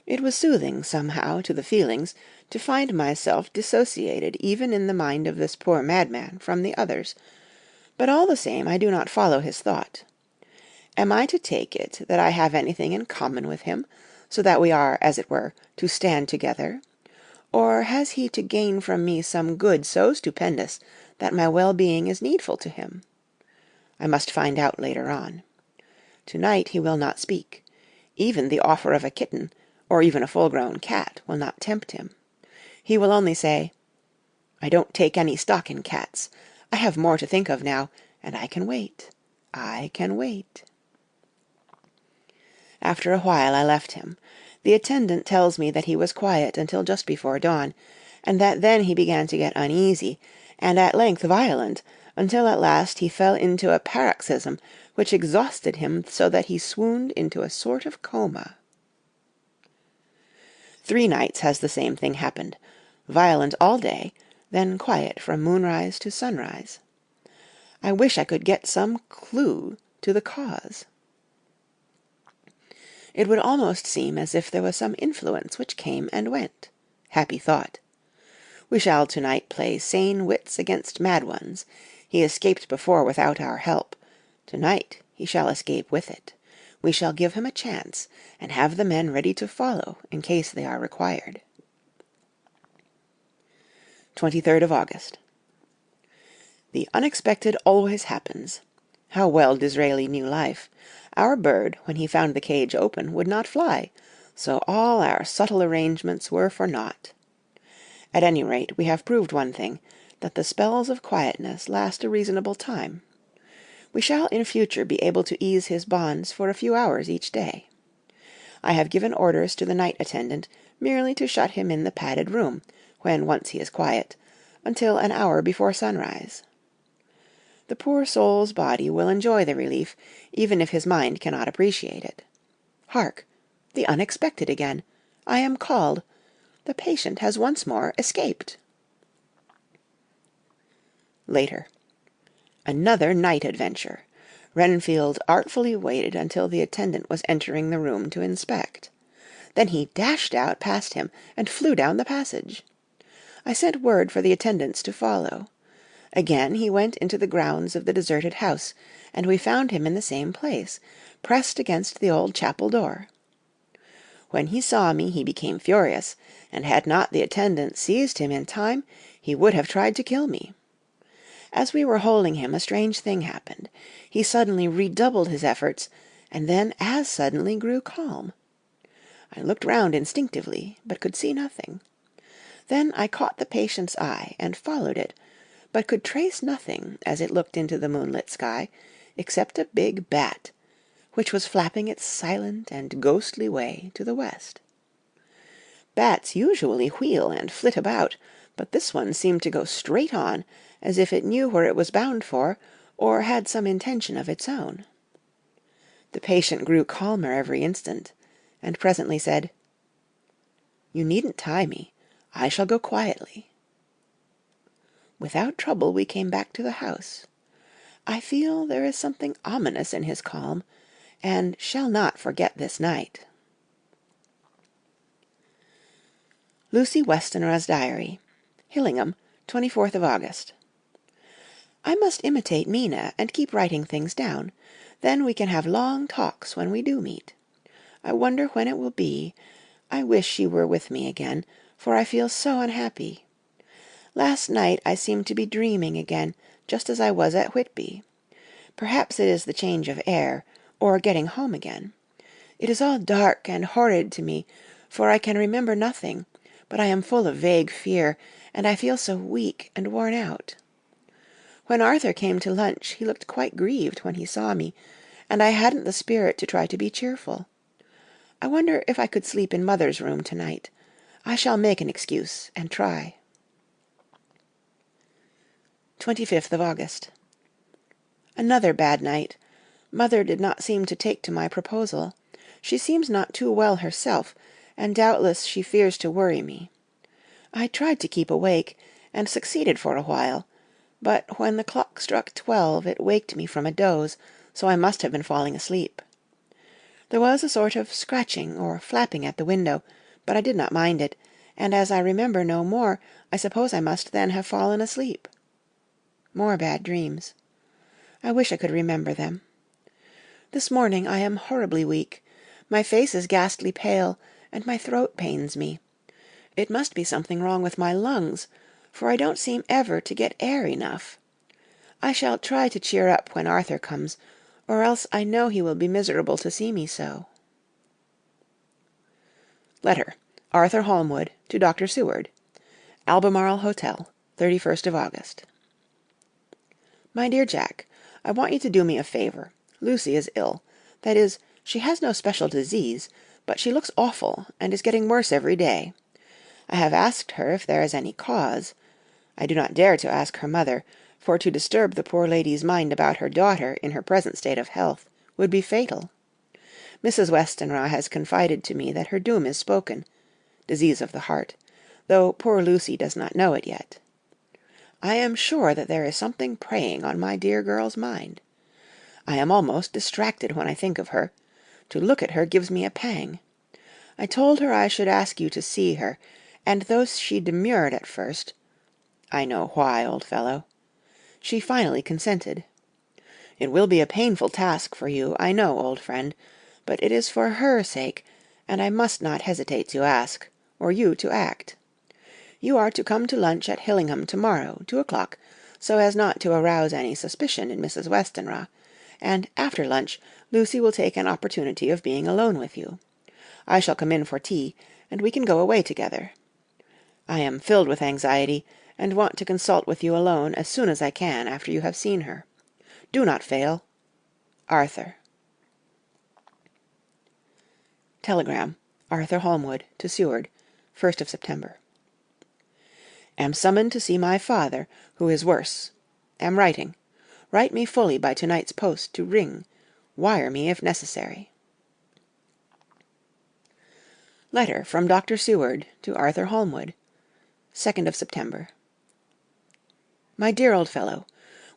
It was soothing, somehow, to the feelings, to find myself dissociated even in the mind of this poor madman from the others, but all the same I do not follow his thought. Am I to take it that I have anything in common with him, so that we are, as it were, to stand together? Or has he to gain from me some good so stupendous that my well-being is needful to him? I must find out later on. To-night he will not speak. Even the offer of a kitten, or even a full-grown cat, will not tempt him. He will only say, "I don't take any stock in cats. I have more to think of now, and I can wait. I can wait." After a while I left him. The attendant tells me that he was quiet until just before dawn, and that then he began to get uneasy, and at length violent, until at last he fell into a paroxysm which exhausted him so that he swooned into a sort of coma. 3 nights has the same thing happened, violent all day, then quiet from moonrise to sunrise. I wish I could get some clue to the cause. It would almost seem as if there was some influence which came and went. Happy thought. We shall to-night play sane wits against mad ones. He escaped before without our help. To-night he shall escape with it. We shall give him a chance, and have the men ready to follow in case they are required. 23rd of August. The unexpected always happens. How well Disraeli knew life. Our bird, when he found the cage open, would not fly, so all our subtle arrangements were for naught. At any rate, we have proved one thing, that the spells of quietness last a reasonable time. We shall in future be able to ease his bonds for a few hours each day. I have given orders to the night attendant merely to shut him in the padded room, when once he is quiet, until an hour before sunrise. The poor soul's body will enjoy the relief, even if his mind cannot appreciate it. Hark! The unexpected again! I am called. The patient has once more escaped. Later. Another night adventure. Renfield artfully waited until the attendant was entering the room to inspect. Then he dashed out past him and flew down the passage. I sent word for the attendants to follow. Again he went into the grounds of the deserted house, and we found him in the same place, pressed against the old chapel door. When he saw me he became furious, and had not the attendant seized him in time, he would have tried to kill me. As we were holding him, a strange thing happened. He suddenly redoubled his efforts, and then as suddenly grew calm. I looked round instinctively, but could see nothing. Then I caught the patient's eye, and followed it, but could trace nothing, as it looked into the moonlit sky, except a big bat, which was flapping its silent and ghostly way to the west. Bats usually wheel and flit about, but this one seemed to go straight on, as if it knew where it was bound for, or had some intention of its own. The patient grew calmer every instant, and presently said, "You needn't tie me. I shall go quietly." Without trouble we came back to the house. I feel there is something ominous in his calm, and shall not forget this night. Lucy Westenra's Diary. Hillingham, 24th of August. I must imitate Mina and keep writing things down. Then we can have long talks when we do meet. I wonder when it will be. I wish she were with me again, for I feel so unhappy. Last night I seemed to be dreaming again, just as I was at Whitby. Perhaps it is the change of air, or getting home again. It is all dark and horrid to me, for I can remember nothing, but I am full of vague fear, and I feel so weak and worn out. When Arthur came to lunch, he looked quite grieved when he saw me, and I hadn't the spirit to try to be cheerful. I wonder if I could sleep in Mother's room tonight. I shall make an excuse and try. 25th of August. Another bad night. Mother did not seem to take to my proposal. She seems not too well herself, and doubtless she fears to worry me. I tried to keep awake, and succeeded for a while, but when the clock struck 12 it waked me from a doze, so I must have been falling asleep. There was a sort of scratching or flapping at the window, but I did not mind it, and as I remember no more, I suppose I must then have fallen asleep. More bad dreams. I wish I could remember them. This morning I am horribly weak. My face is ghastly pale, and my throat pains me. It must be something wrong with my lungs, for I don't seem ever to get air enough. I shall try to cheer up when Arthur comes, or else I know he will be miserable to see me so. Letter. Arthur Holmwood to Dr. Seward. Albemarle Hotel, 31st of August. My dear Jack, I want you to do me a favor. Lucy is ill. That is, she has no special disease, but she looks awful, and is getting worse every day. I have asked her if there is any cause. I do not dare to ask her mother, for to disturb the poor lady's mind about her daughter in her present state of health would be fatal. Mrs. Westenra has confided to me that her doom is spoken, disease of the heart, though poor Lucy does not know it yet. I am sure that there is something preying on my dear girl's mind. I am almost distracted when I think of her. To look at her gives me a pang. I told her I should ask you to see her, and though she demurred at first, I know why, old fellow, she finally consented. It will be a painful task for you, I know, old friend, but it is for her sake, and I must not hesitate to ask, or you to act. You are to come to lunch at Hillingham to-morrow, 2 o'clock, so as not to arouse any suspicion in Mrs. Westenra, and after lunch Lucy will take an opportunity of being alone with you. I shall come in for tea, and we can go away together. I am filled with anxiety, and want to consult with you alone as soon as I can after you have seen her. Do not fail. Arthur. Telegram. Arthur Holmwood to Seward, 1st of September. Am summoned to see my father, who is worse. Am writing. Write me fully by to-night's post to Ring. Wire me if necessary. Letter from Dr. Seward to Arthur Holmwood, 2nd of September. My dear old fellow,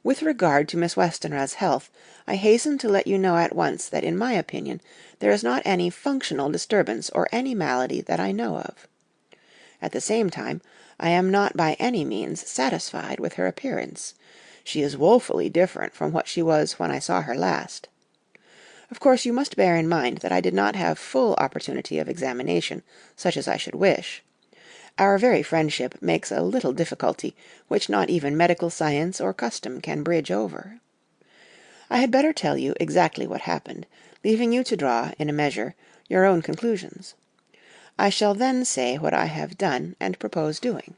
with regard to Miss Westenra's health, I hasten to let you know at once that in my opinion there is not any functional disturbance or any malady that I know of. At the same time, I am not by any means satisfied with her appearance. She is woefully different from what she was when I saw her last. Of course you must bear in mind that I did not have full opportunity of examination, such as I should wish. Our very friendship makes a little difficulty which not even medical science or custom can bridge over. I had better tell you exactly what happened, leaving you to draw, in a measure, your own conclusions. I shall then say what I have done and propose doing.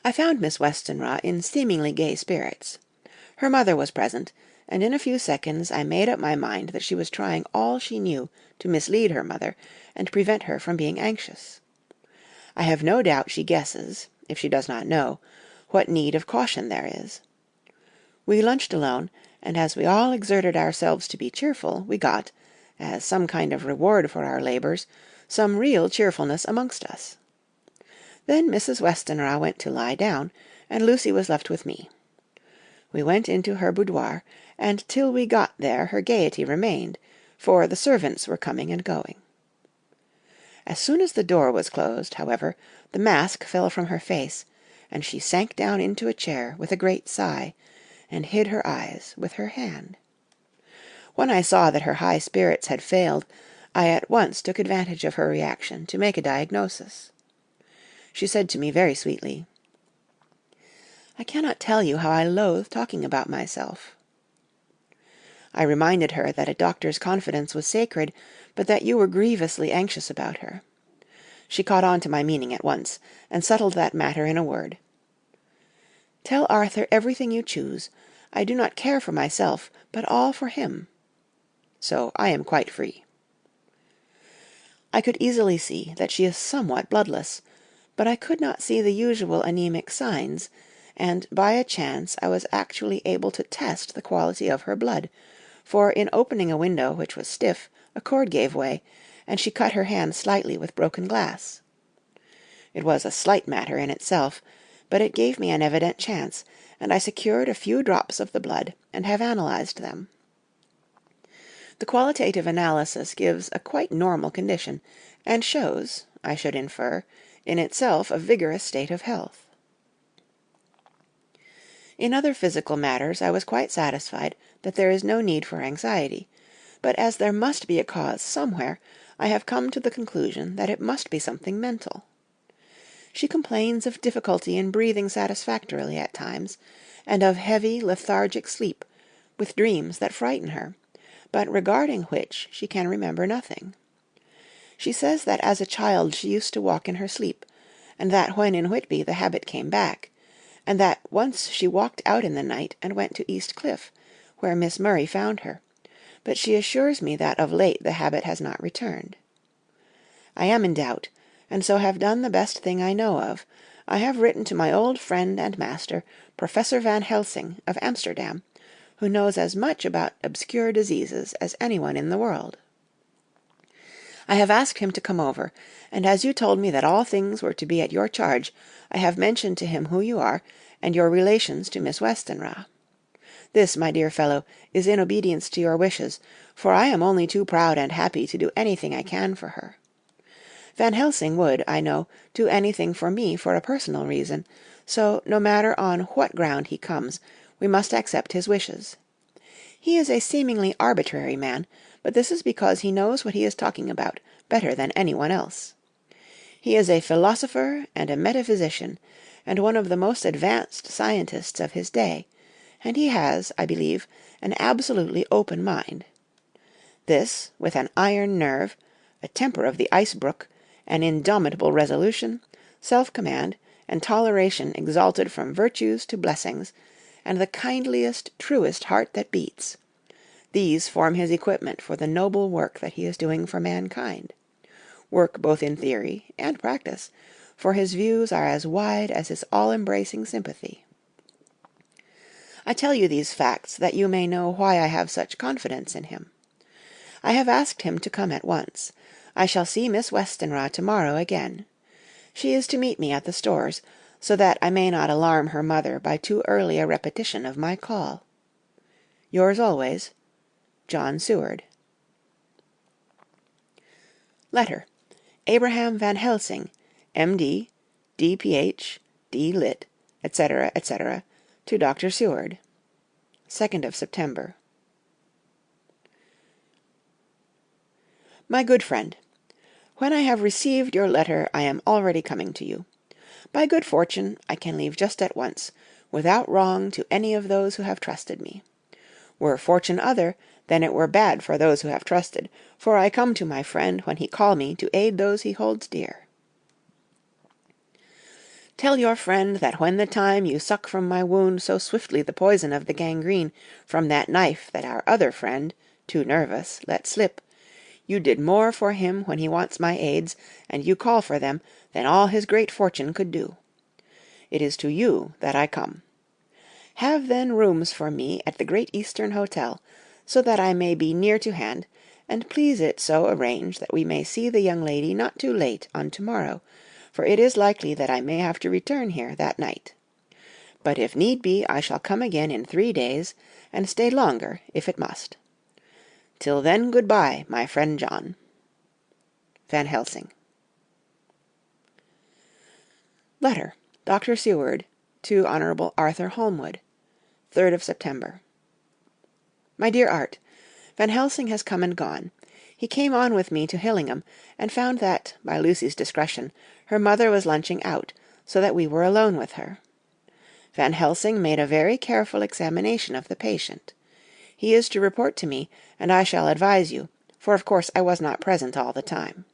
I found Miss Westenra in seemingly gay spirits. Her mother was present, and in a few seconds I made up my mind that she was trying all she knew to mislead her mother and prevent her from being anxious. I have no doubt she guesses, if she does not know, what need of caution there is. We lunched alone, and as we all exerted ourselves to be cheerful, we got, as some kind of reward for our labours, some real cheerfulness amongst us. Then Mrs. Westenra went to lie down, and Lucy was left with me. We went into her boudoir, and till we got there her gaiety remained, for the servants were coming and going. As soon as the door was closed, however, the mask fell from her face, and she sank down into a chair with a great sigh, and hid her eyes with her hand. When I saw that her high spirits had failed, I at once took advantage of her reaction to make a diagnosis. She said to me very sweetly, "I cannot tell you how I loathe talking about myself." I reminded her that a doctor's confidence was sacred, but that you were grievously anxious about her. She caught on to my meaning at once, and settled that matter in a word. "Tell Arthur everything you choose. I do not care for myself, but all for him. So I am quite free." I could easily see that she is somewhat bloodless, but I could not see the usual anemic signs, and by a chance I was actually able to test the quality of her blood, for in opening a window which was stiff, a cord gave way, and she cut her hand slightly with broken glass. It was a slight matter in itself, but it gave me an evident chance, and I secured a few drops of the blood, and have analyzed them. The qualitative analysis gives a quite normal condition, and shows, I should infer, in itself a vigorous state of health. In other physical matters I was quite satisfied that there is no need for anxiety, but as there must be a cause somewhere, I have come to the conclusion that it must be something mental. She complains of difficulty in breathing satisfactorily at times, and of heavy, lethargic sleep, with dreams that frighten her, but regarding which she can remember nothing. She says that as a child she used to walk in her sleep, and that when in Whitby the habit came back, and that once she walked out in the night and went to East Cliff, where Miss Murray found her, but she assures me that of late the habit has not returned. I am in doubt, and so have done the best thing I know of. I have written to my old friend and master, Professor Van Helsing, of Amsterdam, who knows as much about obscure diseases as anyone in the world. I have asked him to come over, and as you told me that all things were to be at your charge, I have mentioned to him who you are, and your relations to Miss Westenra. This, my dear fellow, is in obedience to your wishes, for I am only too proud and happy to do anything I can for her. Van Helsing would, I know, do anything for me for a personal reason, so no matter on what ground he comes, we must accept his wishes. He is a seemingly arbitrary man, but this is because he knows what he is talking about better than anyone else. He is a philosopher and a metaphysician, and one of the most advanced scientists of his day, and he has, I believe, an absolutely open mind. This, with an iron nerve, a temper of the ice-brook, an indomitable resolution, self-command, and toleration exalted from virtues to blessings, and the kindliest, truest heart that beats. These form his equipment for the noble work that he is doing for mankind. Work both in theory and practice, for his views are as wide as his all-embracing sympathy. I tell you these facts that you may know why I have such confidence in him. I have asked him to come at once. I shall see Miss Westenra tomorrow again. She is to meet me at the Stores, so that I may not alarm her mother by too early a repetition of my call. Yours always, John Seward. Letter. Abraham Van Helsing, M.D., D.Ph., D.Lit., etc., etc., to Dr. Seward. 2nd of September. My good friend, when I have received your letter, I am already coming to you. By good fortune, I can leave just at once, without wrong to any of those who have trusted me. Were fortune other, then it were bad for those who have trusted, for I come to my friend when he call me to aid those he holds dear. Tell your friend that when the time you suck from my wound so swiftly the poison of the gangrene from that knife that our other friend, too nervous, let slip, you did more for him when he wants my aids, and you call for them, than all his great fortune could do. It is to you that I come. Have then rooms for me at the Great Eastern Hotel, so that I may be near to hand, and please it so arrange that we may see the young lady not too late on tomorrow, for it is likely that I may have to return here that night. But if need be, I shall come again in 3 days, and stay longer if it must. Till then, good-bye, my friend John. Van Helsing. Letter. Dr. Seward, to Hon. Arthur Holmwood, 3rd of September. My dear Art, Van Helsing has come and gone. He came on with me to Hillingham, and found that, by Lucy's discretion, her mother was lunching out, so that we were alone with her. Van Helsing made a very careful examination of the patient. He is to report to me, and I shall advise you, for of course I was not present all the time.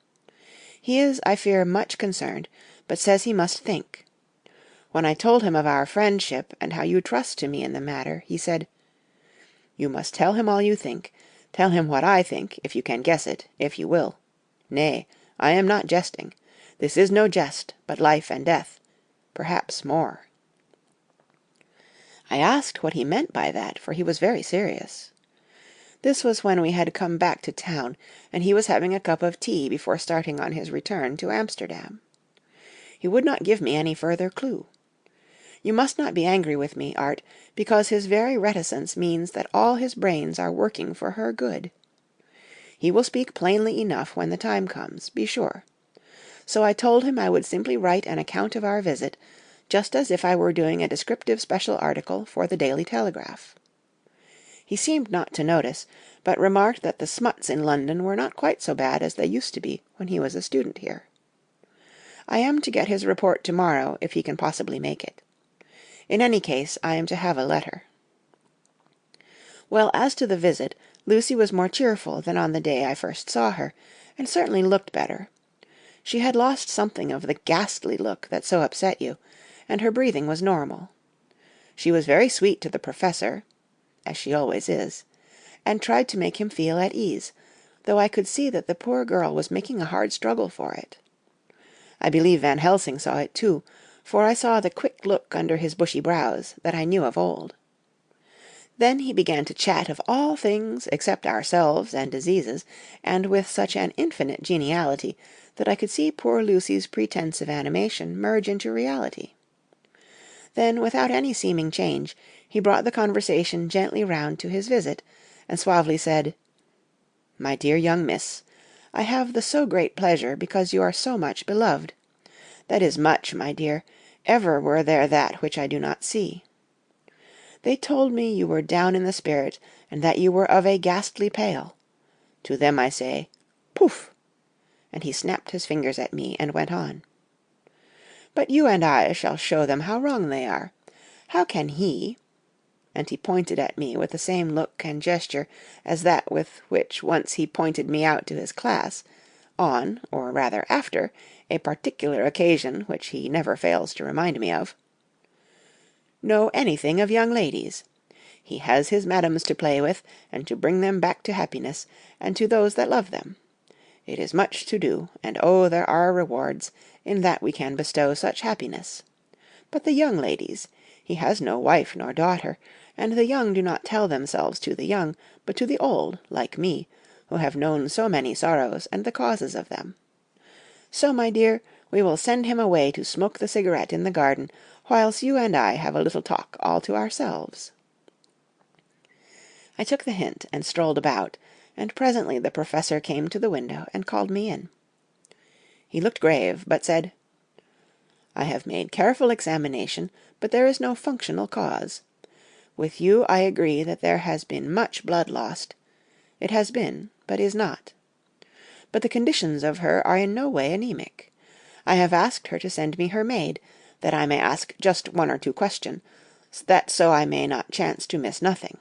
He is, I fear, much concerned, but says he must think. When I told him of our friendship, and how you trust to me in the matter, he said, "You must tell him all you think. Tell him what I think, if you can guess it, if you will. Nay, I am not jesting. This is no jest, but life and death, perhaps more." I asked what he meant by that, for he was very serious. This was when we had come back to town, and he was having a cup of tea before starting on his return to Amsterdam. He would not give me any further clue. You must not be angry with me, Art, because his very reticence means that all his brains are working for her good. He will speak plainly enough when the time comes, be sure. So I told him I would simply write an account of our visit, just as if I were doing a descriptive special article for the Daily Telegraph. He seemed not to notice, but remarked that the smuts in London were not quite so bad as they used to be when he was a student here. I am to get his report tomorrow, if he can possibly make it. In any case, I am to have a letter. Well, as to the visit, Lucy was more cheerful than on the day I first saw her, and certainly looked better. She had lost something of the ghastly look that so upset you, and her breathing was normal. She was very sweet to the Professor, as she always is, and tried to make him feel at ease, though I could see that the poor girl was making a hard struggle for it. I believe Van Helsing saw it too, for I saw the quick look under his bushy brows that I knew of old. Then he began to chat of all things except ourselves and diseases, and with such an infinite geniality that I could see poor Lucy's pretence of animation merge into reality. Then, without any seeming change, he brought the conversation gently round to his visit, and suavely said, "My dear young miss, I have the so great pleasure because you are so much beloved. That is much, my dear, ever were there that which I do not see. They told me you were down in the spirit, and that you were of a ghastly pale. To them I say, Poof!" And he snapped his fingers at me and went on. "But you and I shall show them how wrong they are. How can he," and he pointed at me with the same look and gesture as that with which once he pointed me out to his class, on, or rather after, a particular occasion which he never fails to remind me of, "know anything of young ladies? He has his madams to play with, and to bring them back to happiness, and to those that love them. It is much to do, and oh, there are rewards, in that we can bestow such happiness. But the young ladies, he has no wife nor daughter, and the young do not tell themselves to the young, but to the old, like me, who have known so many sorrows and the causes of them. So, my dear, we will send him away to smoke the cigarette in the garden, whilst you and I have a little talk all to ourselves." I took the hint and strolled about, and presently the Professor came to the window and called me in. He looked grave, but said, "I have made careful examination, but there is no functional cause. With you I agree that there has been much blood lost. It has been, but is not. But the conditions of her are in no way anemic. I have asked her to send me her maid, that I may ask just one or two questions, that so I may not chance to miss nothing.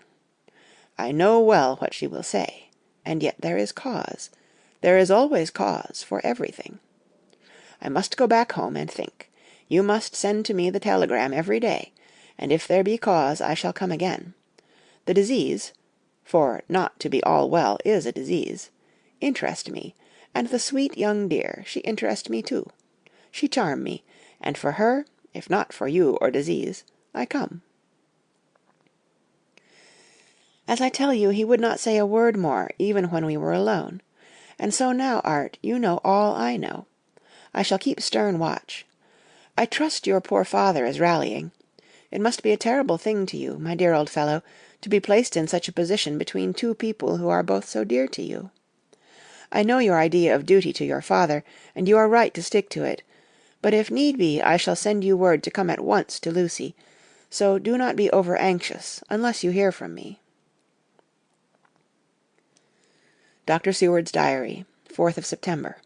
I know well what she will say, and yet there is cause. There is always cause for everything. I must go back home and think. You must send to me the telegram every day, and if there be cause I shall come again. The disease, for not to be all well is a disease, interest me, and the sweet young dear, she interest me too. She charm me, and for her, if not for you or disease, I come." As I tell you, he would not say a word more, even when we were alone. And so now, Art, you know all I know. I shall keep stern watch. I trust your poor father is rallying. It must be a terrible thing to you, my dear old fellow, to be placed in such a position between two people who are both so dear to you. I know your idea of duty to your father, and you are right to stick to it, but if need be I shall send you word to come at once to Lucy, so do not be over-anxious, unless you hear from me. Dr. Seward's Diary, 4th of September.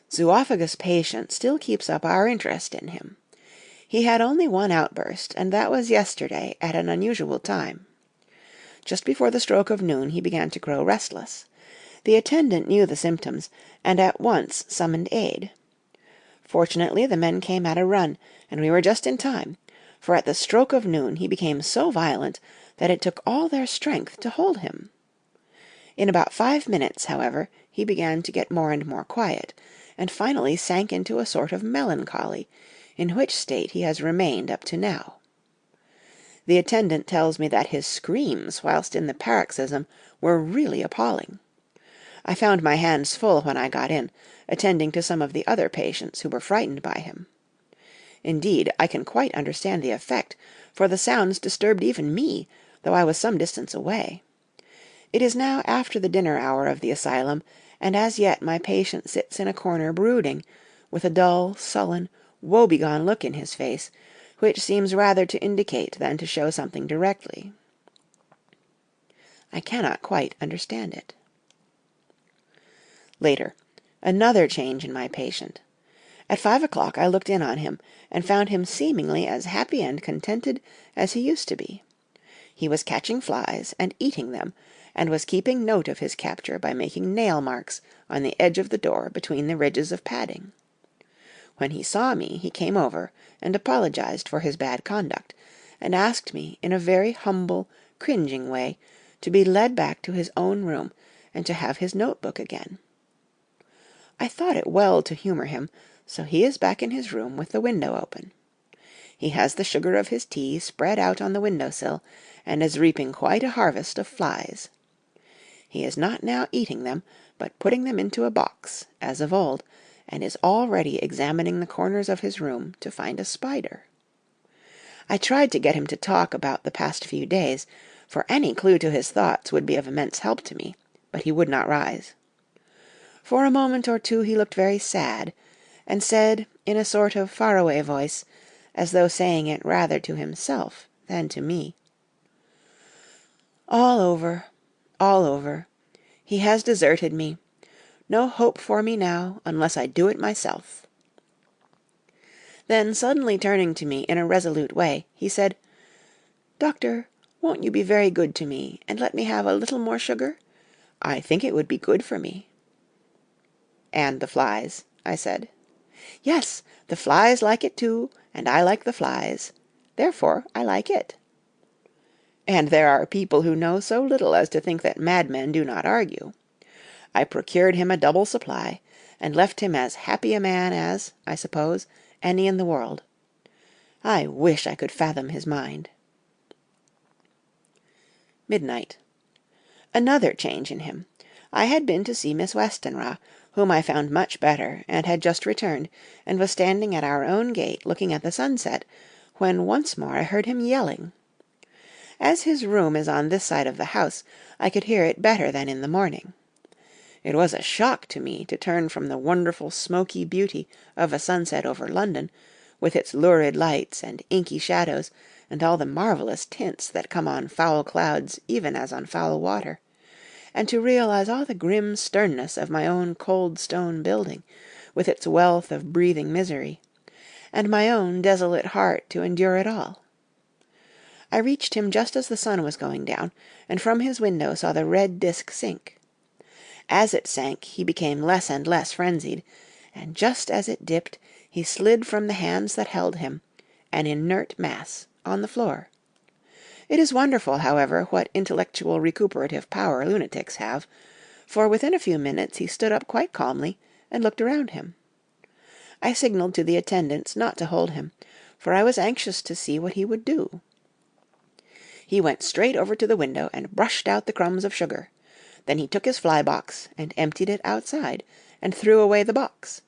Zoophagous patient still keeps up our interest in him. He had only one outburst, and that was yesterday at an unusual time. Just before the stroke of noon he began to grow restless. The attendant knew the symptoms, and at once summoned aid. Fortunately the men came at a run, and we were just in time, for at the stroke of noon he became so violent that it took all their strength to hold him. In about 5 minutes, however, he began to get more and more quiet, and finally sank into a sort of melancholy, in which state he has remained up to now. The attendant tells me that his screams whilst in the paroxysm were really appalling. I found my hands full when I got in, attending to some of the other patients who were frightened by him. Indeed, I can quite understand the effect, for the sounds disturbed even me, though I was some distance away. It is now after the dinner hour of the asylum, and as yet my patient sits in a corner brooding, with a dull, sullen, woebegone look in his face, which seems rather to indicate than to show something directly. I cannot quite understand it. Later, another change in my patient. At 5 o'clock I looked in on him, and found him seemingly as happy and contented as he used to be. He was catching flies and eating them, and was keeping note of his capture by making nail marks on the edge of the door between the ridges of padding. When he saw me, he came over and apologized for his bad conduct, and asked me in a very humble, cringing way to be led back to his own room, and to have his notebook again. I thought it well to humour him, so he is back in his room with the window open. He has the sugar of his tea spread out on the window-sill, and is reaping quite a harvest of flies. He is not now eating them, but putting them into a box, as of old, and is already examining the corners of his room to find a spider. I tried to get him to talk about the past few days, for any clue to his thoughts would be of immense help to me, but he would not rise. For a moment or two he looked very sad, and said, in a sort of far-away voice, as though saying it rather to himself than to me, "All over, all over. He has deserted me. No hope for me now, unless I do it myself." Then suddenly turning to me in a resolute way, he said, "Doctor, won't you be very good to me, and let me have a little more sugar? I think it would be good for me." "And the flies," I said. "Yes, the flies like it too, and I like the flies. Therefore I like it." And there are people who know so little as to think that madmen do not argue. I procured him a double supply, and left him as happy a man as, I suppose, any in the world. I wish I could fathom his mind. Midnight. Another change in him. I had been to see Miss Westenra, whom I found much better, and had just returned, and was standing at our own gate looking at the sunset, when once more I heard him yelling. As his room is on this side of the house, I could hear it better than in the morning. It was a shock to me to turn from the wonderful smoky beauty of a sunset over London, with its lurid lights and inky shadows, and all the marvellous tints that come on foul clouds even as on foul water, and to realize all the grim sternness of my own cold stone building, with its wealth of breathing misery, and my own desolate heart to endure it all. I reached him just as the sun was going down, and from his window saw the red disk sink. As it sank, he became less and less frenzied, and just as it dipped, he slid from the hands that held him, an inert mass, on the floor. It is wonderful, however, what intellectual recuperative power lunatics have, for within a few minutes he stood up quite calmly, and looked around him. I signalled to the attendants not to hold him, for I was anxious to see what he would do. He went straight over to the window and brushed out the crumbs of sugar. Then he took his fly-box and emptied it outside, and threw away the box.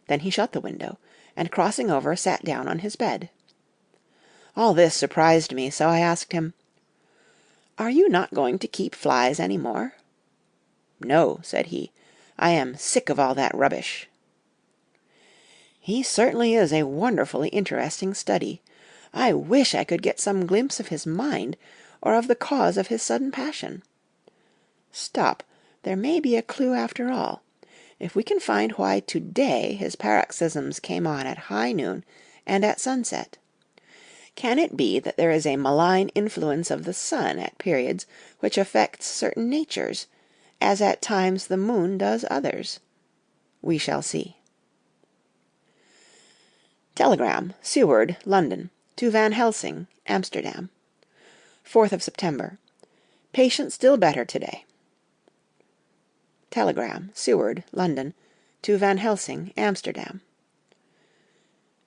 Then he shut the window, and crossing over sat down on his bed. All this surprised me, so I asked him, "Are you not going to keep flies any more?" "No," said he, "I am sick of all that rubbish." He certainly is a wonderfully interesting study. I wish I could get some glimpse of his mind, or of the cause of his sudden passion. Stop, there may be a clue after all. If we can find why to-day his paroxysms came on at high noon and at sunset. Can it be that there is a malign influence of the sun at periods which affects certain natures, as at times the moon does others? We shall see. Telegram, Seward, London, to Van Helsing, Amsterdam. 4th of September. Patient still better today. Telegram, Seward, London, to Van Helsing, Amsterdam.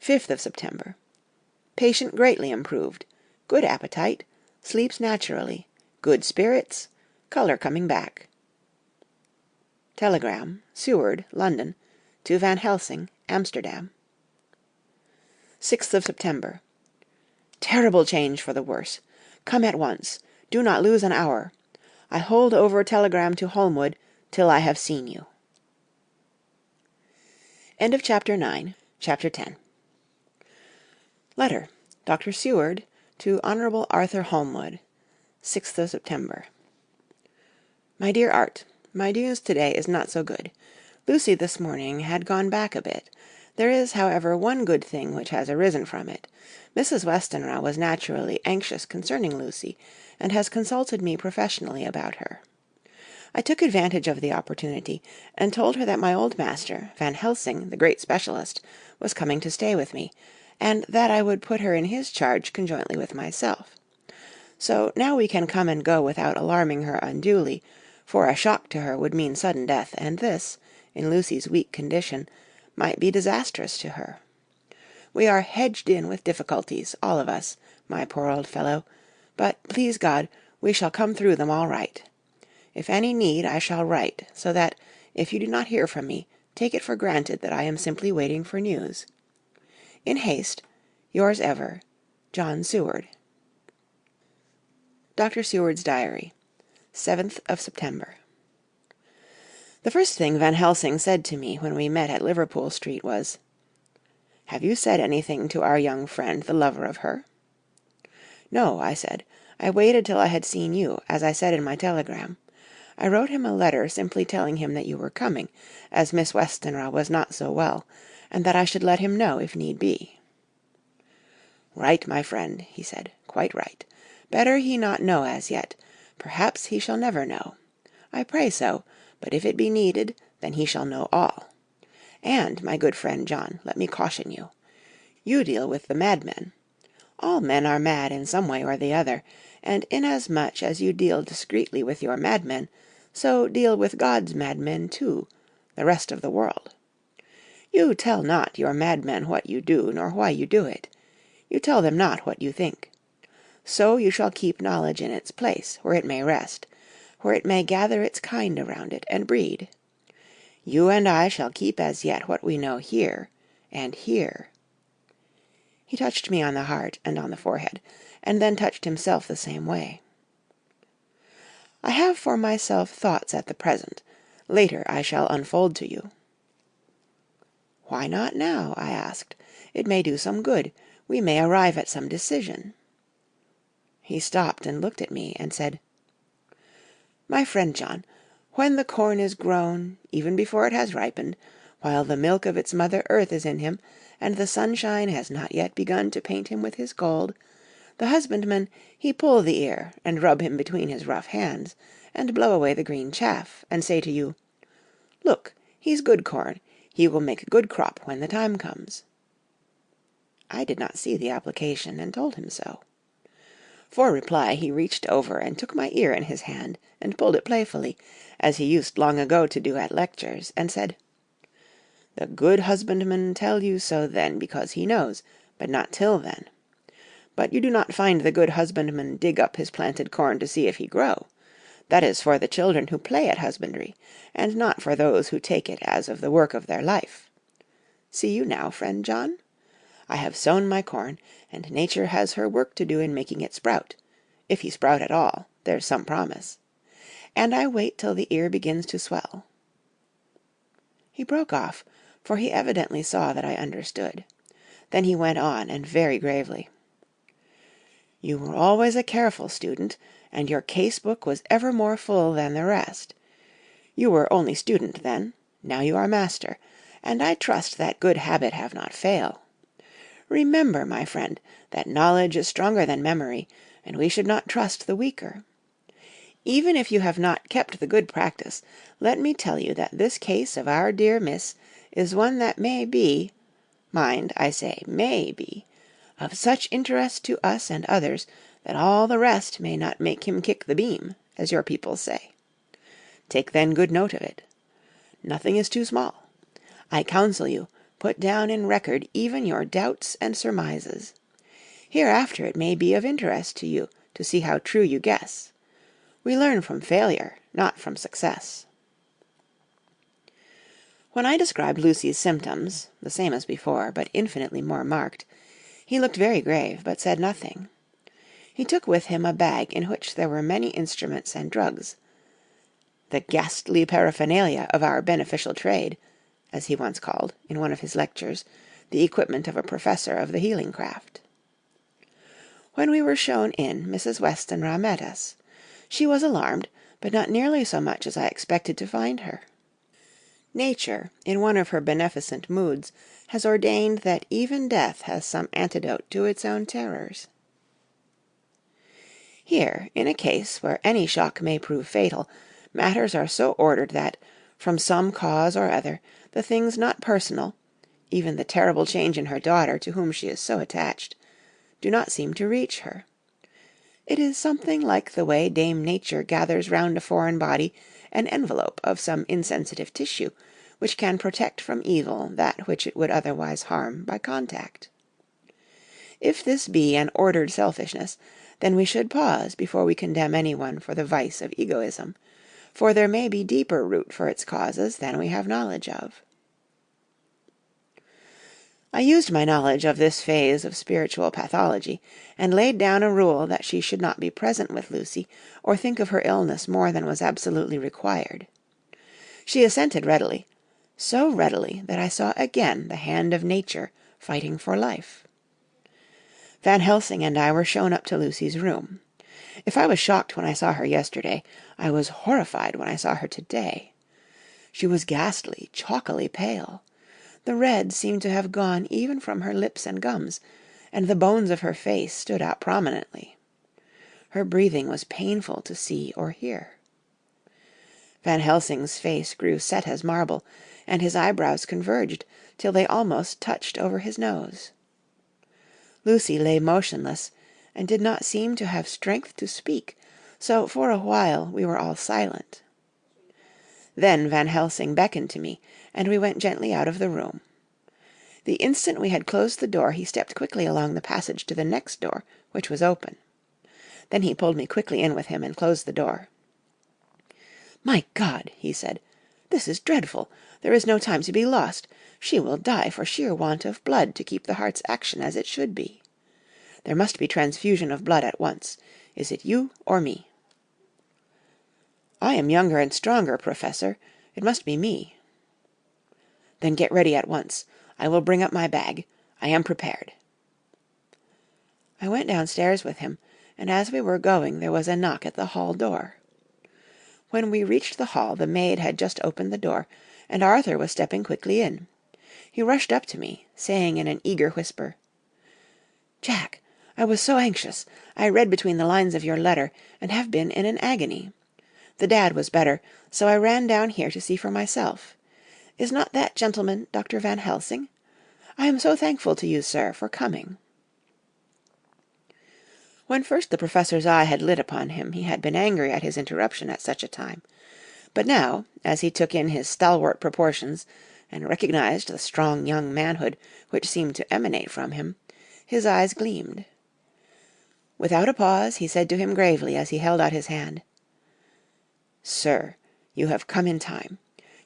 5th of September. Patient greatly improved. Good appetite. Sleeps naturally. Good spirits. Colour coming back. Telegram, Seward, London, to Van Helsing, Amsterdam. 6th of September. Terrible change for the worse. Come at once. Do not lose an hour. I hold over telegram to Holmwood till I have seen you. End of Chapter 9. Chapter 10. Letter. Dr. Seward to Hon. Arthur Holmwood. 6th of September. My dear Art, my news today is not so good. Lucy this morning had gone back a bit. There is, however, one good thing which has arisen from it. Mrs. Westenra was naturally anxious concerning Lucy, and has consulted me professionally about her. I took advantage of the opportunity, and told her that my old master, Van Helsing, the great specialist, was coming to stay with me, and that I would put her in his charge conjointly with myself. So now we can come and go without alarming her unduly, for a shock to her would mean sudden death, and this, in Lucy's weak condition, might be disastrous to her. We are hedged in with difficulties, all of us, my poor old fellow, but, please God, we shall come through them all right. If any need, I shall write, so that, if you do not hear from me, take it for granted that I am simply waiting for news. In haste, yours ever, John Seward. Dr. Seward's Diary, 7th of September. The first thing Van Helsing said to me when we met at Liverpool Street was, "Have you said anything to our young friend, the lover of her?" "No," I said. "I waited till I had seen you, as I said in my telegram. I wrote him a letter simply telling him that you were coming, as Miss Westenra was not so well, and that I should let him know if need be." "Right, my friend," he said, "quite right. Better he not know as yet. Perhaps he shall never know. I pray so, but if it be needed, then he shall know all. And, my good friend John, let me caution you. You deal with the madmen. All men are mad in some way or the other, and inasmuch as you deal discreetly with your madmen, so deal with God's madmen too, the rest of the world. You tell not your madmen what you do, nor why you do it. You tell them not what you think. So you shall keep knowledge in its place, where it may rest, where it may gather its kind around it, and breed. You and I shall keep as yet what we know here, and here." He touched me on the heart and on the forehead, and then touched himself the same way. "I have for myself thoughts at the present. Later I shall unfold to you." "Why not now?" I asked. "It may do some good. We may arrive at some decision." He stopped and looked at me and said, "My friend John, when the corn is grown, even before it has ripened, while the milk of its mother earth is in him, and the sunshine has not yet begun to paint him with his gold, the husbandman he pull the ear, and rub him between his rough hands, and blow away the green chaff, and say to you, 'Look, he's good corn, he will make good crop when the time comes.'" I did not see the application, and told him so. For reply he reached over and took my ear in his hand, and pulled it playfully, as he used long ago to do at lectures, and said, "The good husbandman tell you so then because he knows, but not till then. But you do not find the good husbandman dig up his planted corn to see if he grow. That is for the children who play at husbandry, and not for those who take it as of the work of their life. See you now, friend John? I have sown my corn, and nature has her work to do in making it sprout, if he sprout at all, there's some promise. And I wait till the ear begins to swell." He broke off, for he evidently saw that I understood. Then he went on, and very gravely, "You were always a careful student, and your case-book was ever more full than the rest. You were only student then, now you are master, and I trust that good habit have not fail. Remember, my friend, that knowledge is stronger than memory, and we should not trust the weaker. Even if you have not kept the good practice, let me tell you that this case of our dear Miss is one that may be, mind, I say may be, of such interest to us and others that all the rest may not make him kick the beam, as your people say. Take then good note of it. Nothing is too small. I counsel you, put down in record even your doubts and surmises. Hereafter it may be of interest to you to see how true you guess. We learn from failure, not from success." When I described Lucy's symptoms, the same as before, but infinitely more marked, he looked very grave, but said nothing. He took with him a bag in which there were many instruments and drugs, "the ghastly paraphernalia of our beneficial trade," as he once called, in one of his lectures, the equipment of a professor of the healing craft. When we were shown in, Mrs. Westenra met us. She was alarmed, but not nearly so much as I expected to find her. Nature, in one of her beneficent moods, has ordained that even death has some antidote to its own terrors. Here, in a case where any shock may prove fatal, matters are so ordered that, from some cause or other, the things not personal, even the terrible change in her daughter, to whom she is so attached, do not seem to reach her. It is something like the way Dame Nature gathers round a foreign body an envelope of some insensitive tissue, which can protect from evil that which it would otherwise harm by contact. If this be an ordered selfishness, then we should pause before we condemn anyone for the vice of egoism, for there may be deeper root for its causes than we have knowledge of. I used my knowledge of this phase of spiritual pathology, and laid down a rule that she should not be present with Lucy, or think of her illness more than was absolutely required. She assented readily, so readily that I saw again the hand of nature fighting for life. Van Helsing and I were shown up to Lucy's room. If I was shocked when I saw her yesterday, I was horrified when I saw her today. She was ghastly, chalkily pale. The red seemed to have gone even from her lips and gums, and the bones of her face stood out prominently. Her breathing was painful to see or hear. Van Helsing's face grew set as marble, and his eyebrows converged till they almost touched over his nose. Lucy lay motionless, and did not seem to have strength to speak, so for a while we were all silent. Then Van Helsing beckoned to me, and we went gently out of the room. The instant we had closed the door he stepped quickly along the passage to the next door, which was open. Then he pulled me quickly in with him and closed the door. "My God!" he said, "this is dreadful. There is no time to be lost. She will die for sheer want of blood to keep the heart's action as it should be. There must be transfusion of blood at once. Is it you or me?" "I am younger and stronger, Professor. It must be me." "Then get ready at once. I will bring up my bag. I am prepared." I went downstairs with him, and as we were going there was a knock at the hall door. When we reached the hall the maid had just opened the door, and Arthur was stepping quickly in. He rushed up to me, saying in an eager whisper, "Jack, I was so anxious. I read between the lines of your letter, and have been in an agony. The Dad was better, so I ran down here to see for myself. Is not that gentleman Dr. Van Helsing? I am so thankful to you, sir, for coming." When first the Professor's eye had lit upon him, he had been angry at his interruption at such a time. But now, as he took in his stalwart proportions, and recognized the strong young manhood which seemed to emanate from him, his eyes gleamed. Without a pause, he said to him gravely as he held out his hand, "Sir, you have come in time.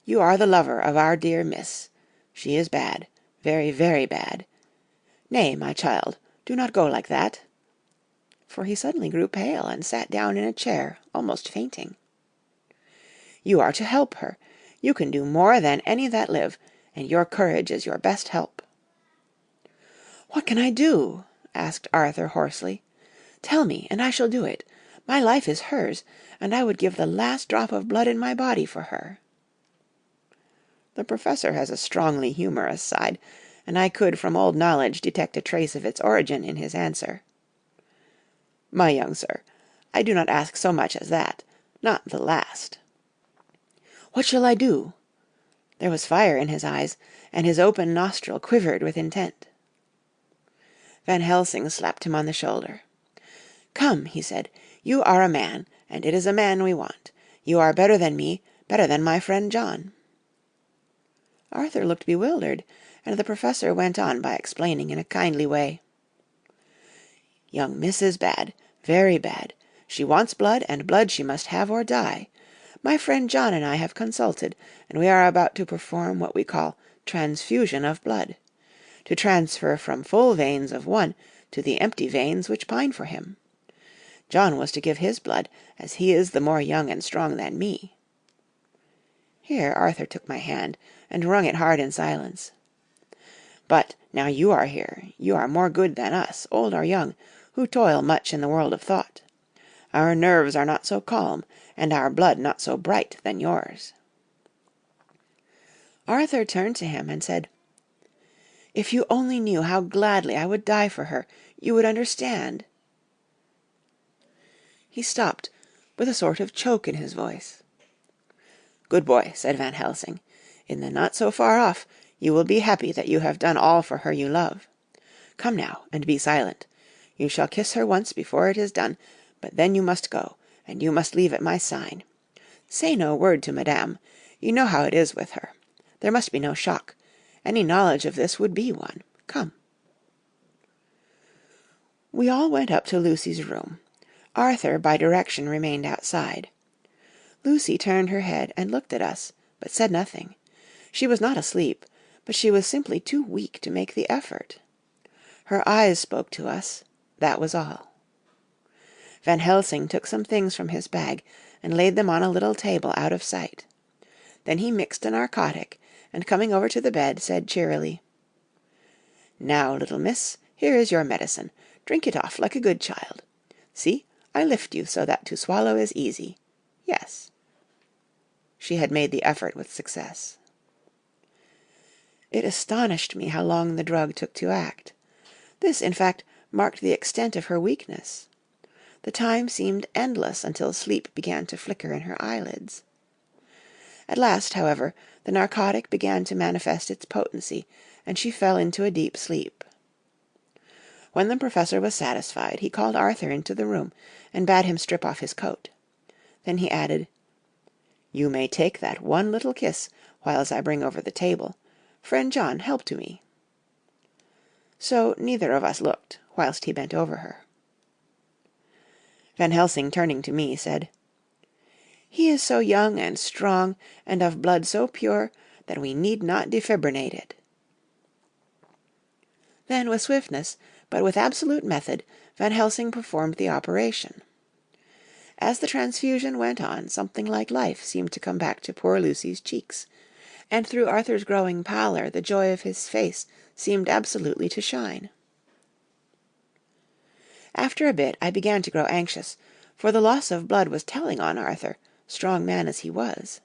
You are the lover of our dear Miss. She is bad, very, very bad. Nay, my child, do not go like that." For he suddenly grew pale and sat down in a chair, almost fainting. "You are to help her. You can do more than any that live, and your courage is your best help." "What can I do?" asked Arthur hoarsely. "Tell me, and I shall do it. My life is hers, and I would give the last drop of blood in my body for her." The Professor has a strongly humorous side, and I could from old knowledge detect a trace of its origin in his answer. "My young sir, I do not ask so much as that. Not the last." "What shall I do?" There was fire in his eyes, and his open nostril quivered with intent. Van Helsing slapped him on the shoulder. "Come," he said, "you are a man, and it is a man we want. You are better than me, better than my friend John." Arthur looked bewildered, and the Professor went on by explaining in a kindly way. "Young Miss is bad, very bad. She wants blood, and blood she must have or die. My friend John and I have consulted, and we are about to perform what we call transfusion of blood, to transfer from full veins of one to the empty veins which pine for him. John was to give his blood, as he is the more young and strong than me." Here Arthur took my hand, and wrung it hard in silence. "But now you are here, you are more good than us, old or young, who toil much in the world of thought. Our nerves are not so calm, and our blood not so bright than yours." Arthur turned to him and said, "If you only knew how gladly I would die for her, you would understand." He stopped, with a sort of choke in his voice. "Good boy," said Van Helsing. "In the not so far off, you will be happy that you have done all for her you love. Come now, and be silent. You shall kiss her once before it is done, But then you must go, and you must leave at my sign. Say no word to Madame. You know how it is with her. There must be no shock. Any knowledge of this would be one. Come." We all went up to Lucy's room. Arthur, by direction, remained outside. Lucy turned her head and looked at us, but said nothing. She was not asleep, but she was simply too weak to make the effort. Her eyes spoke to us. That was all. Van Helsing took some things from his bag and laid them on a little table out of sight. Then he mixed a narcotic, and coming over to the bed, said cheerily, "Now, little miss, here is your medicine. Drink it off like a good child. See, I lift you so that to swallow is easy. Yes." She had made the effort with success. It astonished me how long the drug took to act. This, in fact, marked the extent of her weakness. The time seemed endless until sleep began to flicker in her eyelids. At last, however, the narcotic began to manifest its potency, and she fell into a deep sleep. When the professor was satisfied, he called Arthur into the room and bade him strip off his coat. Then he added, "You may take that one little kiss whiles I bring over the table. Friend John, help to me." So neither of us looked, whilst he bent over her. Van Helsing, turning to me, said, "He is so young and strong, and of blood so pure, that we need not defibrinate it." Then with swiftness, but with absolute method, Van Helsing performed the operation. As the transfusion went on, something like life seemed to come back to poor Lucy's cheeks, and through Arthur's growing pallor the joy of his face seemed absolutely to shine. After a bit I began to grow anxious, for the loss of blood was telling on Arthur, strong man as he was.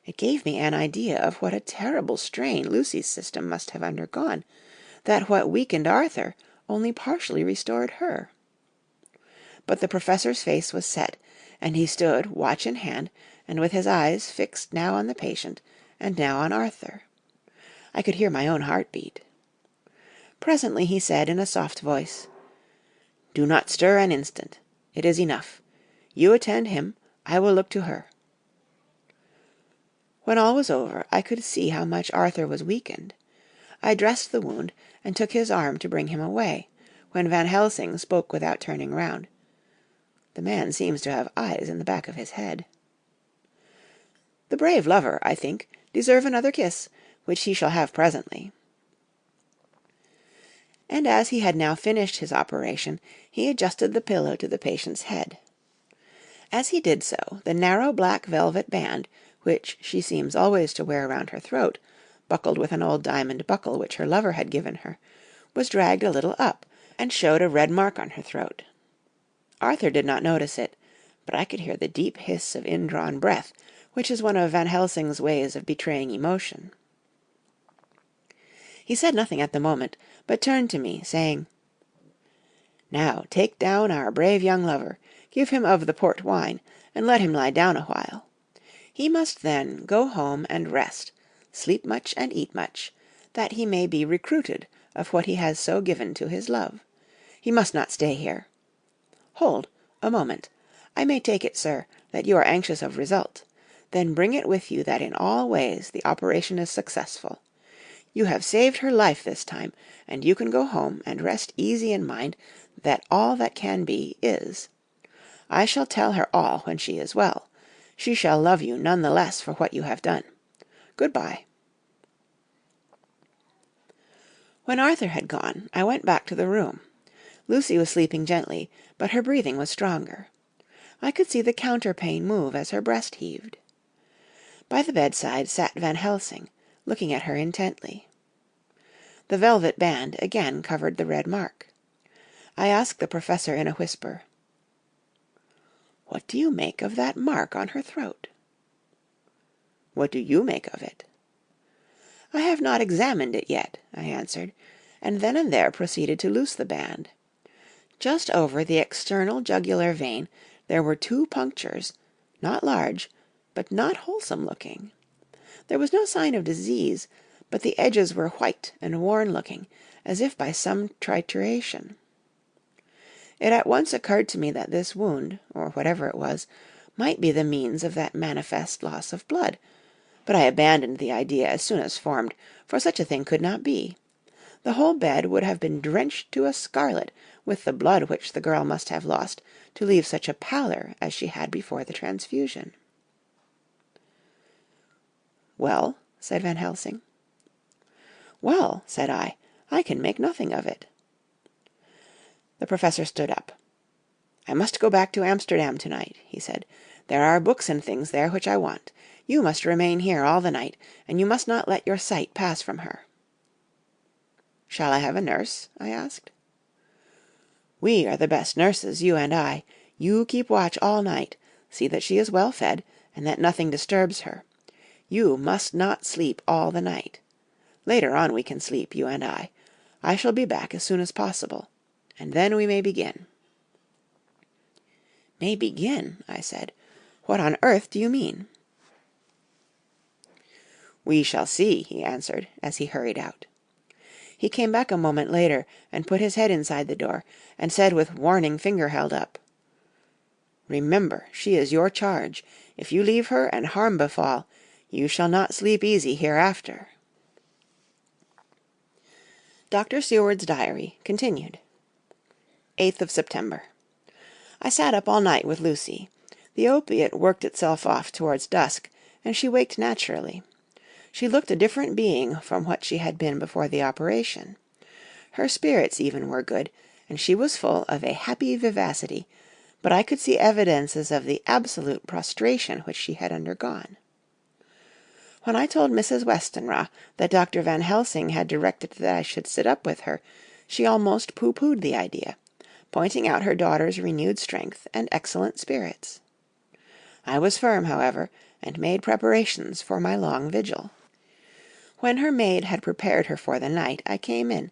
It gave me an idea of what a terrible strain Lucy's system must have undergone, that what weakened Arthur only partially restored her. But the professor's face was set, and he stood, watch in hand, and with his eyes fixed now on the patient, and now on Arthur. I could hear my own heart beat. Presently he said in a soft voice, "Do not stir an instant. It is enough. You attend him, I will look to her." When all was over, I could see how much Arthur was weakened. I dressed the wound, and took his arm to bring him away, when Van Helsing spoke without turning round. The man seems to have eyes in the back of his head. "The brave lover, I think, deserve another kiss, which he shall have presently." And as he had now finished his operation, he adjusted the pillow to the patient's head. As he did so, the narrow black velvet band, which she seems always to wear round her throat, buckled with an old diamond buckle which her lover had given her, was dragged a little up, and showed a red mark on her throat. Arthur did not notice it, but I could hear the deep hiss of indrawn breath, which is one of Van Helsing's ways of betraying emotion. He said nothing at the moment, but turned to me, saying, "Now take down our brave young lover, give him of the port wine, and let him lie down a while. He must then go home and rest, sleep much and eat much, that he may be recruited of what he has so given to his love. He must not stay here. Hold, a moment. I may take it, sir, that you are anxious of result. Then bring it with you that in all ways the operation is successful. You have saved her life this time, and you can go home and rest easy in mind that all that can be is. I shall tell her all when she is well. She shall love you none the less for what you have done. Good-bye." When Arthur had gone, I went back to the room. Lucy was sleeping gently, but her breathing was stronger. I could see the counterpane move as her breast heaved. By the bedside sat Van Helsing, looking at her intently. The velvet band again covered the red mark. I asked the professor in a whisper, "What do you make of that mark on her throat?" "What do you make of it?" "I have not examined it yet," I answered, and then and there proceeded to loose the band. Just over the external jugular vein there were 2 punctures, not large, but not wholesome looking. There was no sign of disease, but the edges were white and worn looking, as if by some trituration. It at once occurred to me that this wound, or whatever it was, might be the means of that manifest loss of blood, but I abandoned the idea as soon as formed, for such a thing could not be. The whole bed would have been drenched to a scarlet with the blood which the girl must have lost to leave such a pallor as she had before the transfusion. "Well?" said Van Helsing. "Well," said I can make nothing of it." The Professor stood up. "I must go back to Amsterdam tonight," he said. "There are books and things there which I want. You must remain here all the night, and you must not let your sight pass from her." "Shall I have a nurse?" I asked. "We are the best nurses, you and I. You keep watch all night. See that she is well fed, and that nothing disturbs her. You must not sleep all the night. Later on we can sleep, you and I. I shall be back as soon as possible. And then we may begin." "May begin?" I said. "What on earth do you mean?" "We shall see," he answered, as he hurried out. He came back a moment later, and put his head inside the door, and said with warning finger held up, "Remember, she is your charge. If you leave her and harm befall, you shall not sleep easy hereafter." Dr. Seward's diary continued. 8th of September. I sat up all night with Lucy. The opiate worked itself off towards dusk, and she waked naturally. She looked a different being from what she had been before the operation. Her spirits even were good, and she was full of a happy vivacity, but I could see evidences of the absolute prostration which she had undergone. When I told Mrs. Westenra that Dr. Van Helsing had directed that I should sit up with her, she almost pooh-poohed the idea, pointing out her daughter's renewed strength and excellent spirits. I was firm, however, and made preparations for my long vigil. When her maid had prepared her for the night, I came in,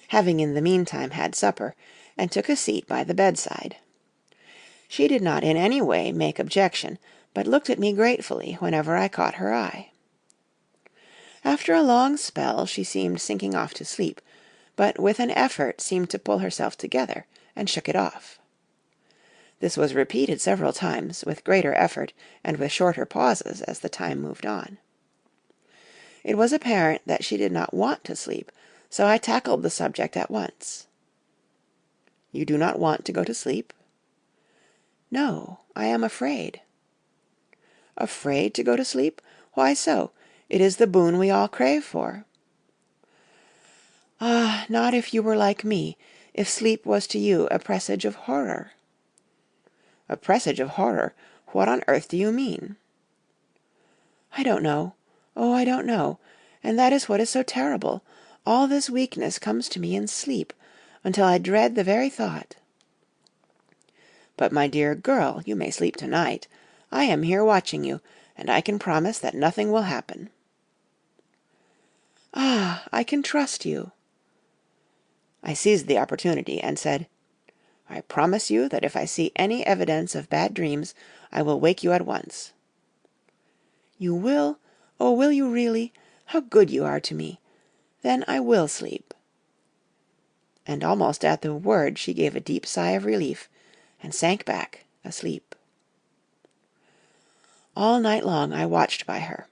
having in the meantime had supper, and took a seat by the bedside. She did not in any way make objection, but looked at me gratefully whenever I caught her eye. After a long spell she seemed sinking off to sleep, but with an effort seemed to pull herself together, and shook it off. This was repeated several times, with greater effort and with shorter pauses as the time moved on. It was apparent that she did not want to sleep, so I tackled the subject at once. "You do not want to go to sleep?" "No, I am afraid." "Afraid to go to sleep? Why so? It is the boon we all crave for." "Ah, not if you were like me, if sleep was to you a presage of horror." "A presage of horror? What on earth do you mean?" "I don't know. Oh, I don't know. And that is what is so terrible. All this weakness comes to me in sleep, until I dread the very thought." "But, my dear girl, you may sleep tonight. I am here watching you, and I can promise that nothing will happen." "Ah, I can trust you." I seized the opportunity and said, "I promise you that if I see any evidence of bad dreams, I will wake you at once." "You will? Oh, will you really? How good you are to me. Then I will sleep." And almost at the word she gave a deep sigh of relief, and sank back asleep. All night long I watched by her.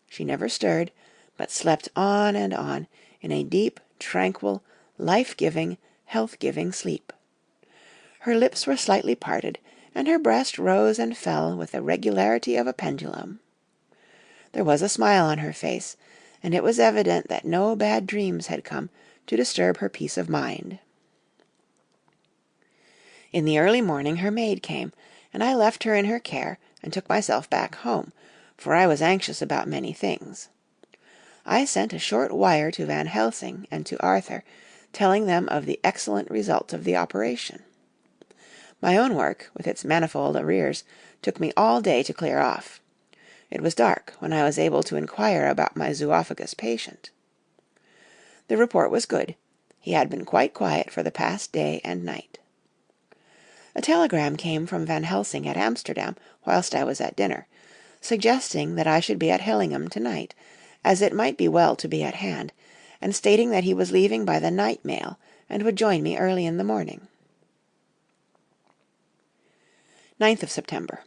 She never stirred, but slept on and on, in a deep, tranquil, life-giving, health-giving sleep. Her lips were slightly parted, and her breast rose and fell with the regularity of a pendulum. There was a smile on her face, and it was evident that no bad dreams had come to disturb her peace of mind. In the early morning her maid came, and I left her in her care and took myself back home, for I was anxious about many things. I sent a short wire to Van Helsing and to Arthur, telling them of the excellent result of the operation. My own work, with its manifold arrears, took me all day to clear off. It was dark when I was able to inquire about my zoophagous patient. The report was good. He had been quite quiet for the past day and night. A telegram came from Van Helsing at Amsterdam whilst I was at dinner, suggesting that I should be at Hillingham tonight, as it might be well to be at hand, and stating that he was leaving by the night mail and would join me early in the morning. 9th of September.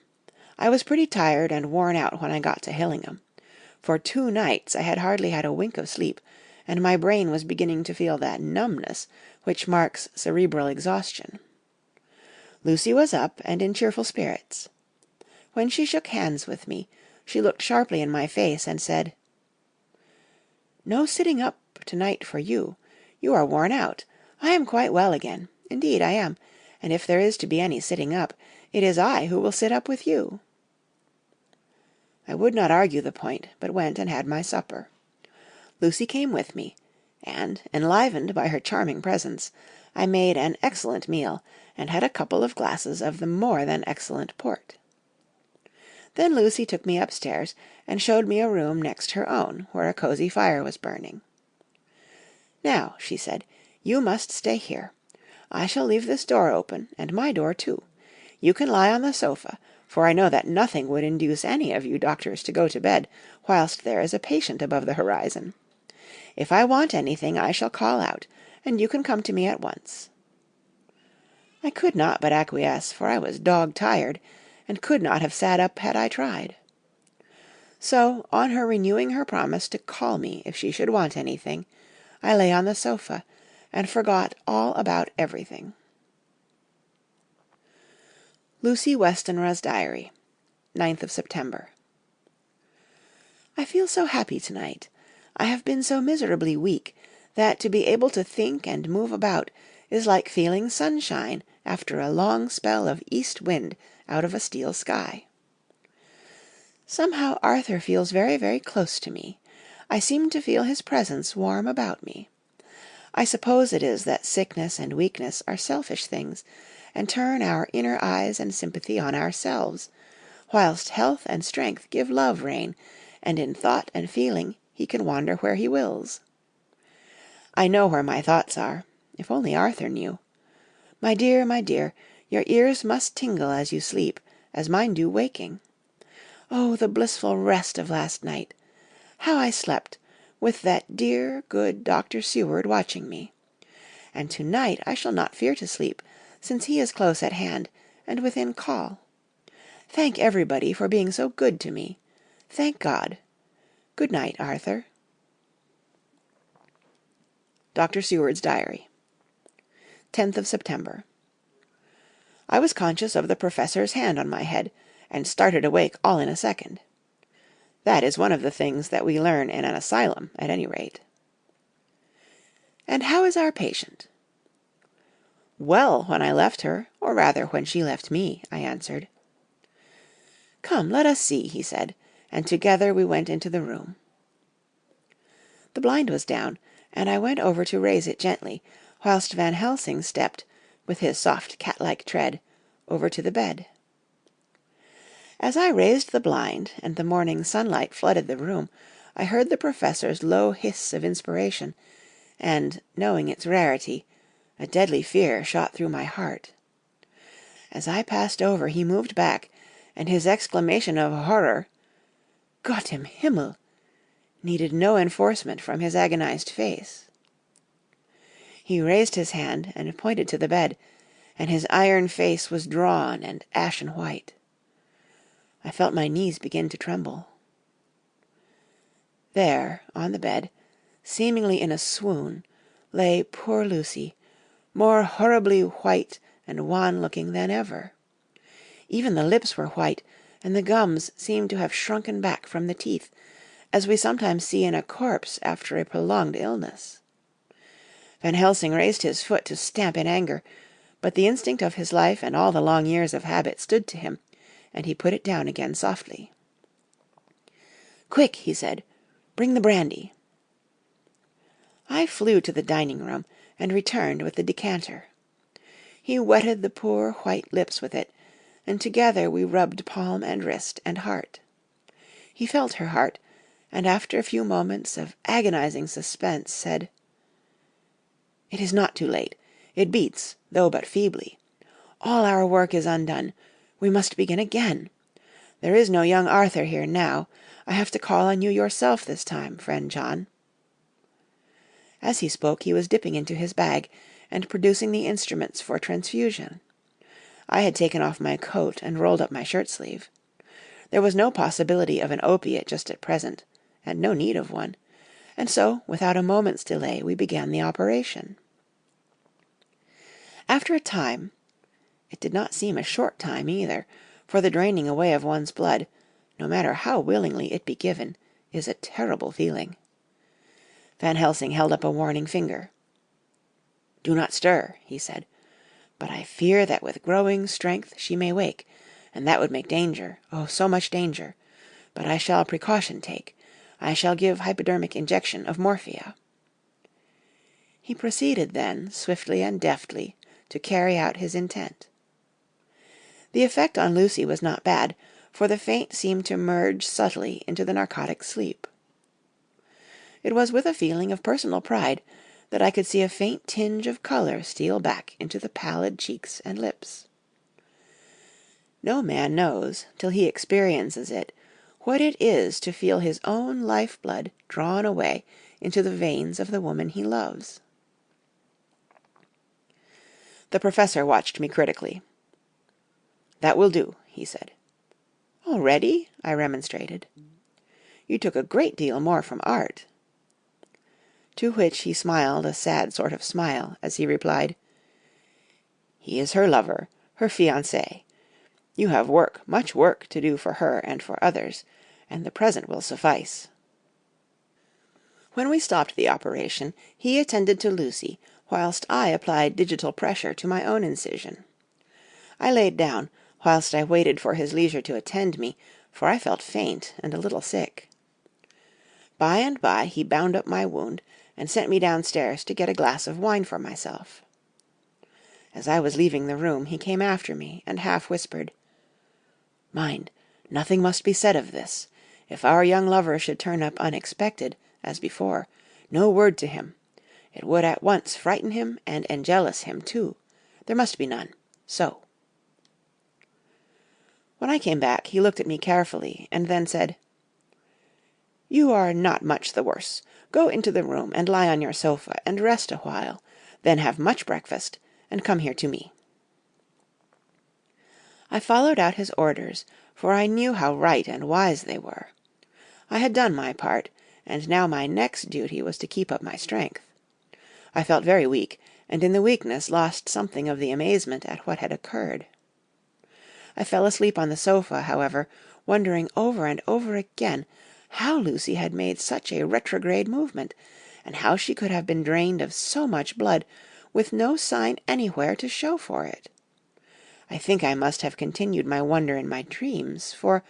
I was pretty tired and worn out when I got to Hillingham. For 2 nights I had hardly had a wink of sleep, and my brain was beginning to feel that numbness which marks cerebral exhaustion. Lucy was up and in cheerful spirits. When she shook hands with me, she looked sharply in my face and said, "No sitting up to-night for you. You are worn out. I am quite well again. Indeed I am, and if there is to be any sitting up, it is I who will sit up with you." I would not argue the point, but went and had my supper. Lucy came with me, and, enlivened by her charming presence, I made an excellent meal, and had a couple of glasses of the more than excellent port. Then Lucy took me upstairs, and showed me a room next her own, where a cosy fire was burning. "Now," she said, "you must stay here. I shall leave this door open, and my door too. You can lie on the sofa, for I know that nothing would induce any of you doctors to go to bed whilst there is a patient above the horizon. If I want anything I shall call out, and you can come to me at once." I could not but acquiesce, for I was dog-tired, and could not have sat up had I tried. So, on her renewing her promise to call me if she should want anything, I lay on the sofa, and forgot all about everything. Lucy Westenra's Diary, 9th of September. I feel so happy tonight. I have been so miserably weak that to be able to think and move about is like feeling sunshine after a long spell of east wind out of a steel sky. Somehow Arthur feels very, very close to me. I seem to feel his presence warm about me. I suppose it is that sickness and weakness are selfish things, and turn our inner eyes and sympathy on ourselves, whilst health and strength give love rein, and in thought and feeling he can wander where he wills. I know where my thoughts are, if only Arthur knew. My dear, your ears must tingle as you sleep, as mine do waking. Oh, the blissful rest of last night! How I slept, with that dear, good Dr. Seward watching me. And to-night I shall not fear to sleep, since he is close at hand, and within call. Thank everybody for being so good to me. Thank God. Good night, Arthur. Dr. Seward's Diary, 10th of September. I was conscious of the Professor's hand on my head, and started awake all in a second. That is one of the things that we learn in an asylum, at any rate. "And how is our patient?" "Well, when I left her, or rather when she left me," I answered. "Come, let us see," he said, and together we went into the room. The blind was down, and I went over to raise it gently, whilst Van Helsing stepped, with his soft cat-like tread, over to the bed. As I raised the blind, and the morning sunlight flooded the room, I heard the Professor's low hiss of inspiration, and, knowing its rarity, a deadly fear shot through my heart. As I passed over he moved back, and his exclamation of horror, "Gott im Himmel!" needed no enforcement from his agonized face. He raised his hand and pointed to the bed, and his iron face was drawn and ashen white. I felt my knees begin to tremble. There, on the bed, seemingly in a swoon, lay poor Lucy, more horribly white and wan-looking than ever. Even the lips were white, and the gums seemed to have shrunken back from the teeth, as we sometimes see in a corpse after a prolonged illness. Van Helsing raised his foot to stamp in anger, but the instinct of his life and all the long years of habit stood to him, and he put it down again softly. "Quick," he said, "bring the brandy." I flew to the dining-room, and returned with the decanter. He wetted the poor white lips with it, and together we rubbed palm and wrist and heart. He felt her heart, and after a few moments of agonizing suspense, said, "It is not too late. It beats, though but feebly. All our work is undone. We must begin again. There is no young Arthur here now. I have to call on you yourself this time, friend John." As he spoke he was dipping into his bag, and producing the instruments for transfusion. I had taken off my coat and rolled up my shirt-sleeve. There was no possibility of an opiate just at present, and no need of one, and so, without a moment's delay, we began the operation. After a time, it did not seem a short time either, for the draining away of one's blood, no matter how willingly it be given, is a terrible feeling. Van Helsing held up a warning finger. "Do not stir," he said, "but I fear that with growing strength she may wake, and that would make danger, oh, so much danger. But I shall precaution take. I shall give hypodermic injection of morphia." He proceeded then, swiftly and deftly, to carry out his intent. The effect on Lucy was not bad, for the faint seemed to merge subtly into the narcotic sleep. It was with a feeling of personal pride that I could see a faint tinge of color steal back into the pallid cheeks and lips. No man knows, till he experiences it, what it is to feel his own life-blood drawn away into the veins of the woman he loves. The professor watched me critically. "That will do," he said. "Already?" I remonstrated. "You took a great deal more from art." To which he smiled a sad sort of smile, as he replied, "He is her lover, her fiancé. You have work, much work, to do for her and for others, and the present will suffice." When we stopped the operation, he attended to Lucy, whilst I applied digital pressure to my own incision. I laid down, whilst I waited for his leisure to attend me, for I felt faint and a little sick. By and by he bound up my wound, and sent me downstairs to get a glass of wine for myself. As I was leaving the room, he came after me, and half whispered, "Mind, nothing must be said of this. If our young lover should turn up unexpected, as before, no word to him. It would at once frighten him and enjealous him too. There must be none. So." When I came back, he looked at me carefully, and then said, "You are not much the worse. Go into the room and lie on your sofa and rest a while, then have much breakfast, and come here to me." I followed out his orders, for I knew how right and wise they were. I had done my part, and now my next duty was to keep up my strength. I felt very weak, and in the weakness lost something of the amazement at what had occurred. I fell asleep on the sofa, however, wondering over and over again how Lucy had made such a retrograde movement, and how she could have been drained of so much blood, with no sign anywhere to show for it. I think I must have continued my wonder in my dreams, for,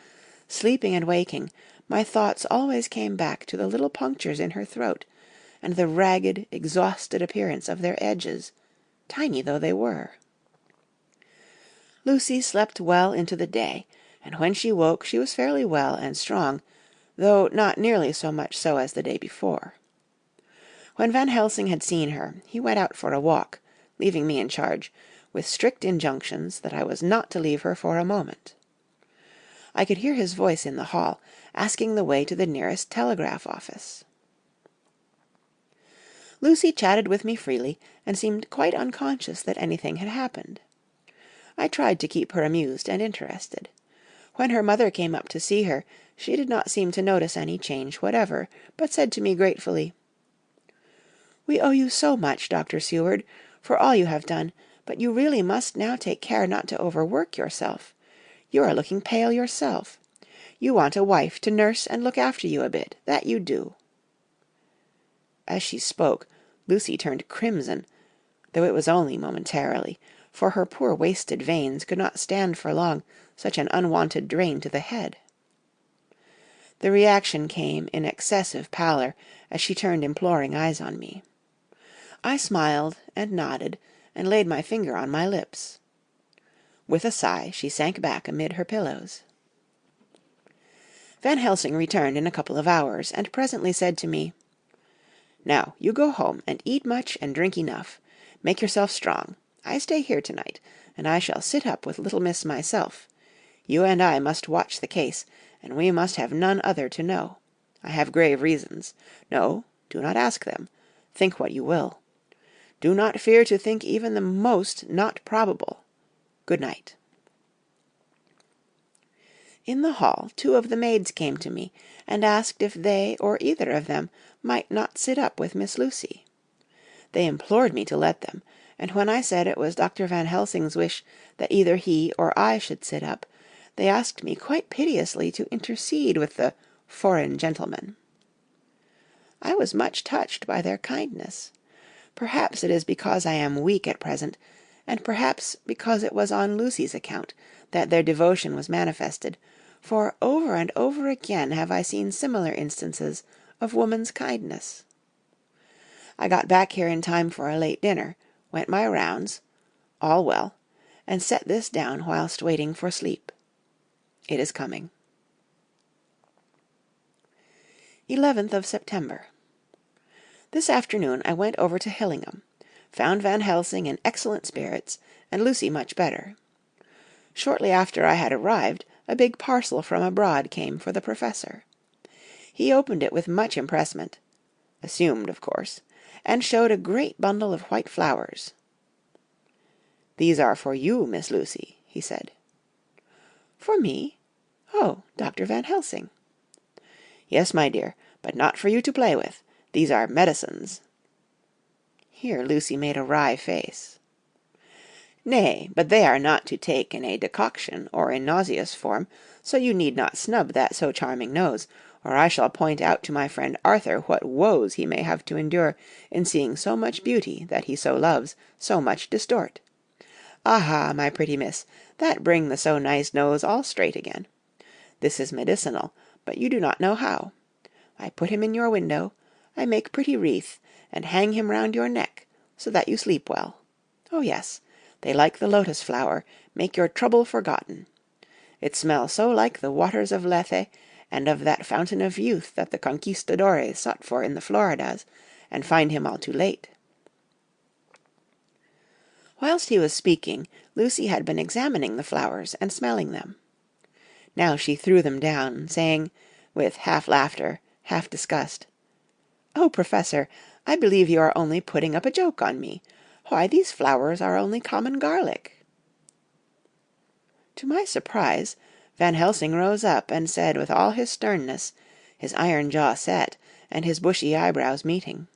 sleeping and waking, my thoughts always came back to the little punctures in her throat, and the ragged, exhausted appearance of their edges, tiny though they were. Lucy slept well into the day, and when she woke she was fairly well and strong, though not nearly so much so as the day before. When Van Helsing had seen her, he went out for a walk, leaving me in charge, with strict injunctions that I was not to leave her for a moment. I could hear his voice in the hall, asking the way to the nearest telegraph office. Lucy chatted with me freely, and seemed quite unconscious that anything had happened. I tried to keep her amused and interested. When her mother came up to see her, she did not seem to notice any change whatever, but said to me gratefully, "We owe you so much, Dr. Seward, for all you have done, but you really must now take care not to overwork yourself. You are looking pale yourself. You want a wife to nurse and look after you a bit, that you do." As she spoke, Lucy turned crimson, though it was only momentarily, for her poor wasted veins could not stand for long such an unwonted drain to the head. The reaction came in excessive pallor as she turned imploring eyes on me. I smiled and nodded and laid my finger on my lips. With a sigh she sank back amid her pillows. Van Helsing returned in a couple of hours, and presently said to me, "Now you go home and eat much and drink enough. Make yourself strong. I stay here tonight, and I shall sit up with little miss myself. You and I must watch the case, and we must have none other to know. I have grave reasons. No, do not ask them. Think what you will. Do not fear to think even the most not probable. Good night." In the hall 2 of the maids came to me, and asked if they or either of them might not sit up with Miss Lucy. They implored me to let them, and when I said it was Dr. Van Helsing's wish that either he or I should sit up, they asked me quite piteously to intercede with the "foreign gentleman." I was much touched by their kindness. Perhaps it is because I am weak at present, and perhaps because it was on Lucy's account that their devotion was manifested, for over and over again have I seen similar instances of woman's kindness. I got back here in time for a late dinner, went my rounds, all well, and set this down whilst waiting for sleep. It is coming. 11th of September. This afternoon I went over to Hillingham, found Van Helsing in excellent spirits, and Lucy much better. Shortly after I had arrived, a big parcel from abroad came for the Professor. He opened it with much impressment, assumed, of course, and showed a great bundle of white flowers. "These are for you, Miss Lucy," he said. "For me? Oh, Dr. Van Helsing." "Yes, my dear, but not for you to play with. These are medicines." Here Lucy made a wry face. "Nay, but they are not to take in a decoction or in nauseous form, so you need not snub that so charming nose, or I shall point out to my friend Arthur what woes he may have to endure in seeing so much beauty that he so loves so much distort. Aha, my pretty miss, that bring the so nice nose all straight again. This is medicinal, but you do not know how. I put him in your window, I make pretty wreath, and hang him round your neck, so that you sleep well. Oh yes, they like the lotus flower, make your trouble forgotten. It smells so like the waters of Lethe, and of that fountain of youth that the conquistadores sought for in the Floridas, and find him all too late." Whilst he was speaking, Lucy had been examining the flowers and smelling them. Now she threw them down, saying, with half laughter, half disgust, "Oh, Professor, I believe you are only putting up a joke on me. Why, these flowers are only common garlic." To my surprise, Van Helsing rose up and said with all his sternness, his iron jaw set, and his bushy eyebrows meeting,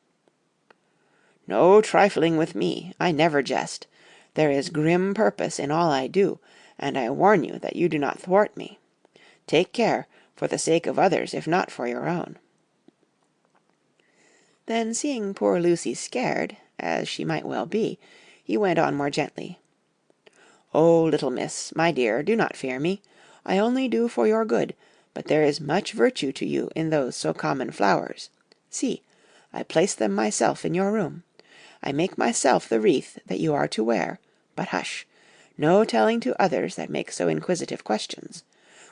"No trifling with me, I never jest. There is grim purpose in all I do, and I warn you that you do not thwart me. Take care, for the sake of others if not for your own." Then seeing poor Lucy scared, as she might well be, he went on more gently, "Oh, little miss, my dear, do not fear me. I only do for your good, but there is much virtue to you in those so common flowers. See, I place them myself in your room. I make myself the wreath that you are to wear, but hush, no telling to others that make so inquisitive questions.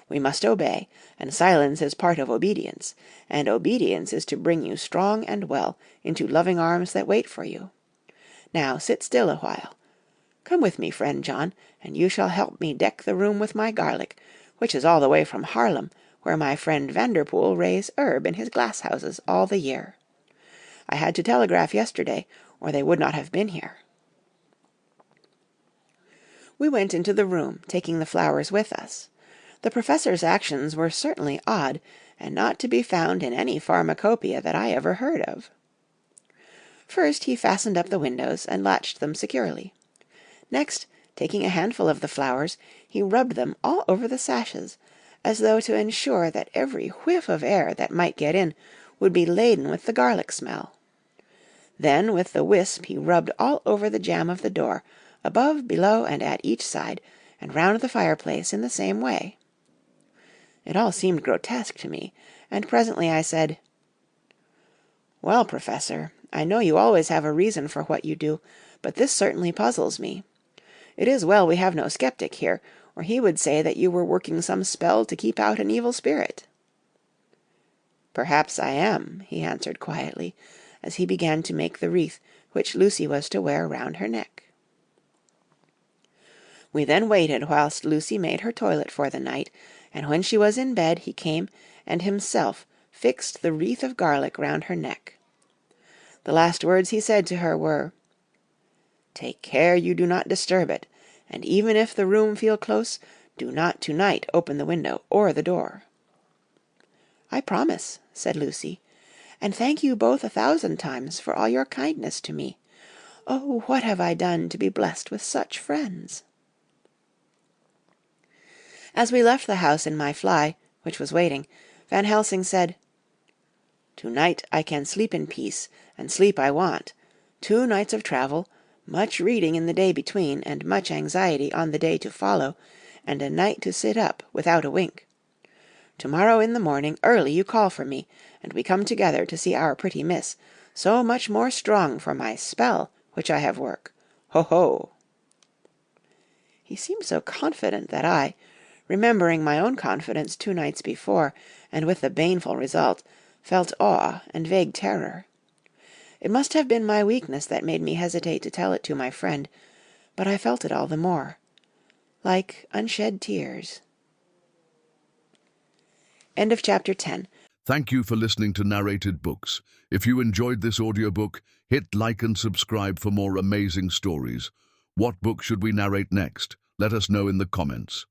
We must obey, and silence is part of obedience, and obedience is to bring you strong and well into loving arms that wait for you. Now sit still a while. Come with me, friend John, and you shall help me deck the room with my garlic, which is all the way from Haarlem, where my friend Vanderpool raise herb in his glasshouses all the year. I had to telegraph yesterday, or they would not have been here." We went into the room, taking the flowers with us. The Professor's actions were certainly odd, and not to be found in any pharmacopoeia that I ever heard of. First he fastened up the windows and latched them securely. Next, taking a handful of the flowers, he rubbed them all over the sashes, as though to ensure that every whiff of air that might get in would be laden with the garlic smell. Then with the wisp he rubbed all over the jamb of the door, above, below, and at each side, and round the fireplace in the same way. It all seemed grotesque to me, and presently I said, "Well, Professor, I know you always have a reason for what you do, but this certainly puzzles me. It is well we have no skeptic here, or he would say that you were working some spell to keep out an evil spirit." "Perhaps I am," he answered quietly, as he began to make the wreath which Lucy was to wear round her neck. We then waited whilst Lucy made her toilet for the night, and when she was in bed he came and himself fixed the wreath of garlic round her neck. The last words he said to her were, "Take care you do not disturb it, and even if the room feel close, do not to-night open the window or the door." "I promise," said Lucy, "and thank you both 1,000 times for all your kindness to me. Oh, what have I done to be blessed with such friends?" As we left the house in my fly, which was waiting, Van Helsing said, "To-night I can sleep in peace, and sleep I want. 2 nights of travel, much reading in the day between, and much anxiety on the day to follow, and a night to sit up without a wink. To-morrow in the morning early you call for me, and we come together to see our pretty miss, so much more strong for my spell which I have work. Ho, ho!" He seemed so confident that I, remembering my own confidence 2 nights before, and with the baneful result, felt awe and vague terror. It must have been my weakness that made me hesitate to tell it to my friend, but I felt it all the more, like unshed tears. End of chapter 10. Thank you for listening to Narrated Books. If you enjoyed this audiobook, hit like and subscribe for more amazing stories. What book should we narrate next? Let us know in the comments.